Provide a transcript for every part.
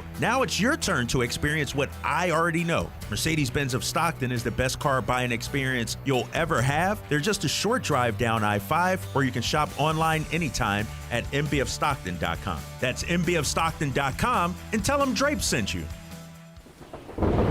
world. Now it's your turn to experience what I already know. Mercedes-Benz of Stockton is the best car buying experience you'll ever have. They're just a short drive down I-5, or you can shop online anytime at mbfstockton.com. That's mbfstockton.com, and tell them Drape sent you.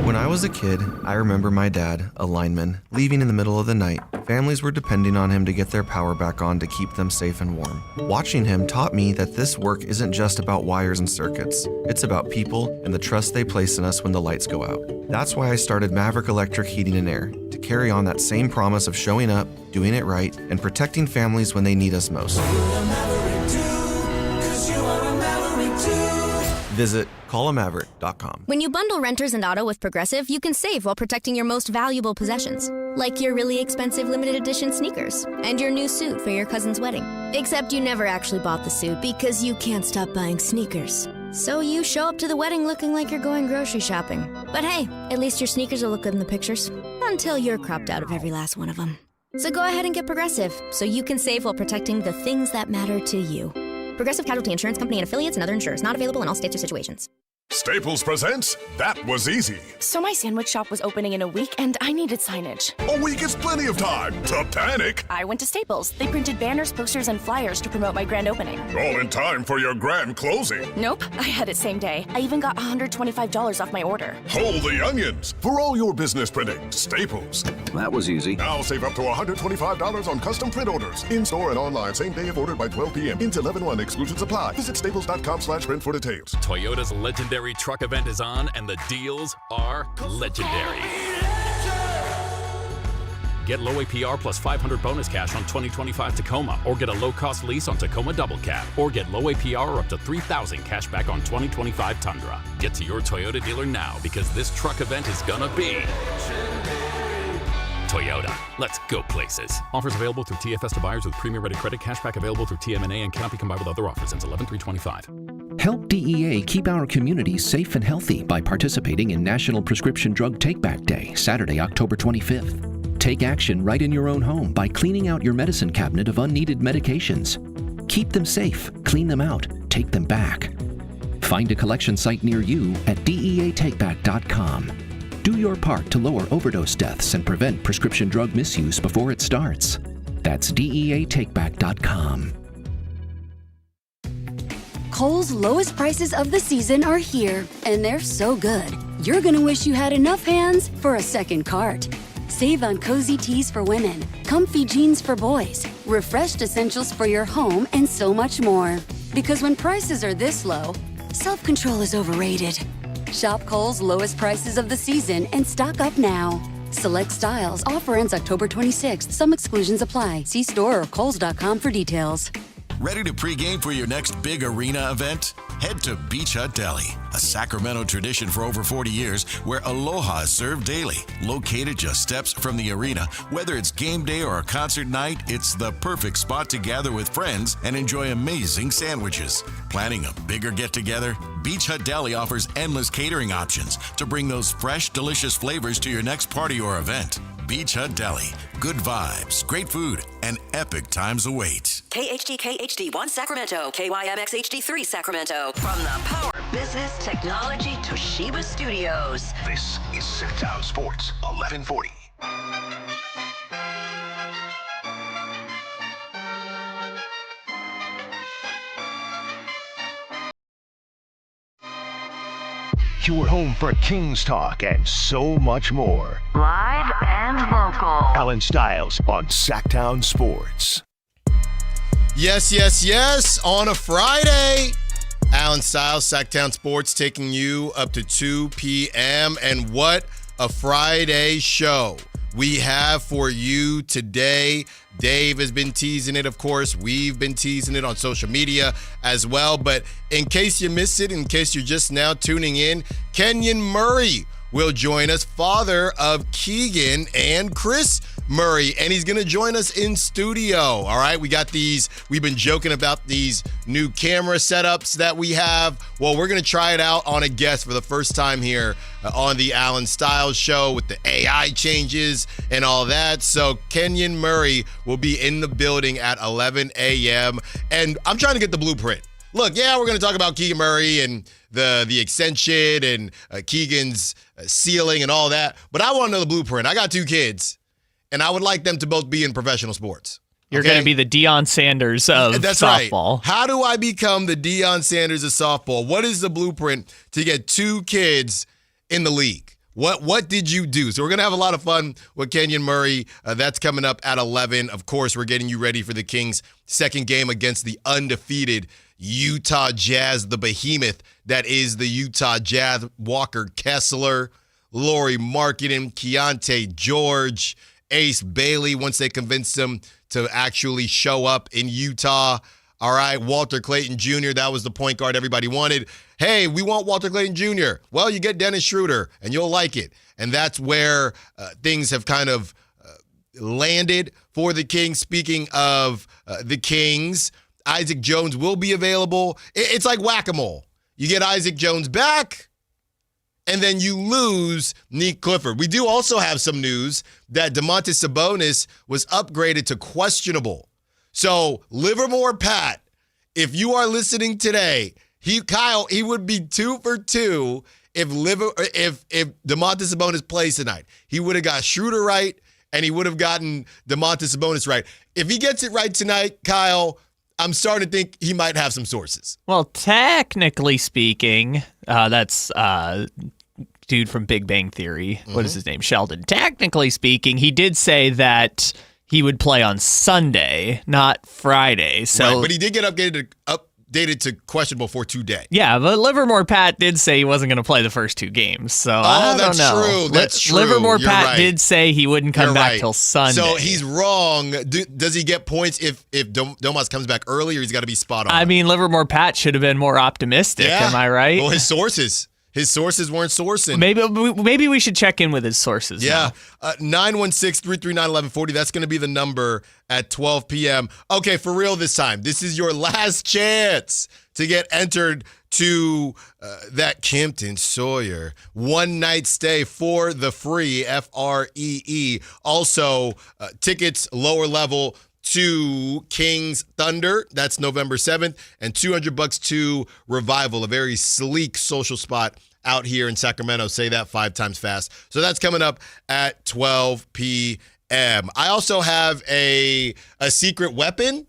When I was a kid, I remember my dad, a lineman, leaving in the middle of the night. Families were depending on him to get their power back on to keep them safe and warm. Watching him taught me that this work isn't just about wires and circuits. It's about people and the trust they place in us when the lights go out. That's why I started Maverick Electric Heating and Air, to carry on that same promise of showing up, doing it right, and protecting families when they need us most. Visit callamaverick.com. When you bundle renters and auto with Progressive, you can save while protecting your most valuable possessions, like your really expensive limited edition sneakers and your new suit for your cousin's wedding. Except you never actually bought the suit because you can't stop buying sneakers. So you show up to the wedding looking like you're going grocery shopping. But hey, at least your sneakers will look good in the pictures, until you're cropped out of every last one of them. So go ahead and get Progressive, so you can save while protecting the things that matter to you. Progressive Casualty Insurance Company and affiliates and other insurers. Not available in all states or situations. Staples presents That Was Easy. So my sandwich shop was opening in a week, and I needed signage. A week is plenty of time to panic. I went to Staples. They printed banners, posters, and flyers to promote my grand opening. All in time for your grand closing. Nope, I had it same day. I even got $125 off my order. Hold the onions. For all your business printing, Staples. That was easy. Now save up to $125 on custom print orders. In-store and online, same day if ordered by 12 p.m. Into 11/1. Exclusions apply. Visit staples.com/print for details. Toyota's legendary truck event is on, and the deals are legendary. Get low APR plus 500 bonus cash on 2025 Tacoma, or get a low-cost lease on Tacoma Double Cab, or get low APR or up to $3,000 cash back on 2025 Tundra. Get to your Toyota dealer now, because this truck event is gonna be Toyota. Let's go places. Offers available through TFS to buyers with premium ready credit. Cashback available through TMNA and cannot be combined with other offers. Since 11/3/25. Help DEA keep our communities safe and healthy by participating in National Prescription Drug Take-Back Day, Saturday, October 25th. Take action right in your own home by cleaning out your medicine cabinet of unneeded medications. Keep them safe, clean them out, take them back. Find a collection site near you at deatakeback.com. Do your part to lower overdose deaths and prevent prescription drug misuse before it starts. That's deatakeback.com. Kohl's lowest prices of the season are here, and they're so good, you're gonna wish you had enough hands for a second cart. Save on cozy tees for women, comfy jeans for boys, refreshed essentials for your home, and so much more. Because when prices are this low, self-control is overrated. Shop Kohl's lowest prices of the season and stock up now. Select styles. Offer ends October 26th. Some exclusions apply. See store or kohls.com for details. Ready to pregame for your next big arena event? Head to Beach Hut Deli, a Sacramento tradition for over 40 years where aloha is served daily. Located just steps from the arena, whether it's game day or a concert night, it's the perfect spot to gather with friends and enjoy amazing sandwiches. Planning a bigger get-together? Beach Hut Deli offers endless catering options to bring those fresh, delicious flavors to your next party or event. Beach Hut Deli. Good vibes, great food, and epic times await. KHD HD1 Sacramento, KYMX HD3 Sacramento. From the Power Business Technology Toshiba Studios. This is Sactown Sports 1140. Your home for Kings talk and so much more. Live and local. Allen Stiles on Sactown Sports. Yes. On a Friday, Allen Stiles, Sactown Sports, taking you up to 2 p.m. And what a Friday show we have for you today. Dave has been teasing it, of course. We've been teasing it on social media as well. But in case you missed it, in case you're just now tuning in, Kenyon Murray will join us, father of Keegan and Chris Murray, and he's going to join us in studio. All right, we've been joking about these new camera setups that we have. Well, we're going to try it out on a guest for the first time here on the Allen Stiles Show with the AI changes and all that. So Kenyon Murray will be in the building at 11 a.m. And I'm trying to get the blueprint. look, yeah, we're going to talk about Keegan Murray and the extension and Keegan's ceiling and all that. But I want to know the blueprint. I got 2 kids, and I would like them to both be in professional sports. You're going to be the Deion Sanders of softball. Right. How do I become the Deion Sanders of softball? What is the blueprint to get 2 kids in the league? What did you do? So we're going to have a lot of fun with Kenyon Murray. That's coming up at 11. Of course, we're getting you ready for the Kings' second game against the undefeated Utah Jazz, the behemoth that is the Utah Jazz. Walker Kessler, Lauri Markkanen, Keontae George, Ace Bailey, once they convinced him to actually show up in Utah. All right, Walter Clayton Jr., that was the point guard everybody wanted. Hey, we want Walter Clayton Jr. Well, you get Dennis Schroeder, and you'll like it. And that's where things have kind of landed for the Kings. Speaking of the Kings, Isaac Jones will be available. It's like whack-a-mole. You get Isaac Jones back, and then you lose Nick Clifford. We do also have some news that Domantas Sabonis was upgraded to questionable. So, Livermore Pat, if you are listening today, he would be 2 for 2 if Domantas Sabonis plays tonight. He would have got Schroeder right, and he would have gotten Domantas Sabonis right. If he gets it right tonight, Kyle, I'm starting to think he might have some sources. Well, technically speaking, that's dude from Big Bang Theory. Mm-hmm. What is his name? Sheldon. Technically speaking, he did say that he would play on Sunday, not Friday. So, right, but he did get updated to questionable for today. Yeah, but Livermore Pat did say he wasn't going to play the first 2 games. So I don't know. True. That's true. Livermore You're Pat right. did say he wouldn't come You're back right. till Sunday. So he's wrong. Does he get points if Domas comes back early, or he's got to be spot on? I mean, Livermore Pat should have been more optimistic. Yeah. Am I right? Well, his sources weren't sourcing. Maybe we should check in with his sources. Yeah. 916-339-1140. That's going to be the number at 12 p.m. Okay, for real this time. This is your last chance to get entered to that Kempton Sawyer one-night stay for the free, Free. Also, tickets lower level to Kings Thunder. That's November 7th. And $200 to Revival, a very sleek social spot out here in Sacramento. Say that 5 times fast. So that's coming up at 12 p.m. I also have a secret weapon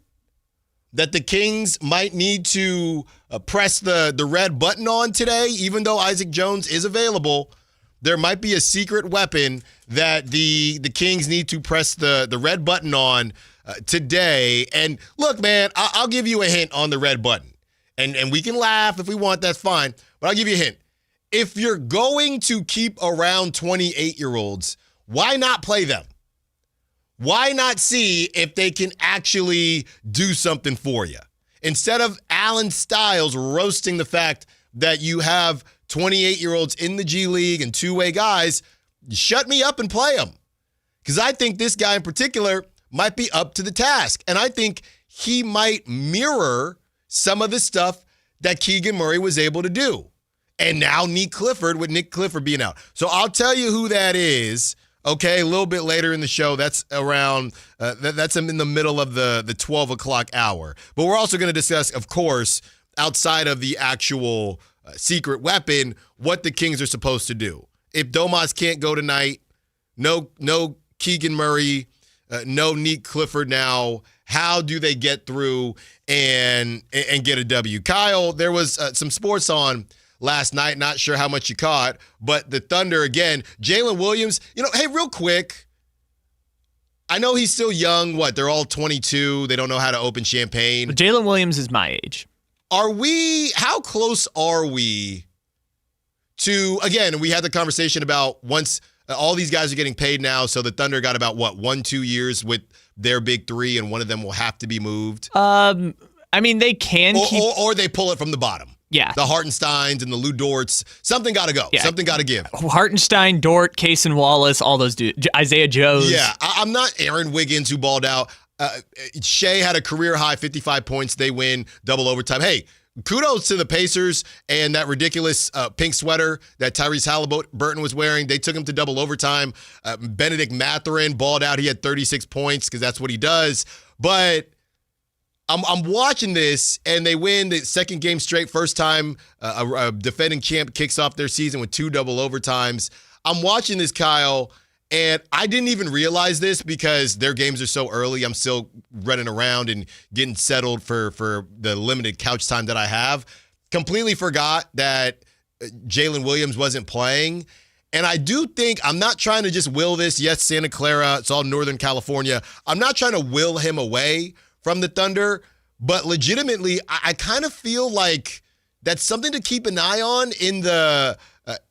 that the Kings might need to press the red button on today. Even though Isaac Jones is available, there might be a secret weapon that the Kings need to press the red button on today. And look, man, I'll give you a hint on the red button. And we can laugh if we want, that's fine. But I'll give you a hint. If you're going to keep around 28-year-olds, why not play them? Why not see if they can actually do something for you? Instead of Allen Stiles roasting the fact that you have 28-year-olds in the G League and two-way guys, shut me up and play them. Because I think this guy in particular might be up to the task. And I think he might mirror some of the stuff that Keegan Murray was able to do. And now Nick Clifford, with Nick Clifford being out. So I'll tell you who that is, okay, a little bit later in the show. That's around, that's in the middle of the 12 o'clock hour. But we're also going to discuss, of course, outside of the actual secret weapon, what the Kings are supposed to do. If Domas can't go tonight, no Keegan Murray, no Nick Clifford now, how do they get through and get a W? Kyle, there was some sports on last night, not sure how much you caught, but the Thunder again, Jalen Williams, hey, real quick, I know he's still young. They're all 22. They don't know how to open champagne. But Jalen Williams is my age. How close are we to, again, we had the conversation about once all these guys are getting paid now, so the Thunder got about 1-2 years with their big three, and one of them will have to be moved. I mean, they can or they pull it from the bottom. Yeah. The Hartensteins and the Lou Dorts. Something got to go. Yeah. Something got to give. Hartenstein, Dort, Cason Wallace, all those dudes. Isaiah Joes. Yeah. I'm not Aaron Wiggins who balled out. Shea had a career-high 55 points. They win double overtime. Hey, kudos to the Pacers and that ridiculous pink sweater that Tyrese Halliburton was wearing. They took him to double overtime. Benedict Mathurin balled out. He had 36 points because that's what he does. But I'm watching this, and they win the second game straight. First time a defending champ kicks off their season with 2 double overtimes. I'm watching this, Kyle, and I didn't even realize this because their games are so early. I'm still running around and getting settled for the limited couch time that I have. Completely forgot that Jalen Williams wasn't playing. And I do think, I'm not trying to just will this. Yes, Santa Clara, it's all Northern California. I'm not trying to will him away from the Thunder, but legitimately, I kind of feel like that's something to keep an eye on in the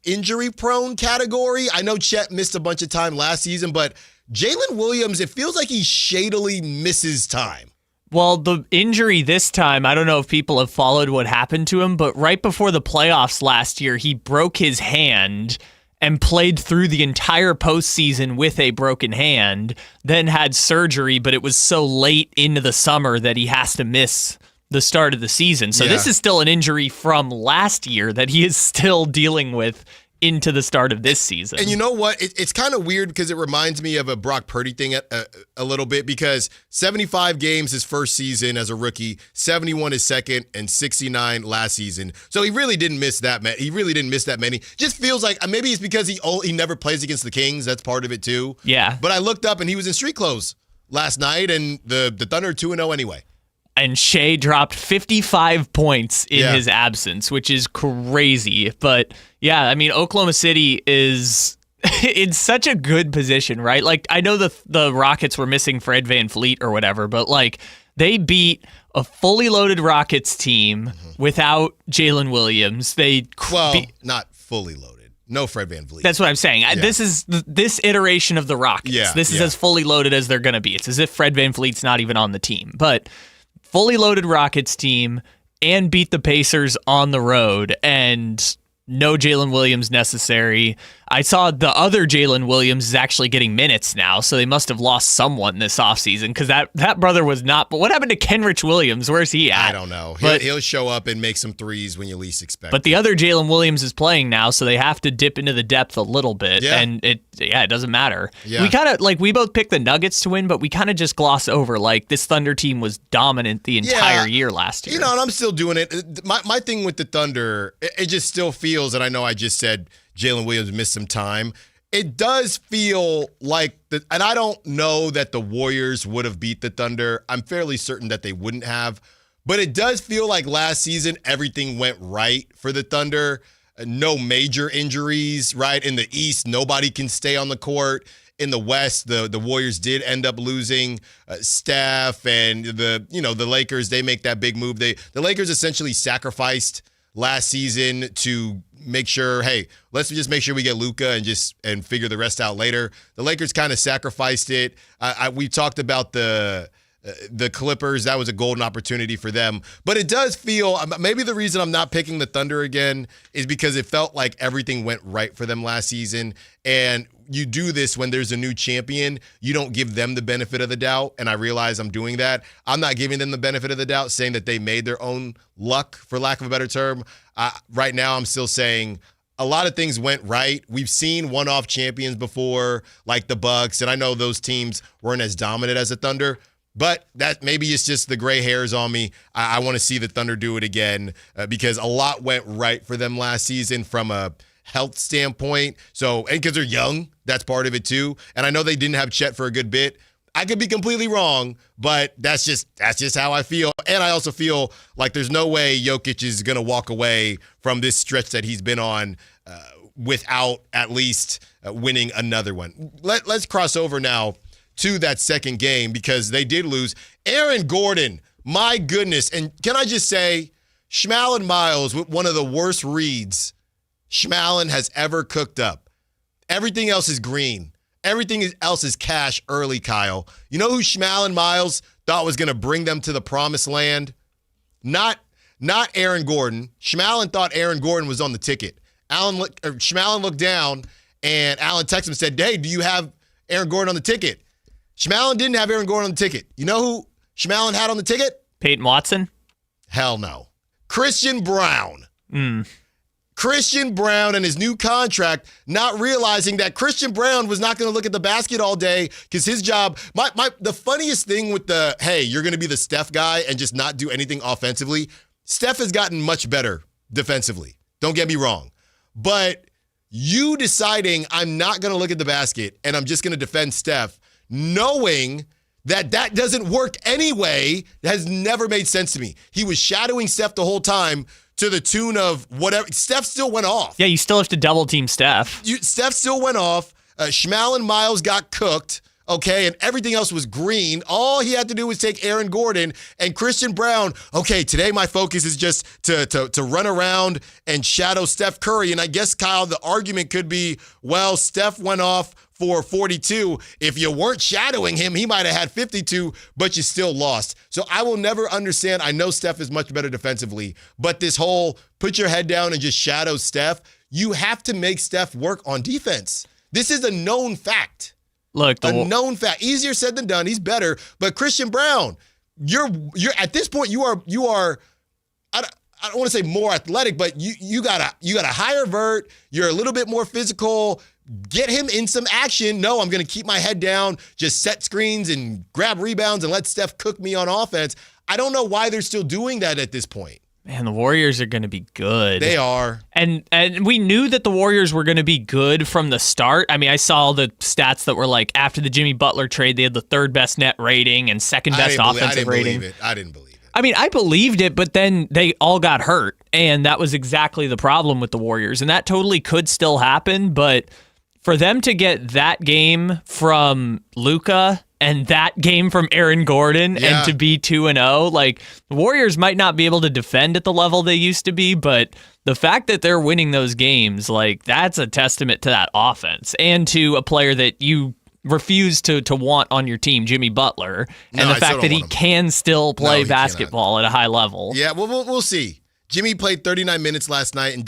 injury-prone category. I know Chet missed a bunch of time last season, but Jalen Williams, it feels like he shadily misses time. Well, the injury this time, I don't know if people have followed what happened to him, but right before the playoffs last year, he broke his hand and played through the entire postseason with a broken hand, then had surgery, but it was so late into the summer that he has to miss the start of the season. So this is still an injury from last year that he is still dealing with into the start of this season. And you know what? It's kind of weird because it reminds me of a Brock Purdy thing a little bit, because 75 games his first season as a rookie, 71 his second, and 69 last season. So he really didn't miss that many. Just feels like maybe it's because he never plays against the Kings. That's part of it too. Yeah. But I looked up and he was in street clothes last night, and the Thunder are 2-0 anyway. And Shea dropped 55 points in his absence, which is crazy. But yeah, I mean, Oklahoma City is in such a good position, right? Like, I know the Rockets were missing Fred VanVleet or whatever, but like, they beat a fully loaded Rockets team without Jalen Williams. Not fully loaded. No Fred VanVleet. That's what I'm saying. Yeah. This is this iteration of the Rockets. This is as fully loaded as they're going to be. It's as if Fred VanVleet's not even on the team. But fully loaded Rockets team, and beat the Pacers on the road, and no Jalen Williams necessary. I saw the other Jalen Williams is actually getting minutes now, so they must have lost someone this offseason, because that brother was not. But what happened to Kenrich Williams? Where's he at? I don't know. He'll show up and make some threes when you least expect But the other Jalen Williams is playing now, so they have to dip into the depth a little bit, and it doesn't matter. Yeah. We kind of, we both picked the Nuggets to win, but we kind of just gloss over, this Thunder team was dominant the entire year last year. And I'm still doing it. My thing with the Thunder, it just still feels, and I know I just said Jalen Williams missed some time. It does feel like and I don't know that the Warriors would have beat the Thunder. I'm fairly certain that they wouldn't have. But it does feel like last season everything went right for the Thunder. No major injuries, right? In the East, nobody can stay on the court. In the West, the Warriors did end up losing Steph, and the Lakers, they make that big move. The Lakers essentially sacrificed last season to make sure, hey, let's just make sure we get Luka and figure the rest out later. The Lakers kind of sacrificed it. We talked about the Clippers. That was a golden opportunity for them. But it does feel, maybe the reason I'm not picking the Thunder again is because it felt like everything went right for them last season. And you do this when there's a new champion. You don't give them the benefit of the doubt. And I realize I'm doing that. I'm not giving them the benefit of the doubt, saying that they made their own luck, for lack of a better term. Right now, I'm still saying a lot of things went right. We've seen one-off champions before, like the Bucks, and I know those teams weren't as dominant as the Thunder, but that maybe it's just the gray hairs on me. I want to see the Thunder do it again because a lot went right for them last season from a health standpoint. So, and because they're young, that's part of it too. And I know they didn't have Chet for a good bit. I could be completely wrong, but that's just how I feel. And I also feel like there's no way Jokic is going to walk away from this stretch that he's been on without at least winning another one. Let's cross over now to that second game because they did lose. Aaron Gordon, my goodness. And can I just say, Schmallen Miles with one of the worst reads Schmallen has ever cooked up. Everything else is green. Everything else is cash early, Kyle. You know who Schmallen Miles thought was going to bring them to the promised land? Not Aaron Gordon. Schmallen thought Aaron Gordon was on the ticket. Schmallen looked down, and Allen texted him and said, hey, do you have Aaron Gordon on the ticket? Schmallen didn't have Aaron Gordon on the ticket. You know who Schmallen had on the ticket? Peyton Watson? Hell no. Christian Brown. Christian Braun and his new contract, not realizing that Christian Braun was not going to look at the basket all day because his job, the funniest thing with the, hey, you're going to be the Steph guy and just not do anything offensively, Steph has gotten much better defensively. Don't get me wrong. But you deciding I'm not going to look at the basket and I'm just going to defend Steph, knowing that doesn't work anyway, has never made sense to me. He was shadowing Steph the whole time to the tune of whatever. Steph still went off. Yeah, you still have to double team Steph. Steph still went off. Schmal and Miles got cooked, okay, and everything else was green. All he had to do was take Aaron Gordon and Christian Braun. Okay, today my focus is just to run around and shadow Steph Curry. And I guess, Kyle, the argument could be, well, Steph went off for 42. If you weren't shadowing him, he might have had 52, but you still lost. So I will never understand. I know Steph is much better defensively, but this whole put your head down and just shadow Steph, you have to make Steph work on defense. This is a known fact. Look, a known fact. Easier said than done. He's better. But Christian Braun, you're at this point, you are I don't want to say more athletic, but you got a higher vert. You're a little bit more physical. Get him in some action. No, I'm going to keep my head down, just set screens and grab rebounds and let Steph cook me on offense. I don't know why they're still doing that at this point. Man, the Warriors are going to be good. They are. And we knew that the Warriors were going to be good from the start. I mean, I saw the stats that were like after the Jimmy Butler trade, they had the third best net rating and second best offensive rating. I didn't believe it. I mean, I believed it, but then they all got hurt, and that was exactly the problem with the Warriors. And that totally could still happen, but for them to get that game from Luka and that game from Aaron Gordon and to be 2-0, like the Warriors might not be able to defend at the level they used to be, but the fact that they're winning those games, like that's a testament to that offense and to a player that you refuse to want on your team, Jimmy Butler, and the fact that he can still play basketball at a high level. Yeah, well, we'll see. Jimmy played 39 minutes last night in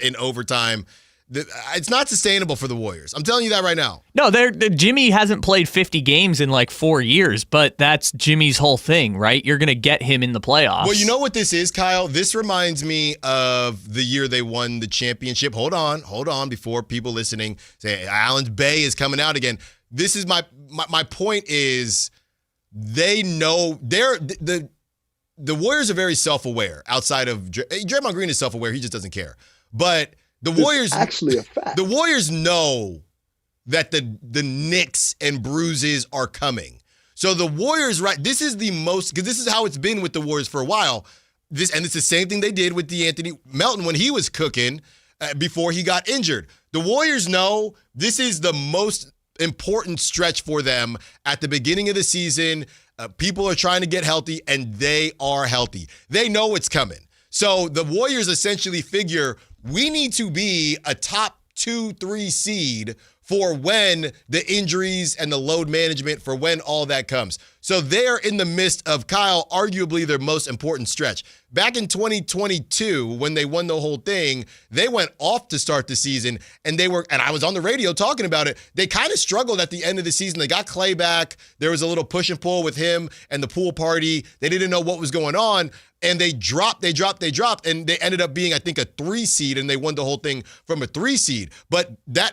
in overtime. It's not sustainable for the Warriors. I'm telling you that right now. No, Jimmy hasn't played 50 games in like 4 years, but that's Jimmy's whole thing, right? You're going to get him in the playoffs. Well, you know what this is, Kyle? This reminds me of the year they won the championship. Hold on, before people listening say Allen's Bay is coming out again. This is my point is they know the Warriors are very self-aware outside of Draymond Green is self-aware. He just doesn't care. But the Warriors it's actually a fact. The Warriors know that the nicks and bruises are coming. So the Warriors, right? This is the most because this is how it's been with the Warriors for a while. It's the same thing they did with DeAnthony Melton when he was cooking before he got injured. The Warriors know this is the most important stretch for them at the beginning of the season. People are trying to get healthy, and they are healthy. They know it's coming. So the Warriors essentially figure we need to be a top 2-3 seed for when the injuries and the load management, for when all that comes. So they're in the midst of, Kyle, arguably their most important stretch. Back in 2022, when they won the whole thing, they went off to start the season, and I was on the radio talking about it. They kind of struggled at the end of the season. They got Clay back. There was a little push and pull with him and the pool party. They didn't know what was going on. And they dropped, and they ended up being, I think, a 3 seed, and they won the whole thing from a 3 seed. But that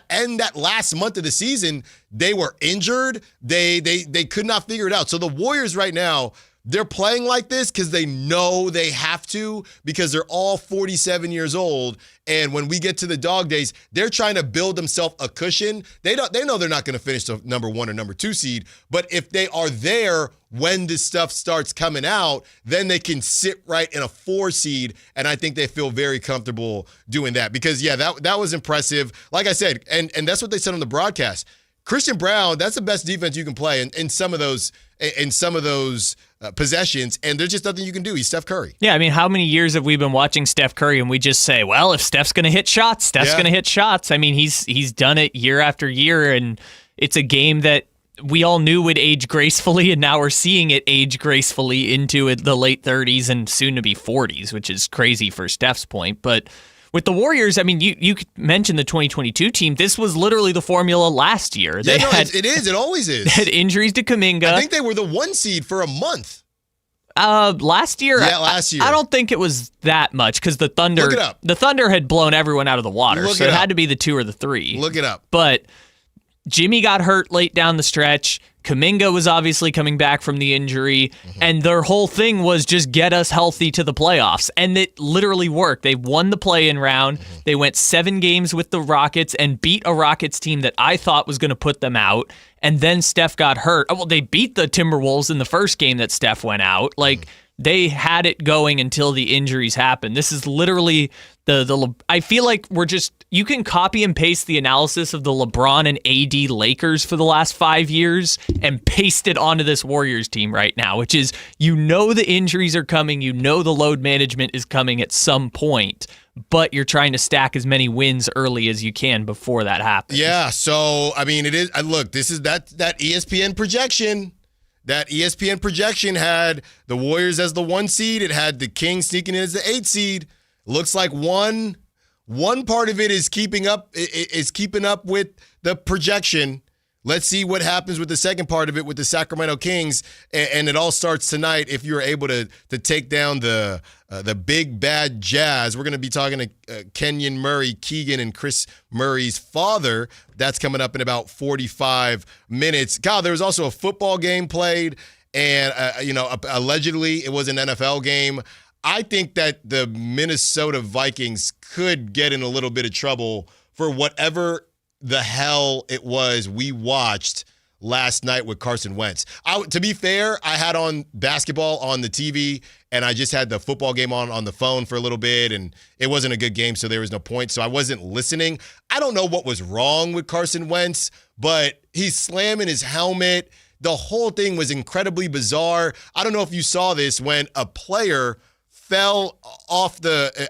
last month of the season, they were injured. They could not figure it out. So the Warriors right now, they're playing like this because they know they have to, because they're all 47 years old. And when we get to the dog days, they're trying to build themselves a cushion. They know they're not going to finish the number 1 or number 2 seed. But if they are there when this stuff starts coming out, then they can sit right in a 4 seed. And I think they feel very comfortable doing that because, yeah, that was impressive. Like I said, and that's what they said on the broadcast. Christian Braun, that's the best defense you can play in some of those possessions, and there's just nothing you can do. He's Steph Curry. Yeah, I mean, how many years have we been watching Steph Curry and we just say, well, if Steph's going to hit shots, Steph's going to hit shots. I mean, he's done it year after year, and it's a game that we all knew would age gracefully, and now we're seeing it age gracefully into the late 30s and soon to be 40s, which is crazy for Steph's point. But with the Warriors, I mean, you mentioned the 2022 team. This was literally the formula last year. It is. It always is. They had injuries to Kuminga. I think they were the 1 seed for a month. Last year? Yeah, last year. I don't think it was that much because the Thunder. Look it up. The Thunder had blown everyone out of the water, Look so it it up. had to be the 2 or the 3. Look it up. But Jimmy got hurt late down the stretch. Kuminga was obviously coming back from the injury, and their whole thing was just get us healthy to the playoffs. And it literally worked. They won the play-in round. They went 7 games with the Rockets and beat a Rockets team that I thought was going to put them out. And then Steph got hurt. Well, they beat the Timberwolves in the first game that Steph went out. Like, they had it going until the injuries happened. This is literally the I feel like you can copy and paste the analysis of the LeBron and AD Lakers for the last 5 years and paste it onto this Warriors team right now, which is, the injuries are coming, the load management is coming at some point, but you're trying to stack as many wins early as you can before that happens. Yeah, so, I mean, it is, look, this is that ESPN projection. That ESPN projection had the Warriors as the 1 seed. It had the Kings sneaking in as the 8 seed. Looks like one part of it is keeping up with the projection. Let's see what happens with the second part of it with the Sacramento Kings, and it all starts tonight if you're able to take down the big bad Jazz. We're going to be talking to Kenyon Murray, Keegan and Chris Murray's father. That's coming up in about 45 minutes. Kyle, there was also a football game played, and allegedly it was an NFL game. I think that the Minnesota Vikings could get in a little bit of trouble for whatever the hell it was we watched last night with Carson Wentz. To be fair, I had on basketball on the TV, and I just had the football game on the phone for a little bit, and it wasn't a good game, so there was no point, so I wasn't listening. I don't know what was wrong with Carson Wentz, but he's slamming his helmet. The whole thing was incredibly bizarre. I don't know if you saw this when a player fell off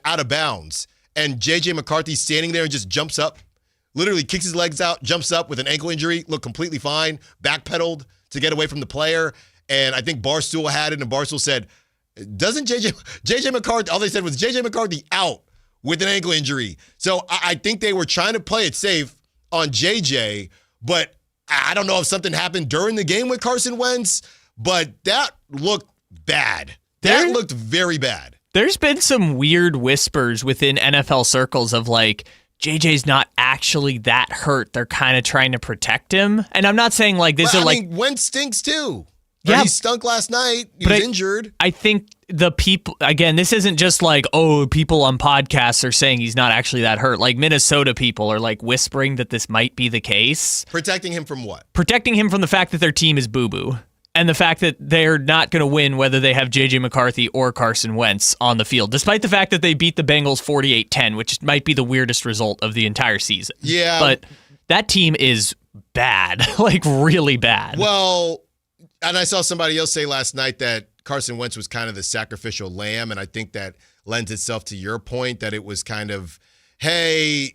out of bounds, and J.J. McCarthy's standing there and just jumps up, literally kicks his legs out, jumps up with an ankle injury, looked completely fine, backpedaled to get away from the player, and I think Barstool had it, and Barstool said, doesn't J.J. McCarthy, all they said was J.J. McCarthy out with an ankle injury. So I think they were trying to play it safe on J.J., but I don't know if something happened during the game with Carson Wentz, but that looked bad. That looked very bad. There's been some weird whispers within NFL circles of like, JJ's not actually that hurt. They're kind of trying to protect him. And I'm not saying like this is like. Wentz stinks too. Yeah. He stunk last night. He was injured. I think the people, again, this isn't just like, people on podcasts are saying he's not actually that hurt. Like Minnesota people are like whispering that this might be the case. Protecting him from what? Protecting him from the fact that their team is boo-boo. And the fact that they're not going to win whether they have J.J. McCarthy or Carson Wentz on the field, despite the fact that they beat the Bengals 48-10, which might be the weirdest result of the entire season. Yeah. But that team is bad, like really bad. Well, and I saw somebody else say last night that Carson Wentz was kind of the sacrificial lamb, and I think that lends itself to your point that it was kind of, hey,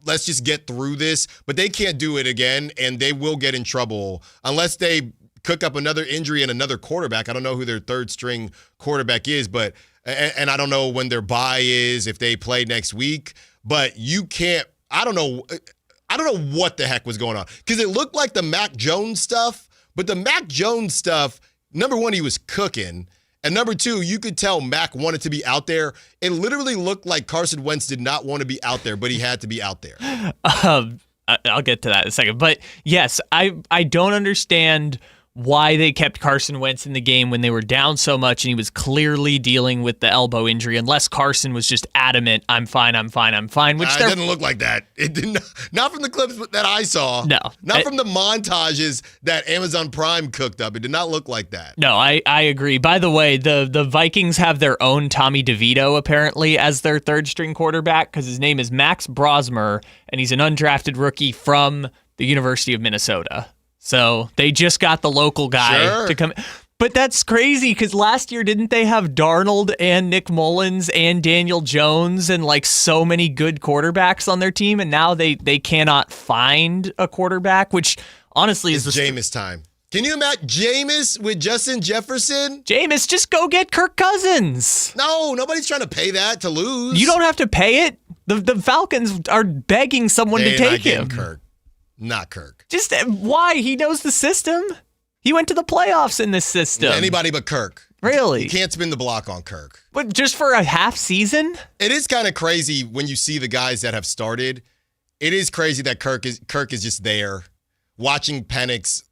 let's just get through this, but they can't do it again, and they will get in trouble unless they cook up another injury and another quarterback. I don't know who their third string quarterback is, but and I don't know when their bye is, if they play next week, but you can't, I don't know what the heck was going on, because it looked like the Mac Jones stuff, but the Mac Jones stuff, number one, he was cooking, and number two, you could tell Mac wanted to be out there. It literally looked like Carson Wentz did not want to be out there, but he had to be out there. I'll get to that in a second. But yes, I don't understand why they kept Carson Wentz in the game when they were down so much and he was clearly dealing with the elbow injury, unless Carson was just adamant, I'm fine. Which it didn't look like that. It did not from the clips that I saw. No. Not from the montages that Amazon Prime cooked up. It did not look like that. No, I agree. By the way, the Vikings have their own Tommy DeVito apparently as their third string quarterback because his name is Max Brosmer and he's an undrafted rookie from the University of Minnesota. So they just got the local guy to come. But that's crazy because last year, didn't they have Darnold and Nick Mullins and Daniel Jones and like so many good quarterbacks on their team? And now they cannot find a quarterback, which honestly is Jameis time. Can you imagine Jameis with Justin Jefferson? Jameis, just go get Kirk Cousins. No, nobody's trying to pay that to lose. You don't have to pay it. The Falcons are begging someone to take him. Kirk. Not Kirk. Just why? He knows the system. He went to the playoffs in this system. Anybody but Kirk. Really? You can't spin the block on Kirk. But just for a half season? It is kind of crazy when you see the guys that have started. It is crazy that Kirk is just there watching Penix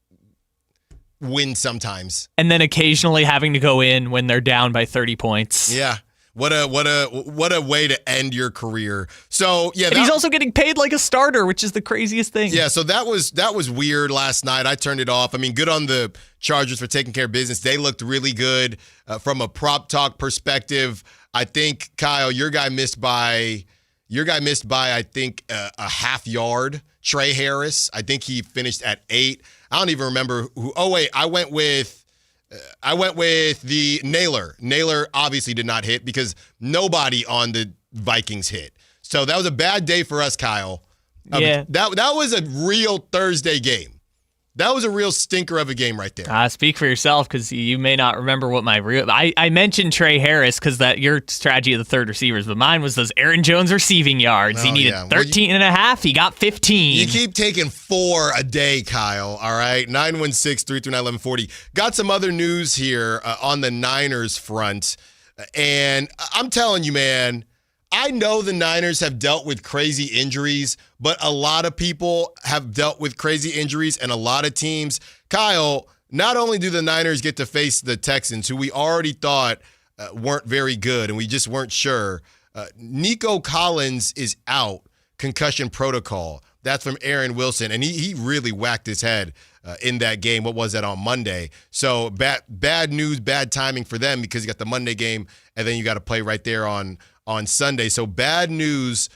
win sometimes. And then occasionally having to go in when they're down by 30 points. Yeah. What a way to end your career. So yeah, and he's also getting paid like a starter, which is the craziest thing. Yeah, so that was weird last night. I turned it off. I mean, good on the Chargers for taking care of business. They looked really good from a prop talk perspective. I think Kyle, your guy missed by I think a half yard. Trey Harris, I think he finished at 8. I don't even remember who. Oh wait, I went with the Naylor. Naylor obviously did not hit because nobody on the Vikings hit. So that was a bad day for us, Kyle. Yeah. That was a real Thursday game. That was a real stinker of a game right there. Speak for yourself, because you may not remember what my real... I mentioned Trey Harris because that your strategy of the third receivers, but mine was those Aaron Jones receiving yards. He needed 13 and a half. He got 15. You keep taking 4 a day, Kyle, all right? 916-339-1140. Got some other news here on the Niners front. And I'm telling you, man, I know the Niners have dealt with crazy injuries, but a lot of people have dealt with crazy injuries and a lot of teams. Kyle, not only do the Niners get to face the Texans, who we already thought weren't very good and we just weren't sure, Nico Collins is out, concussion protocol. That's from Aaron Wilson, and he really whacked his head in that game. What was that, on Monday? So bad news, bad timing for them, because you got the Monday game and then you got to play right there on Sunday. So bad news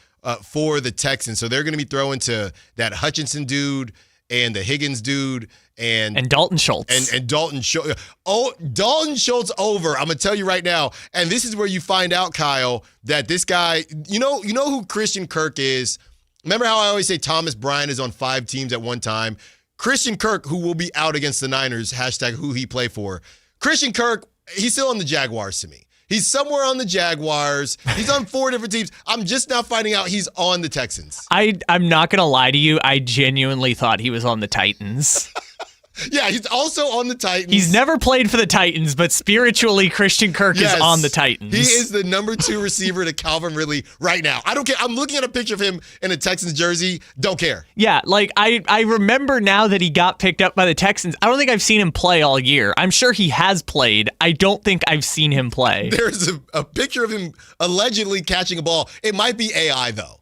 for the Texans. So they're going to be throwing to that Hutchinson dude and the Higgins dude and Dalton Schultz. And Dalton Schultz. Oh, Dalton Schultz over. I'm going to tell you right now. And this is where you find out, Kyle, that this guy, you know who Christian Kirk is? Remember how I always say Thomas Bryant is on 5 teams at one time? Christian Kirk, who will be out against the Niners, hashtag who he play for. Christian Kirk, he's still on the Jaguars to me. He's somewhere on the Jaguars. He's on 4 different teams. I'm just now finding out he's on the Texans. I'm not going to lie to you. I genuinely thought he was on the Titans. Yeah, he's also on the Titans. He's never played for the Titans, but spiritually, Christian Kirk is on the Titans. He is the number 2 receiver to Calvin Ridley right now. I don't care. I'm looking at a picture of him in a Texans jersey. Don't care. Yeah, like I remember now that he got picked up by the Texans. I don't think I've seen him play all year. I'm sure he has played. I don't think I've seen him play. There's a picture of him allegedly catching a ball. It might be AI, though.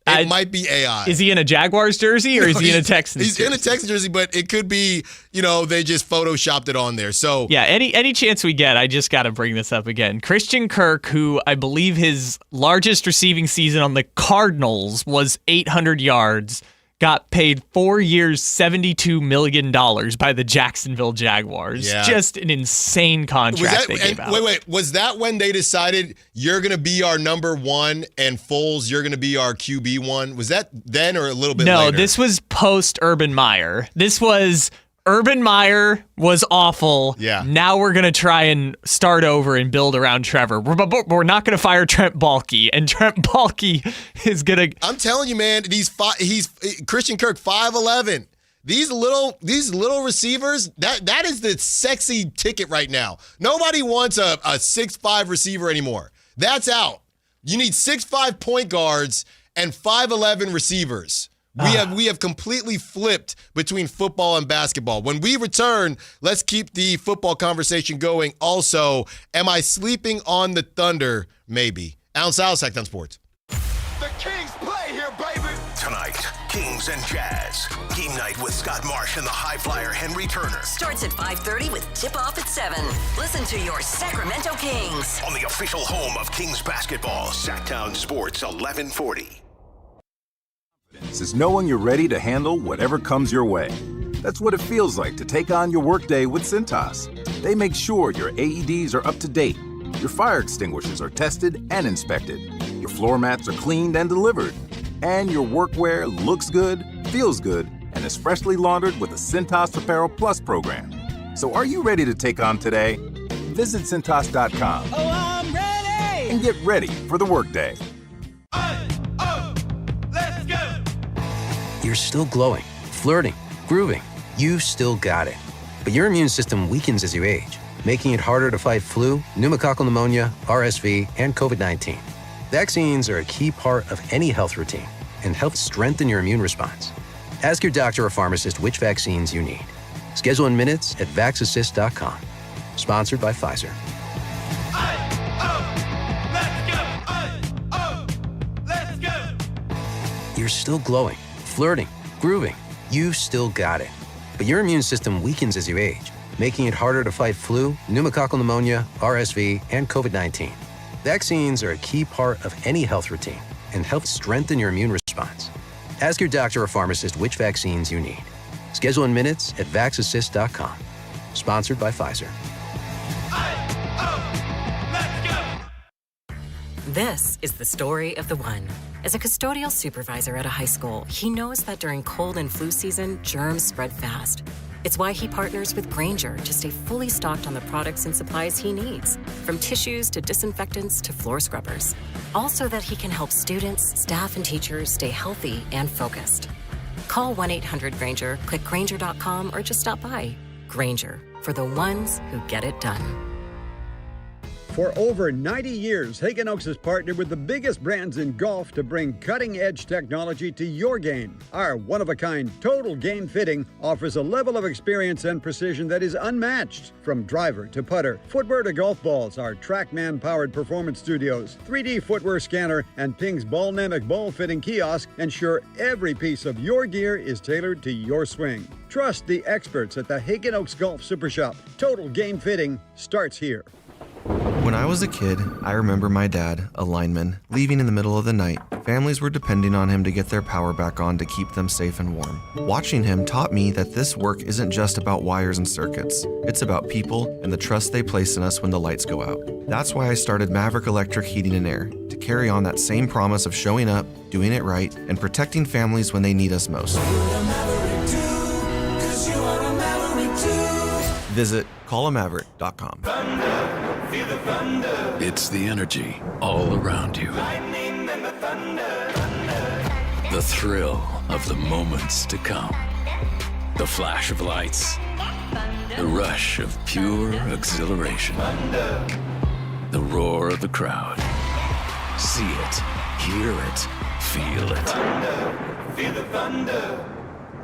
It might be AI. Is he in a Jaguars jersey or is he in a Texans jersey? He's in a Texans jersey, but it could be, they just photoshopped it on there. So yeah, any chance we get, I just got to bring this up again. Christian Kirk, who I believe his largest receiving season on the Cardinals was 800 yards, got paid 4 years, $72 million by the Jacksonville Jaguars. Yeah. Just an insane contract they gave out. Wait. Was that when they decided you're going to be our number 1 and Foles, you're going to be our QB1? Was that then or a little bit later? No, this was post Urban Meyer. This was Urban Meyer was awful. Yeah. Now we're going to try and start over and build around Trevor. We're not going to fire Trent Baalke, and Trent Baalke is going to... I'm telling you, man, he's Christian Kirk, 5'11". These little receivers, that is the sexy ticket right now. Nobody wants a 6'5" receiver anymore. That's out. You need 6'5" point guards and 5'11" receivers. We have completely flipped between football and basketball. When we return, let's keep the football conversation going. Also, am I sleeping on the Thunder? Maybe. Allen Stiles, Sactown Sports. The Kings play here, baby! Tonight, Kings and Jazz. Game night with Scott Marsh and the high flyer Henry Turner. Starts at 5:30 with tip-off at 7. Listen to your Sacramento Kings. On the official home of Kings basketball, Sactown Sports 1140. Is knowing you're ready to handle whatever comes your way. That's what it feels like to take on your workday with Cintas. They make sure your AEDs are up to date, your fire extinguishers are tested and inspected, your floor mats are cleaned and delivered, and your workwear looks good, feels good, and is freshly laundered with the Cintas Apparel Plus program. So are you ready to take on today? Visit Cintas.com. Oh, I'm ready! And get ready for the workday. You're still glowing, flirting, grooving. You still got it. But your immune system weakens as you age, making it harder to fight flu, pneumococcal pneumonia, RSV, and COVID-19. Vaccines are a key part of any health routine and help strengthen your immune response. Ask your doctor or pharmacist which vaccines you need. Schedule in minutes at vaxassist.com. Sponsored by Pfizer. You're still glowing, flirting, grooving. You've still got it. But your immune system weakens as you age, making it harder to fight flu, pneumococcal pneumonia, RSV, and COVID-19. Vaccines are a key part of any health routine and help strengthen your immune response. Ask your doctor or pharmacist which vaccines you need. Schedule in minutes at vaxassist.com. Sponsored by Pfizer. This is the story of the one. As a custodial supervisor at a high school, he knows that during cold and flu season, germs spread fast. It's why he partners with Grainger to stay fully stocked on the products and supplies he needs, from tissues to disinfectants to floor scrubbers. All so that he can help students, staff, and teachers stay healthy and focused. Call 1-800-GRAINGER, click Grainger.com, or just stop by. Grainger, for the ones who get it done. For over 90 years, Hagen Oaks has partnered with the biggest brands in golf to bring cutting-edge technology to your game. Our one-of-a-kind total game fitting offers a level of experience and precision that is unmatched. From driver to putter, footwear to golf balls, our TrackMan-powered performance studios, 3D footwear scanner, and Ping's Ballnamic ball fitting kiosk ensure every piece of your gear is tailored to your swing. Trust the experts at the Hagen Oaks Golf Super Shop. Total game fitting starts here. When I was a kid, I remember my dad, a lineman, leaving in the middle of the night. Families were depending on him to get their power back on to keep them safe and warm. Watching him taught me that this work isn't just about wires and circuits. It's about people and the trust they place in us when the lights go out. That's why I started Maverick Electric Heating and Air, to carry on that same promise of showing up, doing it right, and protecting families when they need us most. Visit callamaverick.com. It's the energy all around you. The thrill of the moments to come. The flash of lights. The rush of pure exhilaration. The roar of the crowd. See it, hear it, feel it. Feel the thunder.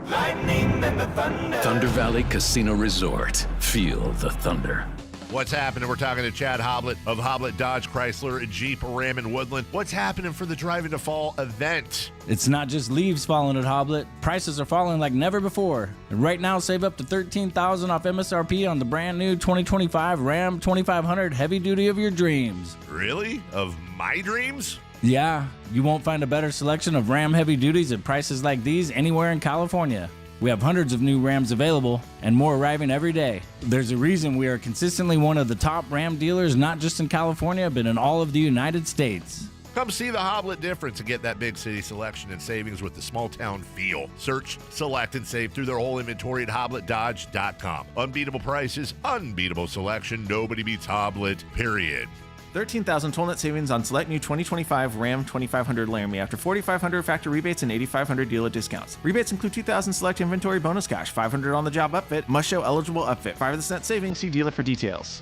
Lightning and the thunder. Thunder Valley Casino Resort. Feel the thunder. What's happening? We're talking to Chad Hoblet of Hoblet Dodge Chrysler Jeep Ram in Woodland. What's happening for the Driving to Fall event? It's not just leaves falling at Hoblet. Prices are falling like never before. And right now, save up to $13,000 off MSRP on the brand new 2025 Ram 2500 heavy duty of your dreams. Really? Of my dreams? Yeah, you won't find a better selection of Ram heavy duties at prices like these anywhere in California. We have hundreds of new Rams available and more arriving every day. There's a reason we are consistently one of the top Ram dealers, not just in California, but in all of the United States. Come see the Hoblet difference and get that big city selection and savings with the small town feel. Search, select, and save through their whole inventory at HobletDodge.com. Unbeatable prices, unbeatable selection. Nobody beats Hoblet, period. 13,000 total net savings on select new 2025 Ram 2500 Laramie after 4,500 factory rebates and 8,500 dealer discounts. Rebates include 2,000 select inventory bonus cash, 500 on the job upfit, must show eligible upfit, 5% savings. See dealer for details.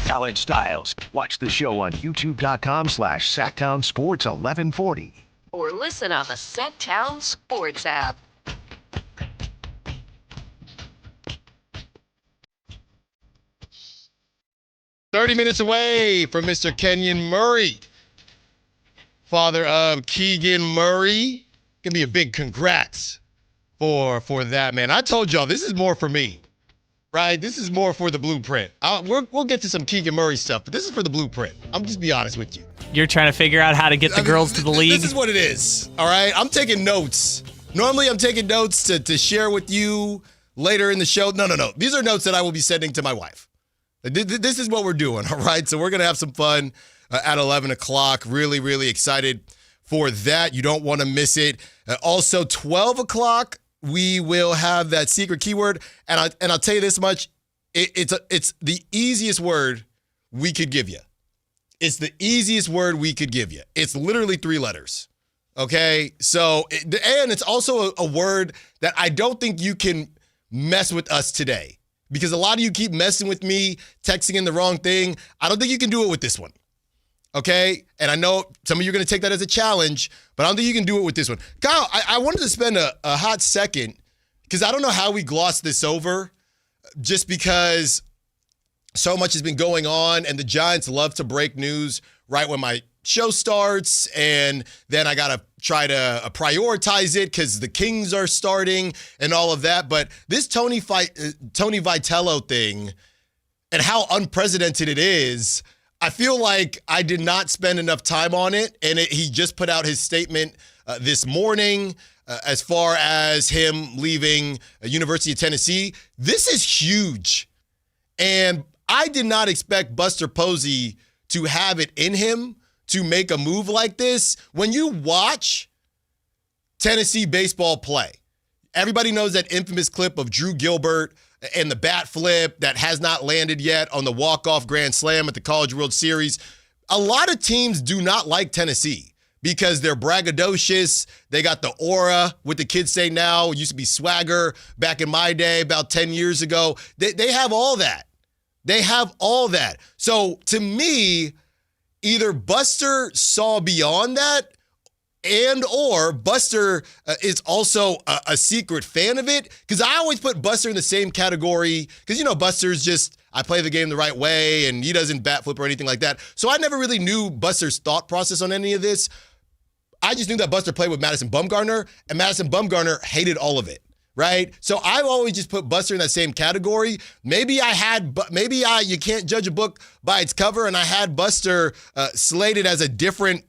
Allen Stiles. Watch the show on youtube.com/Sactown Sports 1140. Or listen on the Sactown Sports app. "30 minutes away from Mr. Kenyon Murray, father of Keegan Murray. Give me a big congrats for that, man. I told y'all this is more for me, right? This is more for the blueprint. We'll get to some Keegan Murray stuff, but this is for the blueprint. I'm just be honest with you. You're trying to figure out how to get the girls to the league? This is what it is, all right? I'm taking notes. Normally, I'm taking notes to share with you later in the show. No. These are notes that I will be sending to my wife. This is what we're doing, all right? So we're going to have some fun at 11 o'clock. Really, really excited for that. You don't want to miss it. Also, 12 o'clock, we will have that secret keyword. And I'll tell you this much. It's the easiest word we could give you. It's the easiest word we could give you. It's literally 3 letters. Okay? So, and it's also a word that I don't think you can mess with us today. Because a lot of you keep messing with me, texting in the wrong thing. I don't think you can do it with this one. Okay? And I know some of you are going to take that as a challenge, but I don't think you can do it with this one. Kyle, I wanted to spend a hot second, because I don't know how we glossed this over, just because so much has been going on, and the Giants love to break news right when my show starts, and then I got to try to prioritize it because the Kings are starting and all of that. But this Tony Vitello thing and how unprecedented it is, I feel like I did not spend enough time on it, and he just put out his statement this morning as far as him leaving University of Tennessee. This is huge, and I did not expect Buster Posey to have it in him to make a move like this. When you watch Tennessee baseball play, everybody knows that infamous clip of Drew Gilbert and the bat flip that has not landed yet on the walk-off grand slam at the College World Series. A lot of teams do not like Tennessee because they're braggadocious. They got the aura, what the kids say now. It used to be swagger back in my day about 10 years ago. They have all that. They have all that. So to me, either Buster saw beyond that, and or Buster is also a secret fan of it. Because I always put Buster in the same category. Because, you know, Buster's just, I play the game the right way, and he doesn't bat flip or anything like that. So I never really knew Buster's thought process on any of this. I just knew that Buster played with Madison Bumgarner, and Madison Bumgarner hated all of it. Right? So I've always just put Buster in that same category. Maybe you can't judge a book by its cover, and I had Buster slated as a different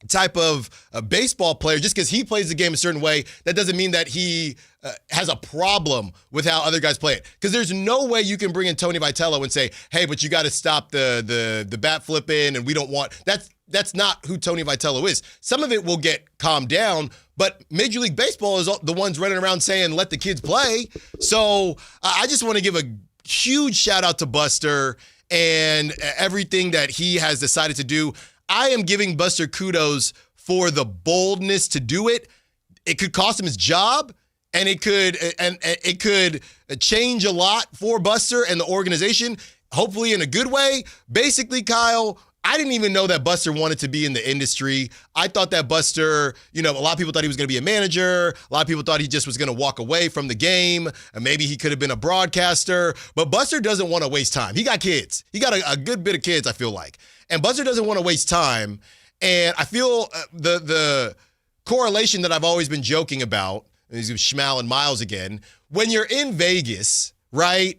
type of baseball player. Just because he plays the game a certain way, that doesn't mean that he has a problem with how other guys play it. Because there's no way you can bring in Tony Vitello and say, hey, but you got to stop the bat flipping, and we don't want that's not who Tony Vitello is. Some of it will get calmed down, but Major League Baseball is the ones running around saying, let the kids play. So I just want to give a huge shout out to Buster and everything that he has decided to do. I am giving Buster kudos for the boldness to do it. It could cost him his job, and it could change a lot for Buster and the organization, hopefully in a good way. Basically, Kyle, I didn't even know that Buster wanted to be in the industry. I thought that Buster, a lot of people thought he was going to be a manager. A lot of people thought he just was going to walk away from the game. And maybe he could have been a broadcaster. But Buster doesn't want to waste time. He got kids. He got a good bit of kids, I feel like. And Buster doesn't want to waste time. And I feel the correlation that I've always been joking about, and he's Schmal and Miles again, when you're in Vegas, right,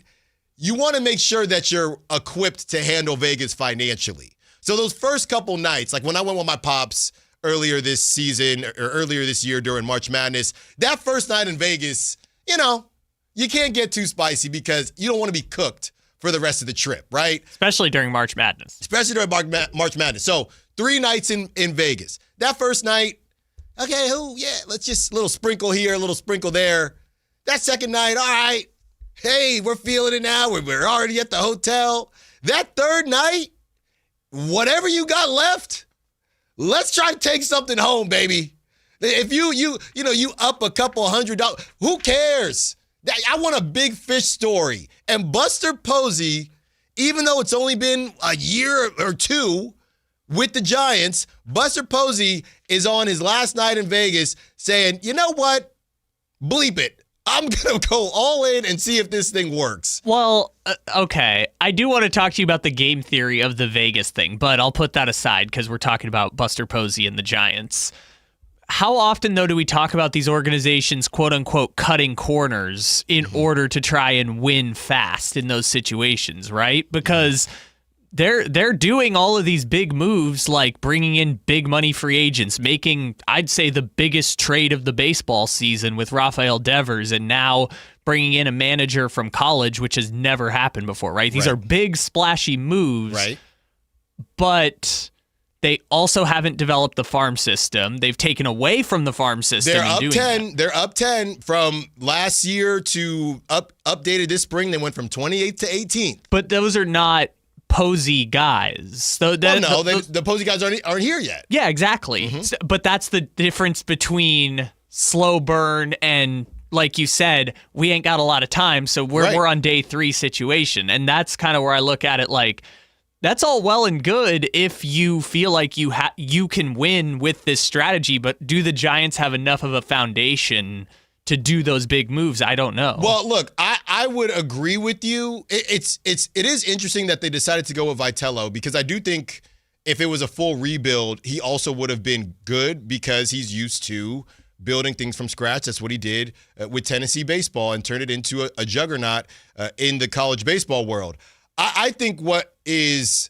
you want to make sure that you're equipped to handle Vegas financially. So those first couple nights, like when I went with my pops earlier this season or earlier this year during March Madness, that first night in Vegas, you can't get too spicy because you don't want to be cooked for the rest of the trip, right? Especially during March Madness. Especially during March Madness. So 3 nights in Vegas. That first night, okay, let's just a little sprinkle here, a little sprinkle there. That second night, all right, hey, we're feeling it now. We're already at the hotel. That third night, whatever you got left, let's try to take something home, baby. If you up a couple $100, who cares? I want a big fish story. And Buster Posey, even though it's only been a year or two with the Giants, Buster Posey is on his last night in Vegas saying, you know what? Bleep it. I'm going to go all in and see if this thing works. Well, okay. I do want to talk to you about the game theory of the Vegas thing, but I'll put that aside because we're talking about Buster Posey and the Giants. How often, though, do we talk about these organizations, quote-unquote, cutting corners in order to try and win fast in those situations, right? Because they're doing all of these big moves, like bringing in big money free agents, making, I'd say, the biggest trade of the baseball season with Rafael Devers, and now bringing in a manager from college, which has never happened before, right? These are big, splashy moves. Right. But they also haven't developed the farm system. They've taken away from the farm system. They're up 10. They're up 10 from last year to updated this spring. They went from 28th to 18th. But those are not Posey guys. So the Posey guys aren't here yet. Yeah, exactly. But that's the difference between slow burn and, like you said, we ain't got a lot of time, so we're on day 3 situation. And that's kind of where I look at it like, that's all well and good if you feel like you can win with this strategy, but do the Giants have enough of a foundation to do those big moves? I don't know. Well, look, I would agree with you. It is interesting that they decided to go with Vitello, because I do think if it was a full rebuild, he also would have been good because he's used to building things from scratch. That's what he did with Tennessee baseball and turned it into a juggernaut in the college baseball world. I think what is,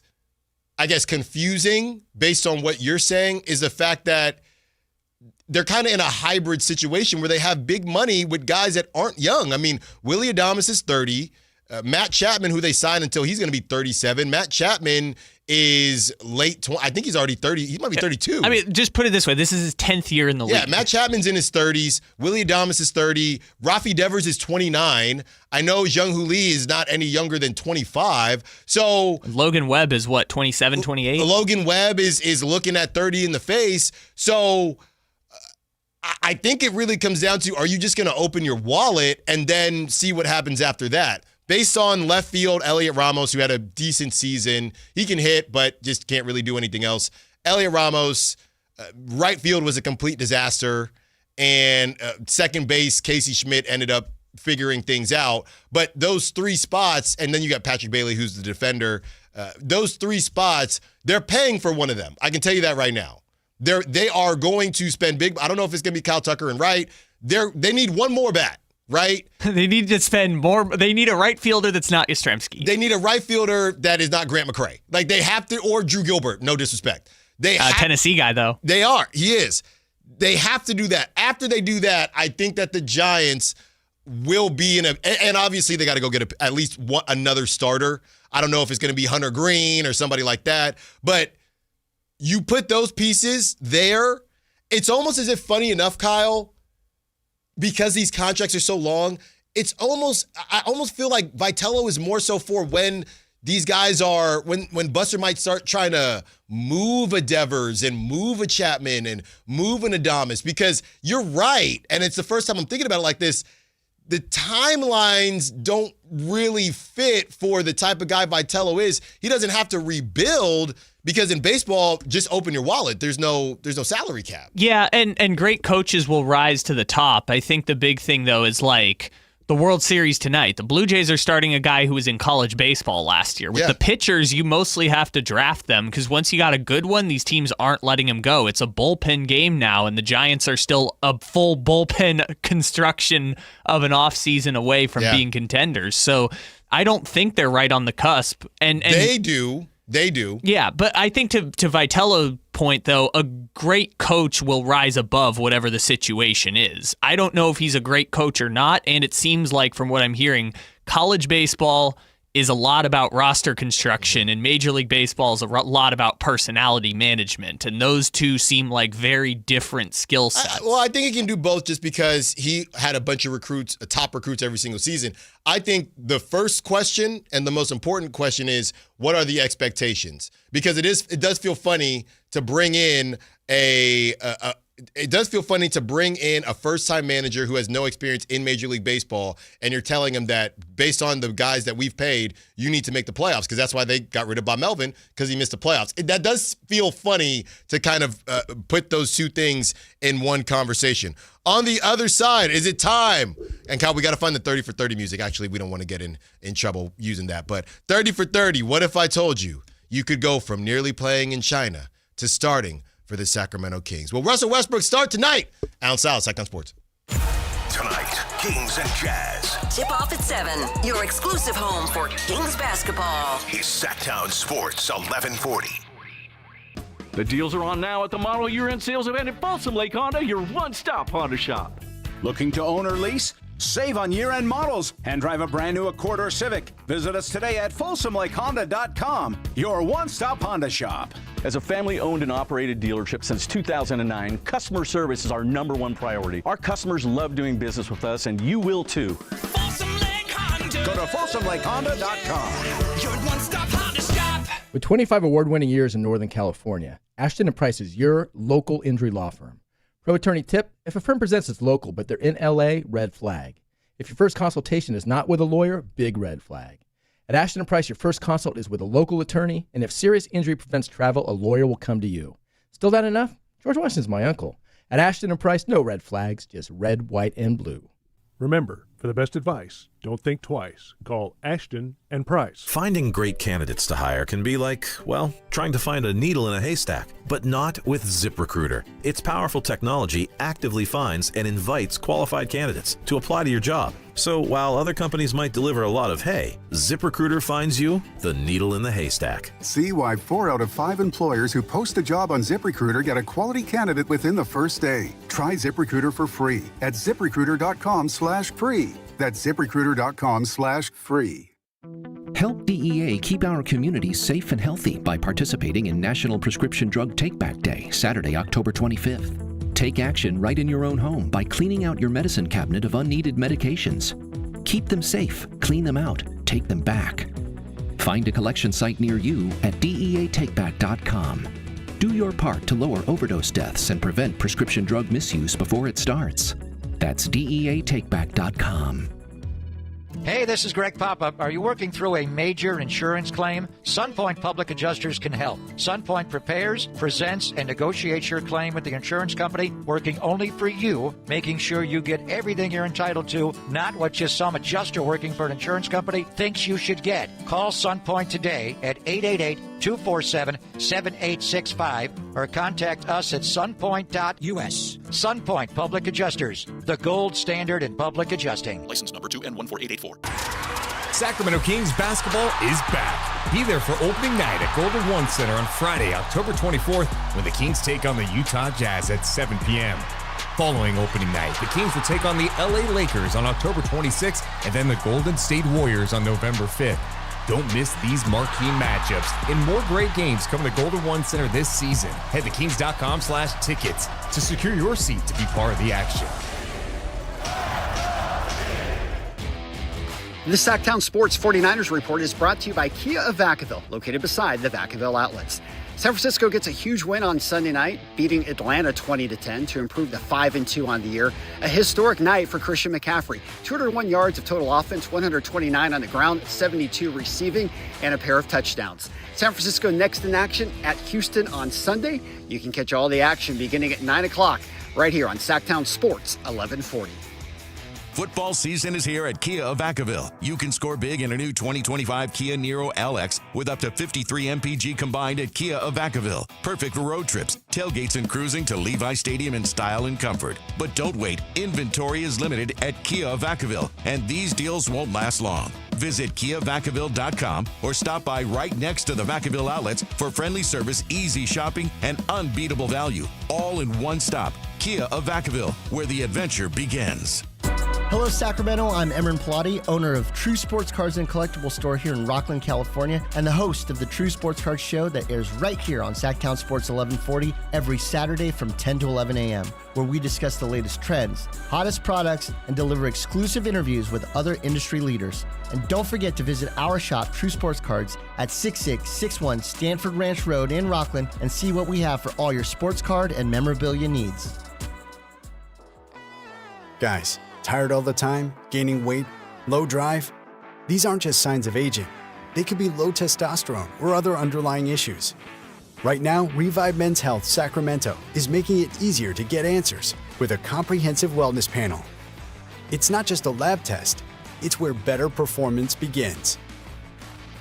I guess, confusing based on what you're saying is the fact that they're kind of in a hybrid situation where they have big money with guys that aren't young. I mean, Willie Adames is 30. Matt Chapman, who they signed until he's going to be 37. Matt Chapman is late 20. I think he's already 30. He might be 32. I mean, just put it this way. This is his 10th year in the league. Yeah, Matt Chapman's in his 30s. Willie Adames is 30. Rafi Devers is 29. I know Jung-Hoo Lee is not any younger than 25. So Logan Webb is what, 27, 28? Logan Webb is looking at 30 in the face. So I think it really comes down to, are you just going to open your wallet and then see what happens after that? Based on left field, Elliot Ramos, who had a decent season. He can hit, but just can't really do anything else. Elliot Ramos, right field was a complete disaster. And second base, Casey Schmidt ended up figuring things out. But those 3 spots, and then you got Patrick Bailey, who's the defender. Those 3 spots, they're paying for one of them. I can tell you that right now. They are going to spend big. I don't know if it's going to be Kyle Tucker and Wright. They need one more bat. Right? They need to spend more. They need a right fielder that's not Yastrzemski. They need a right fielder that is not Grant McCray. Like, they have to, or Drew Gilbert. No disrespect. Tennessee guy, though. They are. He is. They have to do that. After they do that, I think that the Giants will be in a, and obviously they got to go get at least another starter. I don't know if it's going to be Hunter Green or somebody like that, but you put those pieces there. It's almost as if, funny enough, Kyle, because these contracts are so long, I almost feel like Vitello is more so for when these guys are, when Buster might start trying to move a Devers and move a Chapman and move an Adames, because you're right, and it's the first time I'm thinking about it like this, the timelines don't really fit for the type of guy Vitello is. He doesn't have to rebuild, because in baseball, just open your wallet. There's no salary cap. Yeah, and great coaches will rise to the top. I think the big thing, though, is like the World Series tonight. The Blue Jays are starting a guy who was in college baseball last year. With the pitchers, you mostly have to draft them, because once you got a good one, these teams aren't letting him go. It's a bullpen game now, and the Giants are still a full bullpen construction of an offseason away from being contenders. So I don't think they're right on the cusp. And they do. They do. Yeah, but I think to Vitello's point, though, a great coach will rise above whatever the situation is. I don't know if he's a great coach or not, and it seems like, from what I'm hearing, college baseball is a lot about roster construction, and Major League Baseball is a lot about personality management, and those two seem like very different skill sets. Well, I think he can do both just because he had a bunch of recruits, top recruits every single season. I think the first question and the most important question is, what are the expectations? Because it does feel funny to bring in a first-time manager who has no experience in Major League Baseball, and you're telling him that based on the guys that we've paid, you need to make the playoffs, because that's why they got rid of Bob Melvin, because he missed the playoffs. That does feel funny to kind of put those two things in one conversation. On the other side, is it time? And Kyle, we got to find the 30 for 30 music. Actually, we don't want to get in trouble using that. But 30 for 30, what if I told you could go from nearly playing in China to starting for the Sacramento Kings? Will Russell Westbrook start tonight? Allen Stiles, Sactown Sports. Tonight, Kings and Jazz. Tip off at 7, your exclusive home for Kings basketball. Is Sactown Sports 1140. The deals are on now at the model year-end sales event at Folsom Lake Honda, your one-stop Honda shop. Looking to own or lease? Save on year-end models and drive a brand new Accord or Civic. Visit us today at FolsomLakeHonda.com, your one-stop Honda shop. As a family-owned and operated dealership since 2009, customer service is our #1 priority. Our customers love doing business with us, and you will too. Go to FolsomLakeHonda.com. Your one-stop Honda shop. With 25 award-winning years in Northern California, Ashton & Price is your local injury law firm. Pro attorney tip: if a firm presents as local but they're in LA, red flag. If your first consultation is not with a lawyer, big red flag. At Ashton & Price, your first consult is with a local attorney, and if serious injury prevents travel, a lawyer will come to you. Still not enough? George Washington's my uncle. At Ashton & Price, no red flags, just red, white, and blue. Remember, for the best advice, don't think twice. Call Ashton & Price. Finding great candidates to hire can be like, well, trying to find a needle in a haystack, but not with ZipRecruiter. Its powerful technology actively finds and invites qualified candidates to apply to your job. So while other companies might deliver a lot of hay, ZipRecruiter finds you the needle in the haystack. See why 4 out of 5 employers who post a job on ZipRecruiter get a quality candidate within the first day. Try ZipRecruiter for free at ZipRecruiter.com/free. That's ZipRecruiter.com/free. Help DEA keep our communities safe and healthy by participating in National Prescription Drug Take-Back Day, Saturday, October 25th. Take action right in your own home by cleaning out your medicine cabinet of unneeded medications. Keep them safe, clean them out, take them back. Find a collection site near you at DEATakeback.com. Do your part to lower overdose deaths and prevent prescription drug misuse before it starts. That's DEATakeback.com. Hey, this is Greg Papa. Are you working through a major insurance claim? SunPoint Public Adjusters can help. SunPoint prepares, presents, and negotiates your claim with the insurance company, working only for you, making sure you get everything you're entitled to, not what just some adjuster working for an insurance company thinks you should get. Call SunPoint today at 888-247-7865 or contact us at sunpoint.us. SunPoint Public Adjusters, the gold standard in public adjusting. License number 2N14884. Sacramento Kings basketball is back. Be there for opening night at Golden One Center on Friday, October 24th, when the Kings take on the Utah Jazz at 7 p.m. Following opening night, the Kings will take on the LA Lakers on October 26th and then the Golden State Warriors on November 5th. Don't miss these marquee matchups and more great games coming to Golden One Center this season. Head to kings.com/tickets to secure your seat to be part of the action. The Sactown Sports 49ers Report is brought to you by Kia of Vacaville, located beside the Vacaville outlets. San Francisco gets a huge win on Sunday night, beating Atlanta 20-10 to improve to 5-2 on the year. A historic night for Christian McCaffrey. 201 yards of total offense, 129 on the ground, 72 receiving, and a pair of touchdowns. San Francisco next in action at Houston on Sunday. You can catch all the action beginning at 9 o'clock right here on Sactown Sports 1140. Football season is here at Kia of Vacaville. You can score big in a new 2025 Kia Niro LX with up to 53 MPG combined at Kia of Vacaville. Perfect for road trips, tailgates, and cruising to Levi Stadium in style and comfort. But don't wait. Inventory is limited at Kia of Vacaville, and these deals won't last long. Visit KiaVacaville.com or stop by right next to the Vacaville outlets for friendly service, easy shopping, and unbeatable value. All in one stop. Kia of Vacaville, where the adventure begins. Hello, Sacramento. I'm Emran Pilati, owner of True Sports Cards and Collectible Store here in Rockland, California, and the host of the True Sports Cards Show that airs right here on Sactown Sports 1140 every Saturday from 10 to 11 a.m., where we discuss the latest trends, hottest products, and deliver exclusive interviews with other industry leaders. And don't forget to visit our shop, True Sports Cards, at 6661 Stanford Ranch Road in Rockland and see what we have for all your sports card and memorabilia needs. Guys, tired all the time, gaining weight, low drive? These aren't just signs of aging. They could be low testosterone or other underlying issues. Right now, Revive Men's Health Sacramento is making it easier to get answers with a comprehensive wellness panel. It's not just a lab test, it's where better performance begins.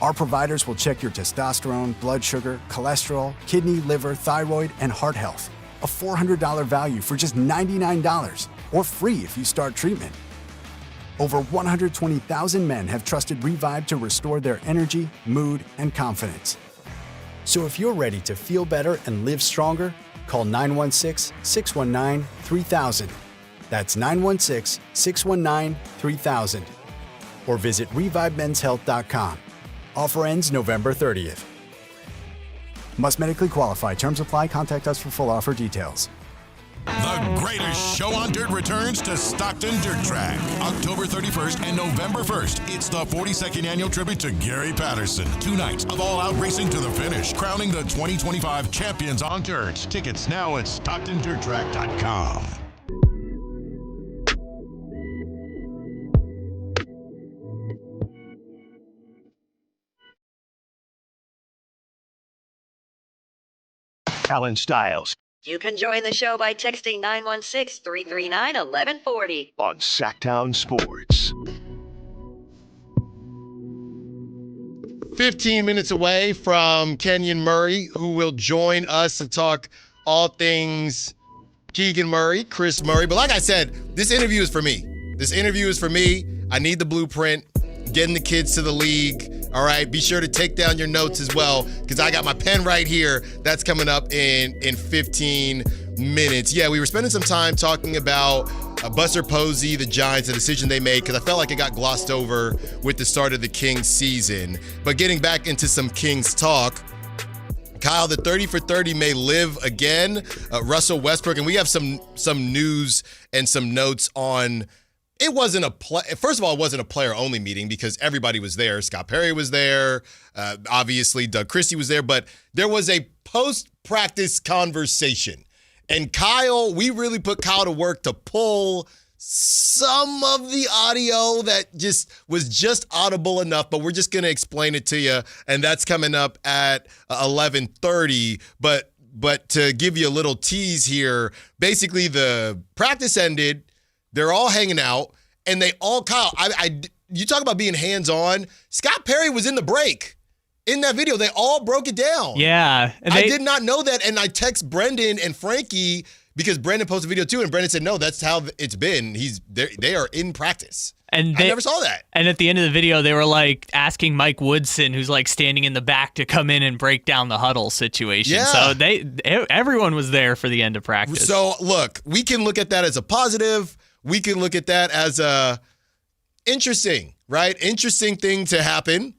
Our providers will check your testosterone, blood sugar, cholesterol, kidney, liver, thyroid, and heart health. A $400 value for just $99, or free if you start treatment. Over 120,000 men have trusted Revive to restore their energy, mood, and confidence. So if you're ready to feel better and live stronger, call 916-619-3000. That's 916-619-3000. Or visit ReviveMen'sHealth.com. Offer ends November 30th. Must medically qualify. Terms apply. Contact us for full offer details. The greatest show on dirt returns to Stockton Dirt Track. October 31st and November 1st. It's the 42nd annual tribute to Gary Patterson. 2 nights of all-out racing to the finish, crowning the 2025 champions on dirt. Tickets now at StocktonDirtTrack.com. Allen Stiles You can join the show by texting 916-339-1140 on Sactown Sports. 15 minutes away from Kenyon Murray, who will join us to talk all things Keegan Murray, Chris Murray. But like I said, this interview is for me. I need the blueprint, getting the kids to the league. All right, be sure to take down your notes as well, because I got my pen right here. That's coming up in 15 minutes. Yeah, we were spending some time talking about Buster Posey, the Giants, the decision they made, because I felt like it got glossed over with the start of the Kings season. But getting back into some Kings talk, Kyle, the 30 for 30 may live again. Russell Westbrook, and we have some news and some notes on. It wasn't first of all, it wasn't a player-only meeting because everybody was there. Scott Perry was there. Obviously, Doug Christie was there. But there was a post-practice conversation. And Kyle, we really put Kyle to work to pull some of the audio that was just audible enough. But we're just going to explain it to you. And that's coming up at 11:30. But to give you a little tease here, basically the practice ended. They're all hanging out, and they all, Kyle, you talk about being hands-on. Scott Perry was in the break. In that video, they all broke it down. Yeah. I did not know that, and I text Brendan and Frankie because Brendan posted a video too, and Brendan said, no, that's how it's been. They are in practice. And I never saw that. And at the end of the video, they were like asking Mike Woodson, who's like standing in the back, to come in and break down the huddle situation. Yeah. So everyone was there for the end of practice. So look, we can look at that as a positive. We can look at that as a interesting thing to happen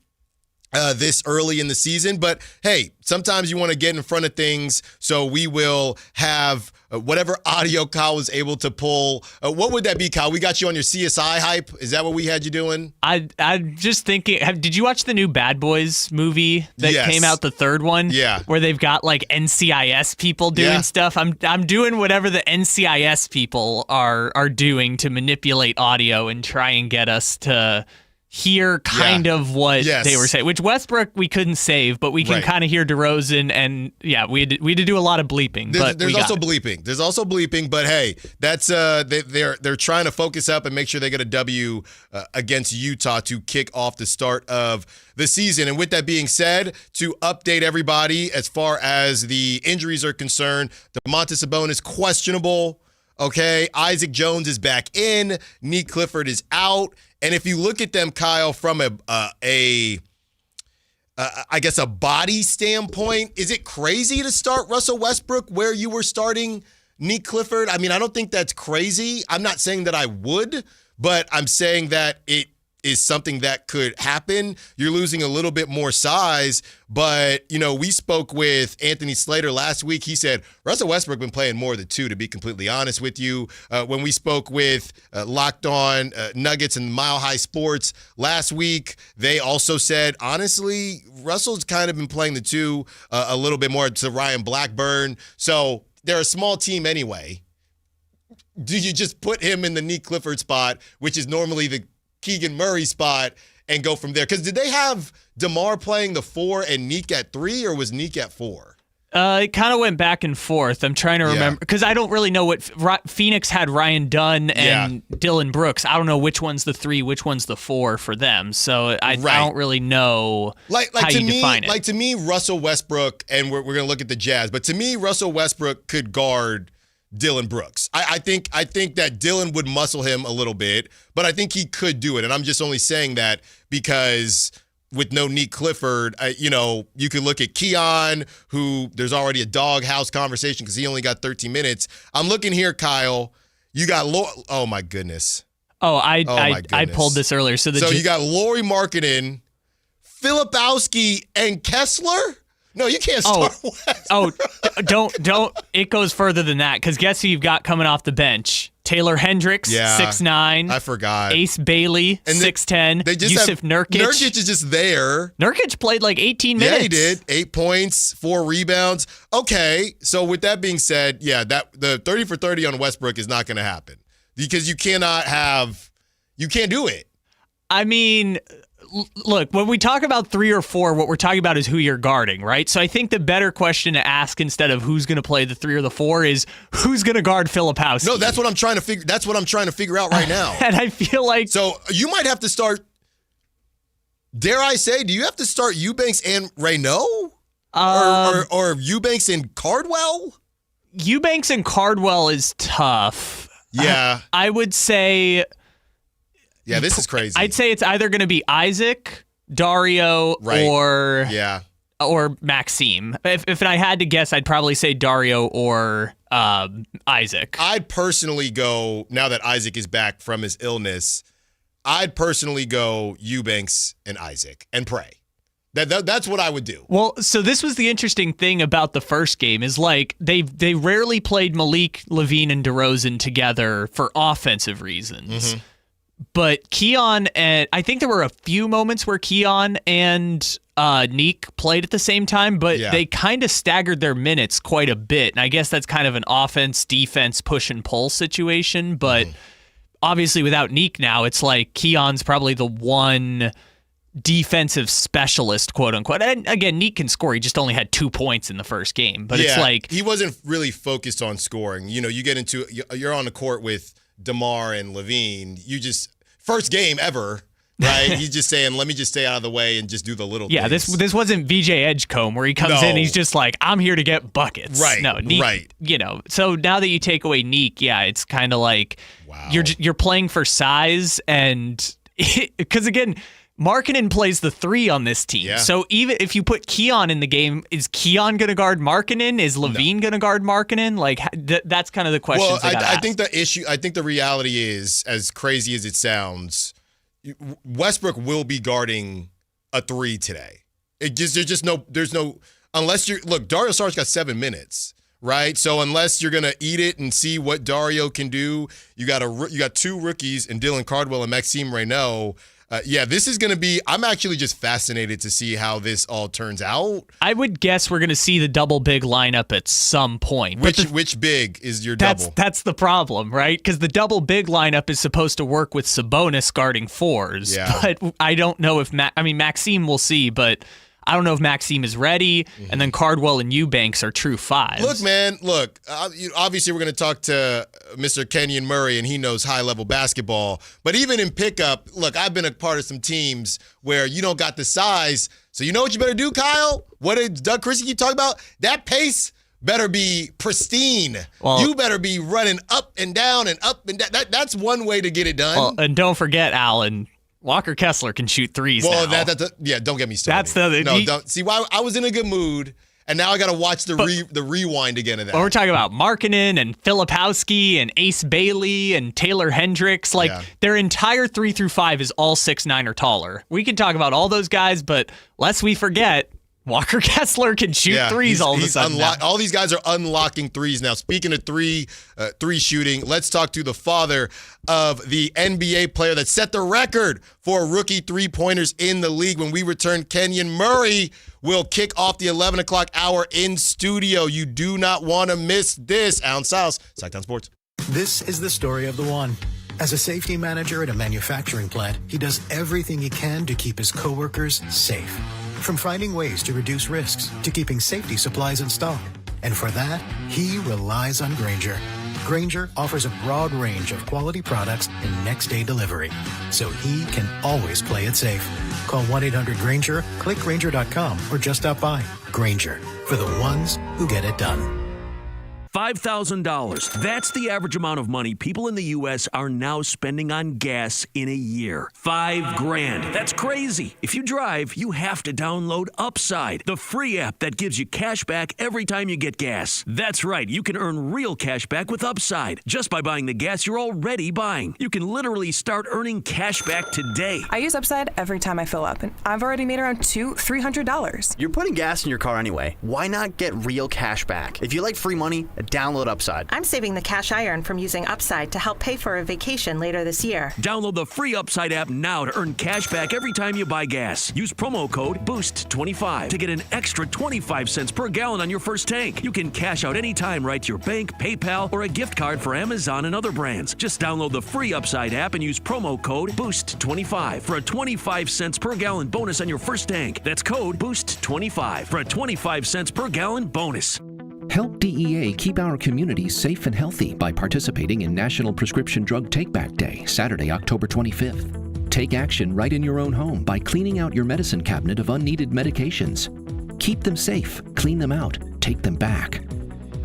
this early in the season. But hey, sometimes you want to get in front of things. So we will have whatever audio Kyle was able to pull. What would that be, Kyle? We got you on your CSI hype. Is that what we had you doing? I'm just thinking, did you watch the new Bad Boys movie that came out, the third one? Yeah. Where they've got like NCIS people doing stuff. I'm doing whatever the NCIS people are doing to manipulate audio and try and get us to hear kind of what they were saying, which Westbrook we couldn't save, but we can kind of hear DeRozan, and we had to do a lot of bleeping. There's also bleeping, but hey, that's they're trying to focus up and make sure they get a W against Utah to kick off the start of the season. And with that being said, to update everybody as far as the injuries are concerned, Domantas Sabonis questionable. Okay, Isaac Jones is back in. Nick Clifford is out. And if you look at them, Kyle, from I guess a body standpoint, is it crazy to start Russell Westbrook where you were starting Nick Clifford? I mean, I don't think that's crazy. I'm not saying that I would, but I'm saying that it is something that could happen. You're losing a little bit more size, but, we spoke with Anthony Slater last week. He said Russell Westbrook been playing more than 2, to be completely honest with you. When we spoke with Locked On Nuggets and Mile High Sports last week, they also said, honestly, Russell's kind of been playing the 2 a little bit more to Ryan Blackburn. So they're a small team anyway. Do you just put him in the Nick Clifford spot, which is normally the Keegan Murray spot, and go from there? Because did they have DeMar playing the 4 and Nick at 3, or was Nick at 4? It kind of went back and forth. I'm trying to remember, because I don't really know what Phoenix had. Ryan Dunn and Dylan Brooks. I don't know which one's the 3, which one's the 4 for them. So I don't really know how you define it. Like, to me, Russell Westbrook, and we're going to look at the Jazz, but to me, Russell Westbrook could guard Dylan Brooks. I think that Dylan would muscle him a little bit, but I think he could do it. And I'm just only saying that because with no Nick Clifford, you could look at Keon, who there's already a doghouse conversation because he only got 13 minutes. I'm looking here, Kyle. You got oh my goodness. I pulled this earlier. So you got Lauri Markkanen, Filipowski, and Kessler. No, you can't start Don't. It goes further than that, because guess who you've got coming off the bench? Taylor Hendricks, 6'9". I forgot. Ace Bailey, 6'10". Yusuf Nurkic. Nurkic is just there. Nurkic played like 18 minutes. Yeah, he did. 8 points, 4 rebounds. Okay, so with that being said, yeah, the 30 for 30 on Westbrook is not going to happen because you can't do it. I mean, look, when we talk about 3 or 4, what we're talking about is who you're guarding, right? So I think the better question to ask instead of who's going to play the 3 or the 4 is who's going to guard Filipowski. No, that's what I'm trying to figure. That's what I'm trying to figure out right now. And I feel like so you might have to start. Dare I say? Do you have to start Eubanks and Reynaud, or Eubanks and Cardwell? Eubanks and Cardwell is tough. Yeah, I would say. Yeah, this is crazy. I'd say it's either going to be Isaac, Dario, or Maxime. If I had to guess, I'd probably say Dario or Isaac. I'd personally go, now that Isaac is back from his illness, I'd personally go Eubanks and Isaac and pray. That's what I would do. Well, so this was the interesting thing about the first game is like they rarely played Malik, Levine, and DeRozan together for offensive reasons. Mm-hmm. But Keon and I think there were a few moments where Keon and Neek played at the same time, but they kind of staggered their minutes quite a bit. And I guess that's kind of an offense-defense push and pull situation. But obviously without Neek now, it's like Keon's probably the one defensive specialist, quote unquote. And again, Neek can score. He just only had 2 points in the first game. But it's like he wasn't really focused on scoring. You know, you're on the court with DeMar and Levine, first game ever, right? He's just saying, let me just stay out of the way and just do the little things. This wasn't VJ Edgecombe where he comes in, he's just like, I'm here to get buckets. Right. No, Neek, right. You know, so now that you take away Neek, it's kind of like you're playing for size, and because again, Markkanen plays the 3 on this team. Yeah. So even if you put Keon in the game, is Keon going to guard Markkanen? Is Levine going to guard Markkanen? Like that's kind of the question. Well, I think the reality is, as crazy as it sounds, Westbrook will be guarding a 3 today. There's no unless Dario Saric's got 7 minutes. Right, so unless you're gonna eat it and see what Dario can do, you got 2 rookies in Dylan Cardwell and Maxime Reynaud. This is going to be – I'm actually just fascinated to see how this all turns out. I would guess we're going to see the double big lineup at some point. Which big is your double? That's the problem, right? Because the double big lineup is supposed to work with Sabonis guarding 4s. Yeah. But I don't know if Maxime we'll see, but – I don't know if Maxime is ready, and then Cardwell and Eubanks are true 5s. Look, man, obviously we're going to talk to Mr. Kenyon Murray, and he knows high-level basketball. But even in pickup, I've been a part of some teams where you don't got the size. So you know what you better do, Kyle? What did Doug Christie keep talking about? That pace better be pristine. Well, you better be running up and down and up and down. That's one way to get it done. Well, and don't forget, Allen, Walker Kessler can shoot 3s now. Well, don't get me started. Don't see why I was in a good mood, and now I got to watch the rewind again of that. Well, we're talking about Markkanen and Filipowski and Ace Bailey and Taylor Hendricks. Their entire 3 through 5 is all 6'9" or taller. We can talk about all those guys, but lest we forget, Walker Kessler can shoot 3s all of a sudden. All these guys are unlocking 3s now. Speaking of three shooting, let's talk to the father of the NBA player that set the record for rookie 3-pointers in the league. When we return, Kenyon Murray will kick off the 11 o'clock hour in studio. You do not want to miss this. Allen Stiles, Sactown Sports. This is the story of the one. As a safety manager at a manufacturing plant, he does everything he can to keep his coworkers safe. From finding ways to reduce risks to keeping safety supplies in stock. And for that, he relies on Grainger. Grainger offers a broad range of quality products and next-day delivery, so he can always play it safe. Call 1-800-GRAINGER, click Grainger.com, or just stop by. Grainger, for the ones who get it done. $5,000. That's the average amount of money people in the U.S. are now spending on gas in a year. $5,000. That's crazy. If you drive, you have to download Upside, the free app that gives you cash back every time you get gas. That's right. You can earn real cash back with Upside just by buying the gas you're already buying. You can literally start earning cash back today. I use Upside every time I fill up, and I've already made around $300. You're putting gas in your car anyway. Why not get real cash back? If you like free money, download Upside. I'm saving the cash I earn from using Upside to help pay for a vacation later this year. Download the free Upside app now to earn cash back every time you buy gas. Use promo code BOOST25 to get an extra 25 cents per gallon on your first tank. You can cash out anytime right to your bank, PayPal, or a gift card for Amazon and other brands. Just download the free Upside app and use promo code BOOST25 for a 25 cents per gallon bonus on your first tank. That's code BOOST25 for a 25 cents per gallon bonus. Help DEA keep our communities safe and healthy by participating in National Prescription Drug Take-Back Day, Saturday, October 25th. Take action right in your own home by cleaning out your medicine cabinet of unneeded medications. Keep them safe, clean them out, take them back.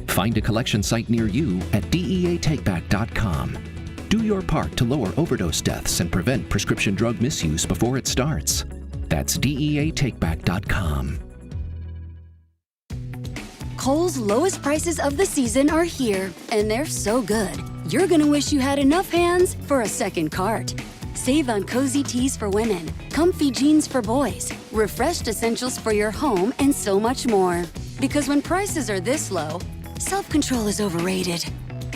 Find a collection site near you at DEATakeback.com. Do your part to lower overdose deaths and prevent prescription drug misuse before it starts. That's DEATakeback.com. Kohl's lowest prices of the season are here, and they're so good. You're gonna wish you had enough hands for a second cart. Save on cozy tees for women, comfy jeans for boys, refreshed essentials for your home, and so much more. Because when prices are this low, self-control is overrated.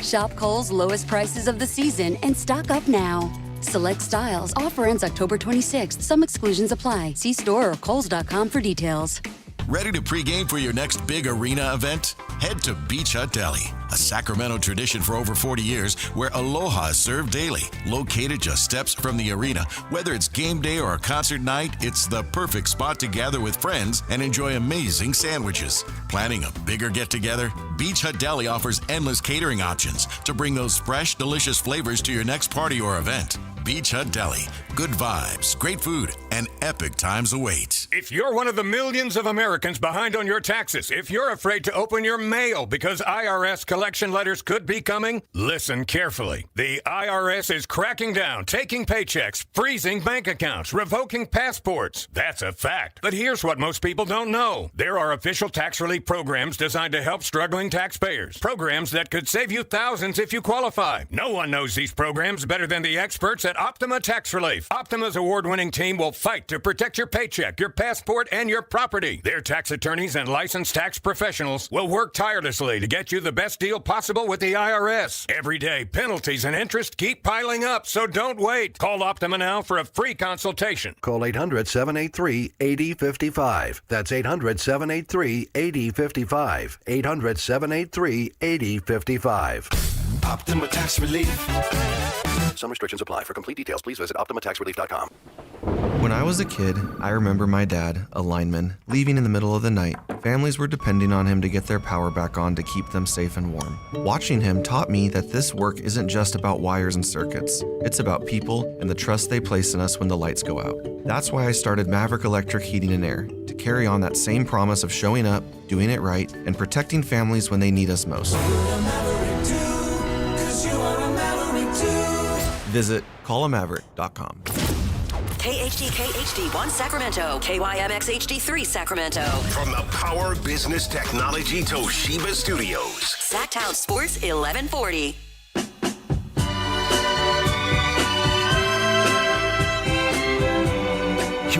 Shop Kohl's lowest prices of the season and stock up now. Select styles. Offer ends October 26th. Some exclusions apply. See store or kohls.com for details. Ready to pregame for your next big arena event? Head to Beach Hut Deli, a Sacramento tradition for over 40 years where aloha is served daily. Located just steps from the arena, whether it's game day or a concert night, it's the perfect spot to gather with friends and enjoy amazing sandwiches. Planning a bigger get-together? Beach Hut Deli offers endless catering options to bring those fresh, delicious flavors to your next party or event. Beach Hut Deli. Good vibes, great food, and epic times await. If you're one of the millions of Americans behind on your taxes, if you're afraid to open your mail because IRS collection letters could be coming, listen carefully. The IRS is cracking down, taking paychecks, freezing bank accounts, revoking passports. That's a fact. But here's what most people don't know. There are official tax relief programs designed to help struggling taxpayers. Programs that could save you thousands if you qualify. No one knows these programs better than the experts at Optima Tax Relief. Optima's award-winning team will fight to protect your paycheck, your passport, and your property. Their tax attorneys and licensed tax professionals will work tirelessly to get you the best deal possible with the IRS. Every day, penalties and interest keep piling up, so don't wait. Call Optima now for a free consultation. Call 800-783-8055. That's 800-783-8055. 800-783-8055. Optima Tax Relief. Some restrictions apply. For complete details, please visit OptimaTaxRelief.com. When I was a kid, I remember my dad, a lineman, leaving in the middle of the night. Families were depending on him to get their power back on to keep them safe and warm. Watching him taught me that this work isn't just about wires and circuits. It's about people and the trust they place in us when the lights go out. That's why I started Maverick Electric Heating and Air, to carry on that same promise of showing up, doing it right, and protecting families when they need us most. Visit callamaverick.com. KHD 1 Sacramento, KYMX HD3 Sacramento. From the Power Business Technology Toshiba Studios. Sactown Sports 1140.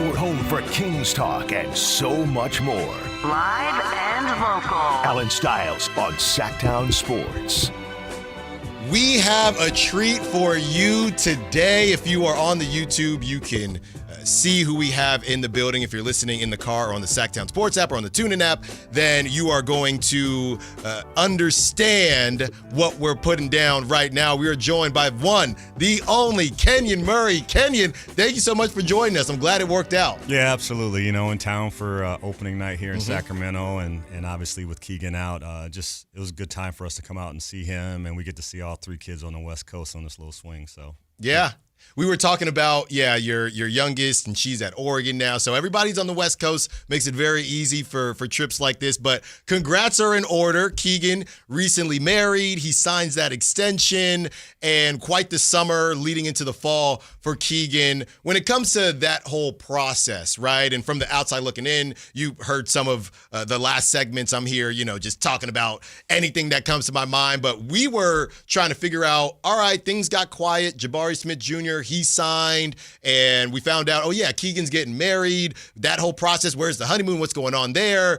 Your home for Kings Talk and so much more. Live and local. Allen Stiles on Sactown Sports. We have a treat for you today. If you are on the YouTube, you can see who we have in the building. If you're listening in the car or on the Sactown Sports app or on the TuneIn app, then you are going to understand what we're putting down right now. We are joined by one, the only Kenyon Murray. Kenyon, thank you so much for joining us. I'm glad it worked out. Yeah, absolutely. You know, in town for opening night here in Sacramento, and obviously with Keegan out, it was a good time for us to come out and see him, and we get to see all three kids on the West Coast on this little swing. So yeah. We were talking about, your youngest, and she's at Oregon now. So everybody's on the West Coast. Makes it very easy for trips like this. But congrats are in order. Keegan recently married. He signs that extension, and quite the summer leading into the fall for Keegan. When it comes to that whole process, right? And from the outside looking in, you heard some of the last segments. I'm here, just talking about anything that comes to my mind. But we were trying to figure out, all right, things got quiet. Jabari Smith Jr., he signed, and we found out, Keegan's getting married. That whole process, where's the honeymoon? What's going on there?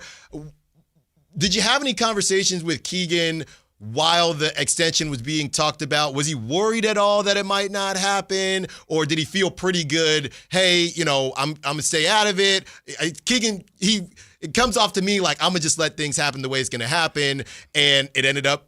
Did you have any conversations with Keegan while the extension was being talked about? Was he worried at all that it might not happen? Or did he feel pretty good? Hey, I'm going to stay out of it. Keegan, it comes off to me like I'm going to just let things happen the way it's going to happen. And it ended up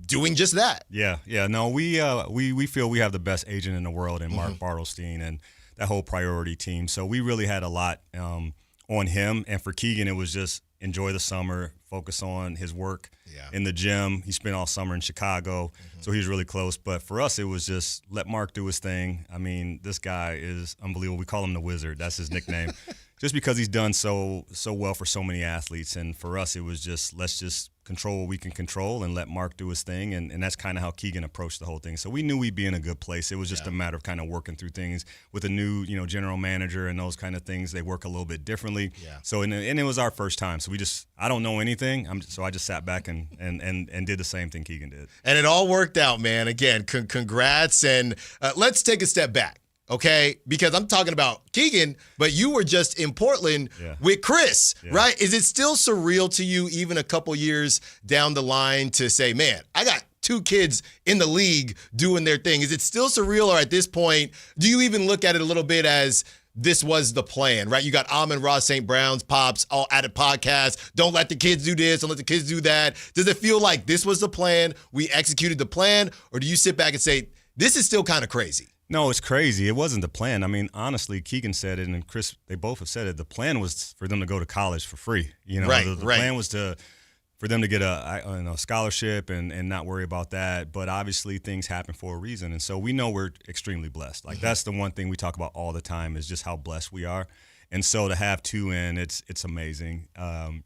doing just that. Yeah. No, we feel we have the best agent in the world in Mark Bartelstein and that whole priority team. So we really had a lot on him. And for Keegan, it was just enjoy the summer, focus on his work in the gym. He spent all summer in Chicago, so he was really close. But for us, it was just let Mark do his thing. I mean, this guy is unbelievable. We call him the Wizard. That's his nickname. Just because he's done so well for so many athletes. And for us, it was just, let's just control what we can control and let Mark do his thing. And that's kind of how Keegan approached the whole thing. So we knew we'd be in a good place. It was just a matter of kind of working through things with a new, general manager and those kind of things. They work a little bit differently. Yeah. So, and it was our first time. So I don't know anything. So I just sat back and did the same thing Keegan did. And it all worked out, man. Again, congrats. And let's take a step back. Okay, because I'm talking about Keegan, but you were just in Portland with Chris, right? Is it still surreal to you, even a couple years down the line, to say, man, I got 2 kids in the league doing their thing? Is it still surreal, or at this point, do you even look at it a little bit as this was the plan, right? You got Amon Ross St. Brown's pops all at a podcast. Don't let the kids do this. Don't let the kids do that. Does it feel like this was the plan? We executed the plan? Or do you sit back and say, this is still kind of crazy? No, it's crazy. It wasn't the plan. I mean, honestly, Keegan said it, and Chris, they both have said it. The plan was for them to go to college for free. The plan was for them to get a scholarship and not worry about that. But obviously, things happen for a reason, and so we know we're extremely blessed. Like that's the one thing we talk about all the time is just how blessed we are. And so to have 2 in, it's amazing.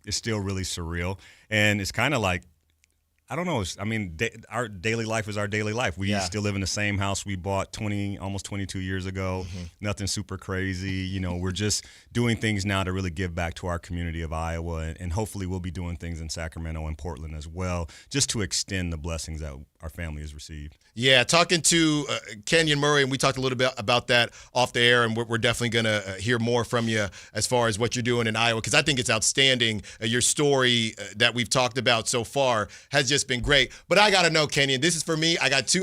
It's still really surreal, and it's kind of like, I don't know. Our daily life is our daily life. We still live in the same house we bought almost 22 years ago. Nothing super crazy. We're just doing things now to really give back to our community of Iowa, and hopefully we'll be doing things in Sacramento and Portland as well, just to extend the blessings that our family has received. Yeah, talking to Kenyon Murray, and we talked a little bit about that off the air, and we're definitely going to hear more from you as far as what you're doing in Iowa, because I think it's outstanding. Your story that we've talked about so far has just been great. But I got to know, Kenyon, this is for me. I got 2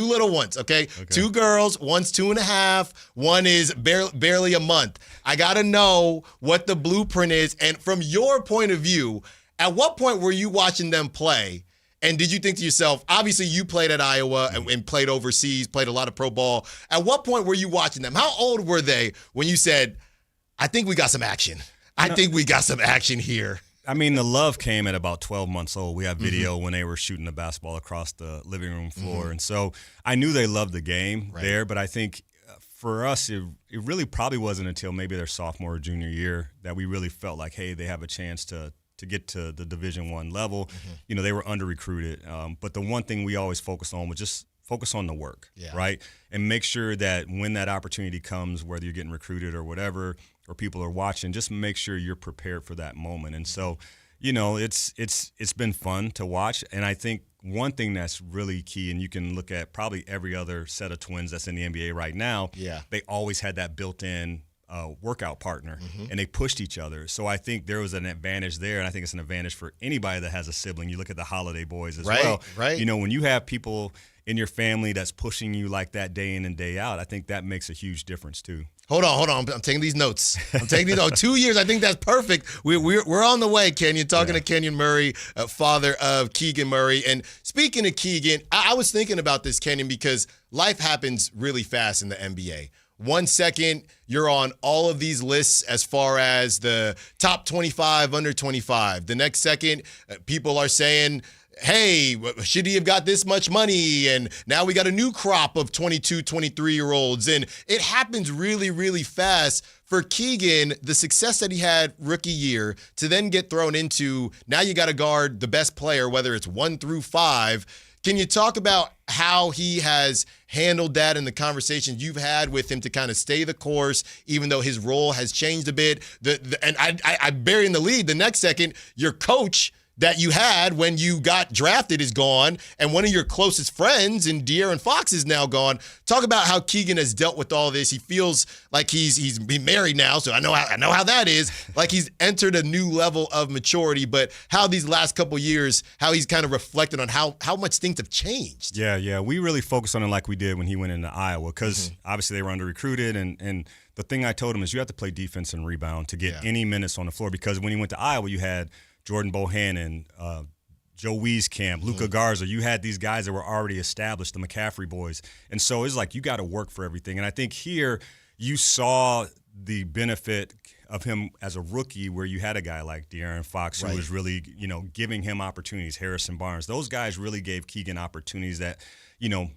little ones, okay? 2 girls, one's 2.5, one is barely a month. I got to know what the blueprint is, and from your point of view, at what point were you watching them play? And did you think to yourself, obviously you played at Iowa and played overseas, played a lot of pro ball. At what point were you watching them? How old were they when you said, I think we got some action? I think we got some action here. I mean, the love came at about 12 months old. We have video when they were shooting the basketball across the living room floor. And so I knew they loved the game there, but I think for us, it really probably wasn't until maybe their sophomore or junior year that we really felt like, hey, they have a chance to get to the Division I level. They were under-recruited. But the one thing we always focused on was just focus on the work, right? And make sure that when that opportunity comes, whether you're getting recruited or whatever, or people are watching, just make sure you're prepared for that moment. And so, it's been fun to watch. And I think one thing that's really key, and you can look at probably every other set of twins that's in the NBA right now, they always had that built-in workout partner, and they pushed each other. So I think there was an advantage there, and I think it's an advantage for anybody that has a sibling. You look at the Holiday boys as well. Right. When you have people in your family that's pushing you like that day in and day out, I think that makes a huge difference too. Hold on. I'm taking these notes. 2 years. I think that's perfect. We're on the way, Kenyon. Talking to Kenyon Murray, father of Keegan Murray. And speaking of Keegan, I was thinking about this, Kenyon, because life happens really fast in the NBA. 1 second, you're on all of these lists as far as the top 25, under 25. The next second, people are saying, hey, should he have got this much money? And now we got a new crop of 22, 23-year-olds. And it happens really, really fast. For Keegan, the success that he had rookie year to then get thrown into, now you got to guard the best player, whether it's 1 through 5. Can you talk about how he has handled that and the conversations you've had with him to kind of stay the course, even though his role has changed a bit? And I bury in the lead the next second, your coach that you had when you got drafted is gone, and one of your closest friends in De'Aaron Fox is now gone. Talk about how Keegan has dealt with all this. He feels like he's been married now, so I know how that is. Like he's entered a new level of maturity, but how these last couple years, how he's kind of reflected on how much things have changed. Yeah. We really focused on it like we did when he went into Iowa, because obviously they were under-recruited, and the thing I told him is you have to play defense and rebound to get any minutes on the floor, because when he went to Iowa, you had Jordan Bohannon, Joe Wieskamp, Luka Garza. You had these guys that were already established, the McCaffrey boys. And so it's like you got to work for everything. And I think here you saw the benefit of him as a rookie, where you had a guy like De'Aaron Fox who was really, giving him opportunities, Harrison Barnes. Those guys really gave Keegan opportunities that,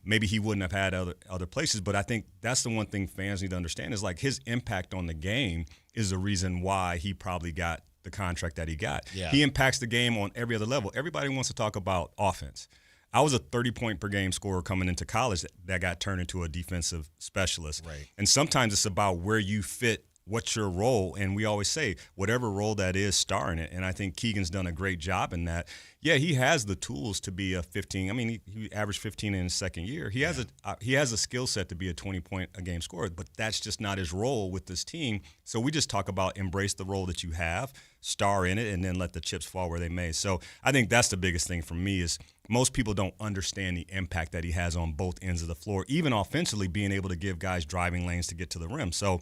maybe he wouldn't have had other places. But I think that's the one thing fans need to understand is like his impact on the game is the reason why he probably got the contract that he got. Yeah. He impacts the game on every other level. Everybody wants to talk about offense. I was a 30-point-per-game scorer coming into college that got turned into a defensive specialist. Right. And sometimes it's about where you fit, what's your role, and we always say, whatever role that is, star in it. And I think Keegan's done a great job in that. Yeah, he has the tools to be a 15. I mean, he averaged 15 in his second year. He has a skill set to be a 20-point-a-game scorer, but that's just not his role with this team. So we just talk about embrace the role that you have, star in it, and then let the chips fall where they may. So I think that's the biggest thing for me is most people don't understand the impact that he has on both ends of the floor, even offensively being able to give guys driving lanes to get to the rim. So,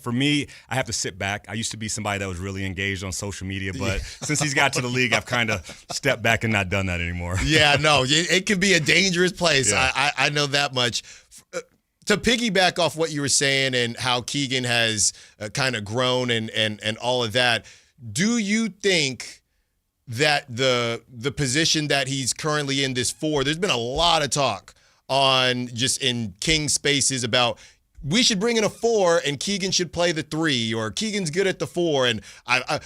for me, I have to sit back. I used to be somebody that was really engaged on social media, but since he's got to the league, I've kind of stepped back and not done that anymore. Yeah, no, it can be a dangerous place. Yeah. I know that much. To piggyback off what you were saying and how Keegan has kind of grown and all of that, do you think that the position that he's currently in, this 4, there's been a lot of talk on just in King spaces about we should bring in a 4 and Keegan should play the 3, or Keegan's good at the 4. And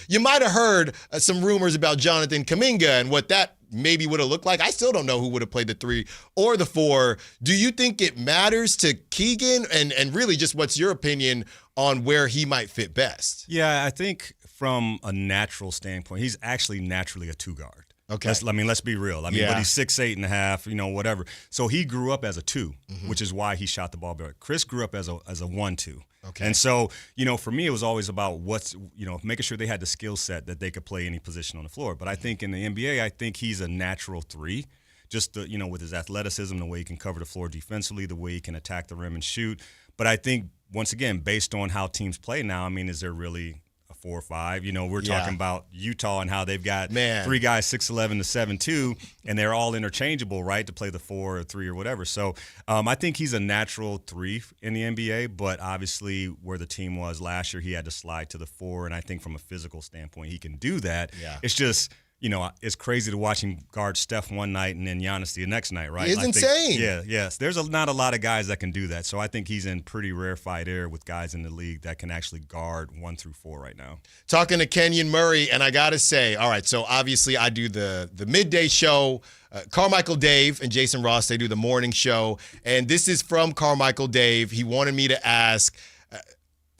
you might have heard some rumors about Jonathan Kuminga and what that maybe would have looked like. I still don't know who would have played the 3 or the 4. Do you think it matters to Keegan? And really just what's your opinion on where he might fit best? Yeah, I think from a natural standpoint, he's actually naturally a 2-guard. Okay. Let's be real. But he's 6'8.5", whatever. So he grew up as a 2, which is why he shot the ball better. Chris grew up as a 1-2. Okay. And so, for me, it was always about making sure they had the skill set that they could play any position on the floor. But I think in the NBA, I think he's a natural 3. Just with his athleticism, the way he can cover the floor defensively, the way he can attack the rim and shoot. But I think once again, based on how teams play now, is there really 4 or 5. We're talking about Utah and how they've got 3 guys 6'11" to 7'2", and they're all interchangeable, right, to play the 4 or 3 or whatever. So I think he's a natural 3 in the NBA, but obviously where the team was last year, he had to slide to the 4, and I think from a physical standpoint, he can do that. Yeah. It's just it's crazy to watch him guard Steph one night and then Giannis the next night, right? It's insane. Yes. There's not a lot of guys that can do that. So I think he's in pretty rarefied air with guys in the league that can actually guard 1 through 4 right now. Talking to Kenyon Murray, and I got to say, all right, so obviously I do the midday show. Carmichael Dave and Jason Ross, they do the morning show. And this is from Carmichael Dave. He wanted me to ask,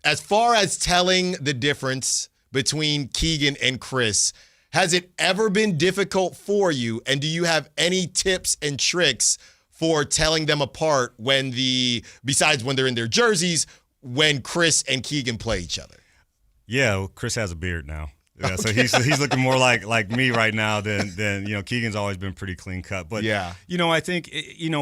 as far as telling the difference between Keegan and Chris, has it ever been difficult for you? And do you have any tips and tricks for telling them apart besides when they're in their jerseys, when Chris and Keegan play each other? Yeah, well, Chris has a beard now. Yeah, okay. So he's looking more like me right now than Keegan's always been pretty clean cut. But I think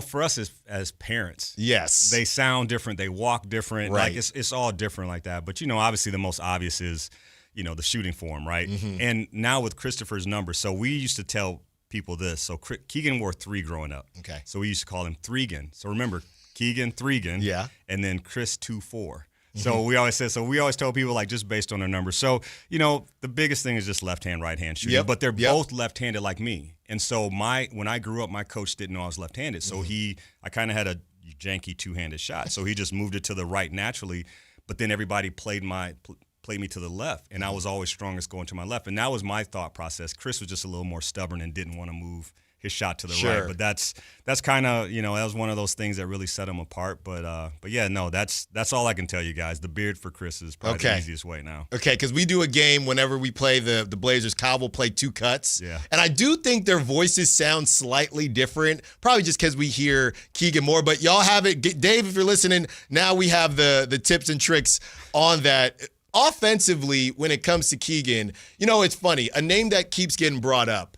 for us as parents, yes, they sound different, they walk different, right? Like it's all different like that. But obviously the most obvious is the shooting form, right? Mm-hmm. And now with Christopher's number, so we used to tell people this. So Keegan wore 3 growing up. Okay. So we used to call him Threegan. So remember, Keegan, Threegan. Yeah. And then Chris, 2-4. Mm-hmm. So we always tell people just based on their numbers. So, the biggest thing is just left hand, right hand shooting. Yep. But they're both left handed like me. And so when I grew up, my coach didn't know I was left-handed. So I kind of had a janky two-handed shot. So he just moved it to the right naturally. But then everybody played me to the left, and I was always strongest going to my left. And that was my thought process. Chris was just a little more stubborn and didn't want to move his shot to the right. But that's kind of, that was one of those things that really set him apart. But yeah, no, that's all I can tell you guys. The beard for Chris is probably the easiest way now. Okay, because we do a game whenever we play the Blazers. Kyle will play two cuts. Yeah. And I do think their voices sound slightly different, probably just because we hear Keegan more. But y'all have it. Dave, if you're listening, now we have the tips and tricks on that. Offensively, when it comes to Keegan, it's funny. A name that keeps getting brought up,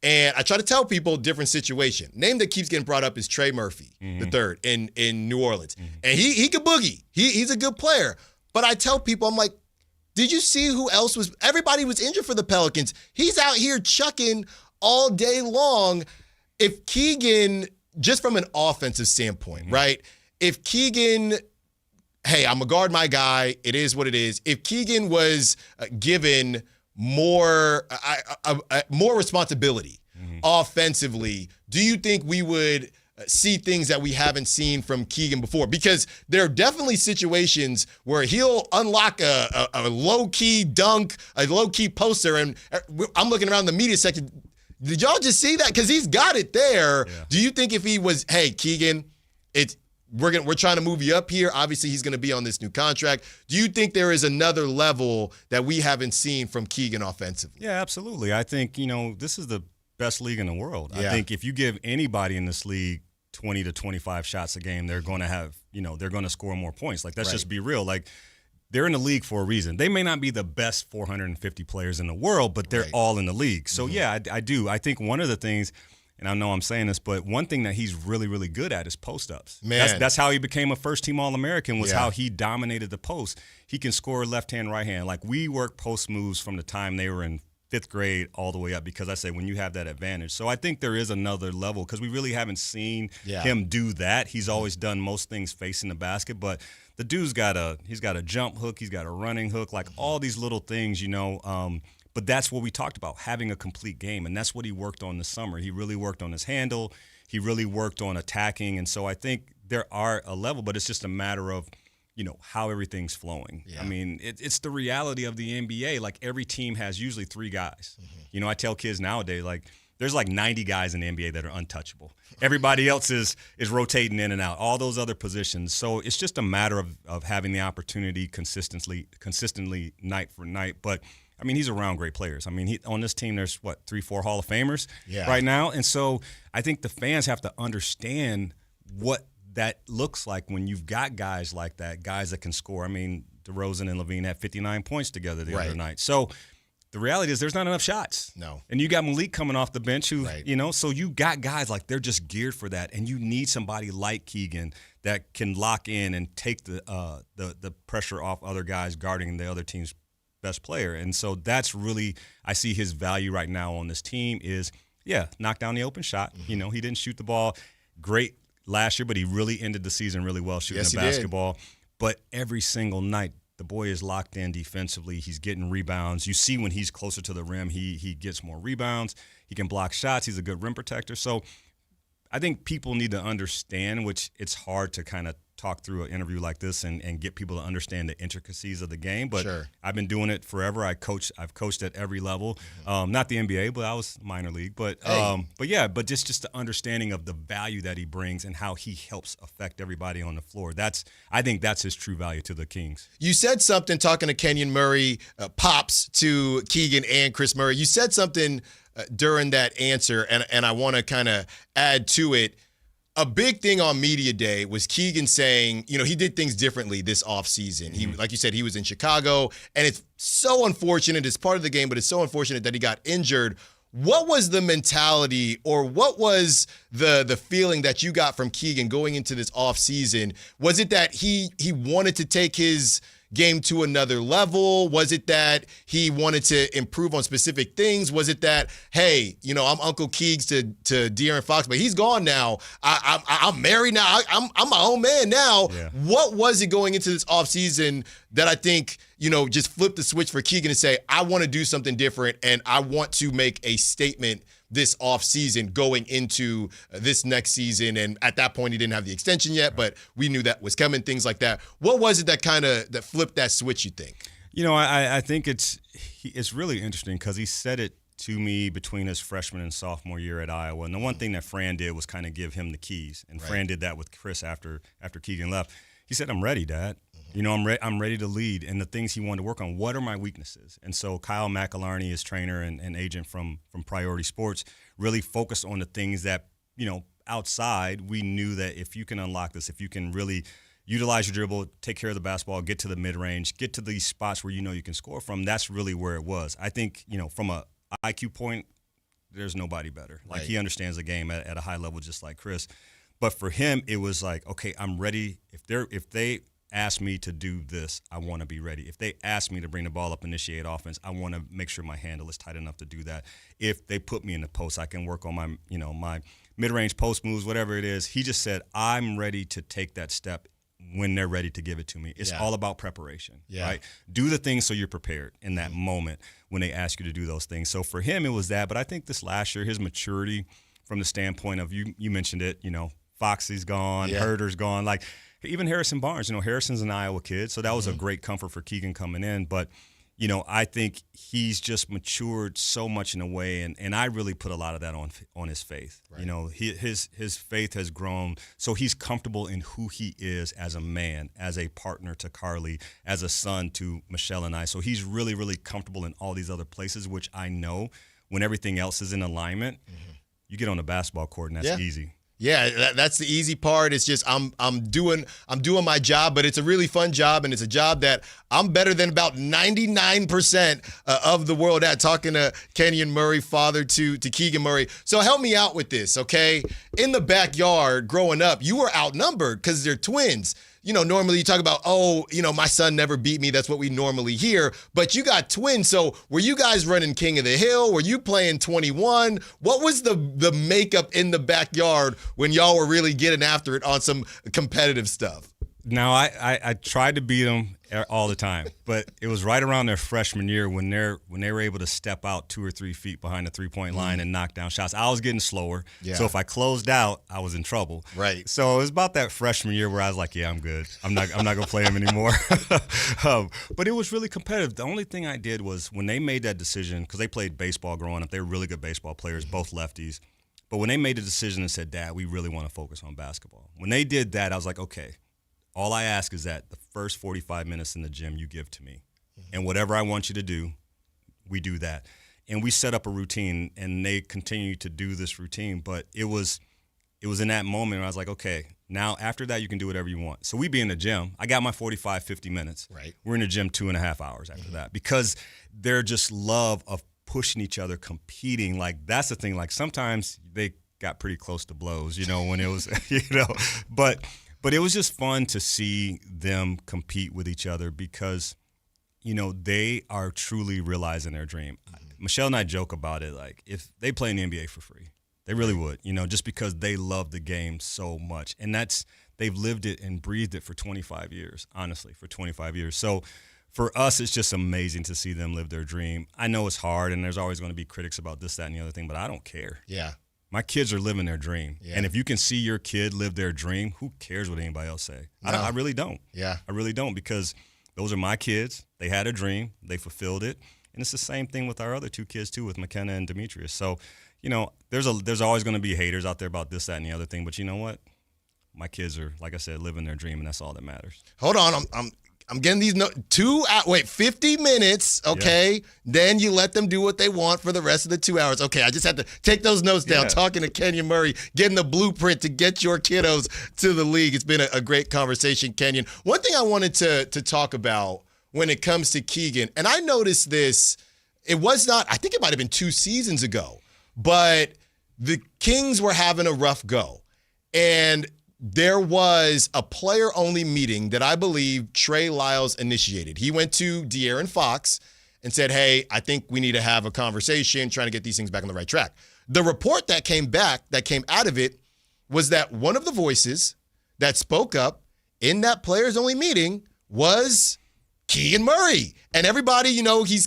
and I try to tell people different situation. Name that keeps getting brought up is Trey Murphy, the third in New Orleans. And he could boogie. He's a good player. But I tell people, I'm like, did you see who else was? Everybody was injured for the Pelicans. He's out here chucking all day long. If Keegan, just from an offensive standpoint, right? If Keegan, hey, I'm going to guard my guy. It is what it is. If Keegan was given more responsibility offensively, do you think we would see things that we haven't seen from Keegan before? Because there are definitely situations where he'll unlock a low-key dunk, a low-key poster, and I'm looking around the media section. Did y'all just see that? Because he's got it there. Yeah. Do you think if he was, hey, Keegan, we're trying to move you up here. Obviously, he's going to be on this new contract. Do you think there is another level that we haven't seen from Keegan offensively? Yeah, absolutely. I think, this is the best league in the world. Yeah. I think if you give anybody in this league 20 to 25 shots a game, they're going to have, they're going to score more points. Like, let's just be real. Like, they're in the league for a reason. They may not be the best 450 players in the world, but they're all in the league. So, yeah, I do. I think one of the things – and I know I'm saying this, but one thing that he's really, really good at is post-ups. Man. That's how he became a first-team All-American, was how he dominated the post. He can score left-hand, right-hand. Like, we work post moves from the time they were in 5th grade all the way up, because I say when you have that advantage. So I think there is another level, because we really haven't seen him do that. He's always done most things facing the basket, but the dude's he's got a jump hook, he's got a running hook, like all these little things, but that's what we talked about, having a complete game, and that's what he worked on this summer. He really worked on his handle. He really worked on attacking, and so I think there are a level, but it's just a matter of, how everything's flowing. Yeah. I mean, it's the reality of the NBA. Like, every team has usually 3 guys. I tell kids nowadays, like, there's like 90 guys in the NBA that are untouchable. Everybody else is rotating in and out, all those other positions. So it's just a matter of having the opportunity consistently night for night. But I mean, he's around great players. I mean, on this team, there's 3-4 Hall of Famers right now. And so I think the fans have to understand what that looks like when you've got guys like that, guys that can score. I mean, DeRozan and Levine had 59 points together the other night. So the reality is there's not enough shots. No. And you got Malik coming off the bench who, so you got guys like they're just geared for that. And you need somebody like Keegan that can lock in and take the pressure off other guys guarding the other team's best player. And so that's really, I see his value right now on this team is, knock down the open shot. He didn't shoot the ball great last year, but he really ended the season really well shooting the basketball. But every single night, the boy is locked in defensively. He's getting rebounds. You see when he's closer to the rim, he gets more rebounds. He can block shots. He's a good rim protector. So I think people need to understand, which it's hard to kind of talk through an interview like this and get people to understand the intricacies of the game. But I've been doing it forever. I've coached at every level. Not the NBA, but I was minor league. But just the understanding of the value that he brings and how he helps affect everybody on the floor. I think that's his true value to the Kings. You said something talking to Kenyon Murray, pops to Keegan and Chris Murray. You said something during that answer, and I want to kind of add to it. A big thing on Media Day was Keegan saying, he did things differently this offseason. He, like you said, he was in Chicago, and it's so unfortunate. It's part of the game, but it's so unfortunate that he got injured. What was the mentality, or what was the feeling that you got from Keegan going into this offseason? Was it that he wanted to take his game to another level? Was it that he wanted to improve on specific things? Was it that, hey, I'm Uncle Keegs to De'Aaron Fox, but he's gone now. I'm married now. I'm my own man now. Yeah. What was it going into this offseason that I think, just flipped the switch for Keegan to say, I want to do something different and I want to make a statement this offseason going into this next season. And at that point, he didn't have the extension yet, but we knew that was coming, things like that. What was it that flipped that switch, you think? I think it's really interesting because he said it to me between his freshman and sophomore year at Iowa. And the one thing that Fran did was kind of give him the keys. And Fran did that with Chris after Keegan left. He said, "I'm ready, Dad. I'm ready to lead." And the things he wanted to work on, what are my weaknesses? And so Kyle McAlarney, his trainer and agent from Priority Sports, really focused on the things that, outside, we knew that if you can unlock this, if you can really utilize your dribble, take care of the basketball, get to the mid-range, get to these spots where you can score from, that's really where it was. I think, from a IQ point, there's nobody better. Like, he understands the game at a high level just like Chris. But for him, it was like, okay, I'm ready. If they ask me to do this, I want to be ready. If they ask me to bring the ball up, initiate offense, I want to make sure my handle is tight enough to do that. If they put me in the post, I can work on my, my mid-range post moves, whatever it is. He just said, I'm ready to take that step when they're ready to give it to me. It's all about preparation, right? Do the things so you're prepared in that moment when they ask you to do those things. So for him, it was that. But I think this last year, his maturity from the standpoint of, you mentioned it, Foxy's gone, Herder's gone. Like, even Harrison Barnes, Harrison's an Iowa kid, so that was a great comfort for Keegan coming in. But, I think he's just matured so much in a way, and I really put a lot of that on his faith. Right. His faith has grown, so he's comfortable in who he is as a man, as a partner to Carly, as a son to Michelle and I. So he's really, really comfortable in all these other places, which I know when everything else is in alignment, you get on the basketball court and that's easy. Yeah, that's the easy part. It's just I'm doing my job, but it's a really fun job, and it's a job that I'm better than about 99% of the world at. Talking to Kenyon Murray, father to Keegan Murray. So help me out with this, okay? In the backyard, growing up, you were outnumbered because they're twins. Normally you talk about, my son never beat me. That's what we normally hear. But you got twins. So were you guys running King of the Hill? Were you playing 21? What was the makeup in the backyard when y'all were really getting after it on some competitive stuff? Now, I tried to beat them all the time, but it was right around their freshman year when they were able to step out 2 or 3 feet behind the three-point line and knock down shots. I was getting slower, so if I closed out, I was in trouble. Right. So it was about that freshman year where I was like, "Yeah, I'm good. I'm not gonna play him anymore." But it was really competitive. The only thing I did was when they made that decision, because they played baseball growing up, they were really good baseball players, both lefties. But when they made the decision and said, "Dad, we really want to focus on basketball," when they did that, I was like, okay. All I ask is that the first 45 minutes in the gym you give to me. And whatever I want you to do, we do that. And we set up a routine, and they continue to do this routine. But it was in that moment where I was like, okay, now after that you can do whatever you want. So we be in the gym. I got my 45, 50 minutes. Right. We're in the gym 2.5 hours after that because they're just love of pushing each other, competing. Like, that's the thing. Like, sometimes they got pretty close to blows, when it was, But it was just fun to see them compete with each other because, they are truly realizing their dream. Michelle and I joke about it, like, if they play in the NBA for free, they really would, just because they love the game so much. And they've lived it and breathed it for 25 years, honestly, for 25 years. So for us, it's just amazing to see them live their dream. I know it's hard, and there's always going to be critics about this, that, and the other thing, but I don't care. Yeah. My kids are living their dream. Yeah. And if you can see your kid live their dream, who cares what anybody else say? No. I really don't. Yeah. I really don't, because those are my kids. They had a dream. They fulfilled it. And it's the same thing with our other 2 kids, too, with McKenna and Demetrius. So, there's always going to be haters out there about this, that, and the other thing. But you know what? My kids are, like I said, living their dream, and that's all that matters. Hold on. I'm getting these 50 minutes, okay? Yeah. Then you let them do what they want for the rest of the 2 hours. Okay, I just had to take those notes down, talking to Kenyon Murray, getting the blueprint to get your kiddos to the league. It's been a great conversation, Kenyon. One thing I wanted to talk about when it comes to Keegan, and I noticed this, I think it might have been 2 seasons ago, but the Kings were having a rough go. And there was a player-only meeting that I believe Trey Lyles initiated. He went to De'Aaron Fox and said, hey, I think we need to have a conversation trying to get these things back on the right track. The report that came out of it, was that one of the voices that spoke up in that players-only meeting was Keegan Murray. And everybody, he's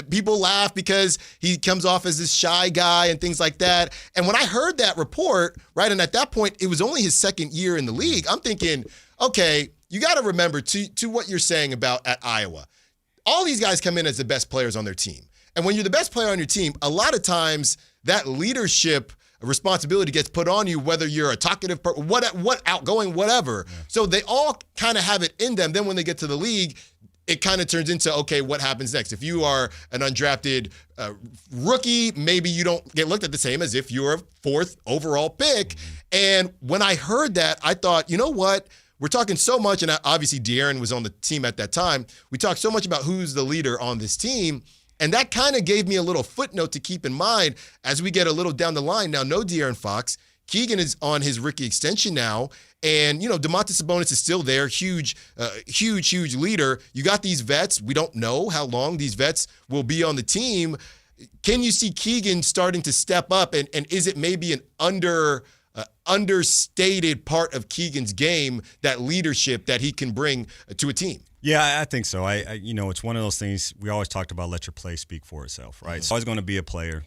people laugh because he comes off as this shy guy and things like that. And when I heard that report, right, and at that point, it was only his second year in the league, I'm thinking, okay, you got to remember to what you're saying about at Iowa. All these guys come in as the best players on their team. And when you're the best player on your team, a lot of times that leadership responsibility gets put on you, whether you're a talkative person, what outgoing, whatever. Yeah. So they all kind of have it in them. Then when they get to the league, it kind of turns into, okay, what happens next? If you are an undrafted rookie, maybe you don't get looked at the same as if you're a 4th overall pick. Mm-hmm. And when I heard that, I thought, you know what? We're talking so much, and obviously De'Aaron was on the team at that time. We talked so much about who's the leader on this team, and that kind of gave me a little footnote to keep in mind as we get a little down the line. Now, no De'Aaron Fox. Keegan is on his rookie extension now. And, Domantas Sabonis is still there, huge leader. You got these vets. We don't know how long these vets will be on the team. Can you see Keegan starting to step up? And is it maybe an understated part of Keegan's game, that leadership that he can bring to a team? Yeah, I think so. It's one of those things we always talked about, let your play speak for itself, right? Mm-hmm. It's always going to be a player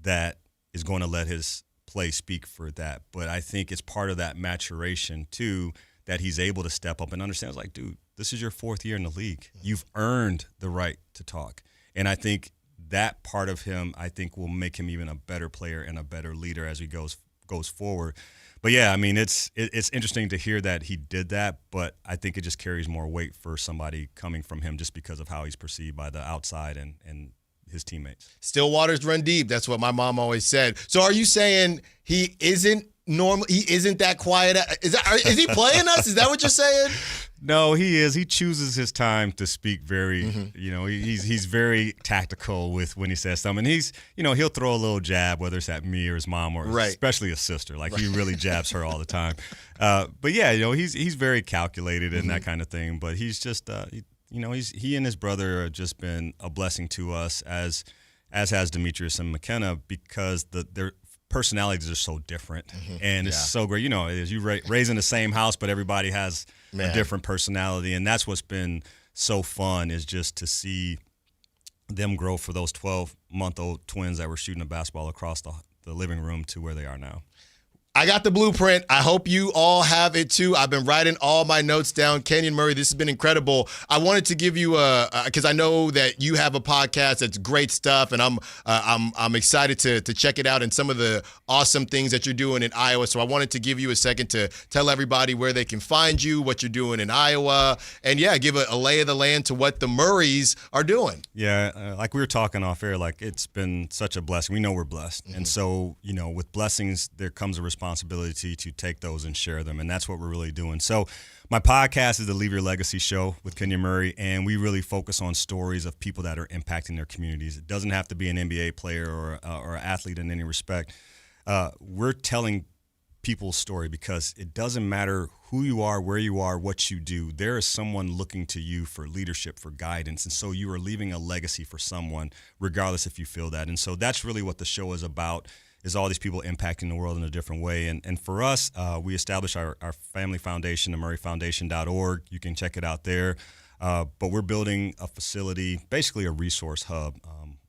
that is going to let his play speak for that. But I think it's part of that maturation, too, that he's able to step up and understand. It's like, dude, this is your 4th year in the league. You've earned the right to talk. And I think that part of him, will make him even a better player and a better leader as he goes forward. But yeah, I mean, it's interesting to hear that he did that, but I think it just carries more weight for somebody coming from him just because of how he's perceived by the outside and his teammates. Still waters run deep. That's what my mom always said. So are you saying he isn't normal? He isn't that quiet? Is he playing us? Is that what you're saying? No, he is. He chooses his time to speak very, he's very tactical with when he says something. And he's, he'll throw a little jab, whether it's at me or his mom or especially his sister. Like he really jabs her all the time. But yeah, he's very calculated and that kind of thing. But he's just, he and his brother have just been a blessing to us, as has Demetrius and McKenna, because their personalities are so different, and it's so great. As you raise in the same house, but everybody has a different personality, and that's what's been so fun, is just to see them grow for those 12-month-old twins that were shooting a basketball across the living room to where they are now. I got the blueprint. I hope you all have it too. I've been writing all my notes down. Kenyon Murray, this has been incredible. I wanted to give you because I know that you have a podcast that's great stuff, and I'm excited to check it out and some of the awesome things that you're doing in Iowa. So I wanted to give you a second to tell everybody where they can find you, what you're doing in Iowa, and give a lay of the land to what the Murrays are doing. Yeah, like we were talking off air, like it's been such a blessing. We know we're blessed, and so with blessings there comes a responsibility to take those and share them, and that's what we're really doing. So my podcast is the Leave Your Legacy Show with Kenyon Murray, and we really focus on stories of people that are impacting their communities. It doesn't have to be an NBA player or an athlete in any respect. We're telling people's story because it doesn't matter who you are, where you are, what you do. There is someone looking to you for leadership, for guidance, and so you are leaving a legacy for someone, regardless if you feel that. And so that's really what the show is about, is all these people impacting the world in a different way. And for us, we established our family foundation, the murrayfoundation.org. You can check it out there. But we're building a facility, basically a resource hub.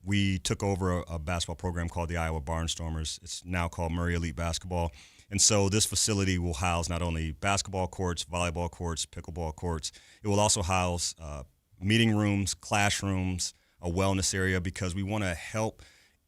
We took over a basketball program called the Iowa Barnstormers. It's now called Murray Elite Basketball. And so this facility will house not only basketball courts, volleyball courts, pickleball courts. It will also house meeting rooms, classrooms, a wellness area, because we want to help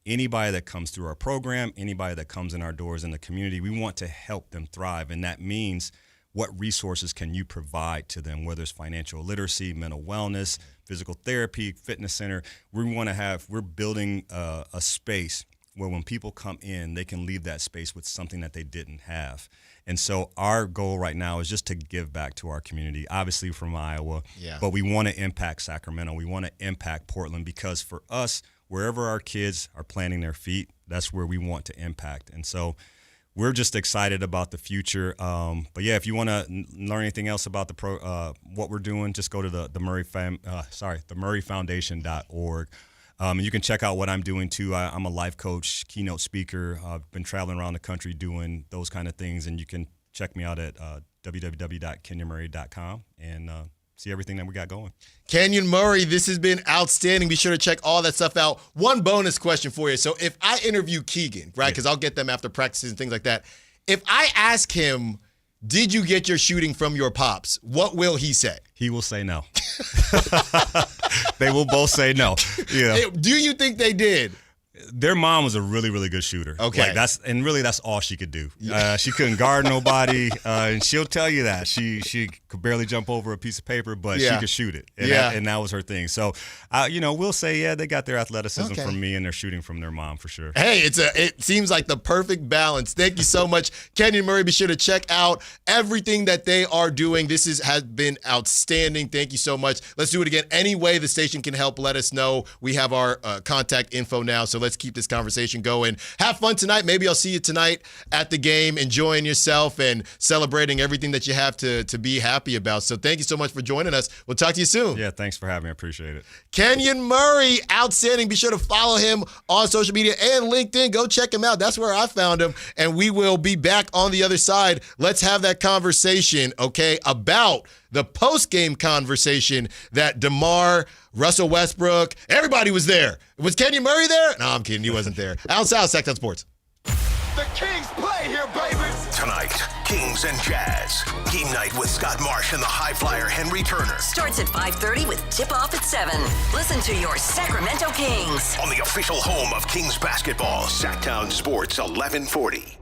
anybody that comes through our program, anybody that comes in our doors in the community. We want to help them thrive, and that means what resources can you provide to them, whether it's financial literacy, mental wellness, physical therapy, fitness center. We're building a space where when people come in, they can leave that space with something that they didn't have. And so our goal right now is just to give back to our community, obviously from Iowa, but we want to impact Sacramento. We want to impact Portland, because for us, wherever our kids are planting their feet, that's where we want to impact. And so we're just excited about the future. But yeah, if you want to learn anything else about what we're doing, just go to the murrayfoundation.org. And you can check out what I'm doing too. I'm a life coach, keynote speaker. I've been traveling around the country doing those kind of things, and you can check me out at www.kenyonmurray.com and see everything that we got going. Kenyon Murray, this has been outstanding. Be sure to check all that stuff out. One bonus question for you. So if I interview Keegan, right, because I'll get them after practices and things like that. If I ask him, did you get your shooting from your pops? What will he say? He will say no. They will both say no. Yeah. Do you think they did? Their mom was a really, really good shooter. Okay. That's all she could do. She couldn't guard nobody, and she'll tell you that. She could barely jump over a piece of paper, but she could shoot it. And that was her thing. So, we'll say, they got their athleticism from me and their shooting from their mom for sure. Hey, it seems like the perfect balance. Thank you so much, Kenyon Murray. Be sure to check out everything that they are doing. This has been outstanding. Thank you so much. Let's do it again. Any way the station can help, let us know. We have our contact info now, so let's keep this conversation going. Have fun tonight. Maybe I'll see you tonight at the game, enjoying yourself and celebrating everything that you have to be happy about. So thank you so much for joining us. We'll talk to you soon. Yeah, thanks for having me. I appreciate it. Kenyon Murray, outstanding. Be sure to follow him on social media and LinkedIn. Go check him out. That's where I found him. And we will be back on the other side. Let's have that conversation, okay, about the post-game conversation that DeMar, Russell Westbrook, everybody was there. Was Kenyon Murray there? No, I'm kidding. He wasn't there. Allen Stiles, Sactown Sports. The Kings play here, baby. Tonight, Kings and Jazz. Game night with Scott Marsh and the high flyer Henry Turner. Starts at 5:30 with tip-off at 7. Listen to your Sacramento Kings. On the official home of Kings basketball, Sactown Sports 1140.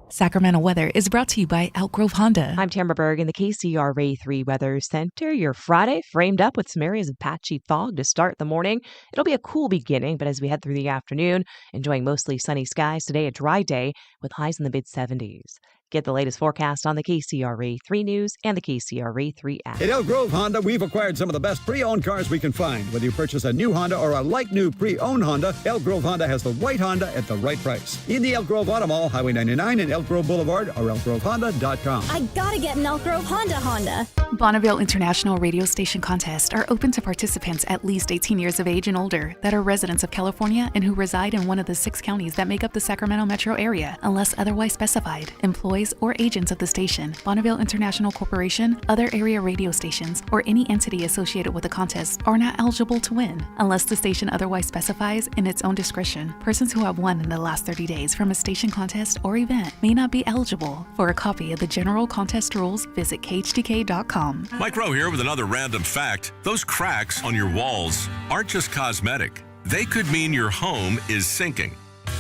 Sacramento weather is brought to you by Elk Grove Honda. I'm Tamara Berg in the KCRA 3 Weather Center. Your Friday framed up with some areas of patchy fog to start the morning. It'll be a cool beginning, but as we head through the afternoon, enjoying mostly sunny skies. Today, a dry day with highs in the mid-70s. Get the latest forecast on the KCRA 3 News and the KCRA 3 app. At Elk Grove Honda, we've acquired some of the best pre-owned cars we can find. Whether you purchase a new Honda or a like-new pre-owned Honda, Elk Grove Honda has the right Honda at the right price. In the Elk Grove Auto Mall, Highway 99 and Elk Grove Boulevard, or elkgrovehonda.com. I gotta get an Elk Grove Honda. Bonneville International Radio Station contests are open to participants at least 18 years of age and older that are residents of California and who reside in one of the 6 counties that make up the Sacramento metro area, unless otherwise specified. Employees or agents of the station, Bonneville International Corporation, other area radio stations, or any entity associated with the contest are not eligible to win, unless the station otherwise specifies in its own discretion. Persons who have won in the last 30 days from a station contest or event may not be eligible. For a copy of the general contest rules, visit khdk.com. Mike Rowe here with another random fact. Those cracks on your walls aren't just cosmetic. They could mean your home is sinking.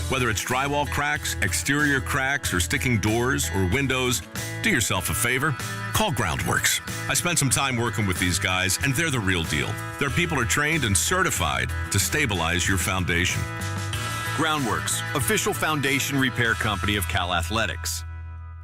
Whether it's drywall cracks, exterior cracks, or sticking doors or windows, do yourself a favor. Call Groundworks. I spent some time working with these guys, and they're the real deal. Their people are trained and certified to stabilize your foundation. Groundworks, official foundation repair company of Cal Athletics.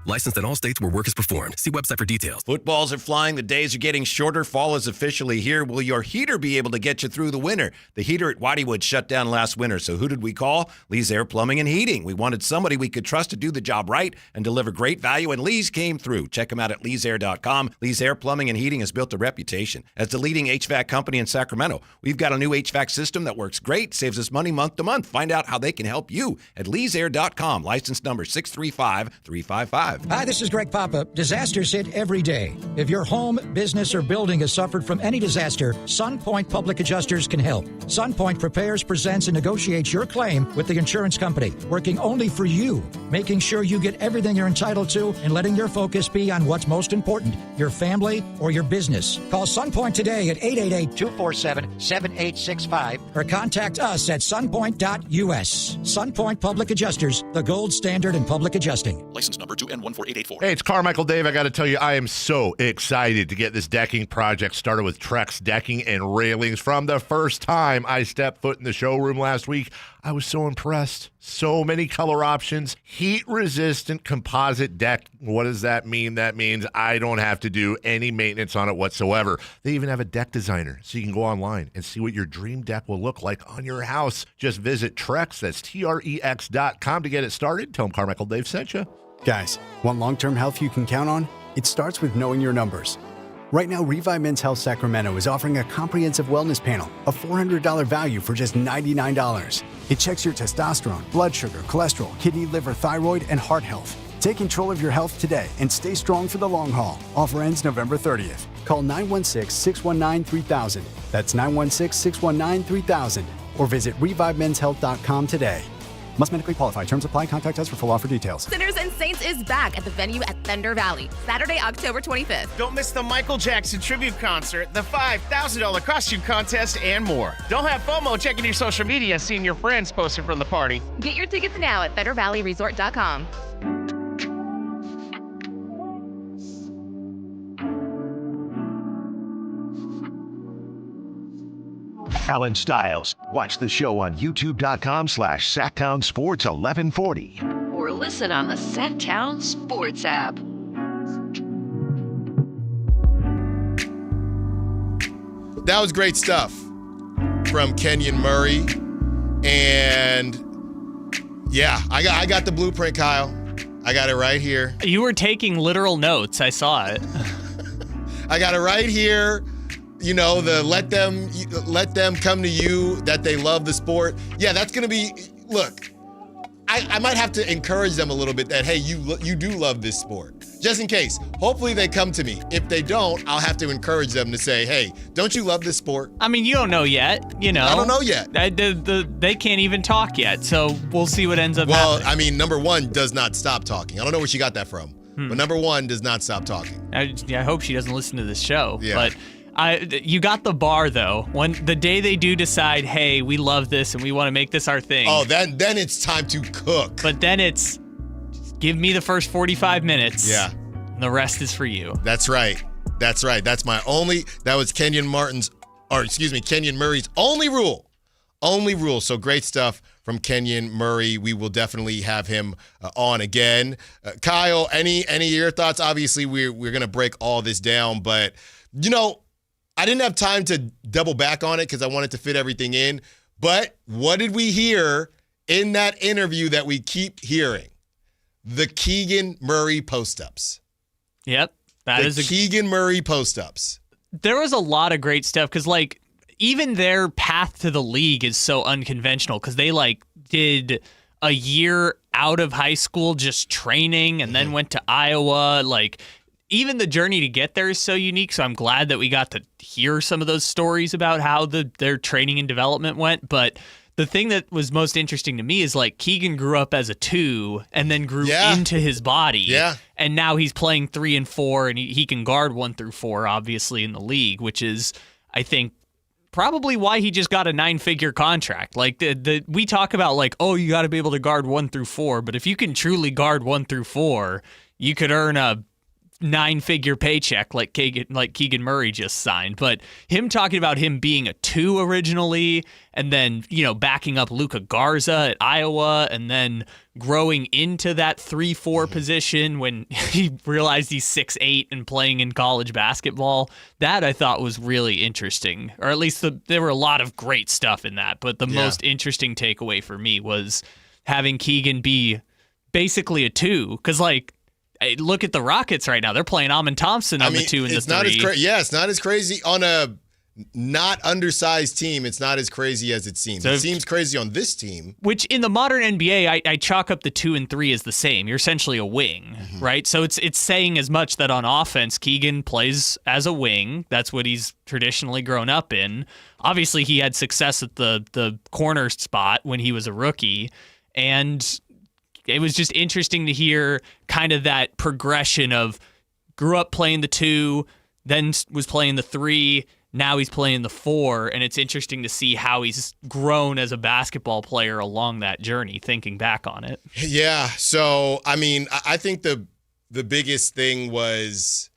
Licensed in all states where work is performed. See website for details. Footballs are flying. The days are getting shorter. Fall is officially here. Will your heater be able to get you through the winter? The heater at Whiteywood shut down last winter. So who did we call? Lee's Air Plumbing and Heating. We wanted somebody we could trust to do the job right and deliver great value, and Lee's came through. Check them out at leesair.com. Lee's Air Plumbing and Heating has built a reputation as the leading HVAC company in Sacramento. We've got a new HVAC system that works great, saves us money month to month. Find out how they can help you at leesair.com. License number 635355. Hi, this is Greg Papa. Disasters hit every day. If your home, business, or building has suffered from any disaster, SunPoint Public Adjusters can help. SunPoint prepares, presents, and negotiates your claim with the insurance company, working only for you, making sure you get everything you're entitled to and letting your focus be on what's most important, your family or your business. Call SunPoint today at 888-247-7865 or contact us at sunpoint.us. SunPoint Public Adjusters, the gold standard in public adjusting. License number 2N14884. Hey, it's Carmichael Dave. I got to tell you, I am so excited to get this decking project started with Trex Decking and Railings. From the first time I stepped foot in the showroom last week, I was so impressed. So many color options, heat-resistant composite deck. What does that mean? That means I don't have to do any maintenance on it whatsoever. They even have a deck designer, so you can go online and see what your dream deck will look like on your house. Just visit Trex, that's TREX.com to get it started. Tell them Carmichael Dave sent you. Guys, want long-term health you can count on? It starts with knowing your numbers. Right now, Revive Men's Health Sacramento is offering a comprehensive wellness panel, a $400 value for just $99. It checks your testosterone, blood sugar, cholesterol, kidney, liver, thyroid, and heart health. Take control of your health today and stay strong for the long haul. Offer ends November 30th. Call 916-619-3000. That's 916-619-3000. Or visit ReviveMen'sHealth.com today. Must medically qualify. Terms apply. Contact us for full offer details. Sinners and Saints is back at the venue at Thunder Valley, Saturday, October 25th. Don't miss the Michael Jackson tribute concert, the $5,000 costume contest, and more. Don't have FOMO checking your social media, seeing your friends posting from the party. Get your tickets now at ThunderValleyResort.com. Allen Stiles. Watch the show on youtube.com/Sactown Sports 1140. Or listen on the Sactown Sports app. That was great stuff from Kenyon Murray. And yeah, I got the blueprint, Kyle. I got it right here. You were taking literal notes. I saw it. I got it right here. You know, the let them come to you, that they love the sport. Yeah, that's going to be, look, I might have to encourage them a little bit that, hey, you do love this sport. Just in case. Hopefully they come to me. If they don't, I'll have to encourage them to say, hey, don't you love this sport? I mean, you don't know yet, you know. I don't know yet. They can't even talk yet, so we'll see what ends up happening. Well, I mean, number one does not stop talking. I don't know where she got that from, but number one does not stop talking. I hope she doesn't listen to this show, yeah. But... you got the bar, though. When the day they do decide, hey, we love this and we want to make this our thing. Oh, then it's time to cook. But then it's give me the first 45 minutes. Yeah. And the rest is for you. That's right. That's right. That was Kenyon Murray's only rule. Only rule. So great stuff from Kenyon Murray. We will definitely have him on again. Kyle, any of your thoughts? Obviously, we're going to break all this down, but you know, I didn't have time to double back on it because I wanted to fit everything in. But what did we hear in that interview that we keep hearing? The Keegan Murray post-ups. Yep. Keegan Murray post-ups. There was a lot of great stuff because, like, even their path to the league is so unconventional because they, like, did a year out of high school just training and then went to Iowa, like... Even the journey to get there is so unique, so I'm glad that we got to hear some of those stories about how their training and development went. But the thing that was most interesting to me is, like, Keegan grew up as a 2 and then grew into his body. Yeah. And now he's playing 3 and 4, and he can guard 1 through 4, obviously, in the league, which is, I think, probably why he just got a 9-figure contract. Like, we talk about, like, oh, you got to be able to guard 1 through 4, but if you can truly guard 1 through 4, you could earn a 9-figure paycheck like Keegan Murray just signed. But him talking about him being a 2 originally and then, you know, backing up Luka Garza at Iowa and then growing into that 3-4 position when he realized he's 6'8" and playing in college basketball, that I thought was really interesting. Or at least there were a lot of great stuff in that. But the most interesting takeaway for me was having Keegan be basically a 2. Because, like, look at the Rockets right now. They're playing Amin Thompson on the 2 and the 3. It's not as crazy on a not undersized team. It's not as crazy as it seems. It seems crazy on this team. Which in the modern NBA, I chalk up the 2 and 3 as the same. You're essentially a wing, right? So it's saying as much that on offense, Keegan plays as a wing. That's what he's traditionally grown up in. Obviously, he had success at the corner spot when he was a rookie, and it was just interesting to hear kind of that progression of grew up playing the 2, then was playing the 3, now he's playing the 4, and it's interesting to see how he's grown as a basketball player along that journey, thinking back on it. Yeah, so, I mean, I think the biggest thing was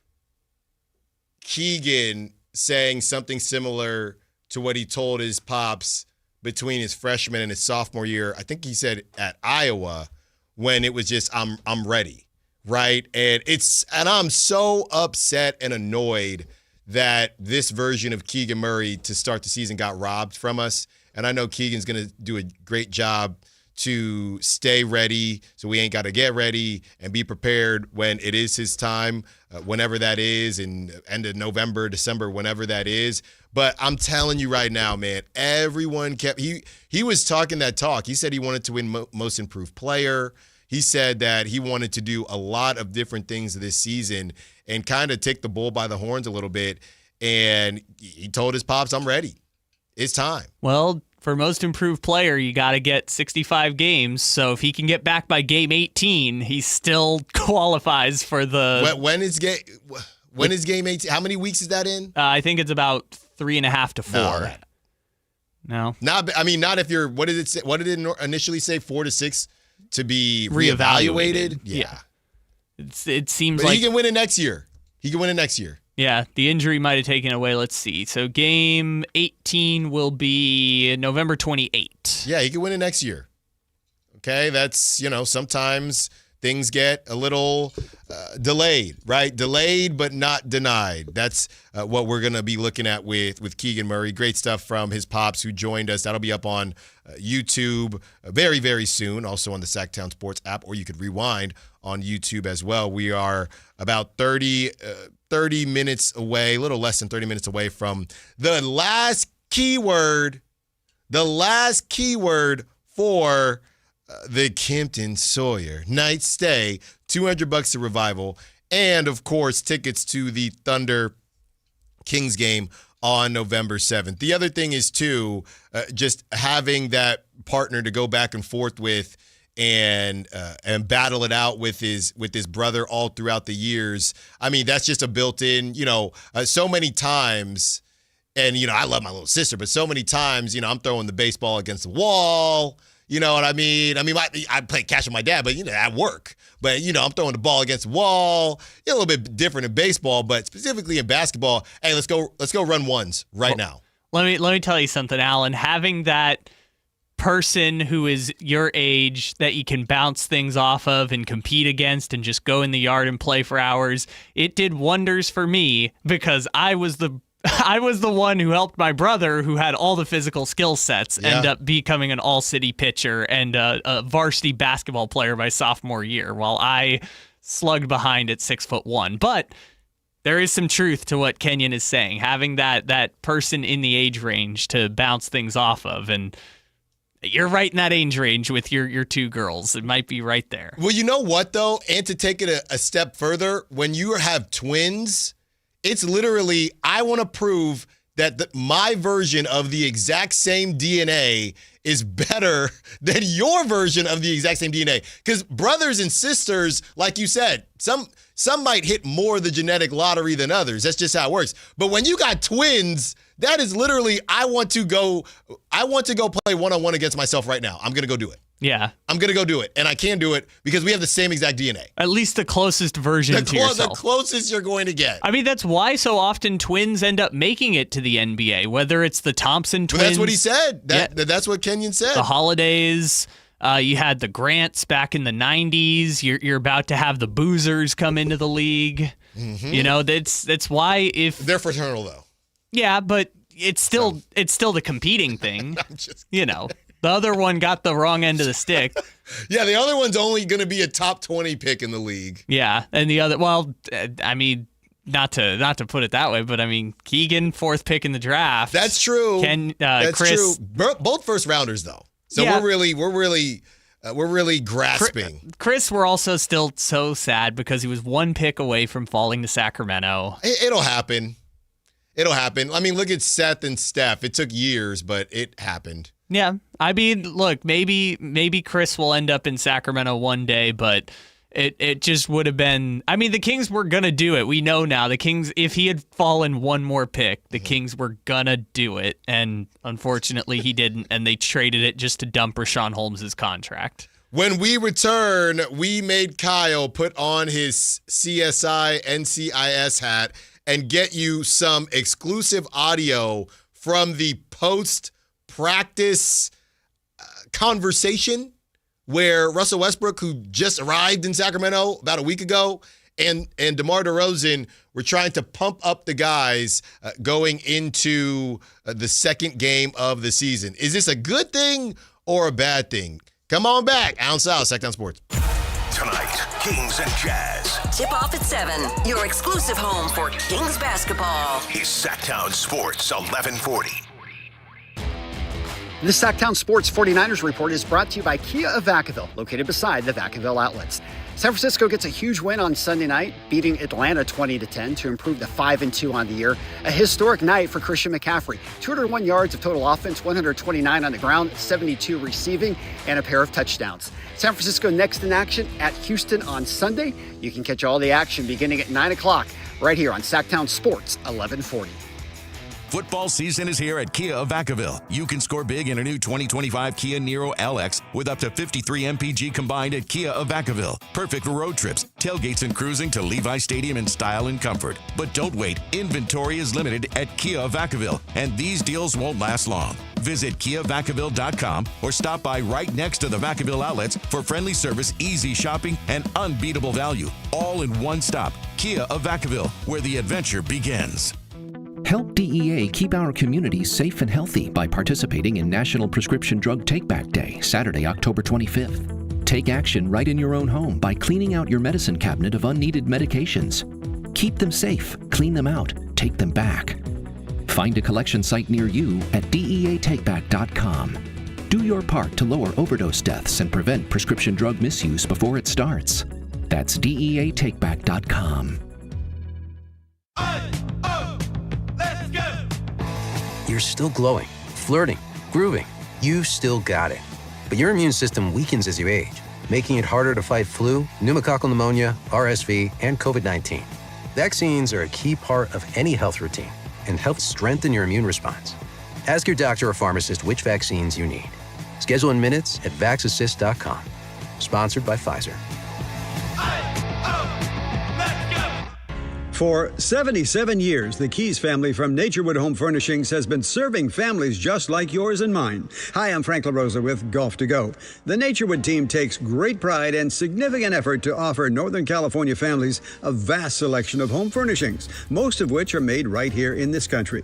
Keegan saying something similar to what he told his pops between his freshman and his sophomore year. I think he said at Iowa, when it was just, I'm ready, right? And I'm so upset and annoyed that this version of Keegan Murray to start the season got robbed from us. And I know Keegan's going to do a great job to stay ready so we ain't got to get ready and be prepared when it is his time, whenever that is, in end of November, December, whenever that is. But I'm telling you right now, man, everyone he was talking that talk. He said he wanted to win most improved player. He said that he wanted to do a lot of different things this season and kind of take the bull by the horns a little bit. And he told his pops, I'm ready. It's time. Well, for most improved player, you got to get 65 games. So if he can get back by game 18, he still qualifies for the... When is game 18? How many weeks is that in? I think it's about 3.5 to 4. No. Not if you're... What did it say? What did it initially say? 4 to 6 to be reevaluated? Yeah. It seems but like... he can win it next year. Yeah, the injury might have taken away. Let's see. So game 18 will be November 28. Yeah, he can win it next year. Okay, that's, sometimes things get a little delayed, right? Delayed but not denied. That's what we're going to be looking at with Keegan Murray. Great stuff from his pops who joined us. That'll be up on YouTube very, very soon. Also on the Sactown Sports app, or you could rewind on YouTube as well. We are about 30 minutes away, a little less than 30 minutes away from the last keyword for the Kempton Sawyer night stay, $200 to Revival, and of course tickets to the Thunder Kings game on November 7th. The other thing is too, just having that partner to go back and forth with and battle it out with his brother all throughout the years. I mean, that's just a built-in, so many times, and, I love my little sister, but so many times, I'm throwing the baseball against the wall. You know what I mean? I play catch with my dad, but, at work. But, I'm throwing the ball against the wall. A little bit different in baseball, but specifically in basketball, hey, let's go run ones now. Let me tell you something, Alan. Having that person who is your age that you can bounce things off of and compete against and just go in the yard and play for hours, it did wonders for me because I was the one who helped my brother, who had all the physical skill sets, end up becoming an all-city pitcher and a varsity basketball player by sophomore year, while I slugged behind at 6'1". But there is some truth to what Kenyon is saying, having that person in the age range to bounce things off of, and you're right in that age range with your two girls. It might be right there. Well, you know what, though? And to take it a step further, when you have twins, it's literally, I want to prove that my version of the exact same DNA is better than your version of the exact same DNA. Because brothers and sisters, like you said, some might hit more the genetic lottery than others. That's just how it works. But when you got twins, that is literally, I want to go play one-on-one against myself right now. I'm going to go do it. Yeah. I'm going to go do it. And I can do it because we have the same exact DNA. At least the closest version to yourself. The closest you're going to get. I mean, that's why so often twins end up making it to the NBA, whether it's the Thompson twins. But that's what he said. That's what Kenyon said. The Holidays. You had the Grants back in the 90s. You're about to have the Boozers come into the league. Mm-hmm. That's why if... They're fraternal, though. Yeah, but it's still the competing thing. I'm just kidding. The other one got the wrong end of the stick. Yeah, the other one's only going to be a top 20 pick in the league. Yeah, and the other, not to put it that way, but Keegan, 4th pick in the draft. That's true. That's Chris, true. Both first rounders though. So yeah. we're really grasping. Chris, we're also still so sad because he was 1 pick away from falling to Sacramento. It'll happen. Look at Seth and Steph. It took years, but it happened. Yeah. Look, maybe Chris will end up in Sacramento one day, but it just would have been... the Kings were going to do it. We know now. The Kings, if he had fallen one more pick, the Kings were going to do it, and unfortunately he didn't, and they traded it just to dump Rashawn Holmes' contract. When we return, we made Kyle put on his CSI NCIS hat and get you some exclusive audio from the post-practice conversation where Russell Westbrook, who just arrived in Sacramento about a week ago, and DeMar DeRozan were trying to pump up the guys going into the second game of the season. Is this a good thing or a bad thing? Come on back. Allen Stiles, Sactown Sports. Tonight, Kings and Jazz. Tip-off at 7, your exclusive home for Kings basketball. Is Sactown Sports 1140. The Sactown Sports 49ers Report is brought to you by Kia of Vacaville, located beside the Vacaville outlets. San Francisco gets a huge win on Sunday night, beating Atlanta 20-10 to improve to 5-2 on the year. A historic night for Christian McCaffrey. 201 yards of total offense, 129 on the ground, 72 receiving, and a pair of touchdowns. San Francisco next in action at Houston on Sunday. You can catch all the action beginning at 9 o'clock right here on Sactown Sports 1140. Football season is here at Kia of Vacaville. You can score big in a new 2025 Kia Niro LX with up to 53 MPG combined at Kia of Vacaville. Perfect for road trips, tailgates, and cruising to Levi Stadium in style and comfort. But don't wait. Inventory is limited at Kia of Vacaville, and these deals won't last long. Visit KiaVacaville.com or stop by right next to the Vacaville outlets for friendly service, easy shopping, and unbeatable value. All in one stop. Kia of Vacaville, where the adventure begins. Help DEA keep our communities safe and healthy by participating in National Prescription Drug Take-Back Day, Saturday, October 25th. Take action right in your own home by cleaning out your medicine cabinet of unneeded medications. Keep them safe, clean them out, take them back. Find a collection site near you at DEATakeback.com. Do your part to lower overdose deaths and prevent prescription drug misuse before it starts. That's DEATakeback.com. You're still glowing, flirting, grooving. You still got it. But your immune system weakens as you age, making it harder to fight flu, pneumococcal pneumonia, RSV, and COVID-19. Vaccines are a key part of any health routine and help strengthen your immune response. Ask your doctor or pharmacist which vaccines you need. Schedule in minutes at vaxassist.com. Sponsored by Pfizer. For 77 years, the Keys family from Naturewood Home Furnishings has been serving families just like yours and mine. Hi, I'm Frank LaRosa with Golf to Go. The Naturewood team takes great pride and significant effort to offer Northern California families a vast selection of home furnishings, most of which are made right here in this country.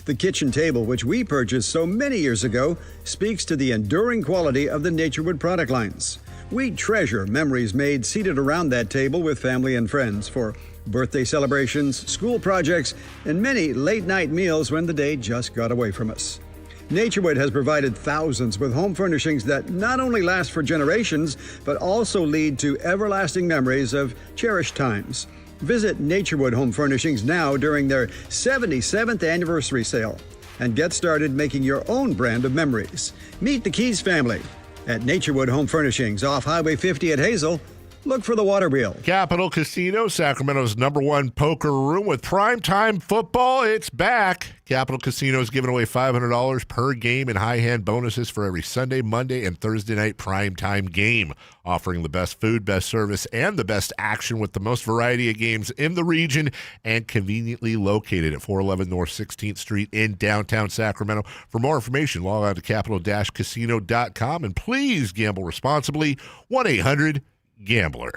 The kitchen table, which we purchased so many years ago, speaks to the enduring quality of the Naturewood product lines. We treasure memories made seated around that table with family and friends for birthday celebrations, school projects, and many late-night meals when the day just got away from us. Naturewood has provided thousands with home furnishings that not only last for generations, but also lead to everlasting memories of cherished times. Visit Naturewood Home Furnishings now during their 77th anniversary sale and get started making your own brand of memories. Meet the Keys family at Naturewood Home Furnishings off Highway 50 at Hazel. Look for the water wheel. Capital Casino, Sacramento's #1 poker room with primetime football. It's back. Capital Casino is giving away $500 per game in high hand bonuses for every Sunday, Monday, and Thursday night primetime game. Offering the best food, best service, and the best action with the most variety of games in the region and conveniently located at 411 North 16th Street in downtown Sacramento. For more information, log on to capital-casino.com and please gamble responsibly. 1-800-GAMBLER.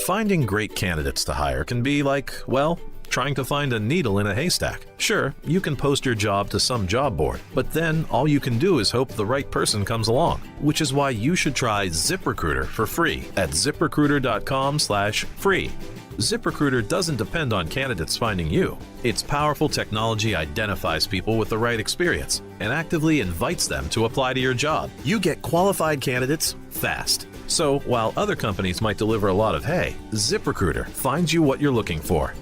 Finding great candidates to hire can be like, well, trying to find a needle in a haystack. Sure, you can post your job to some job board, but then all you can do is hope the right person comes along, which is why you should try ZipRecruiter for free at ZipRecruiter.com/free. ZipRecruiter doesn't depend on candidates finding you. Its powerful technology identifies people with the right experience and actively invites them to apply to your job. You get qualified candidates fast. So while other companies might deliver a lot of hay, ZipRecruiter finds you what you're looking for.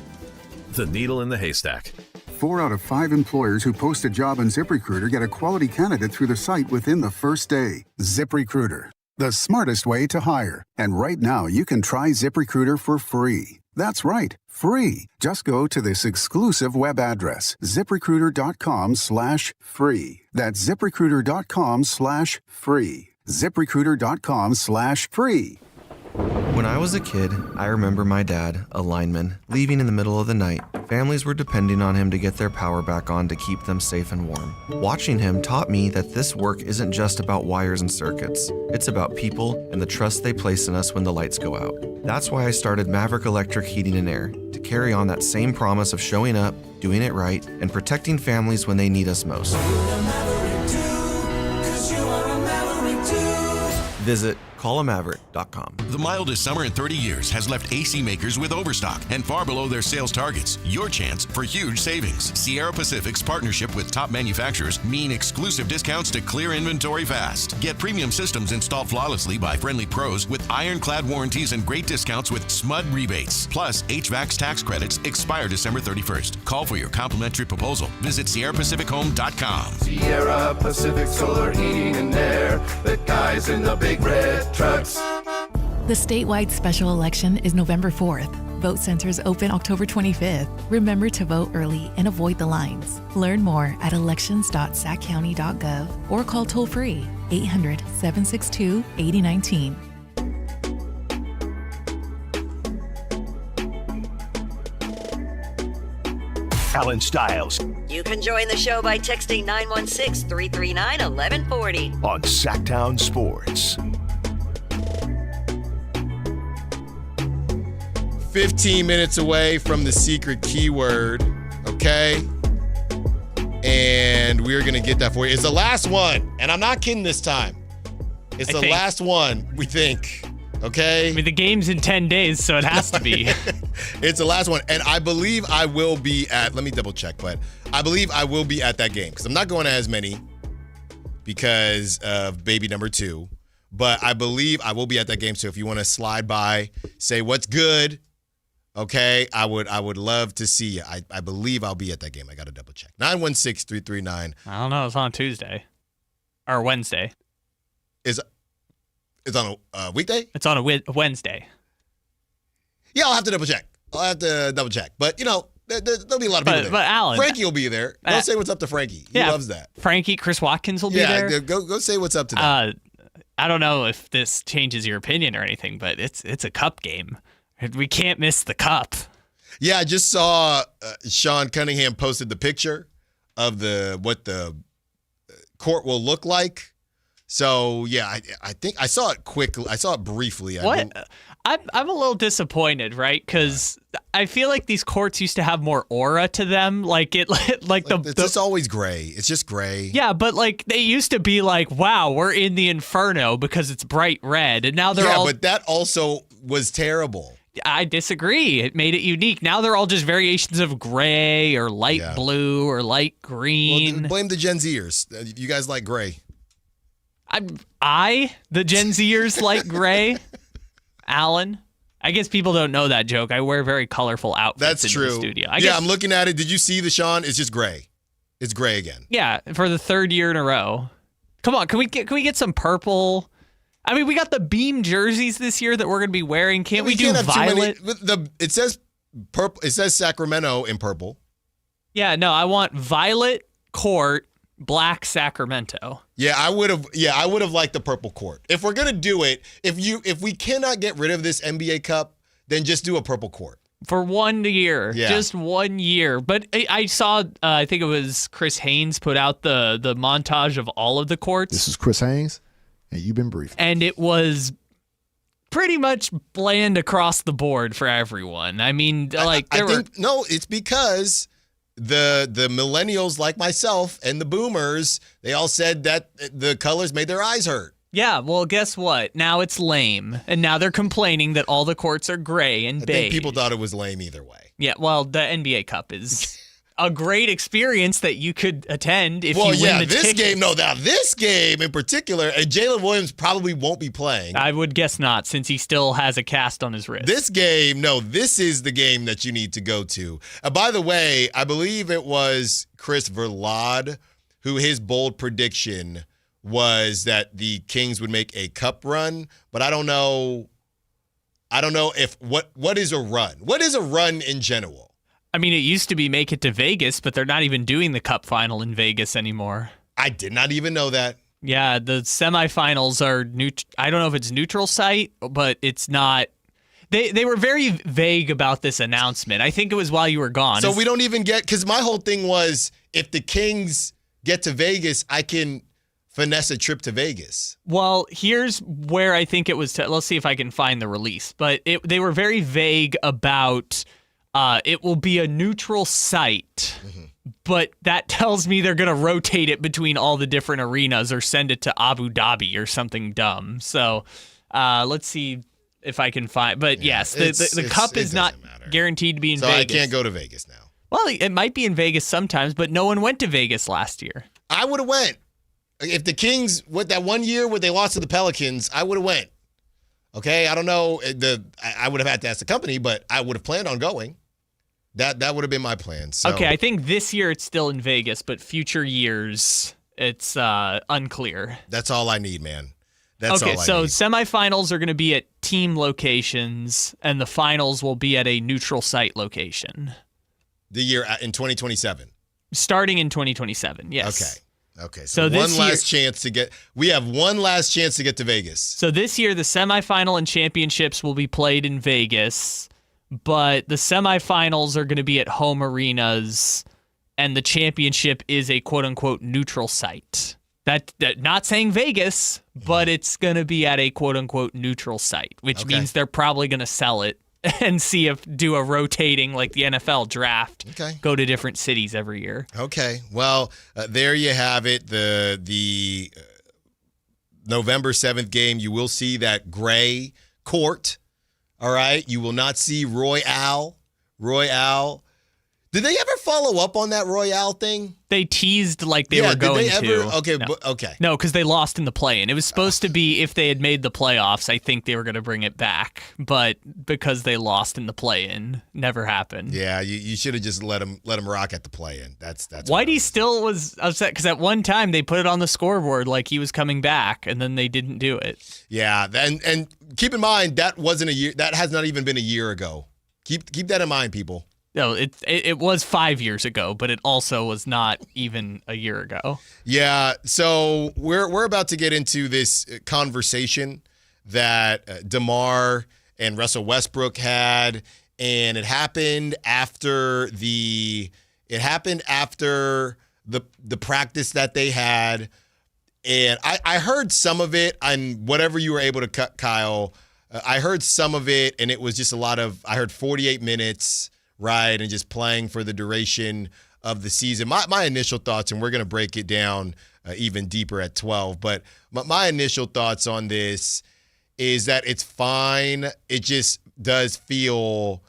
The needle in the haystack. 4 out of 5 employers who post a job on ZipRecruiter get a quality candidate through the site within the first day. ZipRecruiter, the smartest way to hire. And right now, you can try ZipRecruiter for free. That's right, free. Just go to this exclusive web address, ZipRecruiter.com/free. That's ZipRecruiter.com/free. ZipRecruiter.com/free. When I was a kid, I remember my dad, a lineman, leaving in the middle of the night. Families were depending on him to get their power back on to keep them safe and warm. Watching him taught me that this work isn't just about wires and circuits. It's about people and the trust they place in us when the lights go out. That's why I started Maverick Electric Heating and Air, to carry on that same promise of showing up, doing it right, and protecting families when they need us most. Visit callamaverick.com. The mildest summer in 30 years has left AC makers with overstock and far below their sales targets. Your chance for huge savings. Sierra Pacific's partnership with top manufacturers mean exclusive discounts to clear inventory fast. Get premium systems installed flawlessly by friendly pros with ironclad warranties and great discounts with SMUD rebates. Plus, HVAC's tax credits expire December 31st. Call for your complimentary proposal. Visit SierraPacificHome.com. Sierra Pacific Solar Heating and Air. The guys in the big red trucks. The statewide special election is November 4th. Vote centers open October 25th. Remember to vote early and avoid the lines. Learn more at elections.saccounty.gov or call toll-free 800-762-8019. Allen Stiles You can join the show by texting 916-339-1140 on Sactown Sports. 15 minutes away from the secret keyword, okay? And we're going to get that for you. It's the last one, and I'm not kidding this time. It's the last one, we think, okay? I mean, the game's in 10 days, so it has to be. It's the last one, and I believe I will be at, let me double check, but I believe I will be at that game because I'm not going to as many because of baby number 2, but I believe I will be at that game, so if you want to slide by, say what's good, okay, I would love to see you. I believe I'll be at that game. I got to double check. 916-339. I don't know. It's on Tuesday or Wednesday. It's on a weekday? It's on a Wednesday. Yeah, I'll have to double check. But, you know, there'll be a lot of people there. But Allen. Frankie will be there. Go say what's up to Frankie. He loves that. Frankie, Chris Watkins will be there. Yeah, go say what's up to them. I don't know if this changes your opinion or anything, but it's a cup game. We can't miss the cup. Yeah, I just saw Sean Cunningham posted the picture of what the court will look like. So, yeah, I think I saw it quickly. I saw it briefly. What? I'm a little disappointed, right? Because I feel like these courts used to have more aura to them. It's just always gray. It's just gray. Yeah, but like they used to be like, wow, we're in the inferno because it's bright red, and now they're all. Yeah, but that also was terrible. I disagree. It made it unique. Now they're all just variations of gray or light blue or light green. Well, blame the Gen Zers. You guys like gray. The Gen Zers like gray. Allen. I guess people don't know that joke. I wear very colorful outfits in the studio. I'm looking at it. Did you see the Sean? It's just gray. It's gray again. Yeah, for the third year in a row. Come on, can we get some purple? I mean, we got the beam jerseys this year that we're going to be wearing. Can't we do violet? It says purple. It says Sacramento in purple. Yeah, no, I want violet court, black Sacramento. Yeah, I would have liked the purple court. If we're gonna do it, if we cannot get rid of this NBA Cup, then just do a purple court. For 1 year. Yeah. Just 1 year. But I saw, I think it was Chris Haynes put out the montage of all of the courts. This is Chris Haynes, and you've been briefed. And it was pretty much bland across the board for everyone. I mean, it's because the millennials like myself and the boomers, they all said that the colors made their eyes hurt. Yeah, well, guess what? Now it's lame. And now they're complaining that all the courts are gray and beige. I think people thought it was lame either way. Yeah, well, the NBA Cup is a great experience that you could attend if you win the ticket. This game in particular, and Jalen Williams probably won't be playing. I would guess not, since he still has a cast on his wrist. This game, this is the game that you need to go to. By the way, I believe it was Chris Verlade who his bold prediction was that the Kings would make a cup run, but I don't know if what is a run? What is a run in general? I mean, it used to be make it to Vegas, but they're not even doing the cup final in Vegas anymore. I did not even know that. Yeah, the semifinals are I don't know if it's neutral site, but it's not. They were very vague about this announcement. I think it was while you were gone. So we don't even get, because my whole thing was if the Kings get to Vegas, I can finesse a trip to Vegas. Well, here's where I think it was. Let's see if I can find the release. But they were very vague about it will be a neutral site, but that tells me they're going to rotate it between all the different arenas or send it to Abu Dhabi or something dumb. So let's see if I can find. But yes, the Cup is not guaranteed to be in Vegas. So I can't go to Vegas now. Well, it might be in Vegas sometimes, but no one went to Vegas last year. I would have went. If the Kings, with that 1 year where they lost to the Pelicans, I would have went. Okay, I don't know. I would have had to ask the company, but I would have planned on going. That would have been my plan. So. Okay, I think this year it's still in Vegas, but future years it's unclear. That's all I need, man. That's all I need. So semifinals are going to be at team locations, and the finals will be at a neutral site location. The year in 2027. Starting in 2027, yes. Okay. So we have one last chance to get to Vegas. So this year, the semifinal and championships will be played in Vegas, but the semifinals are going to be at home arenas, and the championship is a quote-unquote neutral site. That not saying Vegas, but it's going to be at a quote-unquote neutral site, which means they're probably going to sell it and do a rotating like the NFL draft. Go to different cities every year. Okay. Well, there you have it. The November 7th game, you will see that gray court. All right. You will not see Royale. Did they ever follow up on that Royale thing? They teased like they were going to. Okay, no. Okay. No, because they lost in the play-in. It was supposed to be if they had made the playoffs, I think they were going to bring it back. But because they lost in the play-in, never happened. Yeah, you should have just let him rock at the play-in. That's Whitey still was upset because at one time they put it on the scoreboard like he was coming back, and then they didn't do it. Yeah, and keep in mind that wasn't a year. That has not even been a year ago. Keep that in mind, people. No, it was 5 years ago, but it also was not even a year ago. Yeah, so we're about to get into this conversation that DeMar and Russell Westbrook had, and it happened after the practice that they had, and I heard some of it on whatever you were able to cut, Kyle. I heard some of it, and it was just I heard 48 minutes. Right, and just playing for the duration of the season. My initial thoughts, and we're going to break it down even deeper at 12, but my initial thoughts on this is that it's fine. It just does feel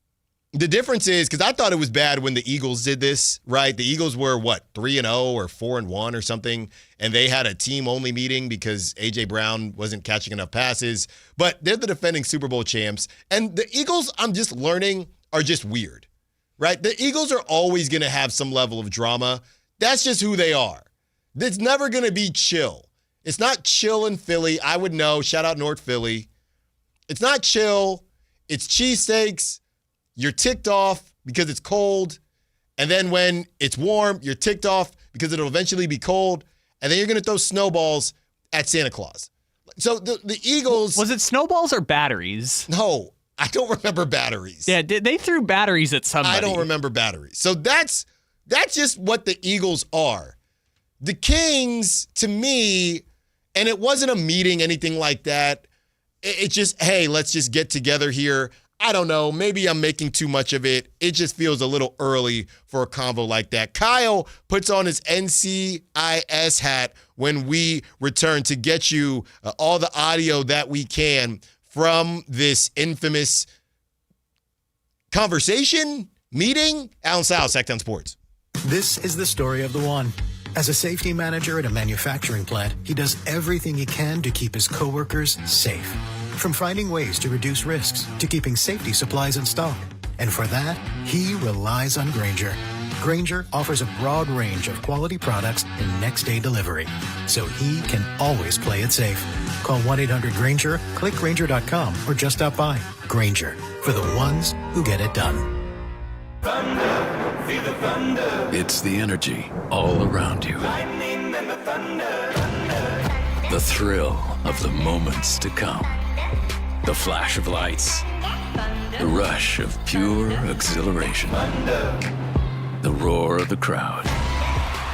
– the difference is, because I thought it was bad when the Eagles did this, right? The Eagles were, 3-0 or 4-1 or something, and they had a team-only meeting because A.J. Brown wasn't catching enough passes. But they're the defending Super Bowl champs, and the Eagles, I'm just learning – are just weird, right? The Eagles are always going to have some level of drama. That's just who they are. It's never going to be chill. It's not chill in Philly. I would know. Shout out North Philly. It's not chill. It's cheesesteaks. You're ticked off because it's cold. And then when it's warm, you're ticked off because it'll eventually be cold. And then you're going to throw snowballs at Santa Claus. So the Eagles... Was it snowballs or batteries? No. I don't remember batteries. Yeah, they threw batteries at somebody. I don't remember batteries. So that's just what the Eagles are. The Kings, to me, and it wasn't a meeting, anything like that. It's just, hey, let's just get together here. I don't know. Maybe I'm making too much of it. It just feels a little early for a convo like that. Kyle puts on his NCIS hat when we return to get you all the audio that we can from this infamous conversation, meeting. Allen Stiles, Sactown Sports. This is the story of the one. As a safety manager at a manufacturing plant, he does everything he can to keep his coworkers safe. From finding ways to reduce risks to keeping safety supplies in stock. And for that, he relies on Grainger. Grainger offers a broad range of quality products and next-day delivery, so he can always play it safe. Call 1-800-GRAINGER, click Grainger.com, or just stop by. Grainger, for the ones who get it done. Thunder, feel the thunder. It's the energy all around you. Lightning and the thunder. The thrill of the moments to come. The flash of lights. The rush of pure exhilaration. The roar of the crowd.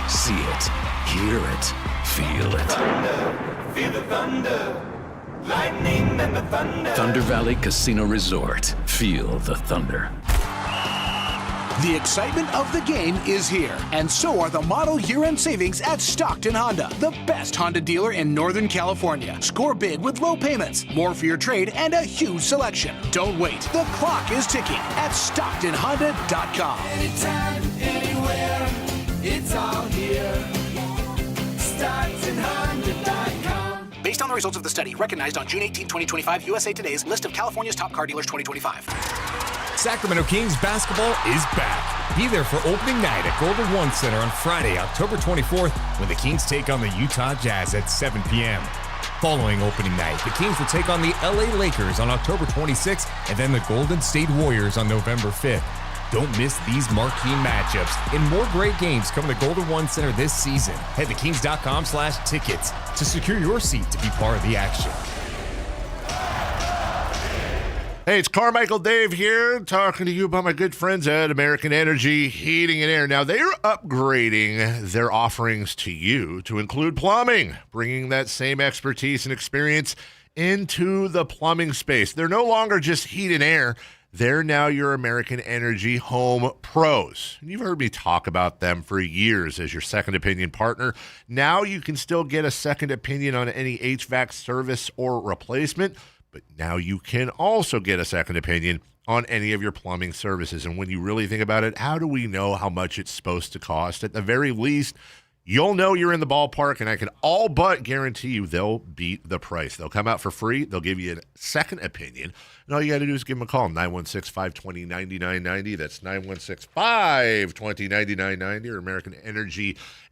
See it, hear it, feel it. Thunder, feel the thunder. Lightning and the thunder. Thunder Valley Casino Resort. Feel the thunder. The excitement of the game is here, and so are the model year-end savings at Stockton Honda, the best Honda dealer in Northern California. Score big with low payments, more for your trade, and a huge selection. Don't wait. The clock is ticking at StocktonHonda.com. Anytime, anywhere, it's all here. StocktonHonda.com. Based on the results of the study, recognized on June 18, 2025, USA Today's list of California's top car dealers 2025. Sacramento Kings basketball is back. Be there for opening night at Golden One Center on Friday, October 24th, when the Kings take on the Utah Jazz at 7 p.m. Following opening night, the Kings will take on the LA Lakers on October 26th and then the Golden State Warriors on November 5th. Don't miss these marquee matchups and more great games coming to Golden One Center this season. Head to kings.com/tickets to secure your seat to be part of the action. Hey, it's Carmichael Dave here, talking to you about my good friends at American Energy Heating and Air. Now, they're upgrading their offerings to you to include plumbing, bringing that same expertise and experience into the plumbing space. They're no longer just heat and air. They're now your American Energy Home Pros. You've heard me talk about them for years as your second opinion partner. Now you can still get a second opinion on any HVAC service or replacement, but now you can also get a second opinion on any of your plumbing services. And when you really think about it, how do we know how much it's supposed to cost? At the very least, you'll know you're in the ballpark, and I can all but guarantee you they'll beat the price. They'll come out for free. They'll give you a second opinion. And all you got to do is give them a call, 916-520-9990. That's 916-520-9990 or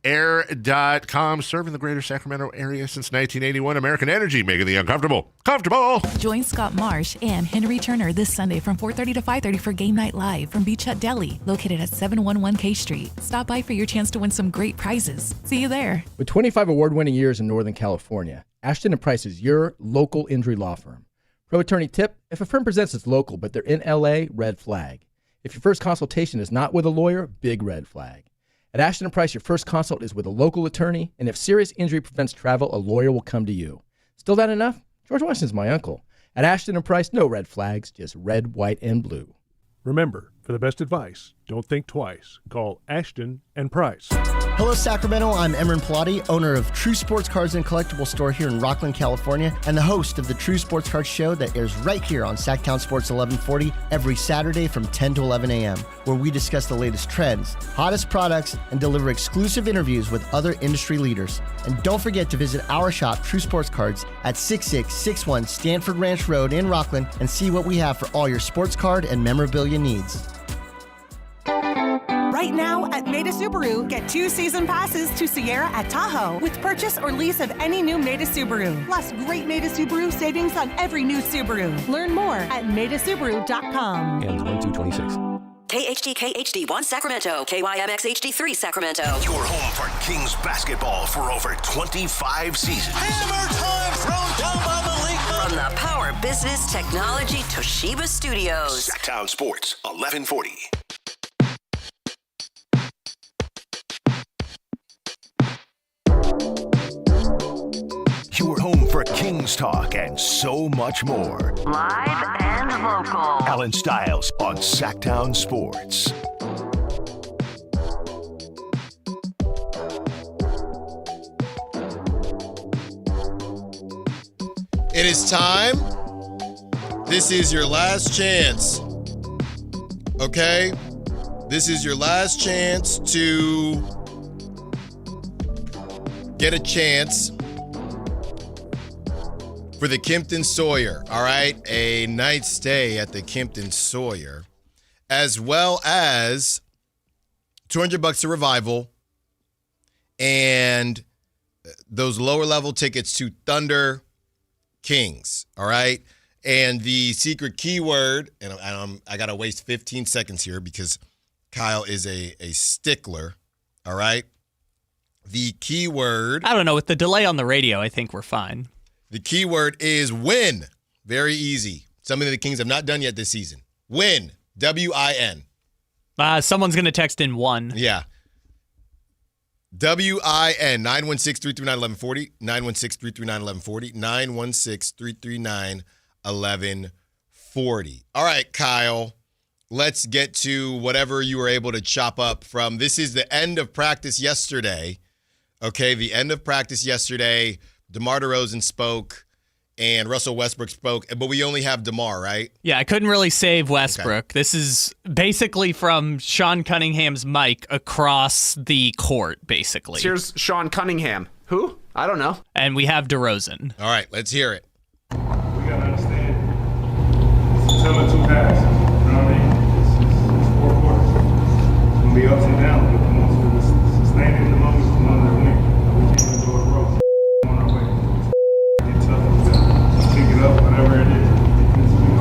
AmericanEnergyAir.com. Serving the greater Sacramento area since 1981. American Energy, making the uncomfortable comfortable. Join Scott Marsh and Henry Turner this Sunday from 4:30 to 5:30 for Game Night Live from Beach Hut Deli, located at 711 K Street. Stop by for your chance to win some great prizes. See you there. With 25 award-winning years in Northern California, Ashton & Price is your local injury law firm. Pro attorney tip: if a firm presents it's local but they're in LA, red flag. If your first consultation is not with a lawyer, big red flag. At Ashton & Price, your first consult is with a local attorney, and if serious injury prevents travel, a lawyer will come to you. Still not enough? George Washington's my uncle. At Ashton & Price, no red flags, just red, white, and blue. Remember, for the best advice, don't think twice. Call Ashton & Price. Hello, Sacramento. I'm Emran Pilati, owner of True Sports Cards and Collectible Store here in Rockland, California, and the host of the True Sports Cards Show that airs right here on Sactown Sports 1140 every Saturday from 10 to 11 a.m., where we discuss the latest trends, hottest products, and deliver exclusive interviews with other industry leaders. And don't forget to visit our shop, True Sports Cards, at 6661 Stanford Ranch Road in Rockland and see what we have for all your sports card and memorabilia needs. Right now at Maida Subaru, get 2 season passes to Sierra at Tahoe with purchase or lease of any new Maida Subaru. Plus great Maida Subaru savings on every new Subaru. Learn more at MaidaSubaru.com. And 1226. KHD1 Sacramento, KYMX HD3 Sacramento. Your home for Kings basketball for over 25 seasons. Hammer time thrown down by the league. From the Power Business Technology Toshiba Studios. Sactown Sports 1140. Your home for Kings talk and so much more. Live and local. Allen Stiles on Sactown Sports. It is time. This is your last chance. Okay? This is your last chance to get a chance for the Kimpton Sawyer, all right? A night stay at the Kimpton Sawyer, as well as $200 to Revival and those lower level tickets to Thunder Kings, all right? And the secret keyword, and I got to waste 15 seconds here because Kyle is a stickler, all right? The keyword. I don't know. With the delay on the radio, I think we're fine. The keyword is win. Very easy. Something the Kings have not done yet this season. Win. W-I-N. Someone's going to text in one. Yeah. W-I-N. 916-339-1140. 916-339-1140. 916-339-1140. All right, Kyle. let's get to whatever you were able to chop up from. This is the end of practice yesterday. Okay, the end of practice yesterday. DeMar DeRozan spoke and Russell Westbrook spoke, but we only have DeMar, right? Yeah, I couldn't really save Westbrook. Okay. This is basically from Sean Cunningham's mic across the court, basically. Here's Sean Cunningham. Who? I don't know. And we have DeRozan. All right, let's hear it. We got to understand, it's a tale of two halves. You know what I mean? It's 4 quarters. It's going to be ups and downs, but the ones who are sustaining the longest, the ones that win. We can't let go of the rope on our way. Get tough with that. Just pick it up, whatever it is. Defensively,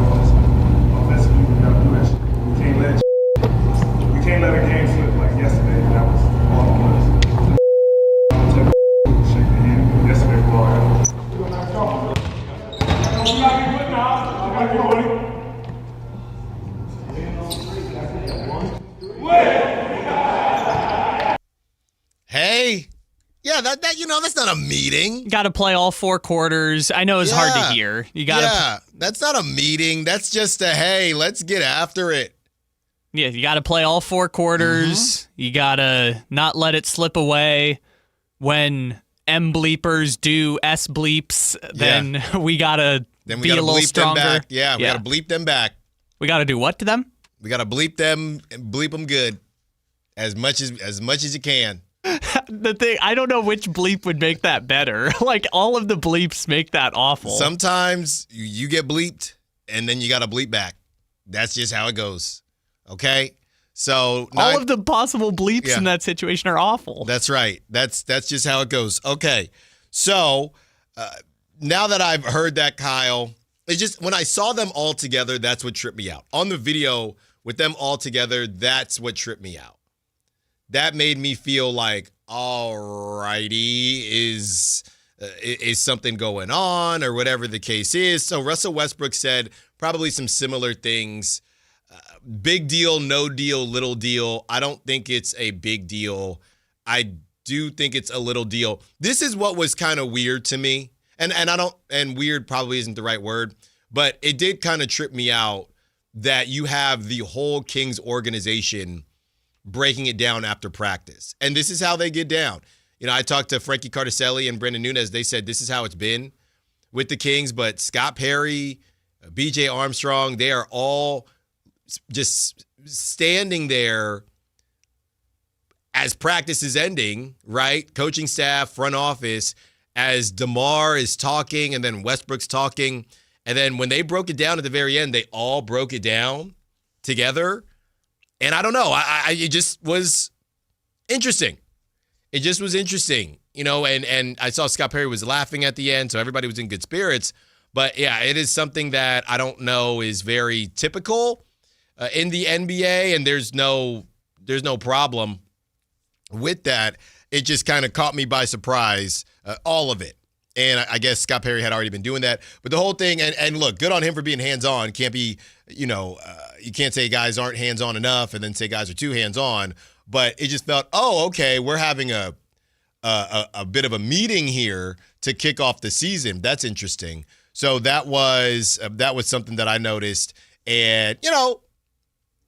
offensively, we got to do that shit. We can't let a game slip like yesterday. That was all it was. Shake the hand. Yesterday, we all got to be good now. We got to be good. Hey, yeah, that that's not a meeting. Got to play all 4 quarters. I know it's hard to hear. You got to. That's not a meeting. That's just a hey, let's get after it. Yeah, you got to play all 4 quarters. Mm-hmm. You got to not let it slip away. When M bleepers do S bleeps, then we got to be a little stronger. Them back. Yeah, we got to bleep them back. We got to do what to them? We got to bleep them and bleep them good, as much as you can. The thing, I don't know which bleep would make that better. Like, all of the bleeps make that awful. Sometimes you get bleeped, and then you got to bleep back. That's just how it goes. Okay? So all of the possible bleeps in that situation are awful. That's right. That's just how it goes. Okay. So now that I've heard that, Kyle, it's just when I saw them all together, that's what tripped me out. On the video with them all together, that's what tripped me out. That made me feel like, alrighty, is something going on or whatever the case is. So Russell Westbrook said probably some similar things. Big deal, no deal, little deal. I don't think it's a big deal. I do think it's a little deal. This is what was kind of weird to me. And weird probably isn't the right word, but it did kind of trip me out that you have the whole Kings organization breaking it down after practice. And this is how they get down. You know, I talked to Frankie Cardicelli and Brendan Nunes. They said this is how it's been with the Kings, but Scott Perry, BJ Armstrong, they are all just standing there as practice is ending, right? Coaching staff, front office, as DeMar is talking and then Westbrook's talking. And then when they broke it down at the very end, they all broke it down together. And I don't know, it just was interesting. It just was interesting, you know, and I saw Scott Perry was laughing at the end, so everybody was in good spirits. But yeah, it is something that I don't know is very typical in the NBA, and there's no problem with that. It just kind of caught me by surprise, all of it. And I guess Scott Perry had already been doing that. But the whole thing, and look, good on him for being hands-on. Can't be, you can't say guys aren't hands-on enough and then say guys are too hands-on. But it just felt, okay, we're having a bit of a meeting here to kick off the season. That's interesting. So that was something that I noticed. And,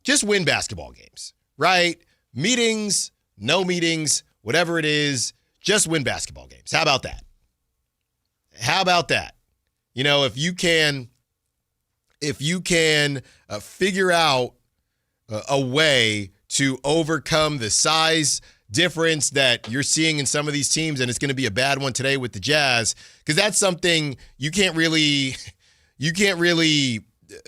just win basketball games, right? Meetings, no meetings, whatever it is, just win basketball games. How about that? How about that? If you can figure out a way to overcome the size difference that you're seeing in some of these teams, and it's going to be a bad one today with the Jazz, because that's something you can't really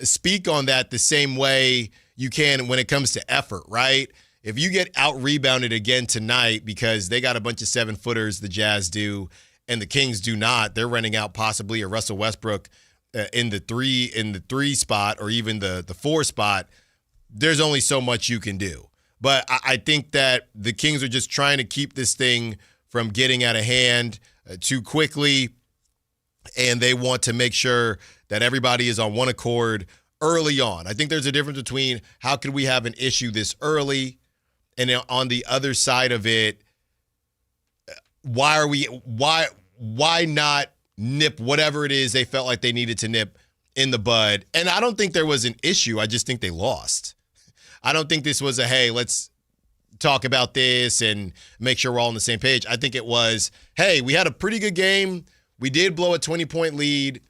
speak on that the same way you can when it comes to effort, right? If you get out-rebounded again tonight because they got a bunch of 7-footers, the Jazz do, and the Kings do not, they're running out possibly a Russell Westbrook in the three spot or even the 4 spot. There's only so much you can do. But I think that the Kings are just trying to keep this thing from getting out of hand too quickly, and they want to make sure that everybody is on one accord early on. I think there's a difference between how could we have an issue this early, and on the other side of it, why not nip whatever it is they felt like they needed to nip in the bud? And I don't think there was an issue. I just think they lost. I don't think this was a, hey, let's talk about this and make sure we're all on the same page. I think it was, hey, we had a pretty good game. We did blow a 20-point lead.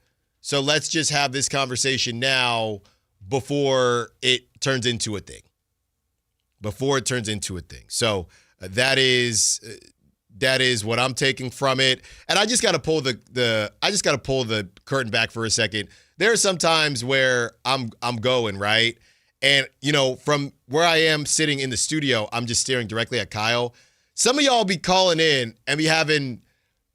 So let's just have this conversation now before it turns into a thing. So that is what I'm taking from it. And I just got to pull the curtain back for a second. There are some times where I'm going, right? And, from where I am sitting in the studio, I'm just staring directly at Kyle. Some of y'all be calling in and be having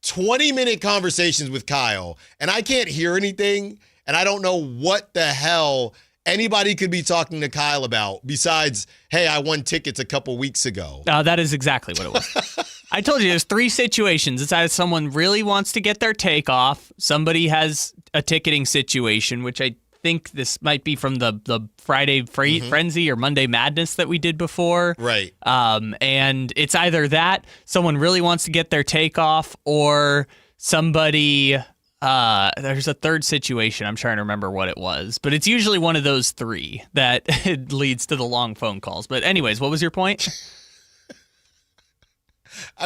20-minute conversations with Kyle, and I can't hear anything, and I don't know what the hell anybody could be talking to Kyle about besides, hey, I won tickets a couple weeks ago. That is exactly what it was. I told you there's 3 situations. It's either someone really wants to get their take off, somebody has a ticketing situation, which I think this might be from the Friday Frenzy or Monday Madness that we did before. Right. And it's either that, someone really wants to get their take off, or somebody, there's a third situation. I'm trying to remember what it was, but it's usually one of those 3 that leads to the long phone calls. But anyways, what was your point?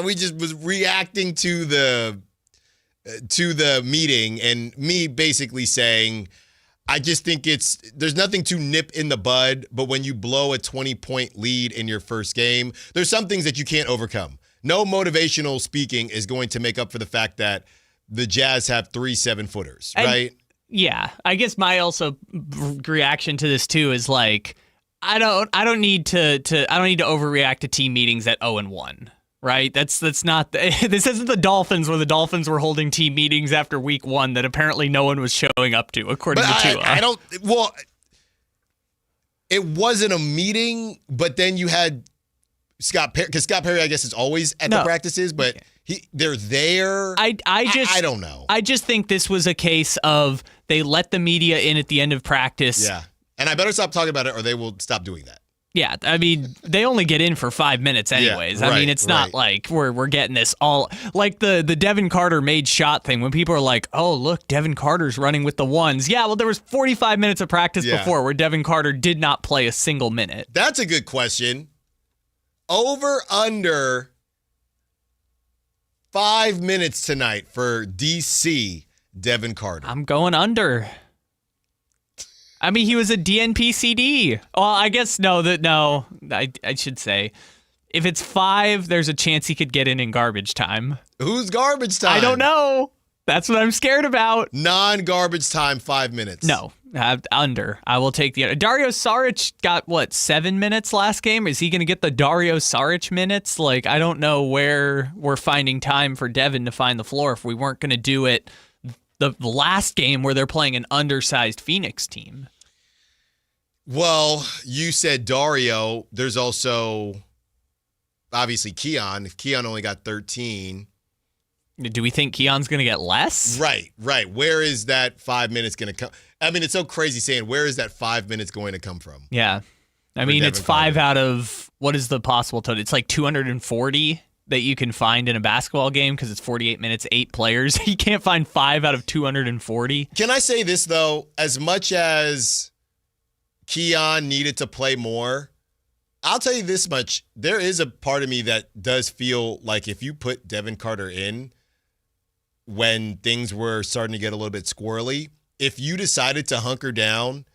We just was reacting to the meeting and me basically saying, I just think there's nothing to nip in the bud, but when you blow a 20-point lead in your first game, there's some things that you can't overcome. No motivational speaking is going to make up for the fact that the Jazz have 3 7-footers, right? Yeah. I guess my also reaction to this too is like, I don't need to overreact to team meetings at 0-1. Right? This isn't the Dolphins where the Dolphins were holding team meetings after week 1 that apparently no one was showing up to, according to Tua. It wasn't a meeting, but then you had Scott Perry, because Scott Perry, I guess, is always at the practices, but they're there. I don't know. I just think this was a case of they let the media in at the end of practice. Yeah. And I better stop talking about it or they will stop doing that. Yeah, I mean, they only get in for 5 minutes anyways. Yeah, right, I mean, it's not like we're getting this all like the Devin Carter made shot thing when people are like, "Oh, look, Devin Carter's running with the ones." Yeah, well, there was 45 minutes of practice before where Devin Carter did not play a single minute. That's a good question. Over under 5 minutes tonight for DC Devin Carter. I'm going under. I mean, he was a DNP CD. Well, I guess I should say, if it's 5, there's a chance he could get in garbage time. Who's garbage time? I don't know. That's what I'm scared about. Non-garbage time, 5 minutes. No, under. I will take the under. Dario Saric got, 7 minutes last game? Is he going to get the Dario Saric minutes? Like, I don't know where we're finding time for Devin to find the floor if we weren't going to do it the last game where they're playing an undersized Phoenix team. Well, you said Dario. There's also obviously Keon. If Keon only got 13. Do we think Keon's going to get less? Right. Where is that 5 minutes going to come? I mean, it's so crazy saying, where is that 5 minutes going to come from? Yeah. I mean, it's 5 out of, what is the possible total? It's like 240 that you can find in a basketball game because it's 48 minutes, 8 players. You can't find 5 out of 240. Can I say this, though? As much as Keon needed to play more, I'll tell you this much. There is a part of me that does feel like if you put Devin Carter in when things were starting to get a little bit squirrely, if you decided to hunker down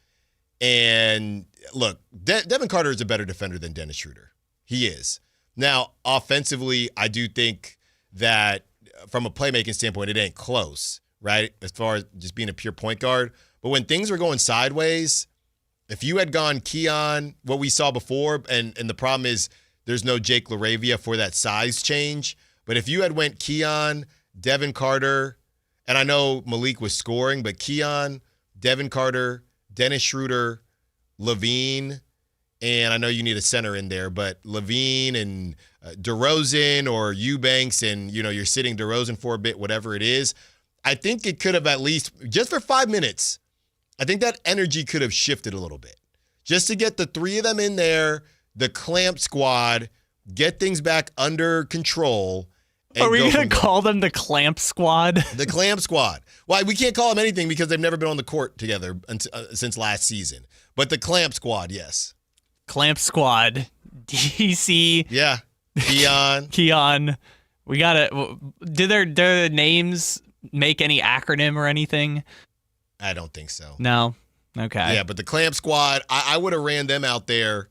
and look, Devin Carter is a better defender than Dennis Schroeder. He is. Now, offensively, I do think that from a playmaking standpoint, it ain't close, right? As far as just being a pure point guard. But when things were going sideways, if you had gone Keon, what we saw before, and the problem is there's no Jake LaRavia for that size change. But if you had went Keon, Devin Carter, and I know Malik was scoring, but Keon, Devin Carter, Dennis Schroeder, Levine, and I know you need a center in there, but Levine and DeRozan or Eubanks, and you're sitting DeRozan for a bit, whatever it is. I think it could have at least, just for 5 minutes, I think that energy could have shifted a little bit. Just to get the 3 of them in there, the clamp squad, get things back under control. Are we going to call them the clamp squad? The clamp squad. Well, we can't call them anything because they've never been on the court together since last season. But the clamp squad, yes. Clamp Squad, DC. Yeah, Keon. Keon. We gotta. Do their names make any acronym or anything? I don't think so. No. Okay. Yeah, but the Clamp Squad, I would have ran them out there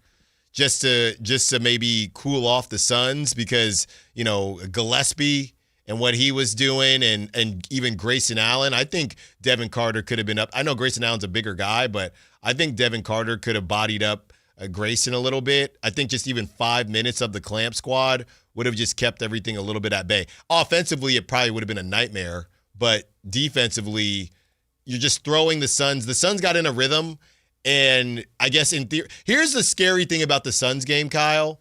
just to maybe cool off the Suns because, Gillespie and what he was doing and even Grayson Allen. I think Devin Carter could have been up. I know Grayson Allen's a bigger guy, but I think Devin Carter could have bodied up Grayson a little bit. I think just even 5 minutes of the Clamp Squad would have just kept everything a little bit at bay. Offensively, it probably would have been a nightmare, but defensively, you're just throwing the Suns. The Suns got in a rhythm, and I guess in theory, here's the scary thing about the Suns game, Kyle.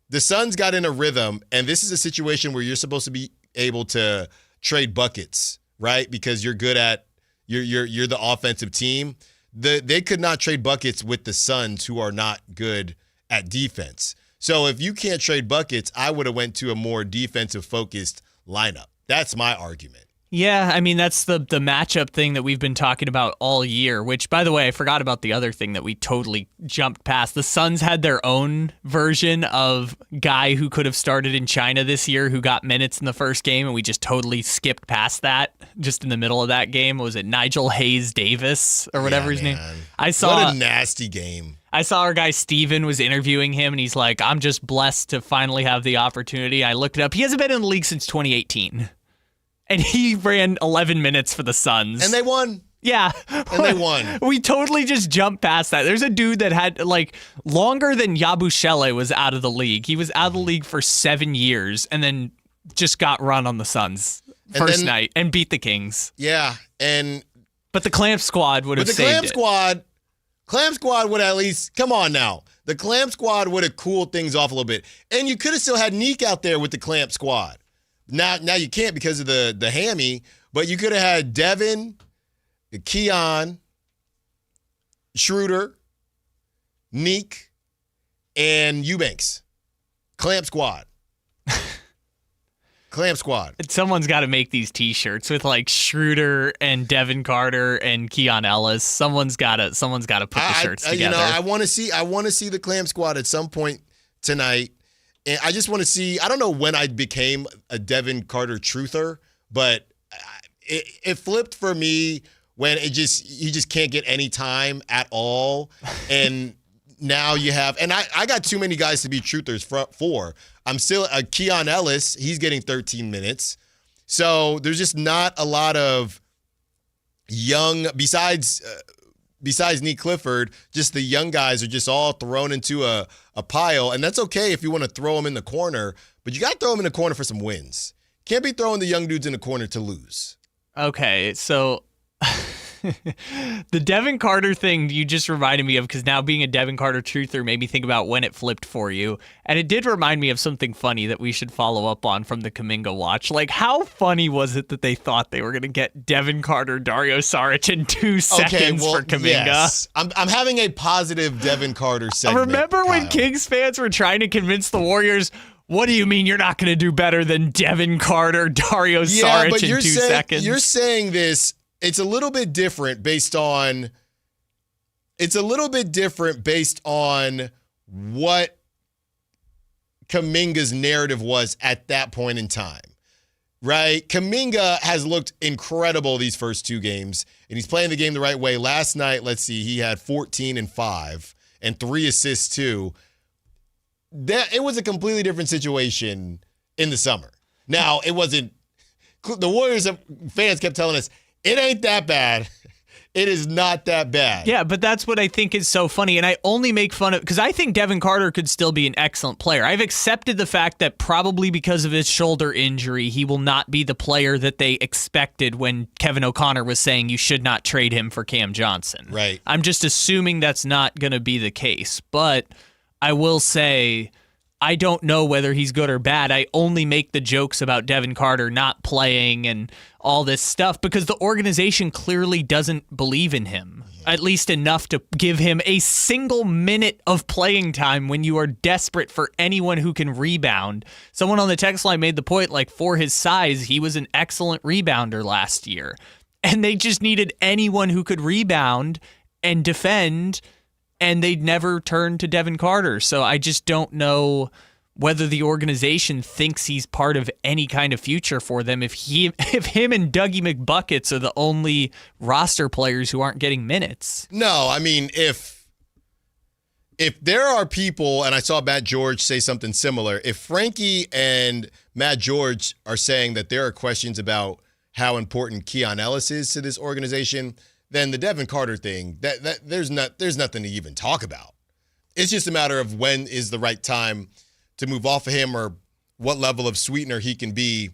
The Suns got in a rhythm, and this is a situation where you're supposed to be able to trade buckets, right? Because you're good at you're the offensive team. They could not trade buckets with the Suns, who are not good at defense. So if you can't trade buckets, I would have went to a more defensive focused lineup. That's my argument. Yeah, I mean, that's the matchup thing that we've been talking about all year, which, by the way, I forgot about the other thing that we totally jumped past. The Suns had their own version of guy who could have started in China this year who got minutes in the first game, and we just totally skipped past that just in the middle of that game. Was it Nigel Hayes Davis or whatever his name? What a nasty game. I saw our guy Steven was interviewing him, and he's like, I'm just blessed to finally have the opportunity. I looked it up. He hasn't been in the league since 2018. And he ran 11 minutes for the Suns. And they won. Yeah. And they won. We totally just jumped past that. There's a dude that had, longer than Yabusele was out of the league. He was out of the league for 7 years and then just got run on the Suns first night and beat the Kings. Yeah. But the Clamp Squad would have saved it. Clamp Squad would at least, come on now. The Clamp Squad would have cooled things off a little bit. And you could have still had Neek out there with the Clamp Squad. Now you can't because of the hammy, but you could have had Devin, Keon, Schroeder, Neek, and Eubanks. Clamp Squad. Clamp Squad. Someone's got to make these T-shirts with Schroeder and Devin Carter and Keon Ellis. Someone's got to put the shirts together. I want to see the Clamp Squad at some point tonight. And I just want to see, I don't know when I became a Devin Carter truther, but it flipped for me when he just can't get any time at all. And now you have, and I got too many guys to be truthers for. I'm still, Keon Ellis, he's getting 13 minutes. So there's just not a lot of young, besides Neek Clifford, just the young guys are just all thrown into a pile. And that's okay if you want to throw them in the corner, but you got to throw them in the corner for some wins. Can't be throwing the young dudes in the corner to lose. Okay, so the Devin Carter thing you just reminded me of, because now being a Devin Carter truther made me think about when it flipped for you. And it did remind me of something funny that we should follow up on from the Kuminga watch. How funny was it that they thought they were going to get Devin Carter, Dario Saric in 2 seconds for Kuminga? Yes. I'm having a positive Devin Carter segment. Remember when Kings fans were trying to convince the Warriors, what do you mean you're not going to do better than Devin Carter, Dario Saric in 2 seconds? You're saying this. It's a little bit different based on what Kuminga's narrative was at that point in time, right? Kuminga has looked incredible these first 2 games, and he's playing the game the right way. Last night, let's see, he had 14 and 5 and 3 assists too. It was a completely different situation in the summer. Now, it wasn't – the Warriors fans kept telling us, it ain't that bad. It is not that bad. Yeah, but that's what I think is so funny. And I only make fun of, because I think Devin Carter could still be an excellent player. I've accepted the fact that probably because of his shoulder injury, he will not be the player that they expected when Kevin O'Connor was saying you should not trade him for Cam Johnson. Right. I'm just assuming that's not going to be the case. But I will say, I don't know whether he's good or bad. I only make the jokes about Devin Carter not playing and all this stuff because the organization clearly doesn't believe in him, at least enough to give him a single minute of playing time when you are desperate for anyone who can rebound. Someone on the text line made the point, for his size, he was an excellent rebounder last year. And they just needed anyone who could rebound and defend and they'd never turn to Devin Carter. So I just don't know whether the organization thinks he's part of any kind of future for them if him and Dougie McBuckets are the only roster players who aren't getting minutes. No, I mean, if there are people, and I saw Matt George say something similar, if Frankie and Matt George are saying that there are questions about how important Keon Ellis is to this organization, then the Devin Carter thing, that there's nothing to even talk about. It's just a matter of when is the right time to move off of him or what level of sweetener he can be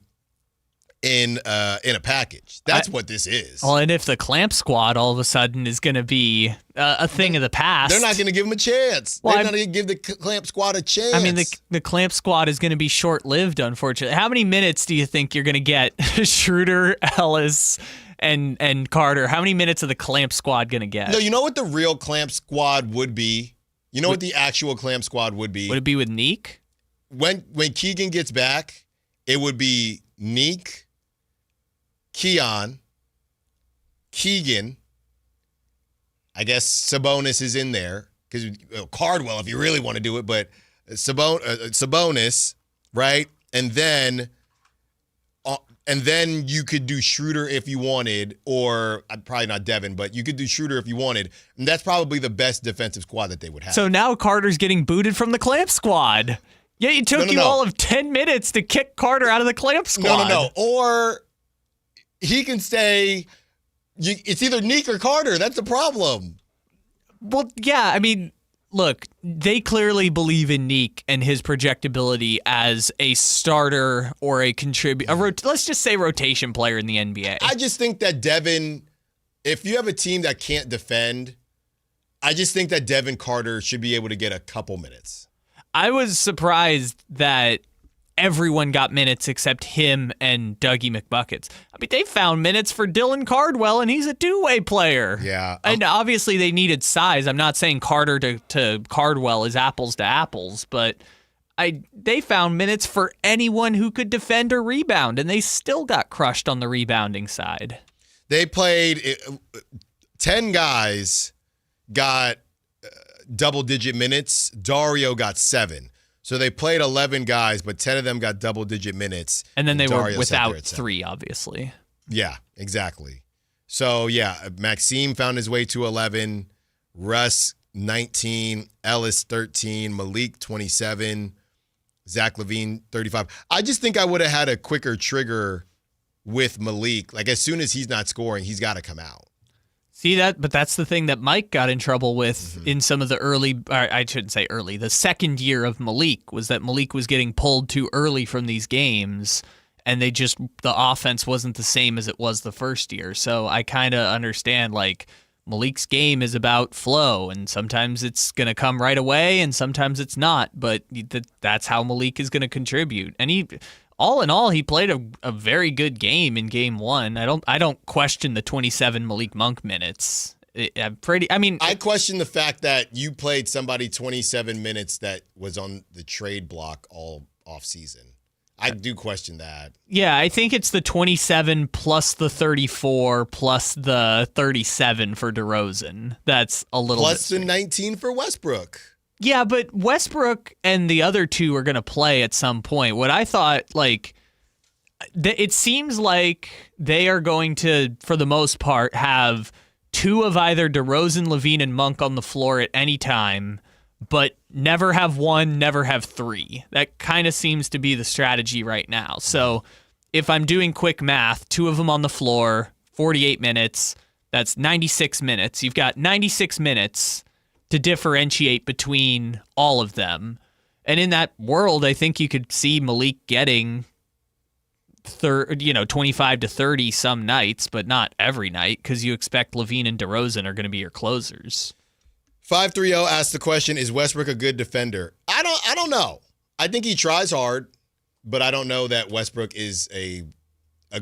in a package. That's what this is. Well, and if the Clamp Squad all of a sudden is going to be a thing of the past. They're not going to give him a chance. Well, they're not going to give the Clamp Squad a chance. I mean, the Clamp Squad is going to be short-lived, unfortunately. How many minutes do you think you're going to get Schroeder, Ellis, and Carter? How many minutes are the Clamp Squad going to get? No, you know what the real Clamp Squad would be? You know what the actual Clamp Squad would be? Would it be with Neek? When Keegan gets back, it would be Neek, Keon, Keegan. I guess Sabonis is in there because Cardwell, if you really want to do it, but Sabonis, right? And then you could do Schroeder if you wanted, or probably not Devin, but you could do Schroeder if you wanted. And that's probably the best defensive squad that they would have. So now Carter's getting booted from the Clamp Squad. Yeah, it took you all of 10 minutes to kick Carter out of the Clamp Squad. No. Or he can stay. It's either Neek or Carter. That's the problem. Well, yeah, I mean, look, they clearly believe in Neek and his projectability as a starter or a contributor. Let's just say rotation player in the NBA. I just think that Devin, if you have a team that can't defend, I just think that Devin Carter should be able to get a couple minutes. I was surprised that everyone got minutes except him and Dougie McBuckets. I mean, they found minutes for Dylan Cardwell, and he's a two-way player. Yeah. And obviously they needed size. I'm not saying Carter to Cardwell is apples to apples, but they found minutes for anyone who could defend or rebound, and they still got crushed on the rebounding side. They played 10 guys got double-digit minutes. Dario got 7. So they played 11 guys, but 10 of them got double-digit minutes. And then they were without 3, obviously. Yeah, exactly. So, yeah, Maxime found his way to 11, Russ 19, Ellis 13, Malik 27, Zach LaVine 35. I just think I would have had a quicker trigger with Malik. Like, as soon as he's not scoring, he's got to come out. See that? But that's the thing that Mike got in trouble with in some of the I shouldn't say early, the second year of Malik, was that Malik was getting pulled too early from these games, and the offense wasn't the same as it was the first year. So I kind of understand, like, Malik's game is about flow, and sometimes it's going to come right away, and sometimes it's not, but that's how Malik is going to contribute. And all in all, he played a very good game in game 1. I don't question the 27 Malik Monk minutes. I question the fact that you played somebody 27 minutes that was on the trade block all off season. I do question that. Yeah, I think it's the 27 plus the 34 plus the 37 for DeRozan. That's a little plus the 19 for Westbrook. Yeah, but Westbrook and the other two are going to play at some point. What I thought, like, it seems like they are going to, for the most part, have 2 of either DeRozan, LaVine, and Monk on the floor at any time, but never have 1, never have 3. That kind of seems to be the strategy right now. So if I'm doing quick math, 2 of them on the floor, 48 minutes, that's 96 minutes. You've got 96 minutes to differentiate between all of them. And in that world, I think you could see Malik getting 25 to 30 some nights, but not every night, because you expect LaVine and DeRozan are going to be your closers. 530 asked the question, is Westbrook a good defender? I don't know. I think he tries hard, but I don't know that Westbrook is a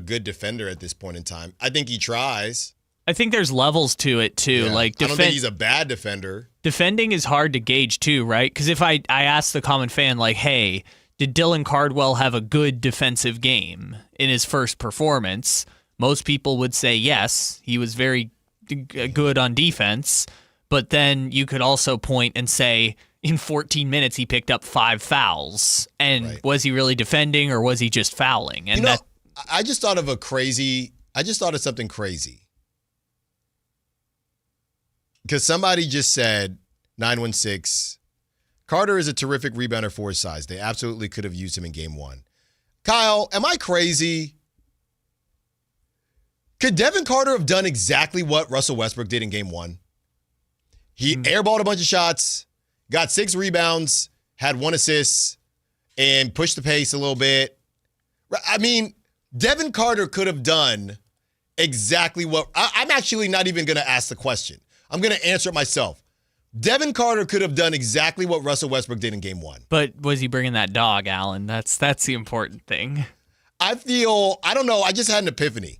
good defender at this point in time. I think he tries. I think there's levels to it, too. Yeah. Like I don't think he's a bad defender. Defending is hard to gauge, too, right? Because if I ask the common fan, like, hey, did Dylan Cardwell have a good defensive game in his first performance? Most people would say yes. He was very good on defense. But then you could also point and say, in 14 minutes, he picked up 5 fouls. And was he really defending or was he just fouling? And I just thought of something crazy. Because somebody just said, 916, Carter is a terrific rebounder for his size. They absolutely could have used him in game 1. Kyle, am I crazy? Could Devin Carter have done exactly what Russell Westbrook did in game 1? He airballed a bunch of shots, got 6 rebounds, had 1 assist, and pushed the pace a little bit. I mean, Devin Carter could have done exactly what I'm actually not even going to ask the question. I'm going to answer it myself. Devin Carter could have done exactly what Russell Westbrook did in game 1. But was he bringing that dog, Allen? That's the important thing. I don't know, I just had an epiphany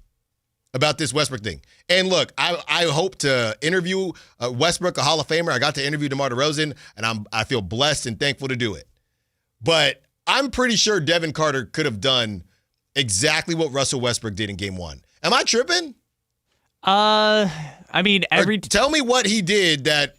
about this Westbrook thing. And look, I hope to interview Westbrook, a Hall of Famer. I got to interview DeMar DeRozan, and I feel blessed and thankful to do it. But I'm pretty sure Devin Carter could have done exactly what Russell Westbrook did in game 1. Am I tripping? I mean, tell me what he did that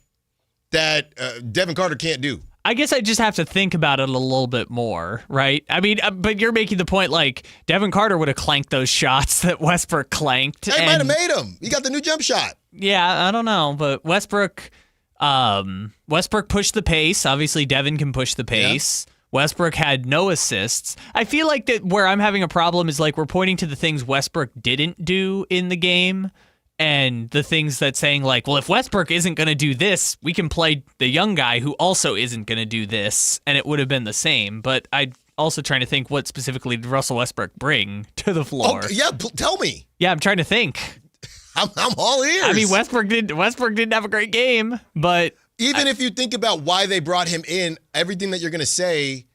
Devin Carter can't do. I guess I just have to think about it a little bit more, right? I mean, but you're making the point like Devin Carter would have clanked those shots that Westbrook clanked. He might have made them. He got the new jump shot. Yeah, I don't know, but Westbrook pushed the pace. Obviously, Devin can push the pace. Yeah. Westbrook had no assists. I feel like that where I'm having a problem is like we're pointing to the things Westbrook didn't do in the game. And the things that saying like, well, if Westbrook isn't going to do this, we can play the young guy who also isn't going to do this, and it would have been the same. But I'm also trying to think what specifically did Russell Westbrook bring to the floor. Oh, yeah, tell me. Yeah, I'm trying to think. I'm all ears. I mean, Westbrook didn't have a great game, but even if you think about why they brought him in, everything that you're going to say,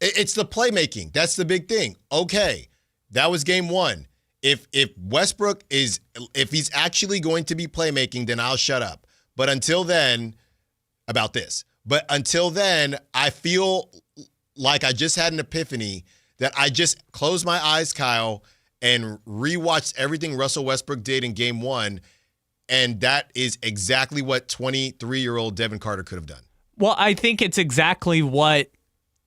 it's the playmaking. That's the big thing. Okay, that was game 1. If Westbrook if he's actually going to be playmaking, then I'll shut up. But until then, I feel like I just had an epiphany that I just closed my eyes, Kyle, and rewatched everything Russell Westbrook did in game 1, and that is exactly what 23-year-old Devin Carter could have done. Well, I think it's exactly what.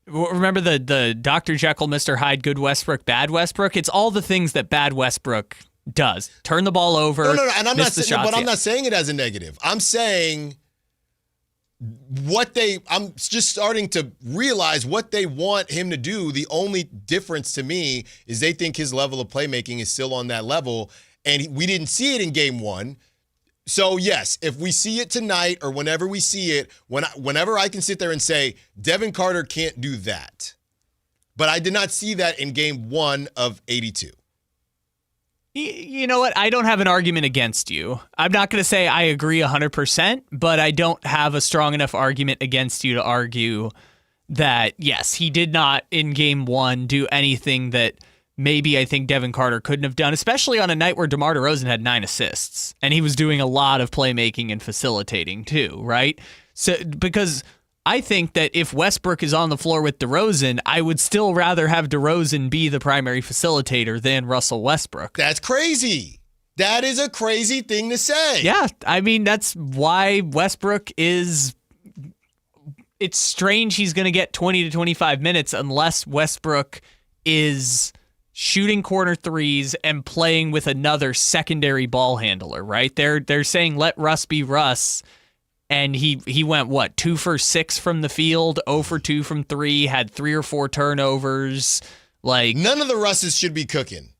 Remember the Dr. Jekyll, Mr. Hyde, good Westbrook, bad Westbrook? It's all the things that bad Westbrook does. Turn the ball over. No, and I'm not saying it as a negative. I'm saying I'm just starting to realize what they want him to do. The only difference to me is they think his level of playmaking is still on that level, and we didn't see it in game 1. So, yes, if we see it tonight or whenever we see it, whenever I can sit there and say, Devin Carter can't do that. But I did not see that in game 1 of 82. You know what? I don't have an argument against you. I'm not going to say I agree 100%, but I don't have a strong enough argument against you to argue that, yes, he did not in game 1 do anything that maybe I think Devin Carter couldn't have done, especially on a night where DeMar DeRozan had 9 assists, and he was doing a lot of playmaking and facilitating too, right? So because I think that if Westbrook is on the floor with DeRozan, I would still rather have DeRozan be the primary facilitator than Russell Westbrook. That's crazy. That is a crazy thing to say. Yeah, I mean, that's why Westbrook is... It's strange he's going to get 20 to 25 minutes unless Westbrook is shooting corner threes and playing with another secondary ball handler, right? They're saying let Russ be Russ, and he went, 2 for 6 from the field, 0 for 2 from 3, had 3 or 4 turnovers. Like none of the Russes should be cooking.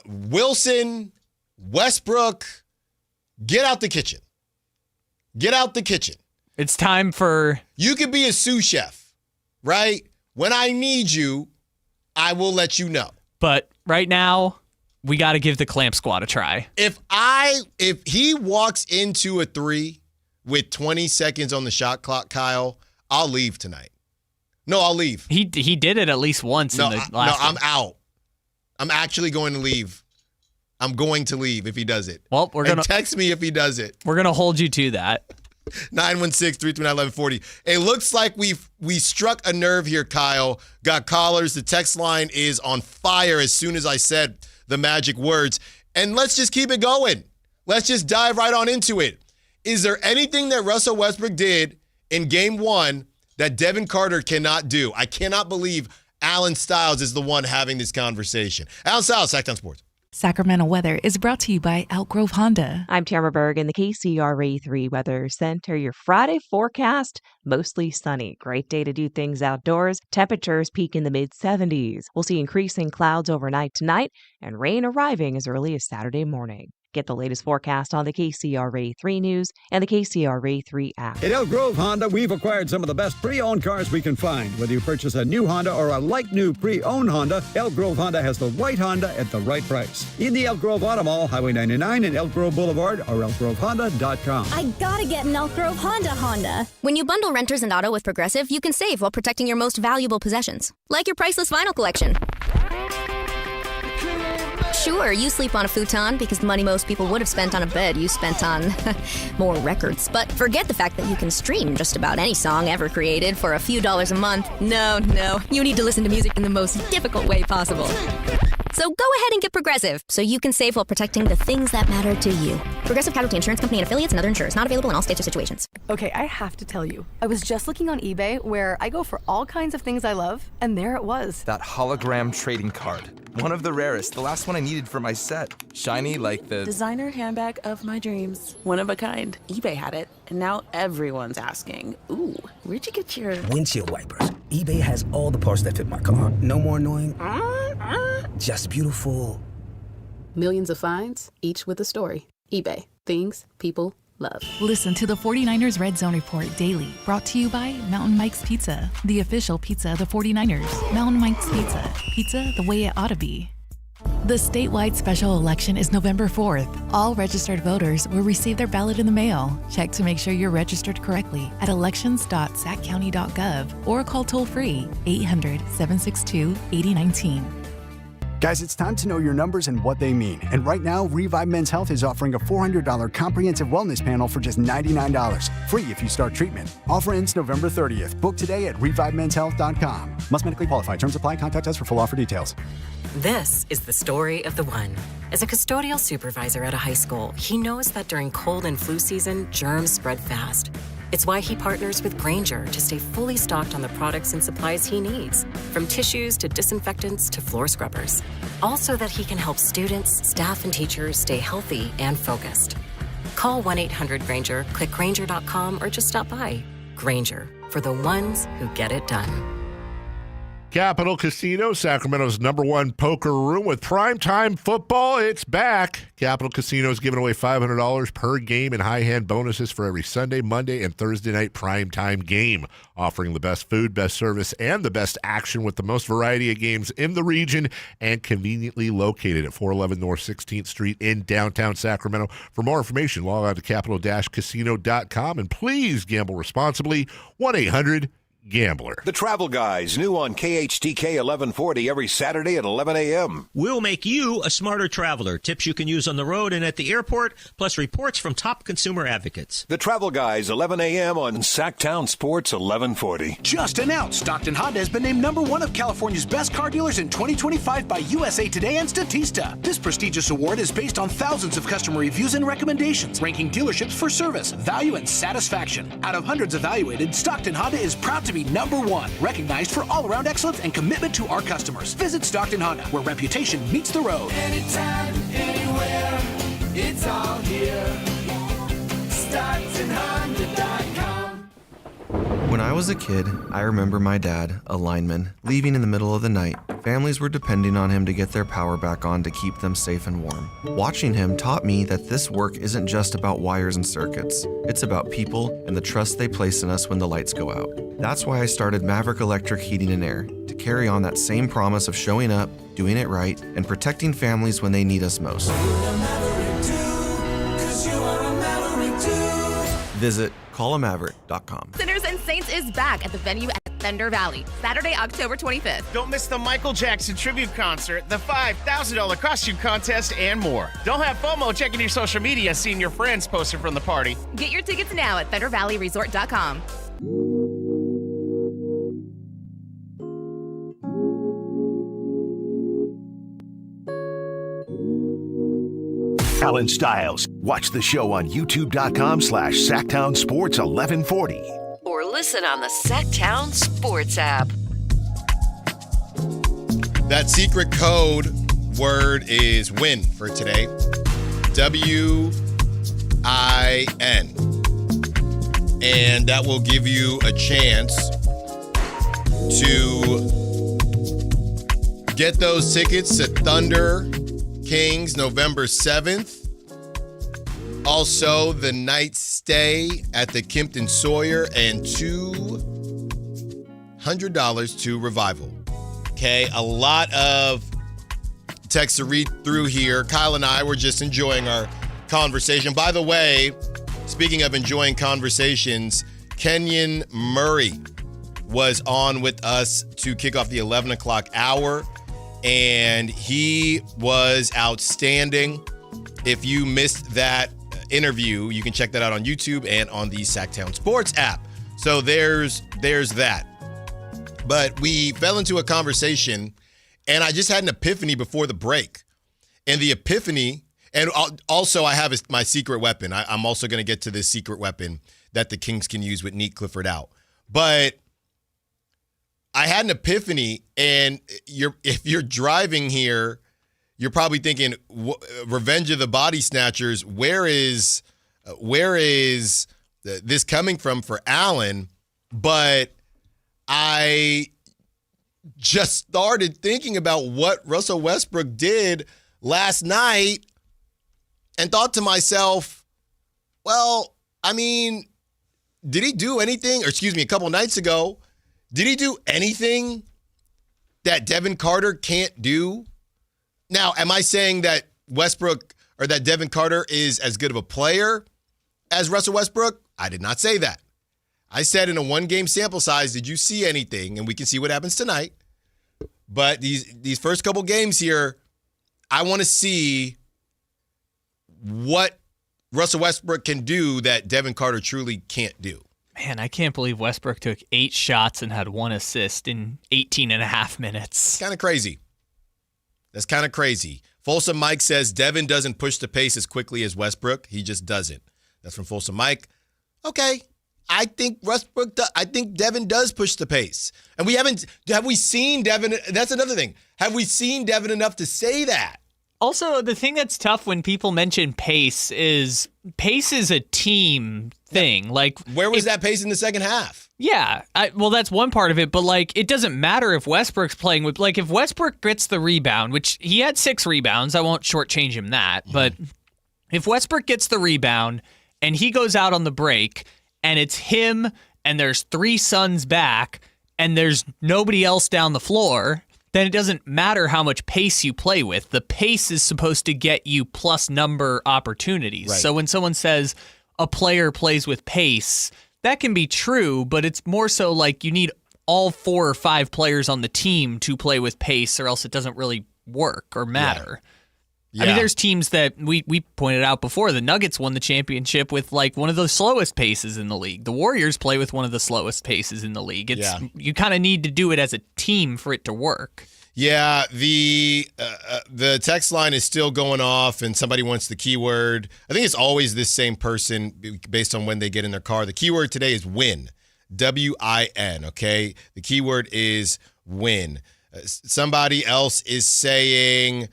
Wilson, Westbrook, get out the kitchen. Get out the kitchen. It's time for... You could be a sous chef, right? When I need you, I will let you know. But right now, we got to give the clamp squad a try. If he walks into a 3 with 20 seconds on the shot clock, Kyle, I'll leave tonight. No, I'll leave. He did it at least once in the last No, I'm out. I'm actually going to leave. I'm going to leave if he does it. Well, text me if he does it. We're going to hold you to that. 916-339-1140. It looks like we struck a nerve here, Kyle. Got callers. The text line is on fire as soon as I said the magic words. And let's just keep it going. Let's just dive right on into it. Is there anything that Russell Westbrook did in game 1 that Devin Carter cannot do? I cannot believe Allen Stiles is the one having this conversation. Allen Stiles, Sactown Sports. Sacramento weather is brought to you by Elk Grove Honda. I'm Tamara Berg in the KCRA3 Weather Center. Your Friday forecast, mostly sunny. Great day to do things outdoors. Temperatures peak in the mid-70s. We'll see increasing clouds overnight tonight and rain arriving as early as Saturday morning. Get the latest forecast on the KCRA3 News and the KCRA3 app. At Elk Grove Honda, we've acquired some of the best pre-owned cars we can find. Whether you purchase a new Honda or a like-new pre-owned Honda, Elk Grove Honda has the right Honda at the right price. In the Elk Grove Auto Mall, Highway 99 and Elk Grove Boulevard, or elkgrovehonda.com. I gotta get an Elk Grove Honda. When you bundle renters and auto with Progressive, you can save while protecting your most valuable possessions, like your priceless vinyl collection. Sure, you sleep on a futon because the money most people would have spent on a bed you spent on more records. But forget the fact that you can stream just about any song ever created for a few dollars a month. No, you need to listen to music in the most difficult way possible. So go ahead and get Progressive so you can save while protecting the things that matter to you. Progressive Casualty Insurance Company and affiliates and other insurers. Not available in all states or situations. Okay, I have to tell you. I was just looking on eBay where I go for all kinds of things I love, and there it was. That hologram trading card. One of the rarest. The last one I needed for my set. Shiny like the... designer handbag of my dreams. One of a kind. eBay had it, and now everyone's asking, ooh, where'd you get your... windshield wipers. eBay has all the parts that fit my car. No more annoying. Just beautiful. Millions of finds, each with a story. eBay. Things people love. Listen to the 49ers Red Zone Report daily, brought to you by Mountain Mike's Pizza, the official pizza of the 49ers. Mountain Mike's Pizza. Pizza the way it ought to be. The statewide special election is November 4th. All registered voters will receive their ballot in the mail. Check to make sure you're registered correctly at elections.saccounty.gov or call toll-free 800-762-8019. Guys, it's time to know your numbers and what they mean. And right now, Revive Men's Health is offering a $400 comprehensive wellness panel for just $99. Free if you start treatment. Offer ends November 30th. Book today at revivemenshealth.com. Must medically qualify. Terms apply. Contact us for full offer details. This is the story of the one. As a custodial supervisor at a high school, he knows that during cold and flu season, germs spread fast. It's why he partners with Grainger to stay fully stocked on the products and supplies he needs, from tissues to disinfectants to floor scrubbers. Also that he can help students, staff, and teachers stay healthy and focused. Call 1-800-GRAINGER, click Grainger.com, or just stop by. Grainger, for the ones who get it done. Capital Casino, Sacramento's #1 poker room with primetime football. It's back. Capital Casino is giving away $500 per game in high hand bonuses for every Sunday, Monday, and Thursday night primetime game. Offering the best food, best service, and the best action with the most variety of games in the region and conveniently located at 411 North 16th Street in downtown Sacramento. For more information, log on to capital-casino.com and please gamble responsibly. 1-800-GAMBLER. The Travel Guys, new on KHTK 1140 every Saturday at 11 a.m. We'll make you a smarter traveler. Tips you can use on the road and at the airport, plus reports from top consumer advocates. The Travel Guys, 11 a.m. on Sactown Sports 1140. Just announced, Stockton Honda has been named #1 of California's best car dealers in 2025 by USA Today and Statista. This prestigious award is based on thousands of customer reviews and recommendations, ranking dealerships for service, value, and satisfaction. Out of hundreds evaluated, Stockton Honda is proud to be #1, recognized for all-around excellence and commitment to our customers. Visit Stockton Honda, where reputation meets the road. Anytime, anywhere, it's all here. StocktonHonda.com. When I was a kid, I remember my dad, a lineman, leaving in the middle of the night. Families were depending on him to get their power back on to keep them safe and warm. Watching him taught me that this work isn't just about wires and circuits. It's about people and the trust they place in us when the lights go out. That's why I started Maverick Electric Heating and Air, to carry on that same promise of showing up, doing it right, and protecting families when they need us most. Visit callamaverick.com. Sinners and Saints is back at the venue at Thunder Valley, Saturday, October 25th. Don't miss the Michael Jackson tribute concert, the $5,000 costume contest, and more. Don't have FOMO checking your social media and seeing your friends posted from the party. Get your tickets now at ThunderValleyResort.com. Allen Stiles, Watch the show on youtube.com/Sactown Sports 1140. Or listen on the Sactown Sports app. That secret code word is WIN for today. WIN. And that will give you a chance to get those tickets to Thunder Kings November 7th. Also, the night stay at the Kimpton Sawyer and $200 to Revival. Okay, a lot of text to read through here. Kyle and I were just enjoying our conversation. By the way, speaking of enjoying conversations, Kenyon Murray was on with us to kick off the 11 o'clock hour, and he was outstanding. If you missed that interview, you can check that out on YouTube and on the Sactown Sports app. So there's that. But we fell into a conversation, and I just had an epiphany before the break. And the epiphany, and also I have my secret weapon. I'm also going to get to this secret weapon that the Kings can use with Neat Clifford out. But I had an epiphany, and if you're driving here, you're probably thinking, Revenge of the Body Snatchers, where is this coming from for Allen? But I just started thinking about what Russell Westbrook did last night and thought to myself, well, I mean, did he do anything, or excuse me, a couple nights ago, did he do anything that Devin Carter can't do? Now, am I saying that Westbrook or that Devin Carter is as good of a player as Russell Westbrook? I did not say that. I said in a one-game sample size, did you see anything? And we can see what happens tonight. But these first couple games here, I want to see what Russell Westbrook can do that Devin Carter truly can't do. Man, I can't believe Westbrook took 8 shots and had 1 assist in 18 and a half minutes. It's kind of crazy. That's kind of crazy. Folsom Mike says Devin doesn't push the pace as quickly as Westbrook. He just doesn't. That's from Folsom Mike. Okay. I think Devin does push the pace. And have we seen Devin? That's another thing. Have we seen Devin enough to say that? Also, the thing that's tough when people mention pace is a team thing. Like, where was that pace in the second half? Yeah, well, that's one part of it, but like, it doesn't matter if Westbrook's playing with, like, if Westbrook gets the rebound, which he had 6 rebounds, I won't shortchange him that, but if Westbrook gets the rebound and he goes out on the break and it's him and there's 3 Suns back and there's nobody else down the floor, then it doesn't matter how much pace you play with. The pace is supposed to get you plus number opportunities. Right. So when someone says a player plays with pace, that can be true, but it's more so like you need all 4 or 5 players on the team to play with pace, or else it doesn't really work or matter. Yeah. I mean, there's teams that we pointed out before. The Nuggets won the championship with like one of the slowest paces in the league. The Warriors play with one of the slowest paces in the league. You kind of need to do it as a team for it to work. Yeah, the text line is still going off, and somebody wants the keyword. I think it's always this same person based on when they get in their car. The keyword today is win, W-I-N, okay? The keyword is win. Somebody else is saying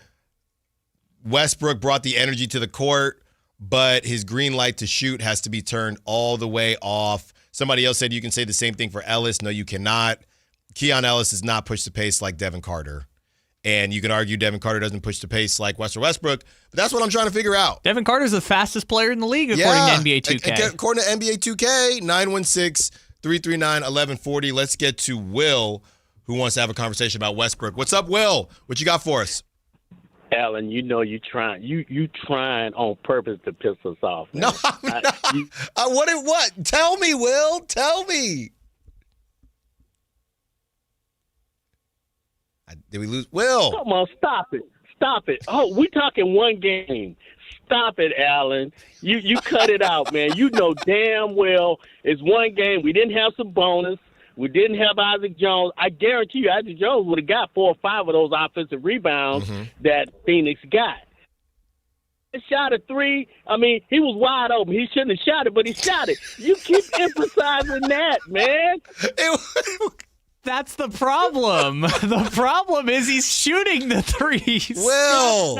Westbrook brought the energy to the court, but his green light to shoot has to be turned all the way off. Somebody else said you can say the same thing for Ellis. No, you cannot. Keon Ellis does not push the pace like Devin Carter. And you can argue Devin Carter doesn't push the pace like Russell Westbrook, but that's what I'm trying to figure out. Devin Carter's the fastest player in the league, according to NBA 2K. According to NBA 2K, 916-339-1140. Let's get to Will, who wants to have a conversation about Westbrook. What's up, Will? What you got for us? Allen, you know you trying on purpose to piss us off. Man. No, I'm not. What? Tell me, Will. Tell me. Did we lose? Will. Come on, stop it. Stop it. Oh, we talking one game. Stop it, Allen. You cut it out, man. You know damn well it's one game. We didn't have some bonus. We didn't have Isaac Jones. I guarantee you Isaac Jones would have got 4 or 5 of those offensive rebounds that Phoenix got. shot a three. I mean, he was wide open. He shouldn't have shot it, but he shot it. You keep emphasizing that, man. That's the problem. The problem is he's shooting the threes. Will.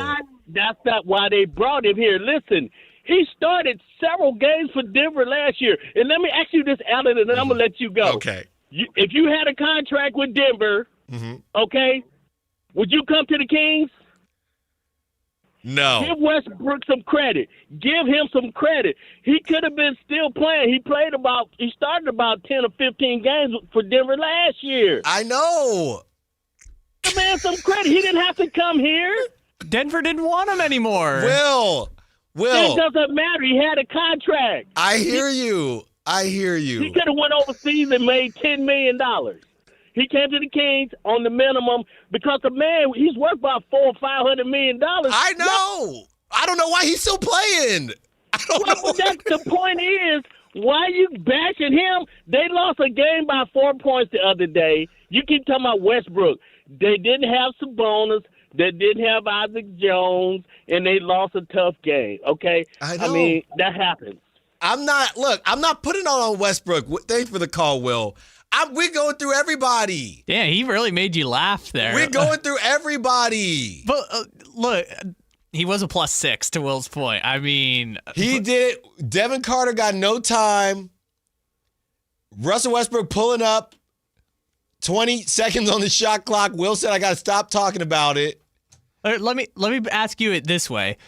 That's not why they brought him here. Listen, he started several games for Denver last year. And let me ask you this, Allen, and then I'm going to let you go. Okay. If you had a contract with Denver, okay, would you come to the Kings? No. Give Westbrook some credit. Give him some credit. He could have been still playing. He started about 10 or 15 games for Denver last year. I know. Give the man some credit. He didn't have to come here. Denver didn't want him anymore. Will. It doesn't matter. He had a contract. I hear you. He could have went overseas and made $10 million. He came to the Kings on the minimum because the man, he's worth about $400 or $500 million. I know. I don't know why he's still playing. The point is, why you bashing him? They lost a game by 4 points the other day. You keep talking about Westbrook. They didn't have Sabonis. They didn't have Isaac Jones, and they lost a tough game, okay? I know. I mean, that happens. I'm not putting it on Westbrook. Thanks for the call, Will. We're going through everybody. Yeah, he really made you laugh there. We're going through everybody. But look, he was a +6 to Will's point. I mean, he did it. Devin Carter got no time. Russell Westbrook pulling up. 20 seconds on the shot clock. Will said, I got to stop talking about it. Let me ask you it this way.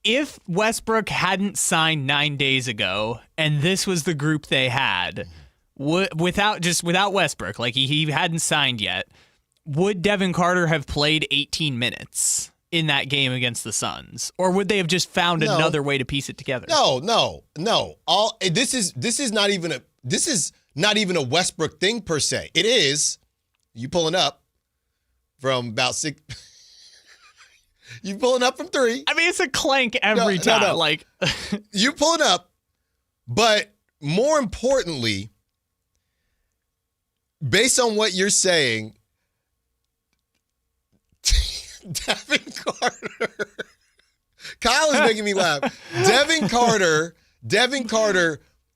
If Westbrook hadn't signed 9 days ago and this was the group they had, without Westbrook, like he hadn't signed yet, would Devin Carter have played 18 minutes in that game against the Suns? Or would they have just found another way to piece it together? No. This is not even a Westbrook thing per se. It is, you pulling up from about 6. You pulling up from 3. I mean, it's a clank every time. No. Like you pulling up, but more importantly, based on what you're saying, Devin Carter. Kyle is making me laugh. Devin Carter,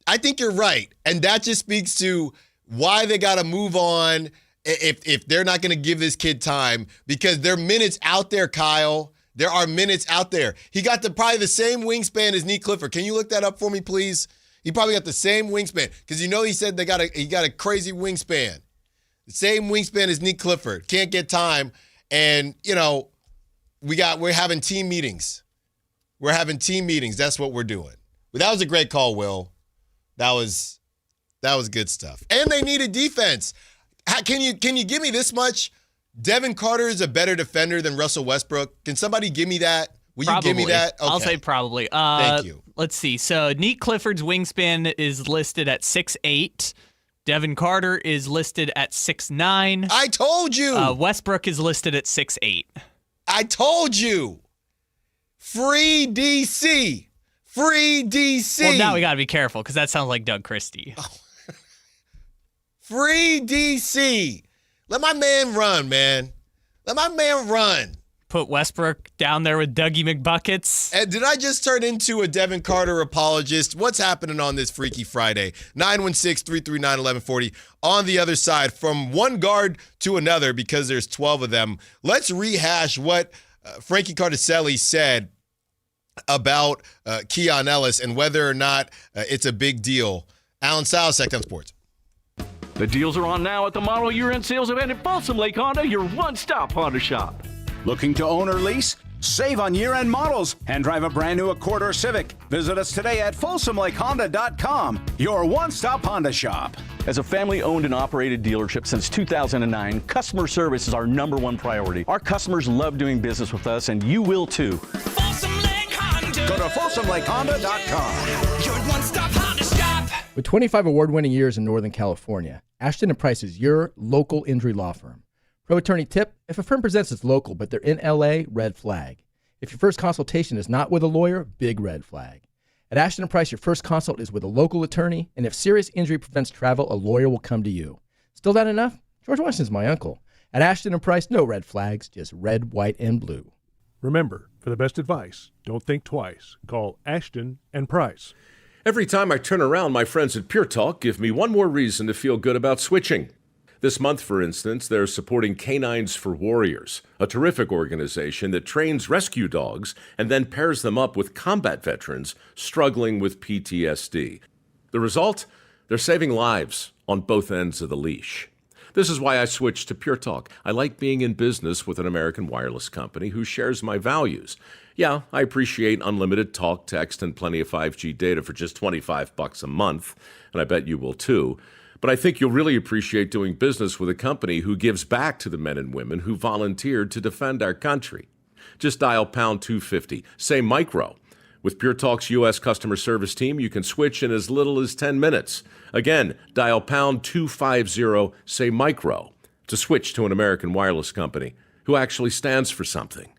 I think you're right. And that just speaks to why they got to move on if they're not going to give this kid time, because there are minutes out there, Kyle. There are minutes out there. He got probably the same wingspan as Nick Clifford. Can you look that up for me, please? He probably got the same wingspan because he said he got a crazy wingspan. The same wingspan as Nick Clifford. Can't get time. And, we're having team meetings. That's what we're doing. But that was a great call, Will. That was good stuff. And they needed defense. Can you give me this much? Devin Carter is a better defender than Russell Westbrook. Can somebody give me that? Will probably. You give me that? Okay. I'll say probably. Thank you. Let's see. So Nick Clifford's wingspan is listed at 6'8". Devin Carter is listed at 6'9". I told you. Westbrook is listed at 6'8". I told you. Free DC. Well, now we got to be careful because that sounds like Doug Christie. Free DC. Let my man run, man. Let my man run. Put Westbrook down there with Dougie McBuckets. And did I just turn into a Devin Carter apologist? What's happening on this Freaky Friday? 916-339-1140. On the other side, from one guard to another, because there's 12 of them, let's rehash what Frankie Cardicelli said about Keon Ellis and whether or not it's a big deal. Allen Stiles, Sactown Sports. The deals are on now at the model year-end sales event at Folsom Lake Honda, your one-stop Honda shop. Looking to own or lease? Save on year-end models and drive a brand new Accord or Civic. Visit us today at FolsomLakeHonda.com, your one-stop Honda shop. As a family-owned and operated dealership since 2009, customer service is our #1 priority. Our customers love doing business with us, and you will too. Folsom Lake Honda. Go to FolsomLakeHonda.com. Your one-stop Honda shop. With 25 award-winning years in Northern California, Ashton & Price is your local injury law firm. Pro attorney tip: if a firm presents it's local but they're in LA, red flag. If your first consultation is not with a lawyer, big red flag. At Ashton & Price, your first consult is with a local attorney, and if serious injury prevents travel, a lawyer will come to you. Still not enough? George Washington's my uncle. At Ashton & Price, no red flags, just red, white, and blue. Remember, for the best advice, don't think twice. Call Ashton and Price. Every time I turn around, my friends at Pure Talk give me one more reason to feel good about switching. This month, for instance, they're supporting Canines for Warriors, a terrific organization that trains rescue dogs and then pairs them up with combat veterans struggling with PTSD. The result? They're saving lives on both ends of the leash. This is why I switched to Pure Talk. I like being in business with an American wireless company who shares my values. Yeah, I appreciate unlimited talk, text, and plenty of 5G data for just $25 a month, and I bet you will too. But I think you'll really appreciate doing business with a company who gives back to the men and women who volunteered to defend our country. Just dial pound 250, say micro. With Pure Talk's U.S. customer service team, you can switch in as little as 10 minutes. Again, dial pound 250, say micro, to switch to an American wireless company who actually stands for something.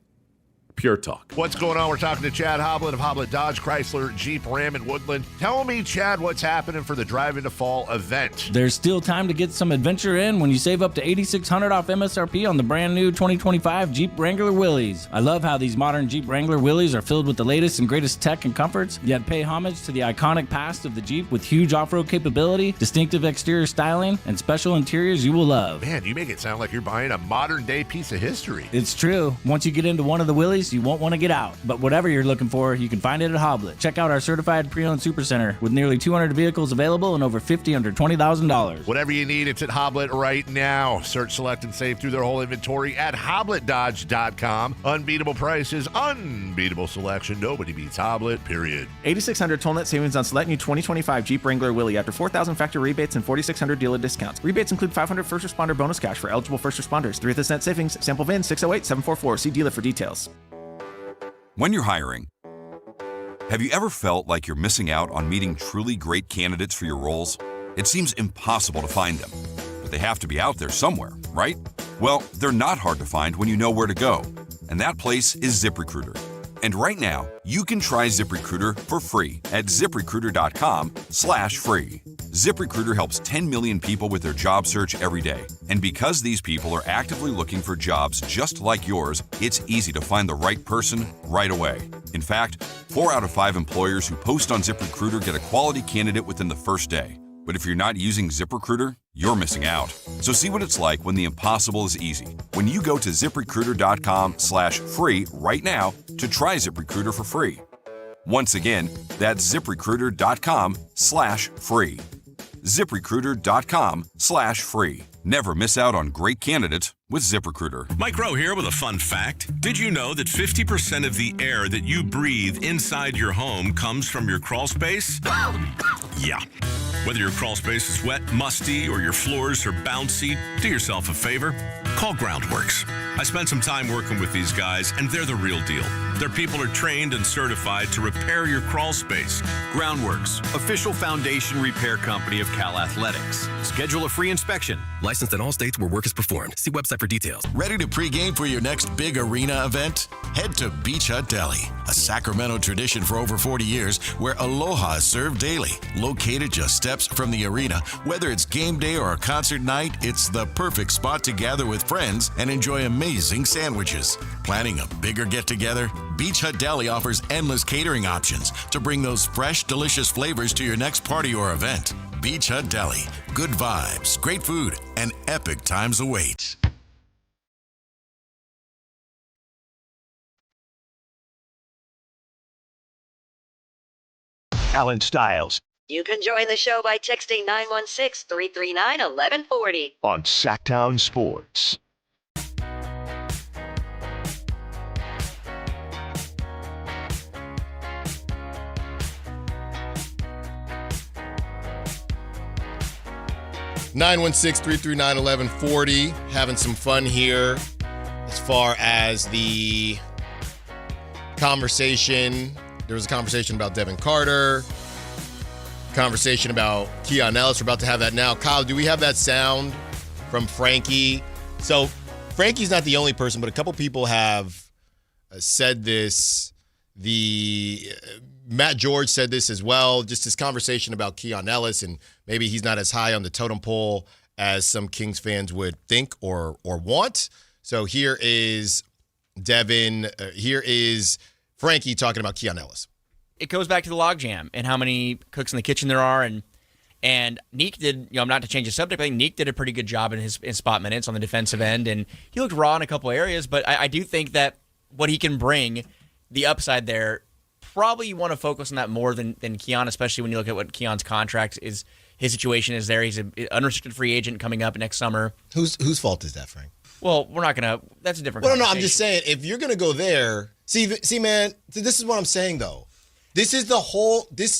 Pure Talk. What's going on? We're talking to Chad Hoblet of Hoblet Dodge, Chrysler, Jeep, Ram, and Woodland. Tell me, Chad, what's happening for the Drive into Fall event? There's still time to get some adventure in when you save up to $8,600 off MSRP on the brand new 2025 Jeep Wrangler Willys. I love how these modern Jeep Wrangler Willys are filled with the latest and greatest tech and comforts, yet pay homage to the iconic past of the Jeep with huge off-road capability, distinctive exterior styling, and special interiors you will love. Man, you make it sound like you're buying a modern-day piece of history. It's true. Once you get into one of the Willys, you won't want to get out. But whatever you're looking for, you can find it at Hoblet. Check out our certified pre-owned supercenter with nearly 200 vehicles available and over 50 under $20,000. Whatever you need, it's at Hoblet right now. Search, select, and save through their whole inventory at HobletDodge.com. Unbeatable prices, unbeatable selection. Nobody beats Hoblet, period. $8,600 total net savings on select new 2025 Jeep Wrangler Willys after $4,000 factory rebates and $4,600 dealer discounts. Rebates include $500 first responder bonus cash for eligible first responders. 3 of this net savings. Sample VIN 608744. See dealer for details. When you're hiring, have you ever felt like you're missing out on meeting truly great candidates for your roles? It seems impossible to find them, but they have to be out there somewhere, right? Well, they're not hard to find when you know where to go, and that place is ZipRecruiter. And right now, you can try ZipRecruiter for free at ZipRecruiter.com/free. ZipRecruiter helps 10 million people with their job search every day. And because these people are actively looking for jobs just like yours, it's easy to find the right person right away. In fact, 4 out of 5 employers who post on ZipRecruiter get a quality candidate within the first day. But if you're not using ZipRecruiter, you're missing out. So see what it's like when the impossible is easy. When you go to ZipRecruiter.com/free right now to try ZipRecruiter for free. Once again, that's ZipRecruiter.com/free. ZipRecruiter.com/free. Never miss out on great candidates with ZipRecruiter. Mike Rowe here with a fun fact. Did you know that 50% of the air that you breathe inside your home comes from your crawl space? Yeah. Whether your crawl space is wet, musty, or your floors are bouncy, do yourself a favor. Call Groundworks. I spent some time working with these guys, and they're the real deal. Their people are trained and certified to repair your crawl space. Groundworks, official foundation repair company of Cal Athletics. Schedule a free inspection. Licensed in all states where work is performed. See website for details. Ready to pregame for your next big arena event? Head to Beach Hut Deli, a Sacramento tradition for over 40 years where Aloha is served daily. Located just steps from the arena, whether it's game day or a concert night, it's the perfect spot to gather with friends and enjoy amazing sandwiches. Planning a bigger get-together? Beach Hut Deli offers endless catering options to bring those fresh, delicious flavors to your next party or event. Beach Hut Deli. Good vibes, great food, and epic times await. Allen Stiles You can join the show by texting 916-339-1140 on Sactown Sports. (916-339-1140). Having some fun here as far as the conversation. There was a conversation about Devin Carter. Conversation about Keon Ellis. We're about to have that now. Kyle, do we have that sound from Frankie? So Frankie's not the only person, but a couple people have said this. Matt George said this as well. Just this conversation about Keon Ellis, and maybe he's not as high on the totem pole as some Kings fans would think or want. So here is Devin, here is Frankie talking about Keon Ellis. It goes back to the logjam and how many cooks in the kitchen there are. And Neek did, not to change the subject, but I think Neek did a pretty good job in his spot minutes on the defensive end. And he looked raw in a couple areas, but I do think that what he can bring, the upside there, probably you want to focus on that more than Keon, especially when you look at what Keon's contract is. His situation is there. He's an unrestricted free agent coming up next summer. Whose fault is that, Frank? Well, we're not going to – that's a different conversation. conversation. No, I'm just saying, if you're going to go there – see, man, this is what I'm saying, though. This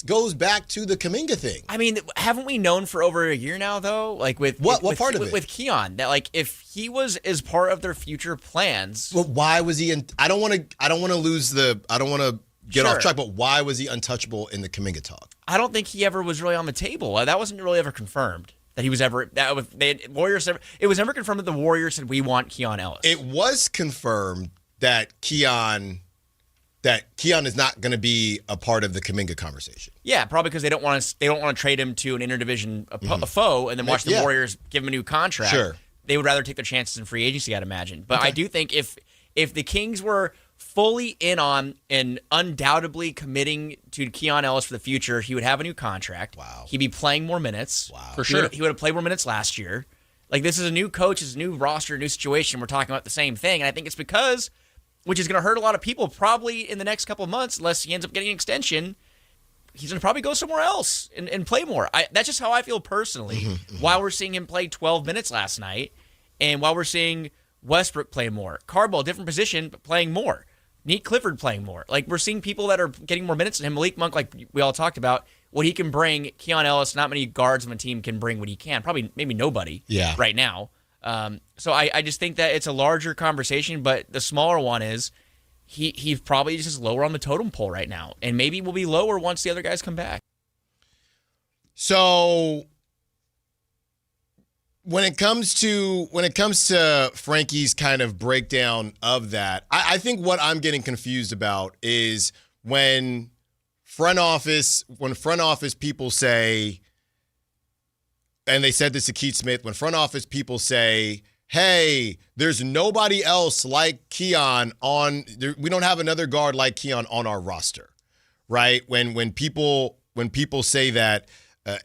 goes back to the Kuminga thing. I mean, haven't we known for over a year now, though? Like with what part of it? With Keon, that like if he was as part of their future plans. Well, why was he? I don't want to get off track, but why was he untouchable in the Kuminga talk? I don't think he ever was really on the table. That wasn't really ever confirmed that he was ever. Warriors. It was never confirmed that the Warriors said we want Keon Ellis. It was confirmed that Keon is not going to be a part of the Kuminga conversation. Yeah, probably because they don't want to trade him to an interdivision foe and then watch the Warriors give him a new contract. Sure. They would rather take their chances in free agency, I'd imagine. But I do think if the Kings were fully in on and undoubtedly committing to Keon Ellis for the future, he would have a new contract. Wow. He'd be playing more minutes. Wow. For sure. He would have played more minutes last year. Like, this is a new coach, it's a new roster, a new situation. We're talking about the same thing. And I think it's because, which is going to hurt a lot of people probably in the next couple of months, unless he ends up getting an extension, he's going to probably go somewhere else and play more. That's just how I feel personally. While we're seeing him play 12 minutes last night, and while we're seeing Westbrook play more. Cardwell, different position, but playing more. Nate Clifford playing more. Like, we're seeing people that are getting more minutes than him. Malik Monk, like we all talked about, what he can bring. Keon Ellis, not many guards on the team can bring what he can. Probably, maybe nobody right now. So I just think that it's a larger conversation, but the smaller one is he's probably just lower on the totem pole right now. And maybe will be lower once the other guys come back. So when it comes to Frankie's kind of breakdown of that, I think what I'm getting confused about is when front office people say, and they said this to Keith Smith, when front office people say, hey, there's nobody else like Keon we don't have another guard like Keon on our roster, right? When people say that,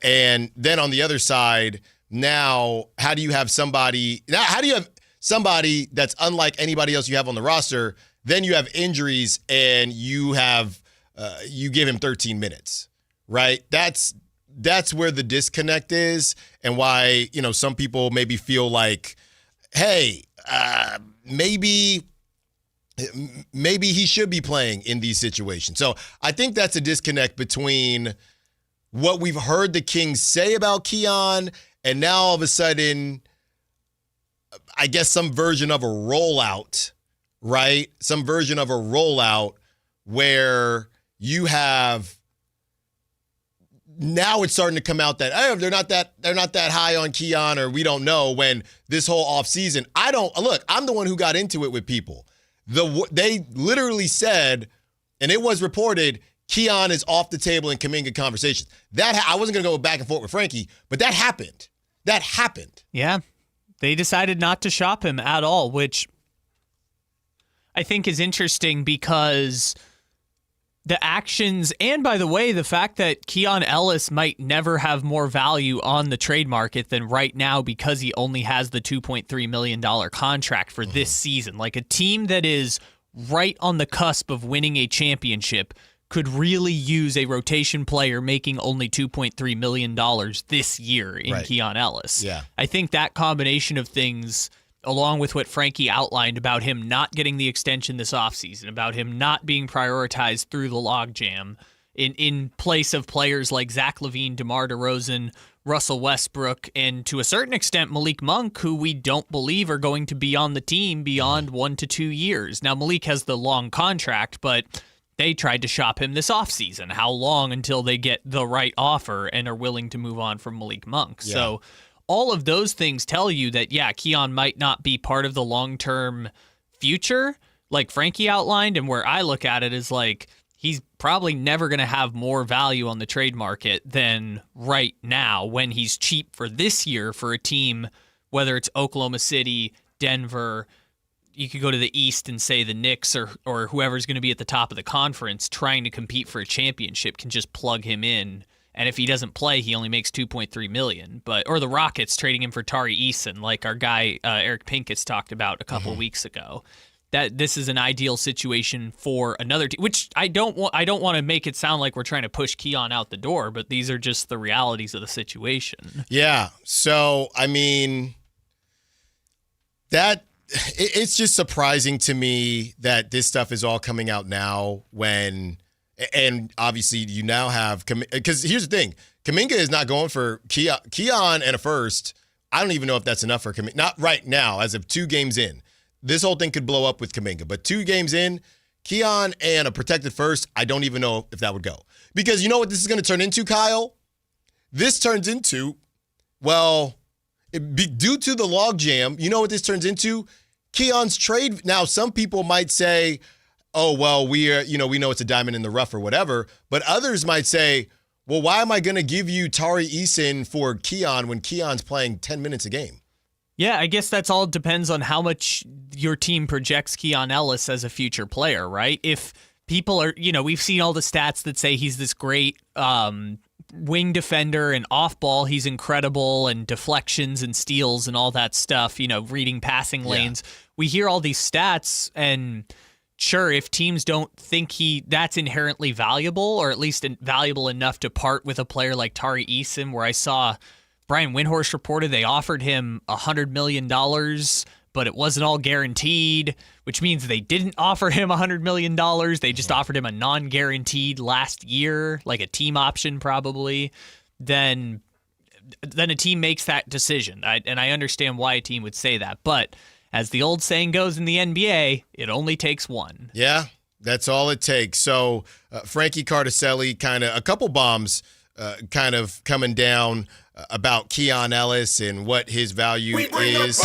and then on the other side, now, how do you have somebody that's unlike anybody else you have on the roster? Then you have injuries and you give him 13 minutes, right? That's where the disconnect is, and why, some people maybe feel like, hey, maybe he should be playing in these situations. So I think that's a disconnect between what we've heard the Kings say about Keon and now all of a sudden, I guess some version of a rollout, right? Some version of a rollout where you have, now it's starting to come out that, oh, they're not that high on Keon, or we don't know, when this whole offseason, I'm the one who got into it with people. They literally said, and it was reported, Keon is off the table in Kuminga conversations. I wasn't going to go back and forth with Frankie, but that happened. Yeah. They decided not to shop him at all, which I think is interesting because the actions, and by the way, the fact that Keon Ellis might never have more value on the trade market than right now because he only has the $2.3 million contract for this season. Like, a team that is right on the cusp of winning a championship could really use a rotation player making only $2.3 million this year in Keon Ellis. Yeah. I think that combination of things, along with what Frankie outlined about him not getting the extension this offseason, about him not being prioritized through the logjam in place of players like Zach LaVine, DeMar DeRozan, Russell Westbrook, and to a certain extent Malik Monk, who we don't believe are going to be on the team beyond 1 to 2 years. Now, Malik has the long contract, but they tried to shop him this offseason. How long until they get the right offer and are willing to move on from Malik Monk? Yeah. So all of those things tell you that, Keon might not be part of the long-term future like Frankie outlined, and where I look at it is like he's probably never going to have more value on the trade market than right now when he's cheap for this year for a team, whether it's Oklahoma City, Denver, you could go to the East and say the Knicks or whoever's going to be at the top of the conference trying to compete for a championship can just plug him in. And if he doesn't play, he only makes $2.3 million. Or the Rockets trading him for Tari Eason, like our guy Eric Pincus talked about a couple weeks ago. That this is an ideal situation for another team, which I don't want to make it sound like we're trying to push Keon out the door, but these are just the realities of the situation. Yeah. So I mean, it's just surprising to me that this stuff is all coming out now and obviously you now have, because here's the thing, Kuminga is not going for Keon and a first. I don't even know if that's enough for Kuminga. Not right now, as of 2 games in. This whole thing could blow up with Kuminga, but 2 games in, Keon and a protected first, I don't even know if that would go. Because you know what this is going to turn into, Kyle? This turns into, due to the logjam, you know what this turns into? Keon's trade. Now, some people might say, oh, well, we know it's a diamond in the rough or whatever. But others might say, well, why am I going to give you Tari Eason for Keon when Keon's playing 10 minutes a game? Yeah, I guess that's all depends on how much your team projects Keon Ellis as a future player, right? If people are, we've seen all the stats that say he's this great wing defender and off ball, he's incredible, and deflections and steals and all that stuff, reading passing lanes. We hear all these stats, and sure, if teams don't think that's inherently valuable, or at least valuable enough to part with a player like Tari Eason, where I saw Brian Windhorst reported they offered him $100 million, but it wasn't all guaranteed, which means they didn't offer him $100 million. They just offered him a non-guaranteed last year, like a team option probably. Then a team makes that decision. And I understand why a team would say that. But as the old saying goes in the NBA, it only takes one. Yeah, that's all it takes. So Frankie Cardicelli, kind of a couple bombs kind of coming down about Keon Ellis and what his value is.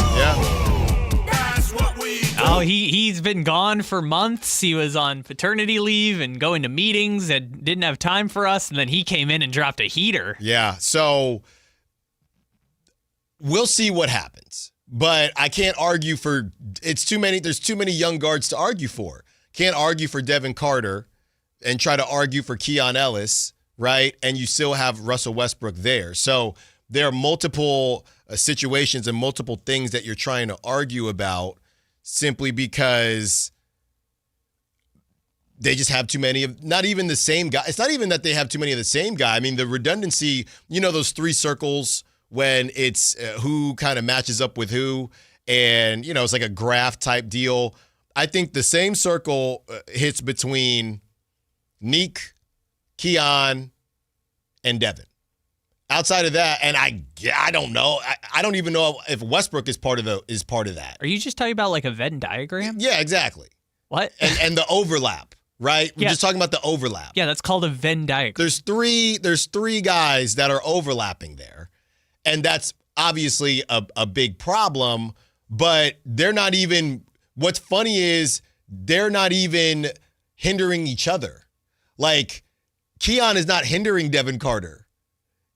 Oh, he's been gone for months. He was on paternity leave and going to meetings and didn't have time for us, and then he came in and dropped a heater. Yeah, so we'll see what happens. But I can't argue for there's too many young guards to argue for. Can't argue for Devin Carter and try to argue for Keon Ellis, right? And you still have Russell Westbrook there. So there are multiple situations and multiple things that you're trying to argue about simply because they just have too many of, not even the same guy. It's not even that they have too many of the same guy. I mean, the redundancy, those 3 circles when it's who kind of matches up with who, and, it's like a graph type deal. I think the same circle hits between Neek, Keon, and Devin. Outside of that, and I don't know. I don't even know if Westbrook is part of that. Are you just talking about like a Venn diagram? Yeah, exactly. What? And the overlap, right? We're just talking about the overlap. Yeah, that's called a Venn diagram. There's three guys that are overlapping there, and that's obviously a big problem. But they're not even. What's funny is they're not even hindering each other. Like Keon is not hindering Devin Carter.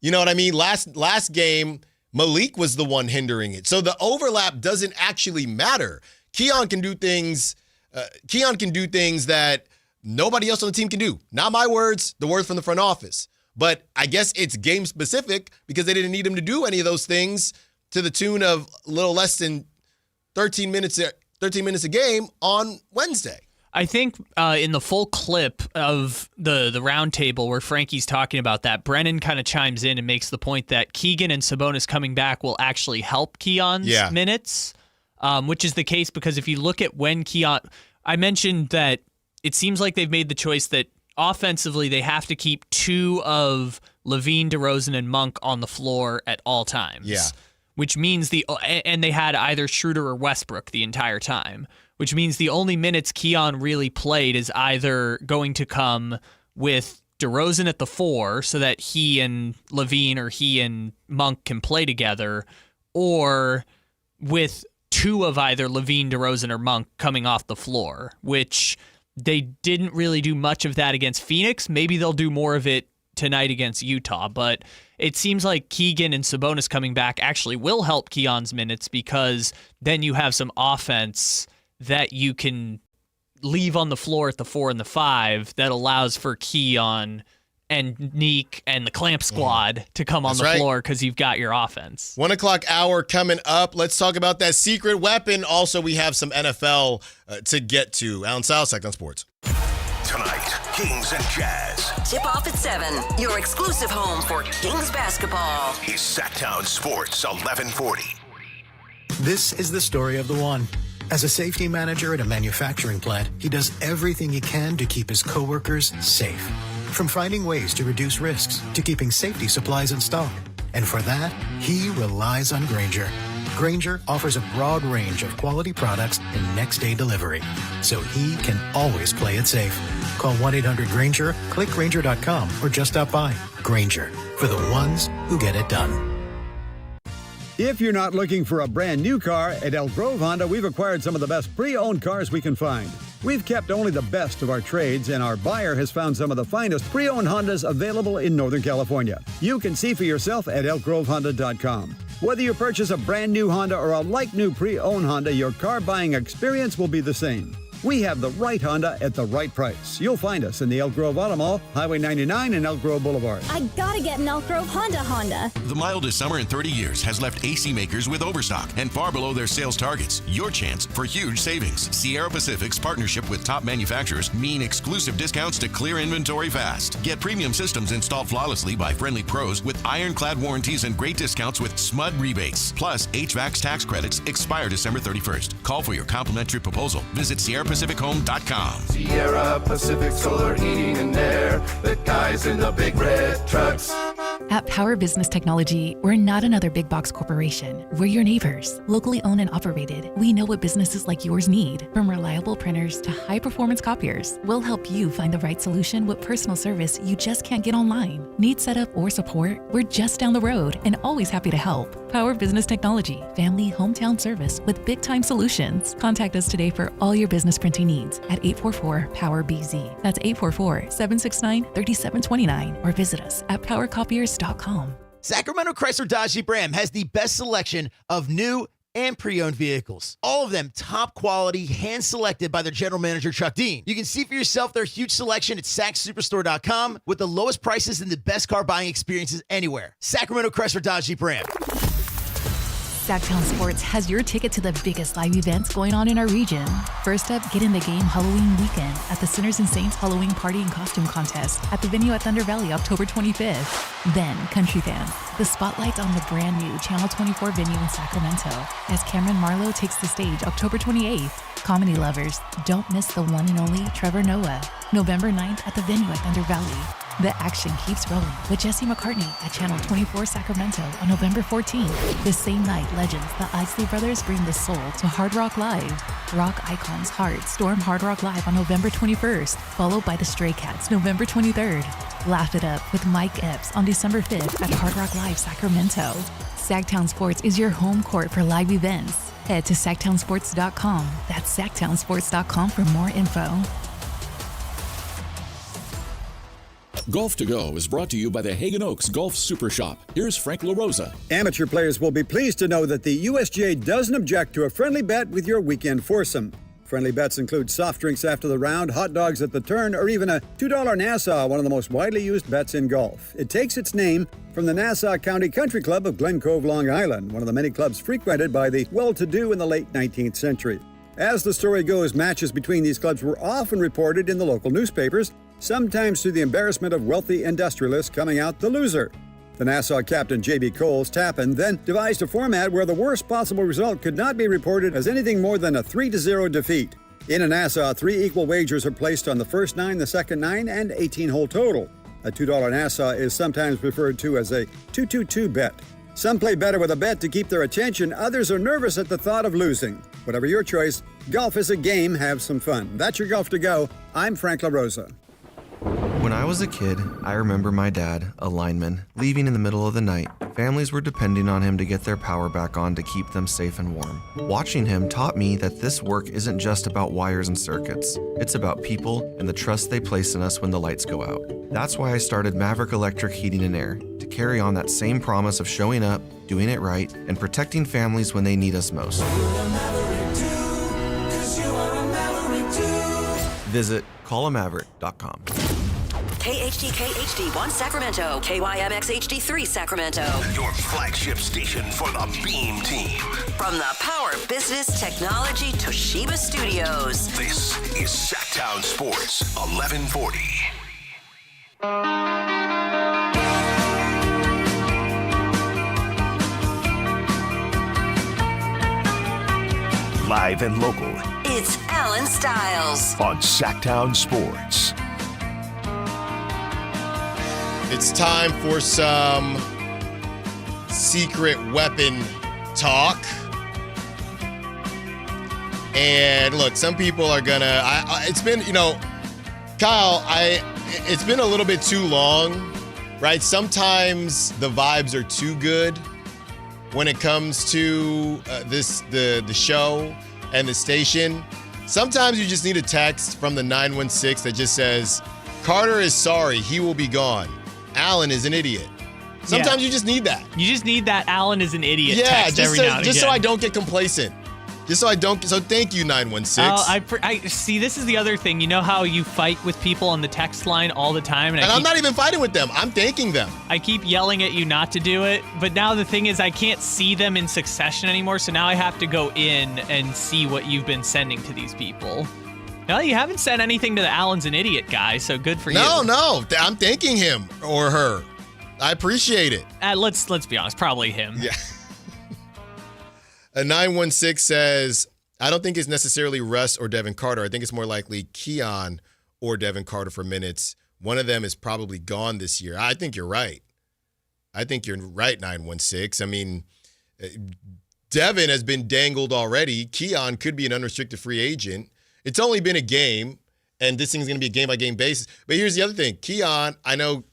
You know what I mean? Last game, Malik was the one hindering it. So the overlap doesn't actually matter. Keon can do things that nobody else on the team can do. Not my words, the words from the front office. But I guess it's game specific because they didn't need him to do any of those things to the tune of a little less than 13 minutes a game on Wednesday. I think in the full clip of the roundtable where Frankie's talking about that, Brennan kind of chimes in and makes the point that Keegan and Sabonis coming back will actually help Keon's minutes, which is the case because if you look at when Keon, I mentioned that it seems like they've made the choice that offensively they have to keep 2 of Levine, DeRozan, and Monk on the floor at all times. Yeah. Which means and they had either Schroeder or Westbrook the entire time, which means the only minutes Keon really played is either going to come with DeRozan at the 4 so that he and Levine or he and Monk can play together, or with 2 of either Levine, DeRozan, or Monk coming off the floor, which they didn't really do much of that against Phoenix. Maybe they'll do more of it tonight against Utah, but it seems like Keegan and Sabonis coming back actually will help Keon's minutes because then you have some offense that you can leave on the floor at the 4 and the 5 that allows for Keon and Neek and the Clamp Squad to come on the floor because you've got your offense. 1 o'clock hour coming up. Let's talk about that secret weapon. Also, we have some NFL to get to. Allen Stiles, Sactown Sports. Tonight, Kings and Jazz. Tip off at 7. Your exclusive home for Kings basketball. Is Sactown Sports 1140. This is the story of the one. As a safety manager at a manufacturing plant, he does everything he can to keep his coworkers safe. From finding ways to reduce risks to keeping safety supplies in stock. And for that, he relies on Grainger. Grainger offers a broad range of quality products and next-day delivery, so he can always play it safe. Call 1-800-GRAINGER, click Grainger.com, or just stop by. Grainger, for the ones who get it done. If you're not looking for a brand new car, at Elk Grove Honda, we've acquired some of the best pre-owned cars we can find. We've kept only the best of our trades, and our buyer has found some of the finest pre-owned Hondas available in Northern California. You can see for yourself at elkgrovehonda.com. Whether you purchase a brand new Honda or a like-new pre-owned Honda, your car buying experience will be the same. We have the right Honda at the right price. You'll find us in the Elk Grove Auto Mall, Highway 99 and Elk Grove Boulevard. I gotta get an Elk Grove Honda. The mildest summer in 30 years has left AC makers with overstock and far below their sales targets. Your chance for huge savings. Sierra Pacific's partnership with top manufacturers mean exclusive discounts to clear inventory fast. Get premium systems installed flawlessly by friendly pros with ironclad warranties and great discounts with SMUD rebates. Plus, HVAC's tax credits expire December 31st. Call for your complimentary proposal. Visit SierraPacificHome.com. Sierra Pacific Solar Heating and Air. The guys in the big red trucks. At Power Business Technology, we're not another big box corporation. We're your neighbors, locally owned and operated. We know what businesses like yours need, from reliable printers to high-performance copiers. We'll help you find the right solution with personal service you just can't get online. Need setup or support? We're just down the road and always happy to help. Power Business Technology, family hometown service with big-time solutions. Contact us today for all your business printing needs at 844-POWER-BZ. That's 844-769-3729, or visit us at powercopiers.com. Sacramento Chrysler Dodge Jeep Ram has the best selection of new and pre-owned vehicles. All of them top quality, hand-selected by their general manager, Chuck Dean. You can see for yourself their huge selection at SacSuperstore.com with the lowest prices and the best car buying experiences anywhere. Sacramento Chrysler Dodge Jeep Ram. Sactown Sports has your ticket to the biggest live events going on in our region. First up, get in the game Halloween weekend at the Sinners and Saints Halloween Party and Costume Contest at the venue at Thunder Valley, October 25th. Then, country fans, the spotlight on the brand new Channel 24 venue in Sacramento as Cameron Marlowe takes the stage October 28th. Comedy lovers, don't miss the one and only Trevor Noah, November 9th at the venue at Thunder Valley. The action keeps rolling with Jesse McCartney at Channel 24 Sacramento on November 14th. The same night, legends, the Isley Brothers bring the soul to Hard Rock Live. Rock icons Heart storm Hard Rock Live on November 21st, followed by the Stray Cats November 23rd. Laugh it up with Mike Epps on December 5th at Hard Rock Live Sacramento. Sactown Sports is your home court for live events. Head to SactownSports.com. That's SactownSports.com for more info. Golf to Go is brought to you by the Hagen Oaks Golf Super Shop. Here's Frank LaRosa. Amateur players will be pleased to know that the USGA doesn't object to a friendly bet with your weekend foursome. Friendly bets include soft drinks after the round, hot dogs at the turn, or even a $2 Nassau, one of the most widely used bets in golf. It takes its name from the Nassau County Country Club of Glen Cove, Long Island, one of the many clubs frequented by the well-to-do in the late 19th century. As the story goes, matches between these clubs were often reported in the local newspapers, sometimes to the embarrassment of wealthy industrialists coming out the loser. The Nassau captain J.B. Coles Tappan then devised a format where the worst possible result could not be reported as anything more than a 3-0 defeat. In a Nassau, 3 equal wagers are placed on the first 9, the second 9, and 18-hole total. A $2 Nassau is sometimes referred to as a 2-2-2 bet. Some play better with a bet to keep their attention, others are nervous at the thought of losing. Whatever your choice, golf is a game, have some fun. That's your Golf to Go. I'm Frank LaRosa. When I was a kid, I remember my dad, a lineman, leaving in the middle of the night. Families were depending on him to get their power back on to keep them safe and warm. Watching him taught me that this work isn't just about wires and circuits. It's about people and the trust they place in us when the lights go out. That's why I started Maverick Electric Heating and Air, to carry on that same promise of showing up, doing it right, and protecting families when they need us most. Maverick too, 'cause you Visit callamaverick.com. KHD1 Sacramento, KYMX HD3 Sacramento. Your flagship station for the Beam Team. From the Power Business Technology Toshiba Studios. This is Sactown Sports 1140. Live and local. It's Allen Stiles on Sactown Sports. It's time for some secret weapon talk. And look, some people are gonna. It's been, Kyle. It's been a little bit too long, right? Sometimes the vibes are too good when it comes to the show and the station. Sometimes you just need a text from the 916 that just says, "Carter is sorry. He will be gone. Allen is an idiot." Sometimes you just need that. You just need that Allen is an idiot text every now and again. Just so I don't get complacent. So thank you, 916. I see. This is the other thing. You know how you fight with people on the text line all the time, and I'm not even fighting with them. I'm thanking them. I keep yelling at you not to do it, but now the thing is, I can't see them in succession anymore. So now I have to go in and see what you've been sending to these people. No, you haven't sent anything to the Allen's an idiot guy. So good for you. No, I'm thanking him or her. I appreciate it. Let's be honest, probably him. Yeah. A 916 says, I don't think it's necessarily Russ or Devin Carter. I think it's more likely Keon or Devin Carter for minutes. One of them is probably gone this year. I think you're right. 916. I mean, Devin has been dangled already. Keon could be an unrestricted free agent. It's only been a game, and this thing's going to be a game-by-game basis. But here's the other thing. Keon, I know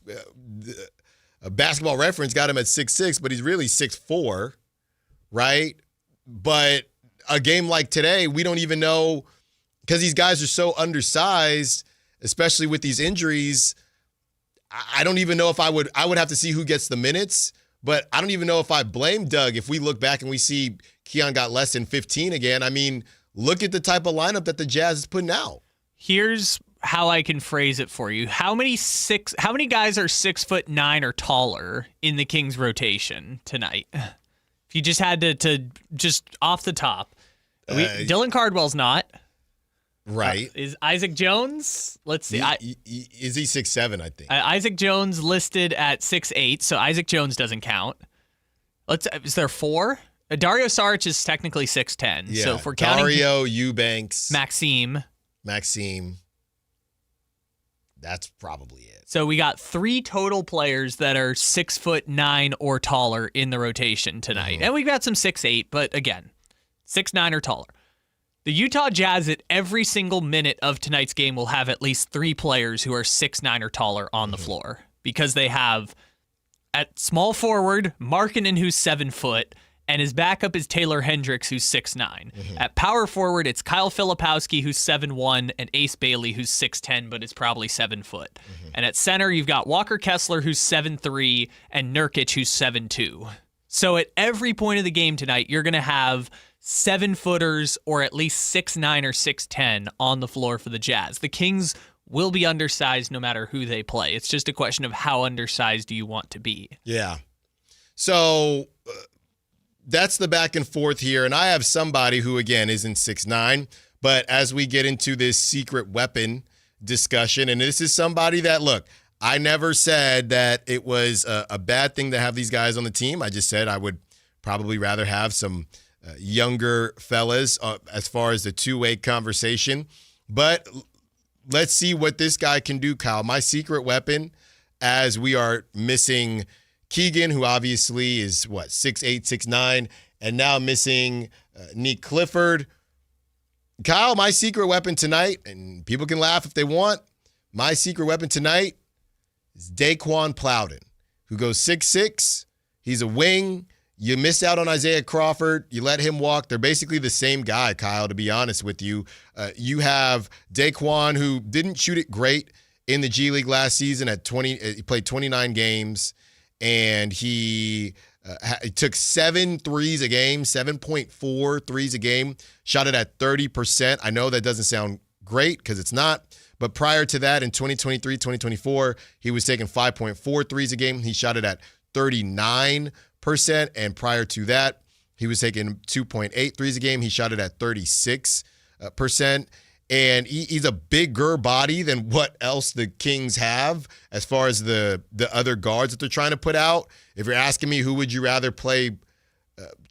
a Basketball Reference got him at 6'6", but he's really 6'4", right? But a game like today, we don't even know, because these guys are so undersized, especially with these injuries. I don't even know if I would have to see who gets the minutes, but I don't even know if I blame Doug if we look back and we see Keon got less than 15 again. I mean, look at the type of lineup that the Jazz is putting out. Here's how I can phrase it for you. How many guys are 6'9" or taller in the Kings rotation tonight? If you just had to just off the top, Dylan Cardwell's not. Right. Is Isaac Jones? Let's see. Is he 6'7", I think. Isaac Jones listed at 6'8", so Isaac Jones doesn't count. Is there 4? Dario Saric is technically 6'10". Yeah. So if we're counting Dario, Eubanks. Maxime. That's probably it. So we got 3 total players that are 6'9" or taller in the rotation tonight. Mm-hmm. And we've got some 6'8", but again, 6'9" or taller. The Utah Jazz at every single minute of tonight's game will have at least 3 players who are 6'9" or taller on the floor, because they have at small forward Markkanen, who's 7 foot, and his backup is Taylor Hendricks, who's 6'9". Mm-hmm. At power forward, it's Kyle Filipowski, who's 7'1", and Ace Bailey, who's 6'10", but is probably 7 foot. Mm-hmm. And at center, you've got Walker Kessler, who's 7'3", and Nurkic, who's 7'2". So at every point of the game tonight, you're going to have 7-footers or at least 6'9" or 6'10" on the floor for the Jazz. The Kings will be undersized no matter who they play. It's just a question of how undersized do you want to be. Yeah. So that's the back and forth here. And I have somebody who, again, isn't 6'9", but as we get into this secret weapon discussion, and this is somebody that, look, I never said that it was a bad thing to have these guys on the team. I just said I would probably rather have some younger fellas as far as the two-way conversation. But let's see what this guy can do, Kyle. My secret weapon, as we are missing Keegan, who obviously is, 6'8", 6'9", and now missing Nick Clifford. Kyle, my secret weapon tonight, and people can laugh if they want, my secret weapon tonight is Daquan Plowden, who goes 6'6". He's a wing. You missed out on Isaiah Crawford. You let him walk. They're basically the same guy, Kyle, to be honest with you. You have Daquan, who didn't shoot it great in the G League last season. He played 29 games, and he took 7 threes a game, 7.4 threes a game, shot it at 30%. I know that doesn't sound great because it's not, But prior to that, in 2023, 2024, he was taking 5.4 threes a game. He shot it at 39%. And prior to that, he was taking 2.8 threes a game. He shot it at 36%. And he's a bigger body than what else the Kings have as far as the other guards that they're trying to put out. If you're asking me who would you rather play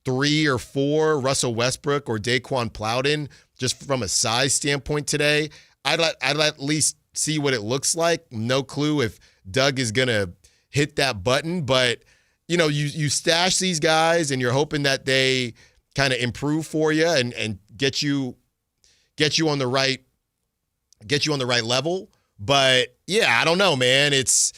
3 or 4, Russell Westbrook or Daquan Plowden, just from a size standpoint today, I'd at least see what it looks like. No clue if Doug is going to hit that button, but you stash these guys and you're hoping that they kind of improve for you and get you on the right level. But yeah, I don't know, man. It's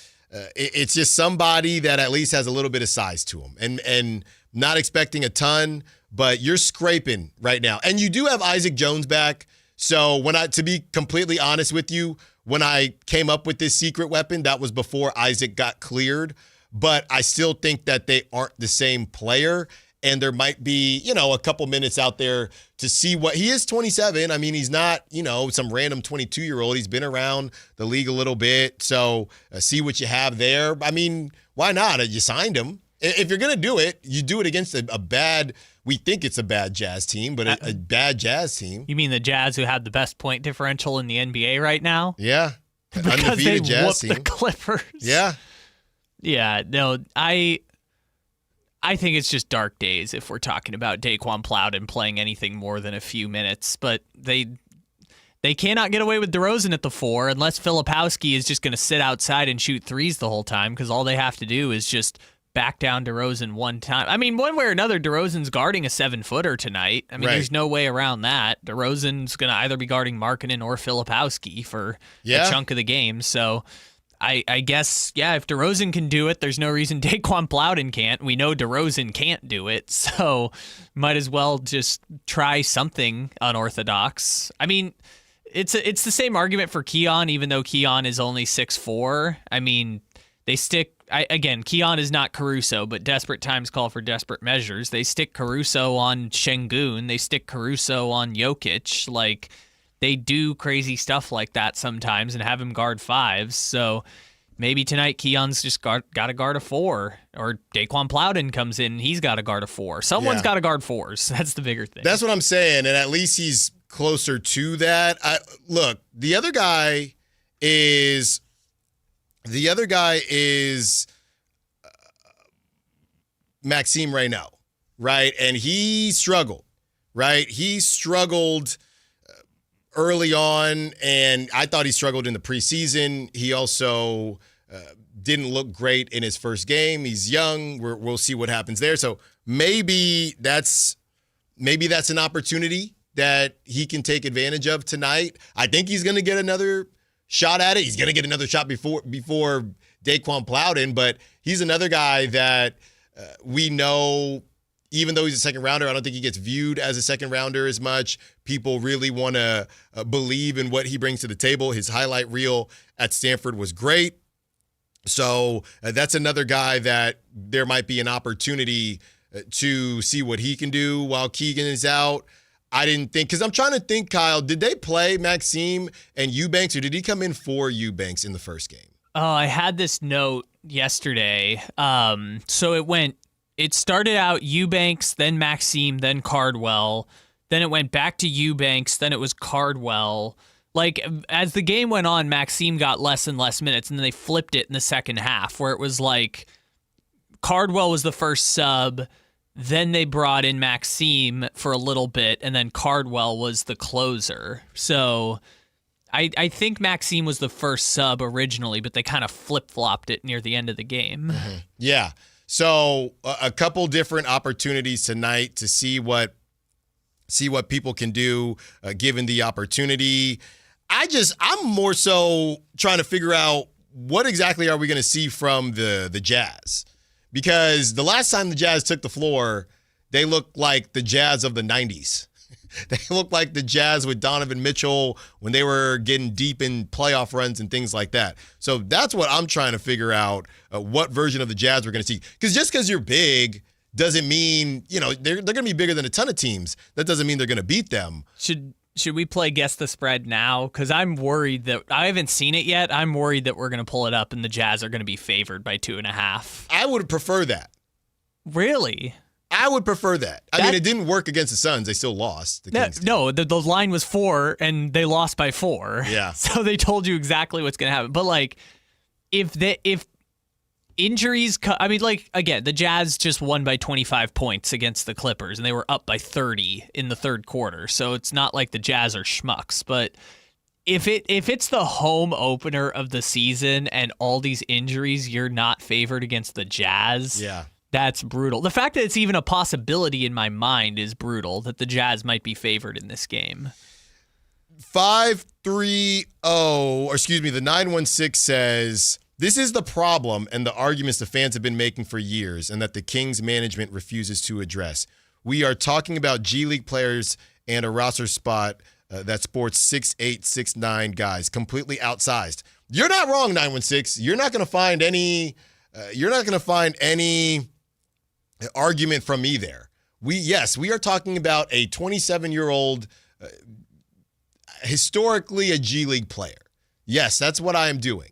just somebody that at least has a little bit of size to him, and not expecting a ton, but you're scraping right now. And you do have Isaac Jones back. So to be completely honest with you, when I came up with this secret weapon, that was before Isaac got cleared. But I still think that they aren't the same player. And there might be, a couple minutes out there to see what he is. 27. I mean, he's not, some random 22-year-old. He's been around the league a little bit. So see what you have there. I mean, why not? You signed him. If you're going to do it, you do it against a bad, we think it's a bad Jazz team, but a bad Jazz team. You mean the Jazz who have the best point differential in the NBA right now? Yeah. Because they whooped the Clippers. Yeah. Yeah, no, I think it's just dark days if we're talking about Daquan Plowden playing anything more than a few minutes. But they cannot get away with DeRozan at the 4 unless Filipowski is just going to sit outside and shoot threes the whole time, because all they have to do is just back down DeRozan one time. I mean, one way or another, DeRozan's guarding a 7-footer tonight. I mean, There's no way around that. DeRozan's going to either be guarding Markkanen or Filipowski for a chunk of the game. So I guess, if DeRozan can do it, there's no reason Daquan Plowden can't. We know DeRozan can't do it, so might as well just try something unorthodox. I mean, it's the same argument for Keon, even though Keon is only 6'4". I mean, they stick... Again, Keon is not Caruso, but desperate times call for desperate measures. They stick Caruso on Şengün. They stick Caruso on Jokic. Like, they do crazy stuff like that sometimes and have him guard 5s. So maybe tonight Keon's just got to guard a 4. Or Daquan Plowden comes in and he's got to guard a 4. Someone's got to guard 4s. That's the bigger thing. That's what I'm saying, and at least he's closer to that. Look, the other guy is Maxime Reynel, right? And he struggled, right? He struggled early on, and I thought he struggled in the preseason. He also didn't look great in his first game. He's young. We'll see what happens there. So maybe that's an opportunity that he can take advantage of tonight. I think he's going to get another shot at it. He's going to get another shot before Daquan Plowden, but he's another guy that we know, even though he's a second rounder, I don't think he gets viewed as a second rounder as much. People really want to believe in what he brings to the table. His highlight reel at Stanford was great. So that's another guy that there might be an opportunity to see what he can do while Keegan is out. I didn't think, because I'm trying to think, Kyle, did they play Maxime and Eubanks, or did he come in for Eubanks in the first game? Oh, I had this note yesterday. So it started out Eubanks, then Maxime, then Cardwell. Then it went back to Eubanks, then it was Cardwell. Like, as the game went on, Maxime got less and less minutes, and then they flipped it in the second half, where it was like Cardwell was the first sub, then they brought in Maxime for a little bit, and then Cardwell was the closer. So I think Maxime was the first sub originally, but they kind of flip-flopped it near the end of the game. Mm-hmm. Yeah. So a couple different opportunities tonight to see what people can do given the opportunity. I'm more so trying to figure out what exactly are we going to see from the Jazz. Because the last time the Jazz took the floor, they looked like the Jazz of the 90s. They looked like the Jazz with Donovan Mitchell when they were getting deep in playoff runs and things like that. So that's what I'm trying to figure out, what version of the Jazz we're going to see. Because just because you're big doesn't mean, they're going to be bigger than a ton of teams. That doesn't mean they're going to beat them. Should we play Guess the Spread now? Because I'm worried that I haven't seen it yet. I'm worried that we're going to pull it up and the Jazz are going to be favored by 2.5. I would prefer that. Really? I would prefer that. I mean, it didn't work against the Suns. They still lost. The line was 4 and they lost by 4. Yeah. So they told you exactly what's going to happen. But like, if injuries, again, the Jazz just won by 25 points against the Clippers, and they were up by 30 in the third quarter. So it's not like the Jazz are schmucks. But if it's the home opener of the season and all these injuries, you're not favored against the Jazz. Yeah. That's brutal. The fact that it's even a possibility in my mind is brutal, that the Jazz might be favored in this game. 530, the 916 says, this is the problem and the arguments the fans have been making for years and that the Kings management refuses to address. We are talking about G League players and a roster spot that sports 6'8", 6'9" guys, completely outsized. You're not wrong, 916. You're not going to find any argument from me there. We are talking about a 27-year-old, historically a G League player. Yes, that's what I am doing.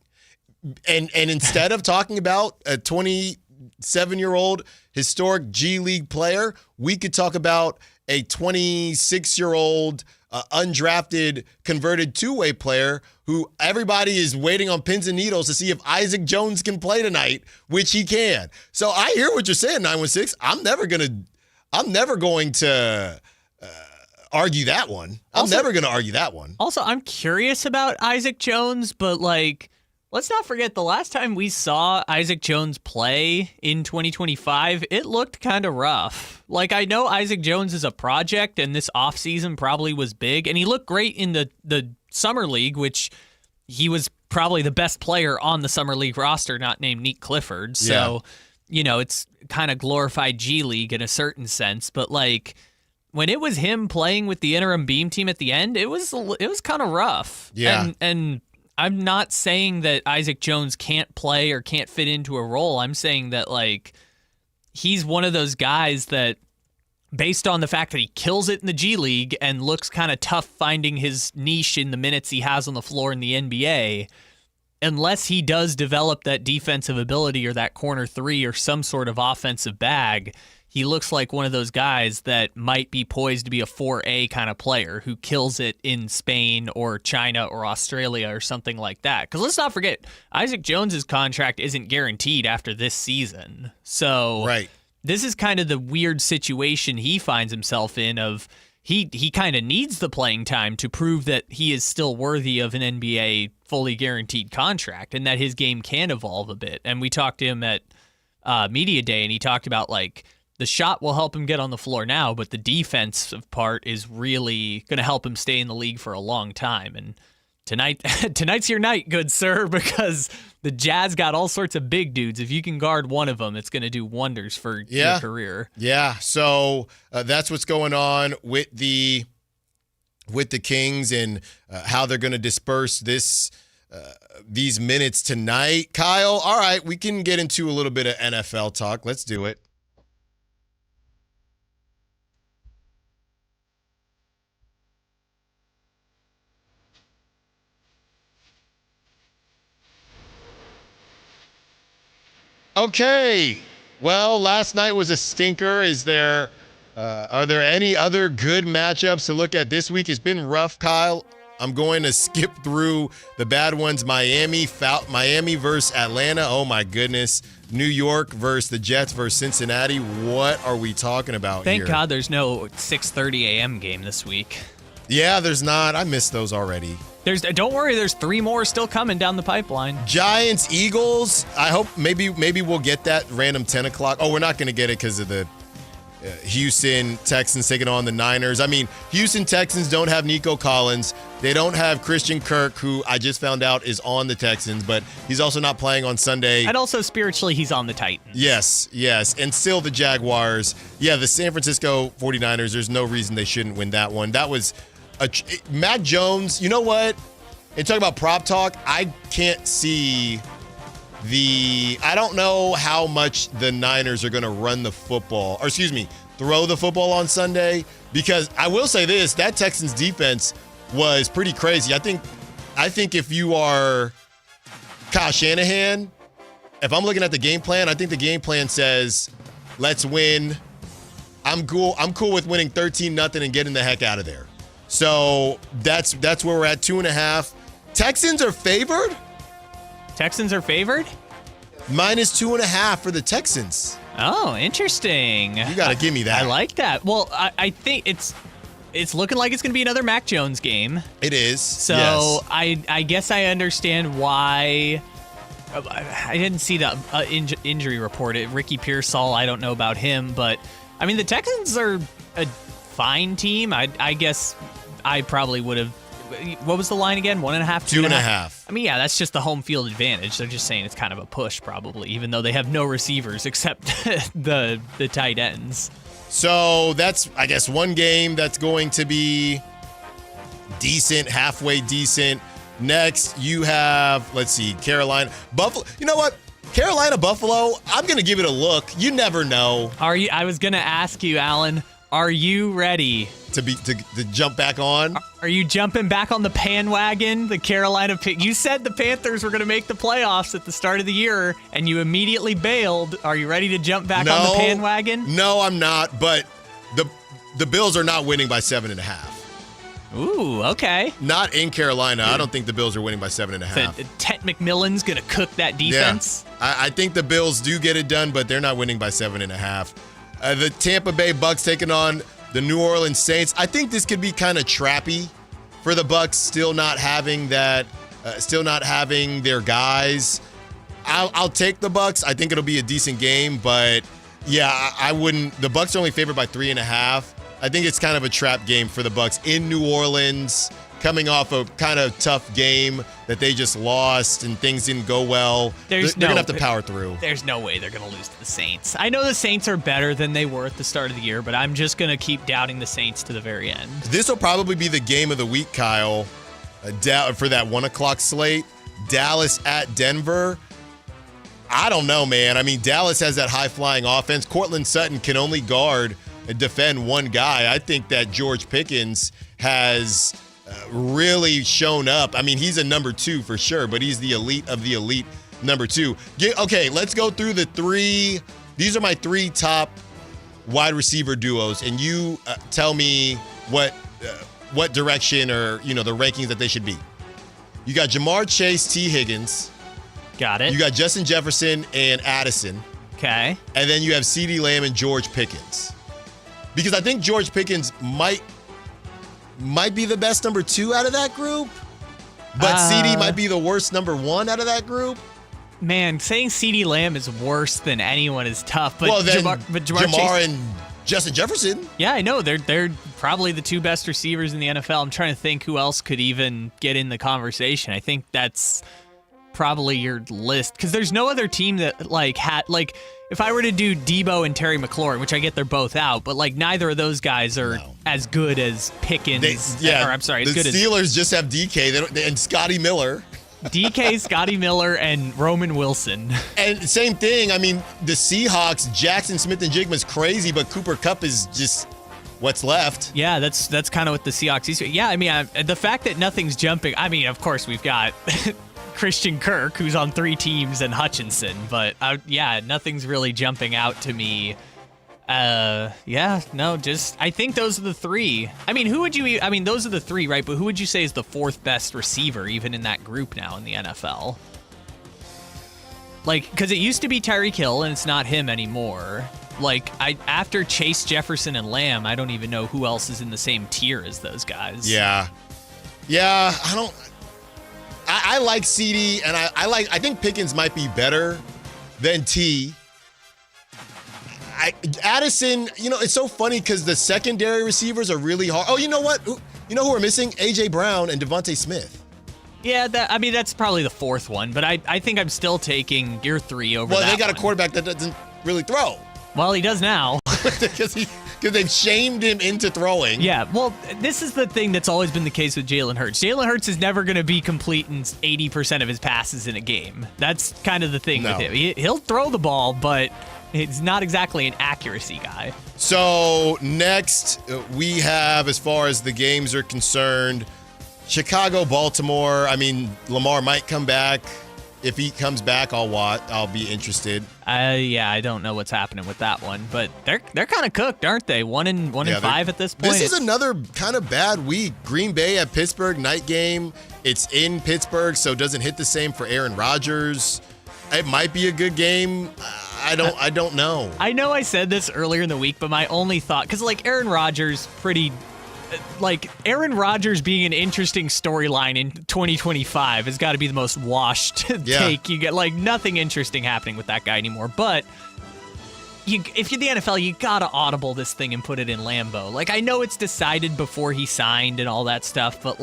And instead of talking about a 27-year-old historic G League player, we could talk about a 26-year-old undrafted converted two-way player who everybody is waiting on pins and needles to see if Isaac Jones can play tonight, which he can. So I hear what you're saying, 916. I'm never going to argue that one. I'm never going to argue that one. Also, I'm curious about Isaac Jones, but like, let's not forget the last time we saw Isaac Jones play in 2025, it looked kind of rough. Like, I know Isaac Jones is a project, and this offseason probably was big, and he looked great in the Summer League, which he was probably the best player on the Summer League roster, not named Nick Clifford. So, it's kind of glorified G League in a certain sense, but like, when it was him playing with the interim beam team at the end, it was kind of rough. Yeah. And I'm not saying that Isaac Jones can't play or can't fit into a role. I'm saying that, like, he's one of those guys that, based on the fact that he kills it in the G League and looks kind of tough finding his niche in the minutes he has on the floor in the NBA, unless he does develop that defensive ability or that corner three or some sort of offensive bag, he looks like one of those guys that might be poised to be a 4A kind of player who kills it in Spain or China or Australia or something like that. Because let's not forget, Isaac Jones's contract isn't guaranteed after this season. So this is kind of the weird situation he finds himself in of he kind of needs the playing time to prove that he is still worthy of an NBA fully guaranteed contract and that his game can evolve a bit. And we talked to him at Media Day, and he talked about, like, the shot will help him get on the floor now, but the defensive part is really going to help him stay in the league for a long time. And tonight's your night, good sir, because the Jazz got all sorts of big dudes. If you can guard one of them, it's going to do wonders for your career. Yeah, so that's what's going on with the Kings and how they're going to disperse these minutes tonight. Kyle, all right, we can get into a little bit of NFL talk. Let's do it. Okay, well, last night was a stinker. Are there any other good matchups to look at this week? It's been rough, Kyle. I'm going to skip through the bad ones. Miami versus Atlanta. Oh my goodness. New York versus the Jets versus Cincinnati. What are we talking about here? Thank God there's no 6:30 a.m. game this week. Yeah, there's not. I missed those already. Don't worry, there's 3 more still coming down the pipeline. Giants, Eagles. I hope maybe we'll get that random 10 o'clock. Oh, we're not going to get it because of the Houston Texans taking on the Niners. I mean, Houston Texans don't have Nico Collins. They don't have Christian Kirk, who I just found out is on the Texans, but he's also not playing on Sunday. And also spiritually, he's on the Titans. Yes. And still the Jaguars. Yeah, the San Francisco 49ers, there's no reason they shouldn't win that one. That was Matt Jones. You know what? And talking about prop talk, I can't see I don't know how much the Niners are going to run the football, or throw the football on Sunday, because I will say this, that Texans defense was pretty crazy. I think if you are Kyle Shanahan, if I'm looking at the game plan, I think the game plan says, let's win. I'm cool with winning 13-0 and getting the heck out of there. So that's where we're at, 2.5. Texans are favored? Texans are favored? -2.5 for the Texans. Oh, interesting. You got to give me that. I like that. Well, I think it's looking like it's going to be another Mac Jones game. It is. So yes. I guess I understand why. I didn't see the injury report. Ricky Pearsall, I don't know about him, but I mean the Texans are a fine team. I guess I probably would have. What was the line again? 1.5, 2.5. I mean, yeah, that's just the home field advantage. They're just saying it's kind of a push, probably, even though they have no receivers except the tight ends. So that's, I guess, one game that's going to be decent, halfway decent. Next, you have, let's see, Carolina, Buffalo. You know what? Carolina, Buffalo, I'm going to give it a look. You never know. I was going to ask you, Allen, are you ready? To jump back on? Are you jumping back on the bandwagon? The Carolina pick. You said the Panthers were going to make the playoffs at the start of the year, and you immediately bailed. Are you ready to jump back on the bandwagon? No, I'm not. But the Bills are not winning by 7.5. Ooh, okay. Not in Carolina. I don't think the Bills are winning by 7.5. So Ted McMillan's going to cook that defense? Yeah. I think the Bills do get it done, but they're not winning by 7.5. The Tampa Bay Bucks taking on the New Orleans Saints. I think this could be kind of trappy for the Bucks, still not having their guys. I'll take the Bucks. I think it'll be a decent game, but yeah, I wouldn't. The Bucks are only favored by 3.5. I think it's kind of a trap game for the Bucks in New Orleans, coming off a kind of tough game that they just lost and things didn't go well. They're going to have to power through. There's no way they're going to lose to the Saints. I know the Saints are better than they were at the start of the year, but I'm just going to keep doubting the Saints to the very end. This will probably be the game of the week, Kyle, for that 1 o'clock slate. Dallas at Denver. I don't know, man. I mean, Dallas has that high-flying offense. Cortland Sutton can only guard and defend one guy. I think that George Pickens has really shown up. I mean, he's a number 2 for sure, but he's the elite of the elite number 2. Okay, let's go through the 3. These are my 3 top wide receiver duos, and you tell me what direction or, the rankings that they should be. You got Jamar Chase, T. Higgins. Got it. You got Justin Jefferson and Addison. Okay. And then you have CeeDee Lamb and George Pickens. Because I think George Pickens might be the best number 2 out of that group, but CeeDee might be the worst number 1 out of that group. Man, saying CeeDee Lamb is worse than anyone is tough. But Jamar and Justin Jefferson. Yeah, I know. They're probably the 2 best receivers in the NFL. I'm trying to think who else could even get in the conversation. I think that's probably your list, because there's no other team that if I were to do Debo and Terry McLaurin, which I get they're both out, but neither of those guys are as good as Pickens. The Steelers just have DK and Scotty Miller. DK, Scotty Miller, and Roman Wilson. And same thing. I mean, the Seahawks, Jackson Smith-Njigba's crazy, but Cooper Kupp is just what's left. Yeah, that's kind of what the Seahawks. Yeah, I mean, the fact that nothing's jumping. I mean, of course we've got Christian Kirk, who's on 3 teams, and Hutchinson, but nothing's really jumping out to me. I think those are the 3. I mean, those are the 3, right? But who would you say is the 4th best receiver, even in that group now in the NFL? Because it used to be Tyreek Hill, and it's not him anymore. After Chase, Jefferson, and Lamb, I don't even know who else is in the same tier as those guys. Yeah, I like CeeDee, and I think Pickens might be better than T. Addison, it's so funny because the secondary receivers are really hard. Oh, you know what? You know who we're missing? A.J. Brown and Devontae Smith. Yeah, that's probably the 4th one, but I think I'm still taking your 3 over that. Well, they got a quarterback that doesn't really throw. Well, he does now. Because because they've shamed him into throwing. Yeah, well, this is the thing that's always been the case with Jalen Hurts. Jalen Hurts is never going to be completing 80% of his passes in a game. That's kind of the thing with him. He'll throw the ball, but he's not exactly an accuracy guy. So next we have, as far as the games are concerned, Chicago, Baltimore. I mean, Lamar might come back. If he comes back, I'll be interested. I don't know what's happening with that one, but they're kind of cooked, aren't they? 1-5 at this point. This is another kind of bad week. Green Bay at Pittsburgh, night game. It's in Pittsburgh, so it doesn't hit the same for Aaron Rodgers. It might be a good game. I don't know. I know I said this earlier in the week, but my only thought, because Aaron Rodgers Aaron Rodgers being an interesting storyline in 2025 has got to be the most washed take you get. Nothing interesting happening with that guy anymore. But if you're the NFL, you got to audible this thing and put it in Lambeau. I know it's decided before he signed and all that stuff, but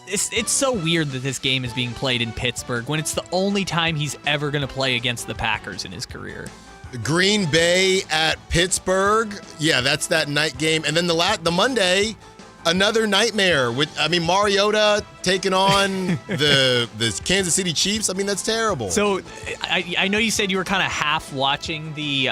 it's so weird that this game is being played in Pittsburgh when it's the only time he's ever going to play against the Packers in his career. Green Bay at Pittsburgh. Yeah, that's that night game. And then the Monday, another nightmare with Mariota taking on the Kansas City Chiefs. That's terrible. So I know you said you were kind of half watching the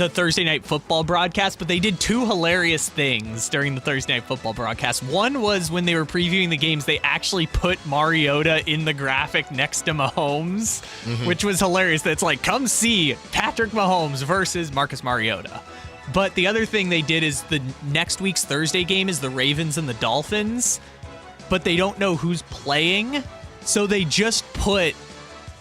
Thursday Night Football broadcast, but they did two hilarious things during the Thursday Night Football broadcast. One was when they were previewing the games, they actually put Mariota in the graphic next to Mahomes, which was hilarious. That's come see Patrick Mahomes versus Marcus Mariota. But the other thing they did is the next week's Thursday game is the Ravens and the Dolphins, but they don't know who's playing, so they just put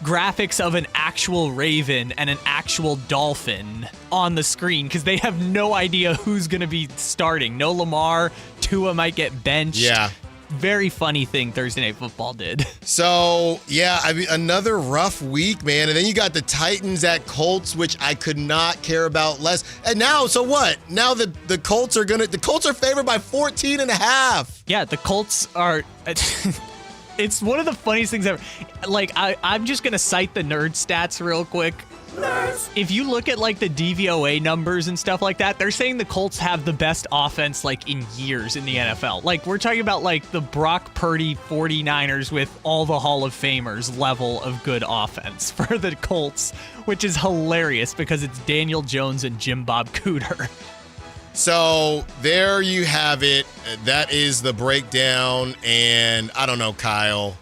graphics of an actual Raven and an actual Dolphin on the screen because they have no idea who's going to be starting. No Lamar. Tua might get benched. Yeah. Very funny thing Thursday Night Football did. So, yeah, another rough week, man. And then you got the Titans at Colts, which I could not care about less. And now, so what? Now the Colts are favored by 14.5. Yeah, the Colts are... It's one of the funniest things ever. I'm just going to cite the nerd stats real quick. Nerds. If you look at the DVOA numbers and stuff like that, they're saying the Colts have the best offense in years in the NFL. We're talking about the Brock Purdy 49ers with all the Hall of Famers level of good offense for the Colts, which is hilarious because it's Daniel Jones and Jim Bob Cooter. So there you have it. That is the breakdown. And I don't know, Kyle.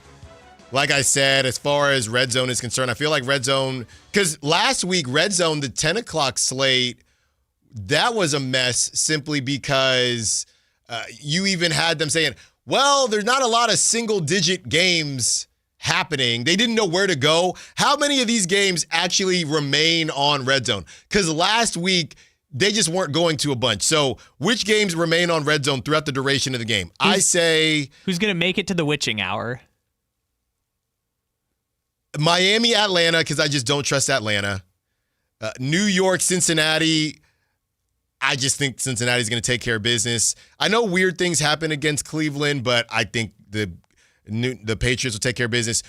Like I said, as far as Red Zone is concerned, I feel like Red Zone, because last week, Red Zone, the 10 o'clock slate, that was a mess simply because you even had them saying, well, there's not a lot of single-digit games happening. They didn't know where to go. How many of these games actually remain on Red Zone? Because last week, they just weren't going to a bunch. So which games remain on Red Zone throughout the duration of the game? I say... Who's going to make it to the witching hour? Miami, Atlanta, because I just don't trust Atlanta. New York, Cincinnati. I just think Cincinnati's going to take care of business. I know weird things happen against Cleveland, but I think the Patriots will take care of business.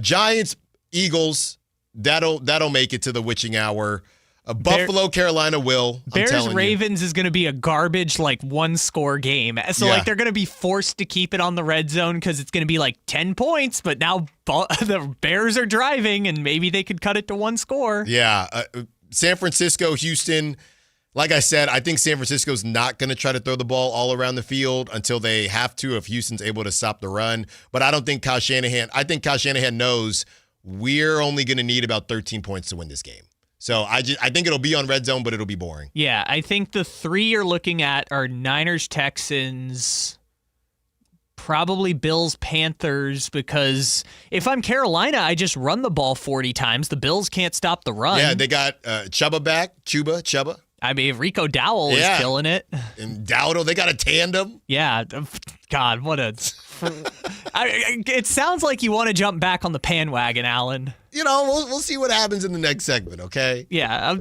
Giants, Eagles, that'll make it to the witching hour. Buffalo, Carolina will. Bears Ravens is going to be a garbage one score game. So they're going to be forced to keep it on the Red Zone because it's going to be 10 points. But now the Bears are driving and maybe they could cut it to one score. Yeah. San Francisco, Houston. Like I said, I think San Francisco's not going to try to throw the ball all around the field until they have to if Houston's able to stop the run. But I don't think Kyle Shanahan knows we're only going to need about 13 points to win this game. So I think it'll be on Red Zone, but it'll be boring. Yeah, I think the three you're looking at are Niners, Texans, probably Bills, Panthers, because if I'm Carolina, I just run the ball 40 times. The Bills can't stop the run. Yeah, they got Chuba back. Chuba. I mean, Rico Dowell is killing it. And Dowdle, they got a tandem. Yeah. God, what a... it sounds like you want to jump back on the bandwagon, Allen. We'll see what happens in the next segment, okay? Yeah.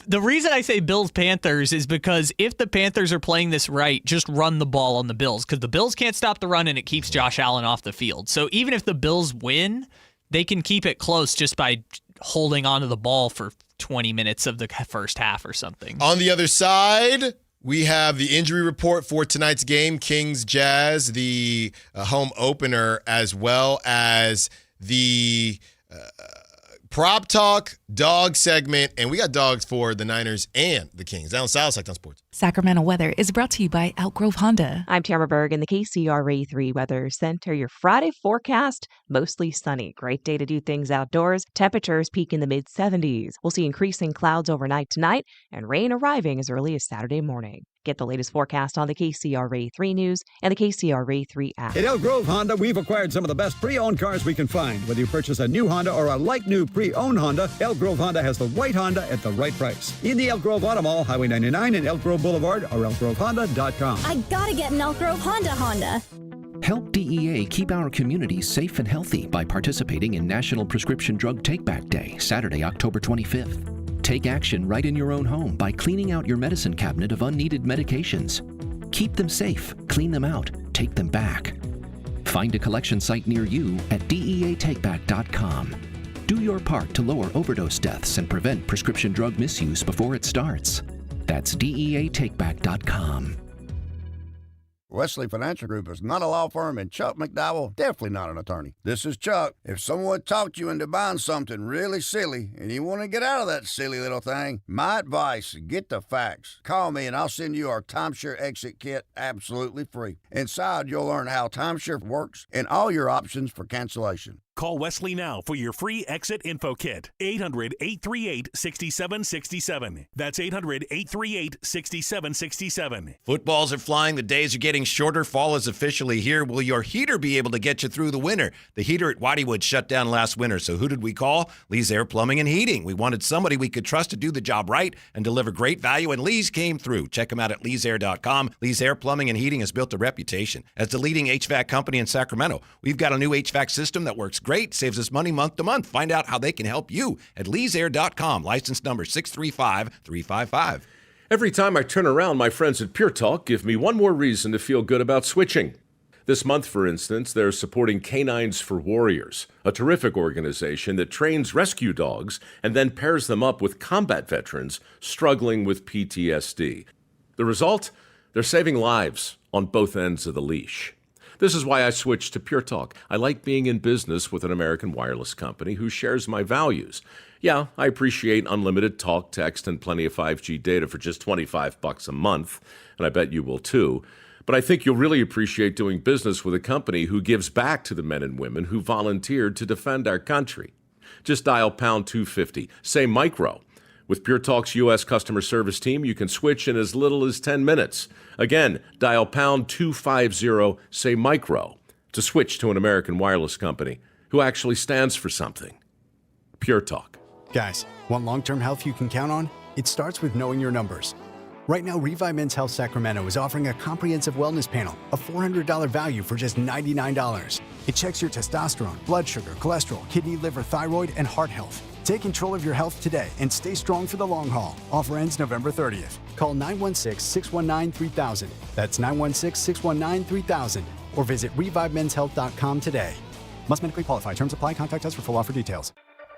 The reason I say Bills-Panthers is because if the Panthers are playing this right, just run the ball on the Bills because the Bills can't stop the run and it keeps Josh Allen off the field. So even if the Bills win, they can keep it close just by holding onto the ball for 20 minutes of the first half or something. On the other side, we have the injury report for tonight's game, Kings Jazz, the home opener, as well as the Prop Talk dog segment. And we got dogs for the Niners and the Kings. Allen Stiles, Sactown Sports. Sacramento weather is brought to you by Elk Grove Honda. I'm Tamara Berg in the KCRA 3 Weather Center. Your Friday forecast, mostly sunny. Great day to do things outdoors. Temperatures peak in the mid-70s. We'll see increasing clouds overnight tonight and rain arriving as early as Saturday morning. Get the latest forecast on the KCRA 3 News and the KCRA 3 app. At Elk Grove Honda, we've acquired some of the best pre-owned cars we can find. Whether you purchase a new Honda or a like-new pre-owned Honda, Elk Grove Honda has the right Honda at the right price. In the Elk Grove Auto Mall, Highway 99 and Elk Grove Boulevard, or elkgrovehonda.com. I gotta get an Elk Grove Honda. Help DEA keep our communities safe and healthy by participating in National Prescription Drug Take-Back Day, Saturday, October 25th. Take action right in your own home by cleaning out your medicine cabinet of unneeded medications. Keep them safe, clean them out, take them back. Find a collection site near you at DEATakeback.com. Do your part to lower overdose deaths and prevent prescription drug misuse before it starts. That's DEATakeback.com. Wesley Financial Group is not a law firm, and Chuck McDowell definitely not an attorney. This is Chuck. If someone talked you into buying something really silly and you want to get out of that silly little thing, my advice, get the facts. Call me and I'll send you our timeshare exit kit absolutely free. Inside, you'll learn how timeshare works and all your options for cancellation. Call Wesley now for your free exit info kit. 800-838-6767. That's 800-838-6767. Footballs are flying. The days are getting shorter. Fall is officially here. Will your heater be able to get you through the winter? The heater at Whiteywood shut down last winter. So who did we call? Lee's Air Plumbing and Heating. We wanted somebody we could trust to do the job right and deliver great value, and Lee's came through. Check them out at leesair.com. Lee's Air Plumbing and Heating has built a reputation as the leading HVAC company in Sacramento. We've got a new HVAC system that works great, saves us money month to month. Find out how they can help you at leesair.com. License number 635355. Every time I turn around, my friends at Pure Talk give me one more reason to feel good about switching. This month, for instance, they're supporting Canines for Warriors, a terrific organization that trains rescue dogs and then pairs them up with combat veterans struggling with PTSD. The result? They're saving lives on both ends of the leash. This is why I switched to Pure Talk. I like being in business with an American wireless company who shares my values. Yeah, I appreciate unlimited talk, text, and plenty of 5G data for just $25 a month, and I bet you will too. But I think you'll really appreciate doing business with a company who gives back to the men and women who volunteered to defend our country. Just dial pound 250, say micro. With Pure Talk's U.S. customer service team, you can switch in as little as 10 minutes. Again, dial pound 250, say micro, to switch to an American wireless company who actually stands for something. Pure Talk. Guys, want long-term health you can count on? It starts with knowing your numbers. Right now, Revive Men's Health Sacramento is offering a comprehensive wellness panel, a $400 value for just $99. It checks your testosterone, blood sugar, cholesterol, kidney, liver, thyroid, and heart health. Take control of your health today and stay strong for the long haul. Offer ends November 30th. Call 916-619-3000. That's 916-619-3000. Or visit ReviveMen'sHealth.com today. Must medically qualify. Terms apply. Contact us for full offer details.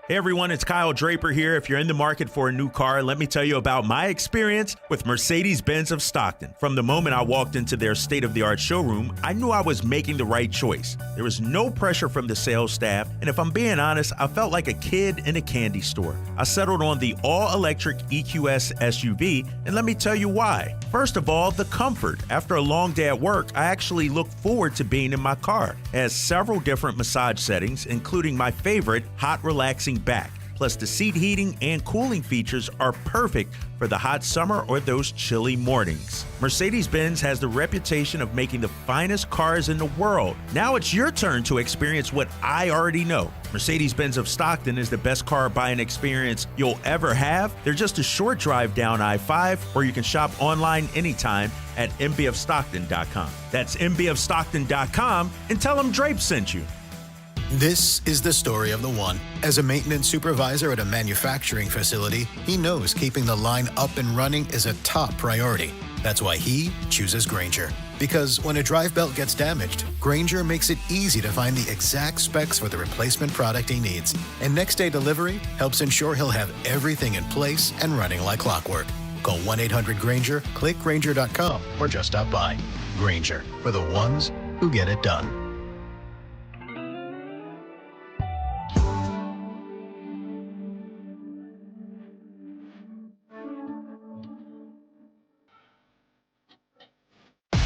Hey everyone, it's Kyle Draper here. If you're in the market for a new car, let me tell you about my experience with Mercedes-Benz of Stockton. From the moment I walked into their state-of-the-art showroom, I knew I was making the right choice. There was no pressure from the sales staff, and if I'm being honest, I felt like a kid in a candy store. I settled on the all-electric EQS SUV, and let me tell you why. First of all, the comfort. After a long day at work, I actually look forward to being in my car. It has several different massage settings, including my favorite, hot relaxing back. Plus, the seat heating and cooling features are perfect for the hot summer or those chilly mornings. Mercedes-Benz has the reputation of making the finest cars in the world. Now it's your turn to experience what I already know. Mercedes-Benz of Stockton is the best car buying experience you'll ever have. They're just a short drive down I-5, or you can shop online anytime at mbofstockton.com. That's mbofstockton.com, and tell them Drape sent you. This is the story of the one. As a maintenance supervisor at a manufacturing facility, he knows keeping the line up and running is a top priority. That's why he chooses Grainger, Because when a drive belt gets damaged, Grainger makes it easy to find the exact specs for the replacement product he needs. And next-day delivery helps ensure he'll have everything in place and running like clockwork. Call 1-800-GRAINGER, click Grainger.com, or just stop by. Grainger, for the ones who get it done.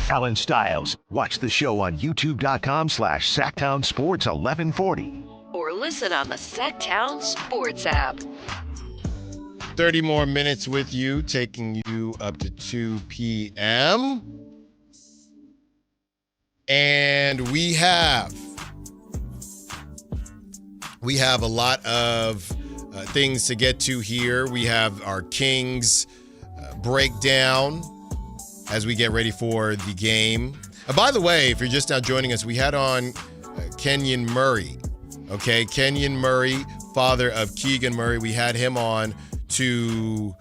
Allen Stiles. Watch the show on youtube.com/Sactown Sports 1140. Or listen on the Sactown Sports app. 30 more minutes with you, taking you up to 2 p.m. And we have a lot of things to get to here. We have our Kings breakdown as we get ready for the game. By the way, if you're just now joining us, we had on Kenyon Murray. Okay, Kenyon Murray, father of Keegan Murray. We had him on to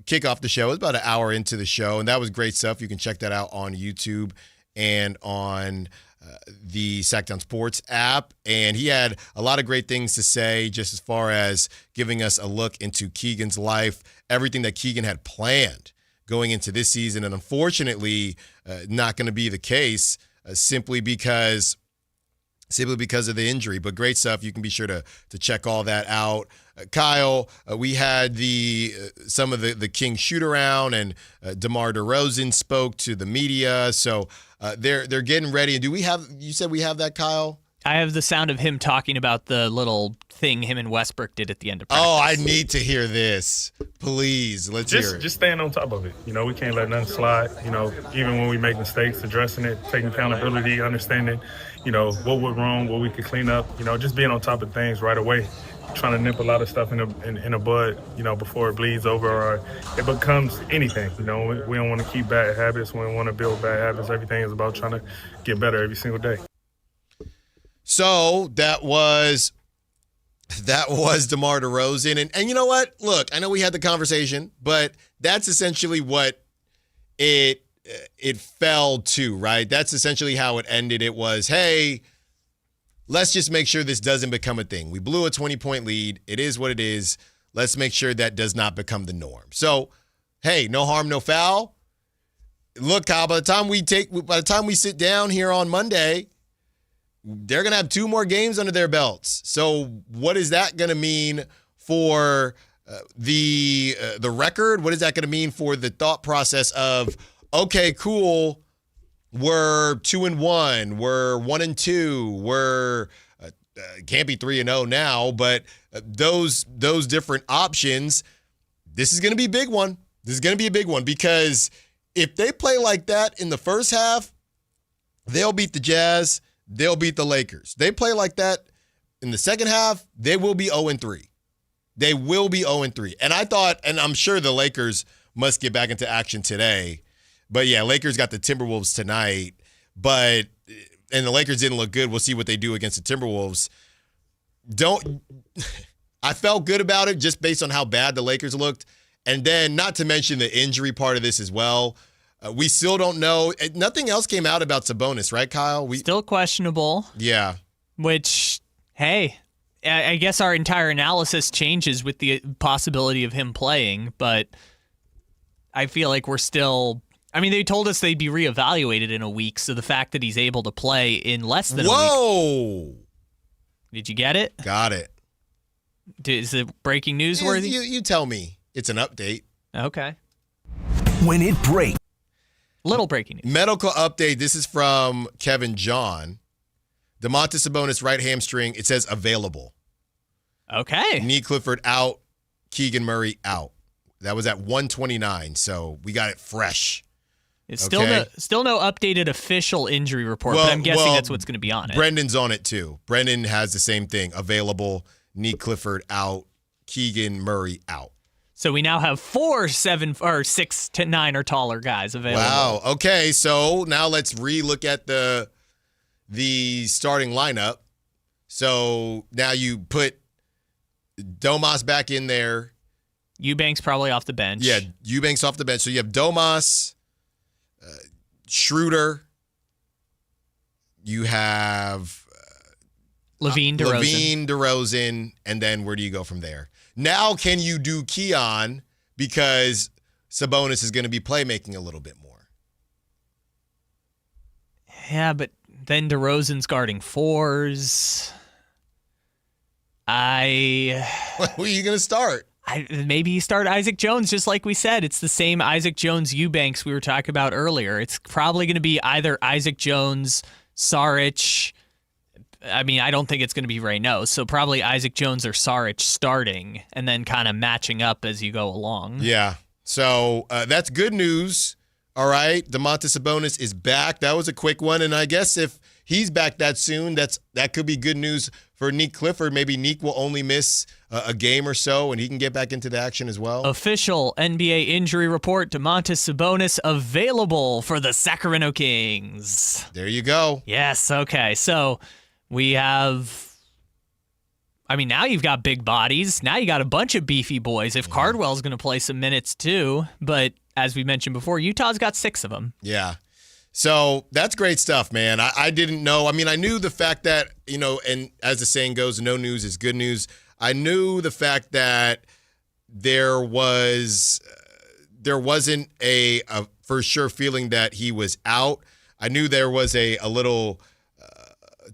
kick off the show. It was about an hour into the show, and that was great stuff. You can check that out on YouTube and on the Sactown Sports app. And he had a lot of great things to say just as far as giving us a look into Keegan's life, everything that Keegan had planned going into this season, and unfortunately not going to be the case simply because of the injury. But great stuff. You can be sure to check all that out. Kyle, we had some of the King shoot around, and DeMar DeRozan spoke to the media. So they're getting ready. And you said we have that, Kyle? I have the sound of him talking about the little thing him and Westbrook did at the end of practice. Oh, I need to hear this. Please, let's hear it. Just staying on top of it. We can't let nothing slide. Even when we make mistakes, addressing it, taking accountability, understanding, what went wrong, what we could clean up. Just being on top of things right away. Trying to nip a lot of stuff in the bud, before it bleeds over or it becomes anything. We don't want to keep bad habits. We don't want to build bad habits. Everything is about trying to get better every single day. So that was DeMar DeRozan. And you know what? Look, I know we had the conversation, but that's essentially what it fell to, right? That's essentially how it ended. It was, hey, let's just make sure this doesn't become a thing. We blew a 20-point lead. It is what it is. Let's make sure that does not become the norm. So, hey, no harm, no foul. Look, Kyle, by the time we sit down here on Monday, they're going to have 2 more games under their belts. So what is that going to mean for the record? What is that going to mean for the thought process of, okay, cool, we're 2-1, we're 1-2, we're can't be 3-0 now, but those different options, this is going to be a big one. This is going to be a big one because if they play like that in the first half, they'll beat the Jazz. They'll beat the Lakers. They play like that in the second half, they will be 0-3. They will be 0-3. And I thought, and I'm sure the Lakers must get back into action today. But yeah, Lakers got the Timberwolves tonight. And the Lakers didn't look good. We'll see what they do against the Timberwolves. I felt good about it just based on how bad the Lakers looked. And then not to mention the injury part of this as well. We still don't know. Nothing else came out about Sabonis, right, Kyle? Still questionable. Yeah. Which, hey, I guess our entire analysis changes with the possibility of him playing, but I feel like we're still... I mean, they told us they'd be reevaluated in a week, so the fact that he's able to play in less than a week... Whoa! Did you get it? Got it. Is it breaking newsworthy? You tell me. It's an update. Okay. When it breaks. Little breaking news. Medical update. This is from Kevin John. Domantas Sabonis right hamstring. It says available. Okay. Knee Clifford out. Keegan Murray out. That was at 1:29, so we got it fresh. It's still no updated official injury report, but I'm guessing that's what's going to be on it. Brendan's on it too. Brendan has the same thing. Available. Knee Clifford out. Keegan Murray out. So we now have 4 7 or 6 to 9 or taller guys available. Wow. Okay. So now let's relook at the starting lineup. So now you put Domas back in there. Eubanks probably off the bench. Yeah, Eubanks off the bench. So you have Domas, Schroeder. You have Levine, DeRozan, and then where do you go from there? Now can you do Keon because Sabonis is going to be playmaking a little bit more? Yeah, but then DeRozan's guarding fours. Who are you going to start? Maybe you start Isaac Jones, just like we said. It's the same Isaac Jones Eubanks we were talking about earlier. It's probably going to be either Isaac Jones, Saric. I mean, I don't think it's going to be Reynaud, so probably Isaac Jones or Saric starting and then kind of matching up as you go along. Yeah, so that's good news. All right, Domantas Sabonis is back. That was a quick one, and I guess if he's back that soon, that could be good news for Nick Clifford. Maybe Nick will only miss a game or so, and he can get back into the action as well. Official NBA injury report, Domantas Sabonis available for the Sacramento Kings. There you go. Yes, okay. So we have, I mean, now you've got big bodies. Now you got a bunch of beefy boys. If Cardwell's going to play some minutes too, but as we mentioned before, Utah's got 6 of them. Yeah. So that's great stuff, man. I didn't know. I mean, I knew the fact that, and as the saying goes, no news is good news. I knew the fact that there wasn't a for sure feeling that he was out. I knew there was a little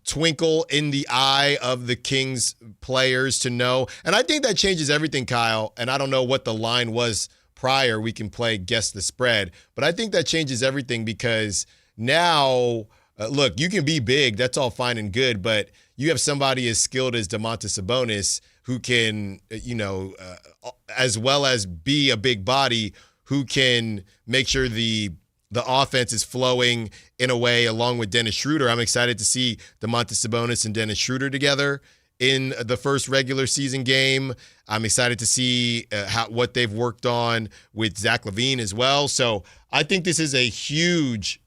twinkle in the eye of the Kings players to know. And I think that changes everything, Kyle. And I don't know what the line was prior. We can play guess the spread. But I think that changes everything because now, look, you can be big. That's all fine and good. But you have somebody as skilled as Domantas Sabonis who can, as well as be a big body, who can make sure the offense is flowing in a way along with Dennis Schroeder. I'm excited to see Domantas Sabonis and Dennis Schroeder together in the first regular season game. I'm excited to see what they've worked on with Zach LaVine as well. So I think this is a huge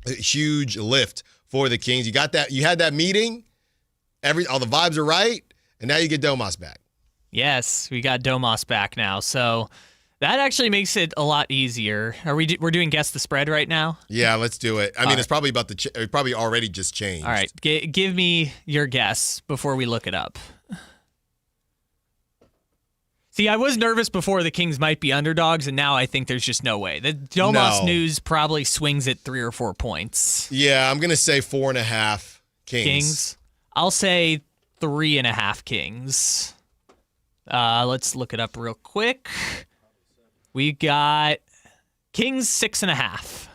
lift for the Kings. You got that. You had that meeting. All the vibes are right, and now you get Domas back. Yes, we got Domas back now. So that actually makes it a lot easier. We're doing guess the spread right now? Yeah, let's do it. I mean, it's probably it probably already just changed. All right, give me your guess before we look it up. See, I was nervous before the Kings might be underdogs, and now I think there's just no way. The Domas news probably swings at 3 or 4 points. Yeah, I'm going to say 4.5 Kings. I'll say 3.5 Kings. Let's look it up real quick. We got Kings 6.5,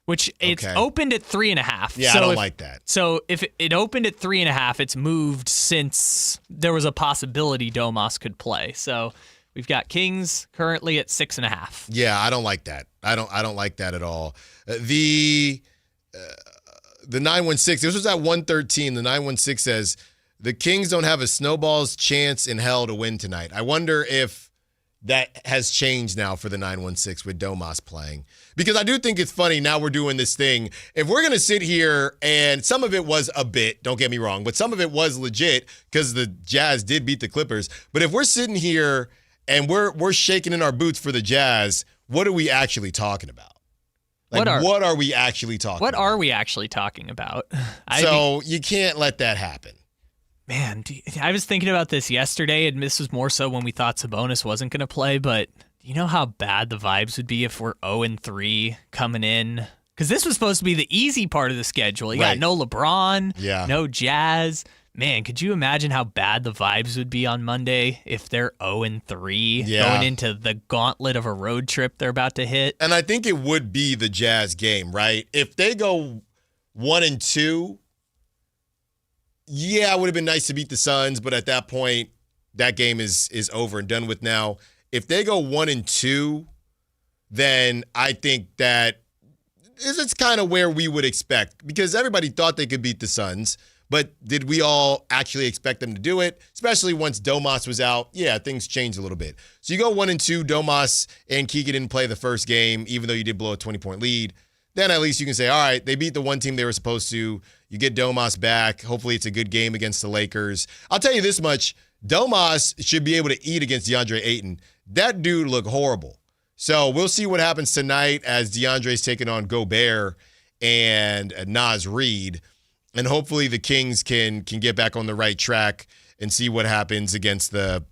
which it's opened at 3.5. Yeah, so I don't like that. So if it opened at 3.5, it's moved since there was a possibility Domas could play. So we've got Kings currently at 6.5. Yeah, I don't like that. I don't like that at all. The 916. This was at 113. The 916 says the Kings don't have a snowball's chance in hell to win tonight. I wonder if that has changed now for the 916 with Domas playing. Because I do think it's funny now we're doing this thing. If we're going to sit here, and some of it was a bit, don't get me wrong, but some of it was legit because the Jazz did beat the Clippers. But if we're sitting here and we're shaking in our boots for the Jazz, what are we actually talking about? What are we actually talking about? What are we actually talking about? You can't let that happen. Man, I was thinking about this yesterday, and this was more so when we thought Sabonis wasn't going to play, but you know how bad the vibes would be if we're 0-3 coming in? Because this was supposed to be the easy part of the schedule. You got no LeBron, no Jazz. Man, could you imagine how bad the vibes would be on Monday if they're 0-3 going into the gauntlet of a road trip they're about to hit? And I think it would be the Jazz game, right? If they go 1-2, yeah, it would have been nice to beat the Suns, but at that point, that game is over and done with now. If they go 1-2, then I think that it's kind of where we would expect because everybody thought they could beat the Suns, but did we all actually expect them to do it? Especially once Domas was out, yeah, things changed a little bit. So you go 1-2, Domas and Keegan didn't play the first game, even though you did blow a 20-point lead. Then at least you can say, all right, they beat the one team they were supposed to. You get Domas back. Hopefully it's a good game against the Lakers. I'll tell you this much. Domas should be able to eat against DeAndre Ayton. That dude looked horrible. So we'll see what happens tonight as DeAndre's taking on Gobert and Naz Reid. And hopefully the Kings can get back on the right track and see what happens against the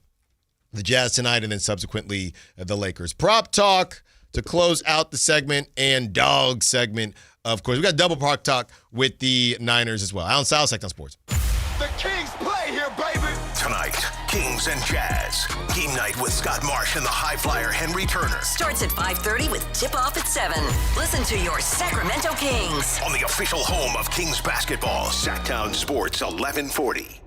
Jazz tonight and then subsequently the Lakers. Prop talk to close out the segment and dog segment. Of course, we got double prop talk with the Niners as well. Allen Stiles, Sactown Sports. The Kings play here, baby. Tonight, Kings and Jazz. Game night with Scott Marsh and the high flyer Henry Turner. Starts at 5:30 with tip-off at 7. Listen to your Sacramento Kings. On the official home of Kings basketball, Sactown Sports 1140.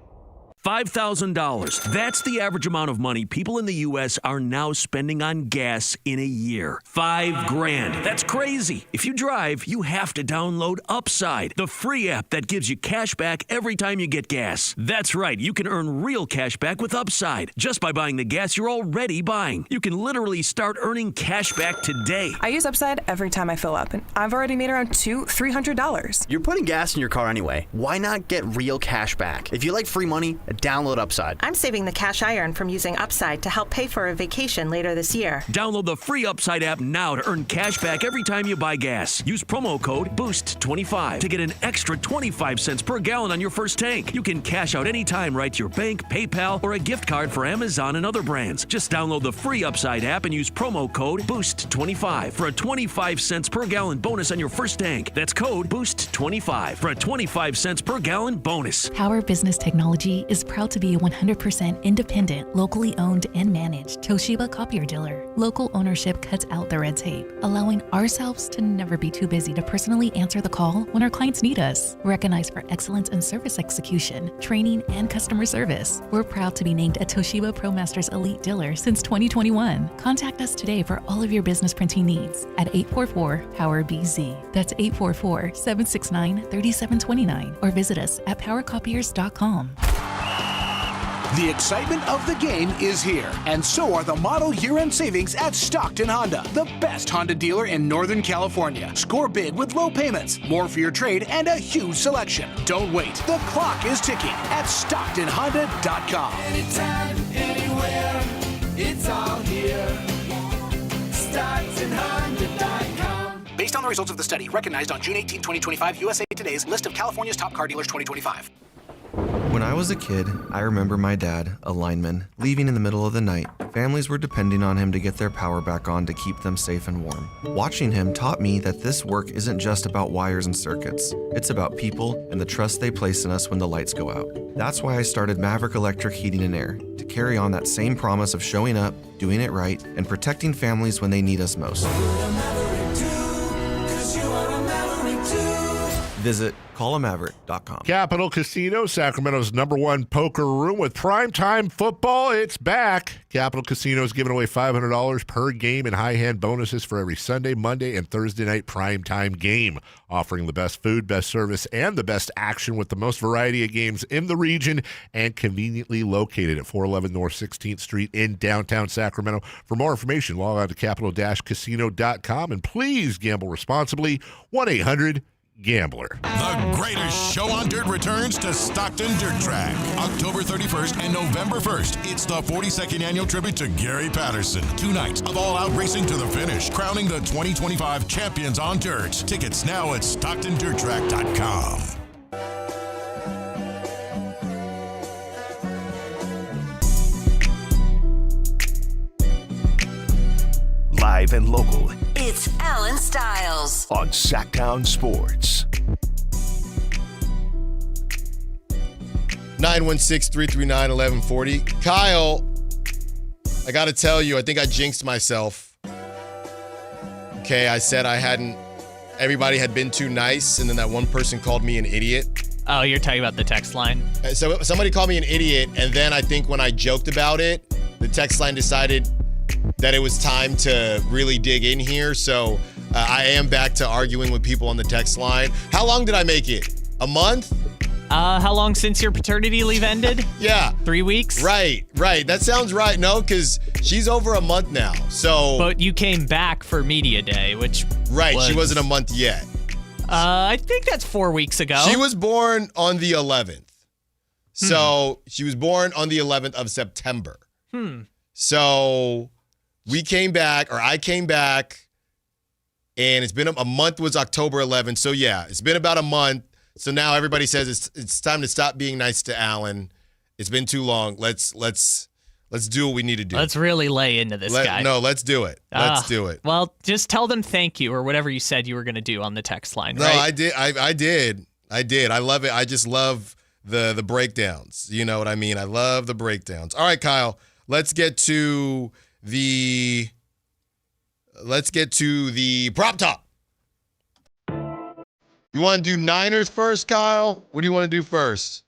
$5,000. That's the average amount of money people in the U.S. are now spending on gas in a year. $5,000. That's crazy. If you drive, you have to download Upside, the free app that gives you cash back every time you get gas. That's right. You can earn real cash back with Upside just by buying the gas you're already buying. You can literally start earning cash back today. I use Upside every time I fill up, and I've already made around $300. You're putting gas in your car anyway. Why not get real cash back? If you like free money, download Upside. I'm saving the cash I earn from using Upside to help pay for a vacation later this year. Download the free Upside app now to earn cash back every time you buy gas. Use promo code BOOST25 to get an extra 25 cents per gallon on your first tank. You can cash out anytime right to your bank, PayPal, or a gift card for Amazon and other brands. Just download the free Upside app and use promo code BOOST25 for a 25 cents per gallon bonus on your first tank. That's code BOOST25 for a 25 cents per gallon bonus. Power Business Technology is proud to be a 100% independent, locally owned and managed Toshiba copier dealer. Local ownership cuts out the red tape, allowing ourselves to never be too busy to personally answer the call when our clients need us. Recognized for excellence in service execution, training, and customer service, we're proud to be named a Toshiba ProMasters Elite Dealer since 2021. Contact us today for all of your business printing needs at 844-POWER-BZ. That's 844-769-3729, or visit us at powercopiers.com. The excitement of the game is here, and so are the model year-end savings at Stockton Honda, the best Honda dealer in Northern California. Score big with low payments, more for your trade, and a huge selection. Don't wait. The clock is ticking at StocktonHonda.com. Anytime, anywhere, it's all here. StocktonHonda.com. Based on the results of the study, recognized on June 18, 2025, USA Today's list of California's top car dealers 2025. When I was a kid, I remember my dad, a lineman, leaving in the middle of the night. Families were depending on him to get their power back on to keep them safe and warm. Watching him taught me that this work isn't just about wires and circuits. It's about people and the trust they place in us when the lights go out. That's why I started Maverick Electric Heating and Air, to carry on that same promise of showing up, doing it right, and protecting families when they need us most. Visit callamaverick.com. Capital Casino, Sacramento's #1 poker room with primetime football. It's back. Capital Casino is giving away $500 per game in high-hand bonuses for every Sunday, Monday, and Thursday night primetime game, offering the best food, best service, and the best action with the most variety of games in the region and conveniently located at 411 North 16th Street in downtown Sacramento. For more information, log on to capital-casino.com, and please gamble responsibly. 1-800-GAMBLER. The greatest show on dirt returns to Stockton Dirt Track. October 31st and November 1st. It's the 42nd annual tribute to Gary Patterson. 2 nights of all-out racing to the finish, crowning the 2025 champions on dirt. Tickets now at StocktonDirtTrack.com. Live and local. It's Allen Stiles On Sactown Sports. 916-339-1140. Kyle, I got to tell you, I think I jinxed myself. Okay, I said everybody had been too nice, and then that one person called me an idiot. Oh, you're talking about the text line? So somebody called me an idiot, and then I think when I joked about it, the text line decided that it was time to really dig in here. So I am back to arguing with people on the text line. How long did I make it? A month? How long since your paternity leave ended? Yeah. 3 weeks? Right. That sounds right. No, because she's over a month now. So. But you came back for Media Day, which she wasn't a month yet. I think that's 4 weeks ago. She was born on the 11th. So she was born on the 11th of September. So I came back, and it's been a month. Was October 11th. So yeah, it's been about a month. So now everybody says it's time to stop being nice to Allen. It's been too long. Let's do what we need to do. Let's really lay into this guy. No, let's do it. Let's do it. Well, just tell them thank you or whatever you said you were going to do on the text line. No, right? I did. I did. I love it. I just love the breakdowns. You know what I mean? I love the breakdowns. All right, Kyle. Let's get to the prop top. You want to do Niners first, Kyle? What do you want to do first?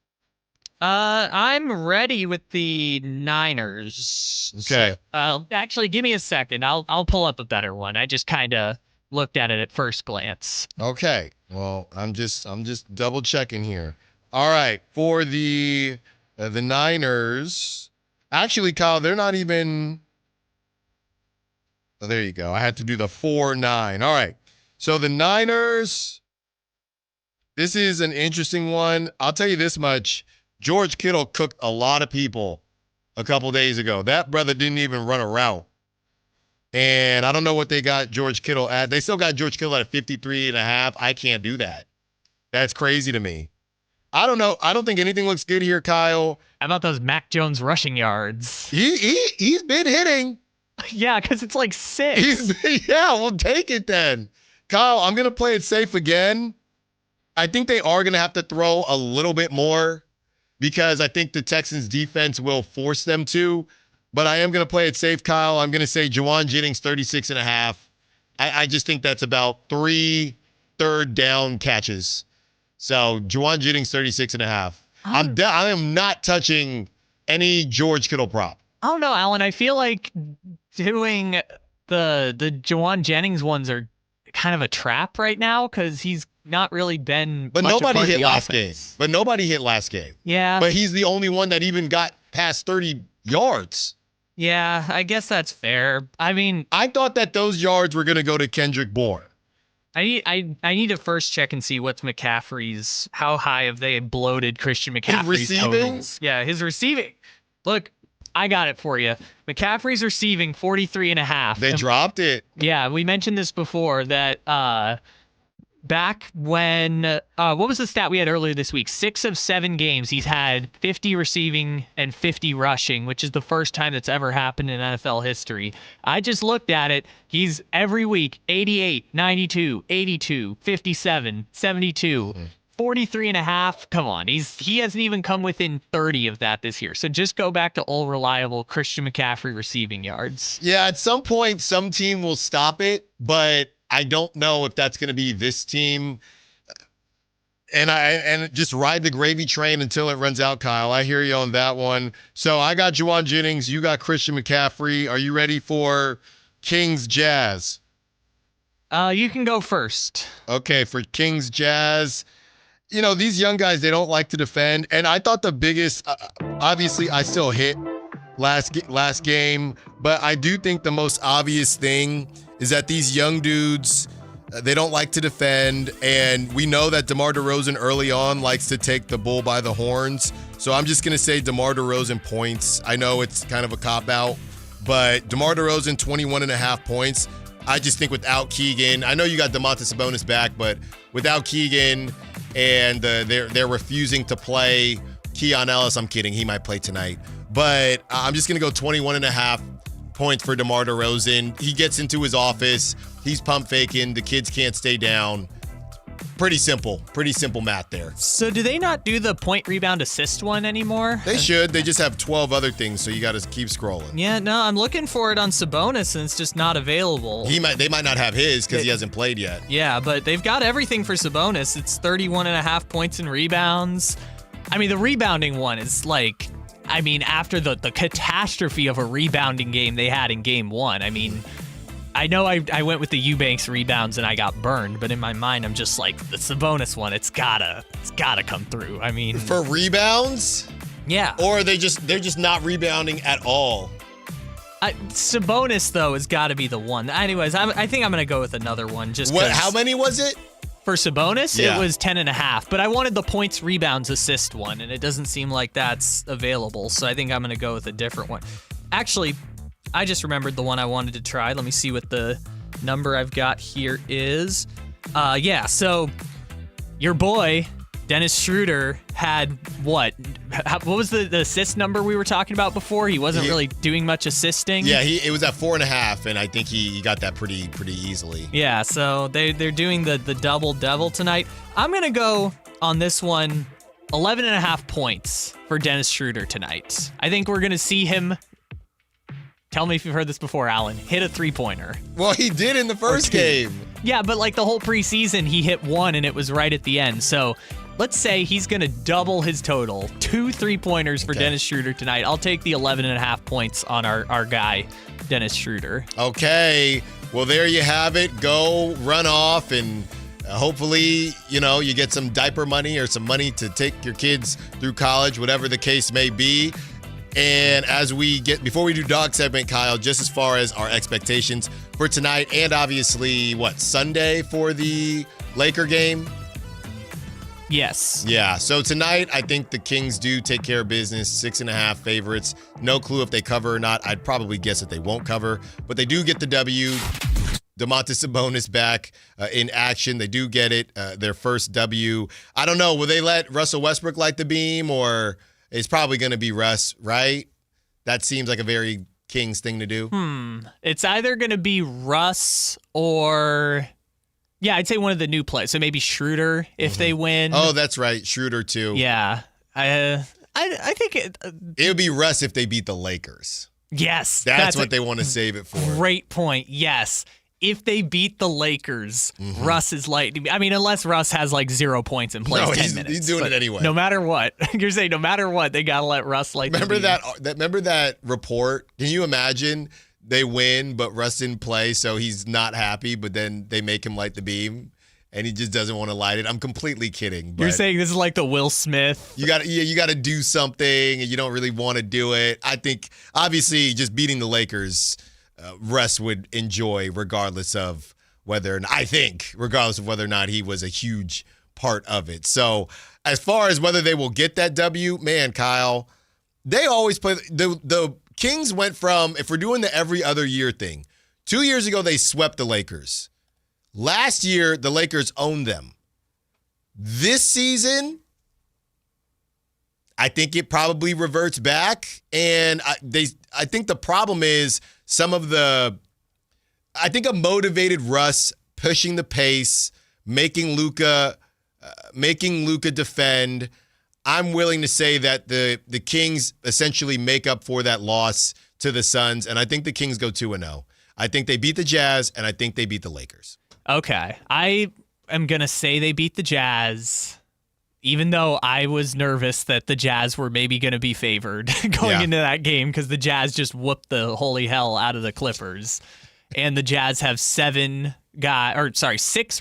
I'm ready with the Niners. Okay. Actually, give me a second. I'll pull up a better one. I just kind of looked at it at first glance. Okay. Well, I'm just double checking here. All right, for the Niners. Actually, Kyle, they're not even. Oh, there you go. I had to do the 4-9. All right. So the Niners. This is an interesting one. I'll tell you this much. George Kittle cooked a lot of people a couple days ago. That brother didn't even run a route. And I don't know what they got George Kittle at. They still got George Kittle at 53.5. I can't do that. That's crazy to me. I don't know. I don't think anything looks good here, Kyle. How about those Mac Jones rushing yards? He's been hitting. Yeah, because it's like 6. Yeah, we'll take it then. Kyle, I'm going to play it safe again. I think they are going to have to throw a little bit more because I think the Texans defense will force them to. But I am going to play it safe, Kyle. I'm going to say Juwan Jennings 36.5. I just think that's about 3 third down catches. So Juwan Jennings 36.5. I am not touching any George Kittle prop. I don't know, Alan. I feel like doing the Juwan Jennings ones are kind of a trap right now because he's not really been. But much nobody a part hit of the last offense. game. But nobody hit last game. Yeah. But he's the only one that even got past 30 yards. Yeah, I guess that's fair. I mean, I thought that those yards were going to go to Kendrick Bourne. I need to first check and see what's McCaffrey's. How high have they bloated Christian McCaffrey's totals? Yeah, his receiving. Look, I got it for you. McCaffrey's receiving 43.5. They dropped it. Yeah, we mentioned this before that back when what was the stat we had earlier this week? 6 of 7 games he's had 50 receiving and 50 rushing, which is the first time that's ever happened in NFL history. I just looked at it. He's every week 88, 92, 82, 57, 72. 43.5. Come on. He hasn't even come within 30 of that this year. So just go back to old reliable Christian McCaffrey receiving yards. Yeah, at some point, some team will stop it, but I don't know if that's going to be this team. And just ride the gravy train until it runs out, Kyle. I hear you on that one. So I got Juwan Jennings. You got Christian McCaffrey. Are you ready for Kings Jazz? You can go first. Okay, for Kings Jazz. You know, these young guys, they don't like to defend. And I thought the biggest, obviously, I still hit last game. But I do think the most obvious thing is that these young dudes, they don't like to defend. And we know that DeMar DeRozan early on likes to take the bull by the horns. So I'm just going to say DeMar DeRozan points. I know it's kind of a cop-out. But DeMar DeRozan, 21.5 points. I just think without Keegan, I know you got Domantas Sabonis back, but without Keegan and they're refusing to play Keon Ellis, I'm kidding, he might play tonight. But I'm just going to go 21.5 points for DeMar DeRozan. He gets into his office. He's pump faking. The kids can't stay down. Pretty simple math there. So do they not do the point, rebound, assist one anymore? They should. They just have 12 other things, so you got to keep scrolling. Yeah, no, I'm looking for it on Sabonis, and it's just not available. They might not have his because he hasn't played yet. Yeah, but they've got everything for Sabonis. It's 31.5 points and rebounds. I mean, the rebounding one is like, I mean, after the catastrophe of a rebounding game they had in game 1, I mean, I know I went with the Eubanks rebounds and I got burned, but in my mind I'm just like, the Sabonis one, it's gotta come through. I mean, for rebounds, yeah. Or they're just not rebounding at all. Sabonis though has got to be the one. Anyways, I think I'm gonna go with another one. Just what? How many was it? For Sabonis, yeah. It was 10.5, but I wanted the points, rebounds, assist one, and it doesn't seem like that's available. So I think I'm gonna go with a different one. Actually, I just remembered the one I wanted to try. Let me see what the number I've got here is. So your boy, Dennis Schroeder, had what? What was the assist number we were talking about before? He wasn't really doing much assisting. Yeah, it was at 4.5, and I think he got that pretty easily. Yeah, so they're doing the double devil tonight. I'm going to go on this one 11.5 points for Dennis Schroeder tonight. I think we're going to see him, tell me if you've heard this before, Allen, hit a three-pointer. Well, he did in the first game. Yeah, but like the whole preseason, he hit one and it was right at the end. So let's say he's going to double his total. 2 3-pointers for Dennis Schroeder tonight. I'll take the 11.5 points on our guy, Dennis Schroeder. Okay. Well, there you have it. Go run off and hopefully, you get some diaper money or some money to take your kids through college, whatever the case may be. And before we do dog segment, Kyle, just as far as our expectations for tonight and obviously, Sunday for the Laker game? Yes. Yeah, so tonight I think the Kings do take care of business, 6.5 favorites. No clue if they cover or not. I'd probably guess that they won't cover, but they do get the W. Domantas Sabonis back in action. They do get it, their first W. I don't know, will they let Russell Westbrook light the beam, or it's probably going to be Russ, right? That seems like a very Kings thing to do. It's either going to be Russ or... Yeah, I'd say one of the new players. So maybe Schroeder if they win. Oh, that's right. Schroeder, too. Yeah. I think it would be Russ if they beat the Lakers. Yes. That's what they want to save it for. Great point. Yes. If they beat the Lakers, Russ is lighting. I mean, unless Russ has like 0 points and plays 10 minutes. He's doing it anyway. No matter what. You're saying no matter what, they got to let Russ light the beam. Remember that report? Can you imagine? They win, but Russ didn't play, so he's not happy, but then they make him light the beam, and he just doesn't want to light it. I'm completely kidding. But you're saying this is like the Will Smith? You got to do something, and you don't really want to do it. I think, obviously, just beating the Lakers, Russ would enjoy regardless of whether or not he was a huge part of it. So as far as whether they will get that W, man, Kyle, they always play the Kings went from, if we're doing the every other year thing, 2 years ago they swept the Lakers. Last year, the Lakers owned them. This season, I think it probably reverts back. And I think the problem is I think a motivated Russ pushing the pace, making Luka defend. I'm willing to say that the Kings essentially make up for that loss to the Suns, and I think the Kings go 2-0. I think they beat the Jazz, and I think they beat the Lakers. Okay. I am going to say they beat the Jazz, even though I was nervous that the Jazz were maybe going to be favored going into that game because the Jazz just whooped the holy hell out of the Clippers. And the Jazz have 6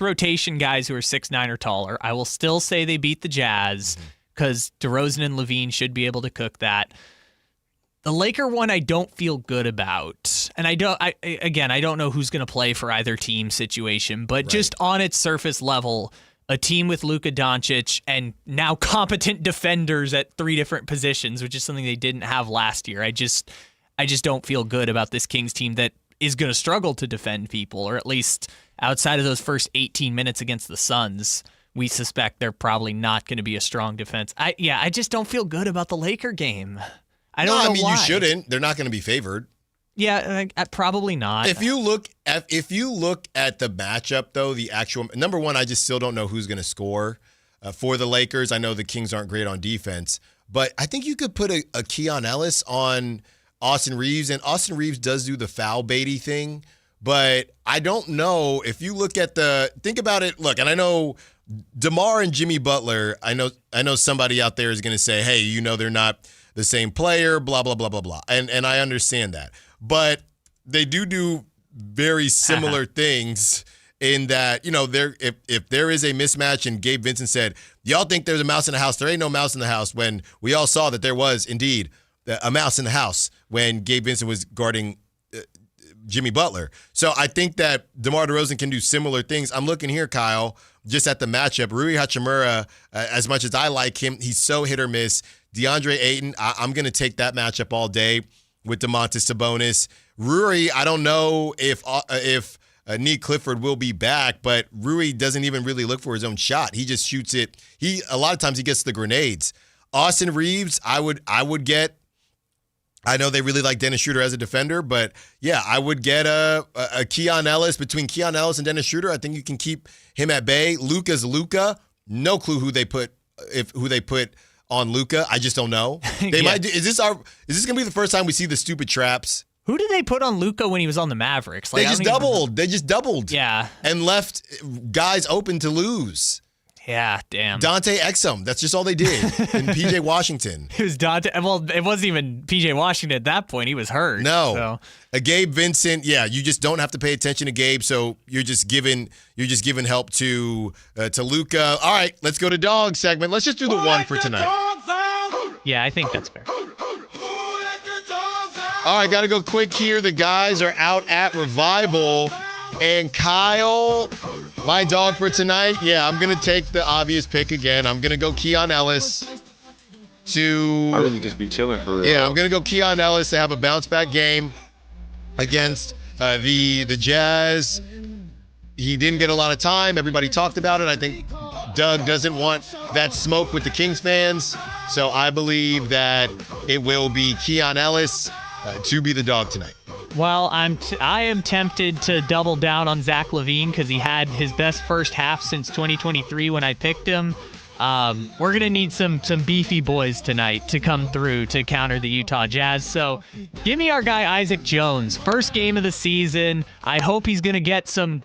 rotation guys who are 6'9" or taller. I will still say they beat the Jazz. Because DeRozan and Levine should be able to cook that. The Laker one I don't feel good about. And I don't know who's going to play for either team situation, but just on its surface level, a team with Luka Doncic and now competent defenders at 3 different positions, which is something they didn't have last year. I just don't feel good about this Kings team that is going to struggle to defend people, or at least outside of those first 18 minutes against the Suns. We suspect they're probably not going to be a strong defense. I just don't feel good about the Laker game. I don't know why. You shouldn't. They're not going to be favored. Yeah, probably not. If you look at the matchup, though, the actual number one, I just still don't know who's going to score for the Lakers. I know the Kings aren't great on defense, but I think you could put a Keon Ellis on Austin Reeves, and Austin Reeves does do the foul baity thing, but I don't know if you look at think about it. Look, and I know DeMar and Jimmy Butler, I know somebody out there is going to say, hey, they're not the same player, blah, blah, blah, blah, blah. And I understand that. But they do very similar things in that, if there is a mismatch, and Gabe Vincent said, y'all think there's a mouse in the house. There ain't no mouse in the house, when we all saw that there was indeed a mouse in the house when Gabe Vincent was guarding Jimmy Butler. So I think that DeMar DeRozan can do similar things. I'm looking here, Kyle, just at the matchup. Rui Hachimura, as much as I like him, he's so hit or miss. DeAndre Ayton, I'm going to take that matchup all day. with Domantas Sabonis. Rui, I don't know if Nick Clifford will be back, but Rui doesn't even really look for his own shot. He just shoots it. A lot of times he gets the grenades. Austin Reeves, I would get. I know they really like Dennis Schroeder as a defender, but yeah, I would get a Keon Ellis. Between Keon Ellis and Dennis Schroeder, I think you can keep him at bay. Luka's Luka. No clue who they put on Luka. I just don't know. They might do. Is this gonna be the first time we see the stupid traps? Who did they put on Luka when he was on the Mavericks? They just doubled. Yeah. And left guys open to lose. Yeah, damn. Dante Exum. That's just all they did. And PJ Washington. It was Dante. Well, it wasn't even PJ Washington at that point. He was hurt. No. Gabe Vincent. Yeah, you just don't have to pay attention to Gabe. So you're just giving help to Luka. All right, let's go to dog segment. Let's just do the one for tonight. Yeah, I think that's fair. All right, got to go quick here. The guys are out at Revival. And Kyle, my dog for tonight, yeah, I'm going to take the obvious pick again. I'm going to go Keon Ellis to... I really just be chilling for real. Yeah, I'm going to go Keon Ellis to have a bounce-back game against the Jazz. He didn't get a lot of time. Everybody talked about it. I think Doug doesn't want that smoke with the Kings fans. So I believe that it will be Keon Ellis to be the dog tonight. Well, I am tempted to double down on Zach LaVine because he had his best first half since 2023 when I picked him. We're going to need some beefy boys tonight to come through to counter the Utah Jazz. So give me our guy Isaac Jones. First game of the season. I hope he's going to get some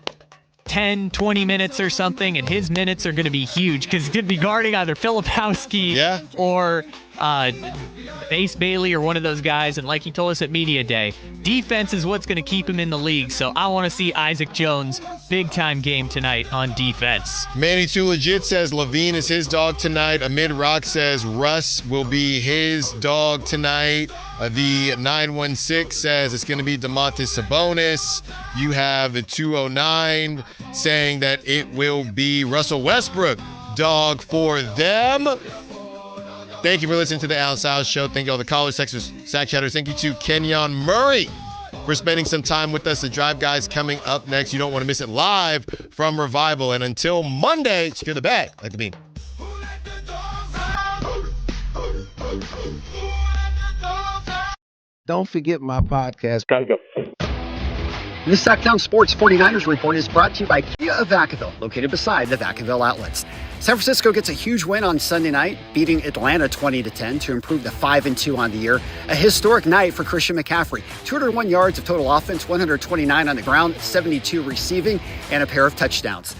10, 20 minutes or something, and his minutes are going to be huge because he's going to be guarding either Filipowski or Ace Bailey or one of those guys. And like he told us at Media Day, defense is what's going to keep him in the league. So I want to see Isaac Jones big-time game tonight on defense. Manny Too Legit says LaVine is his dog tonight. Amid Rock says Russ will be his dog tonight. The 916 says it's going to be Domantas Sabonis. You have the 209 saying that it will be Russell Westbrook, dog for them. Thank you for listening to the Allen Stiles Show. Thank you all the callers, texters, sack chatters. Thank you to Kenyon Murray for spending some time with us. The Drive Guys coming up next. You don't want to miss it live from Revival. And until Monday, secure the bag like the beam. Don't forget my podcast. This Sactown Sports 49ers report is brought to you by Kia of Vacaville, located beside the Vacaville outlets. San Francisco gets a huge win on Sunday night, beating Atlanta 20-10 to improve to 5-2 on the year. A historic night for Christian McCaffrey. 201 yards of total offense, 129 on the ground, 72 receiving, and a pair of touchdowns.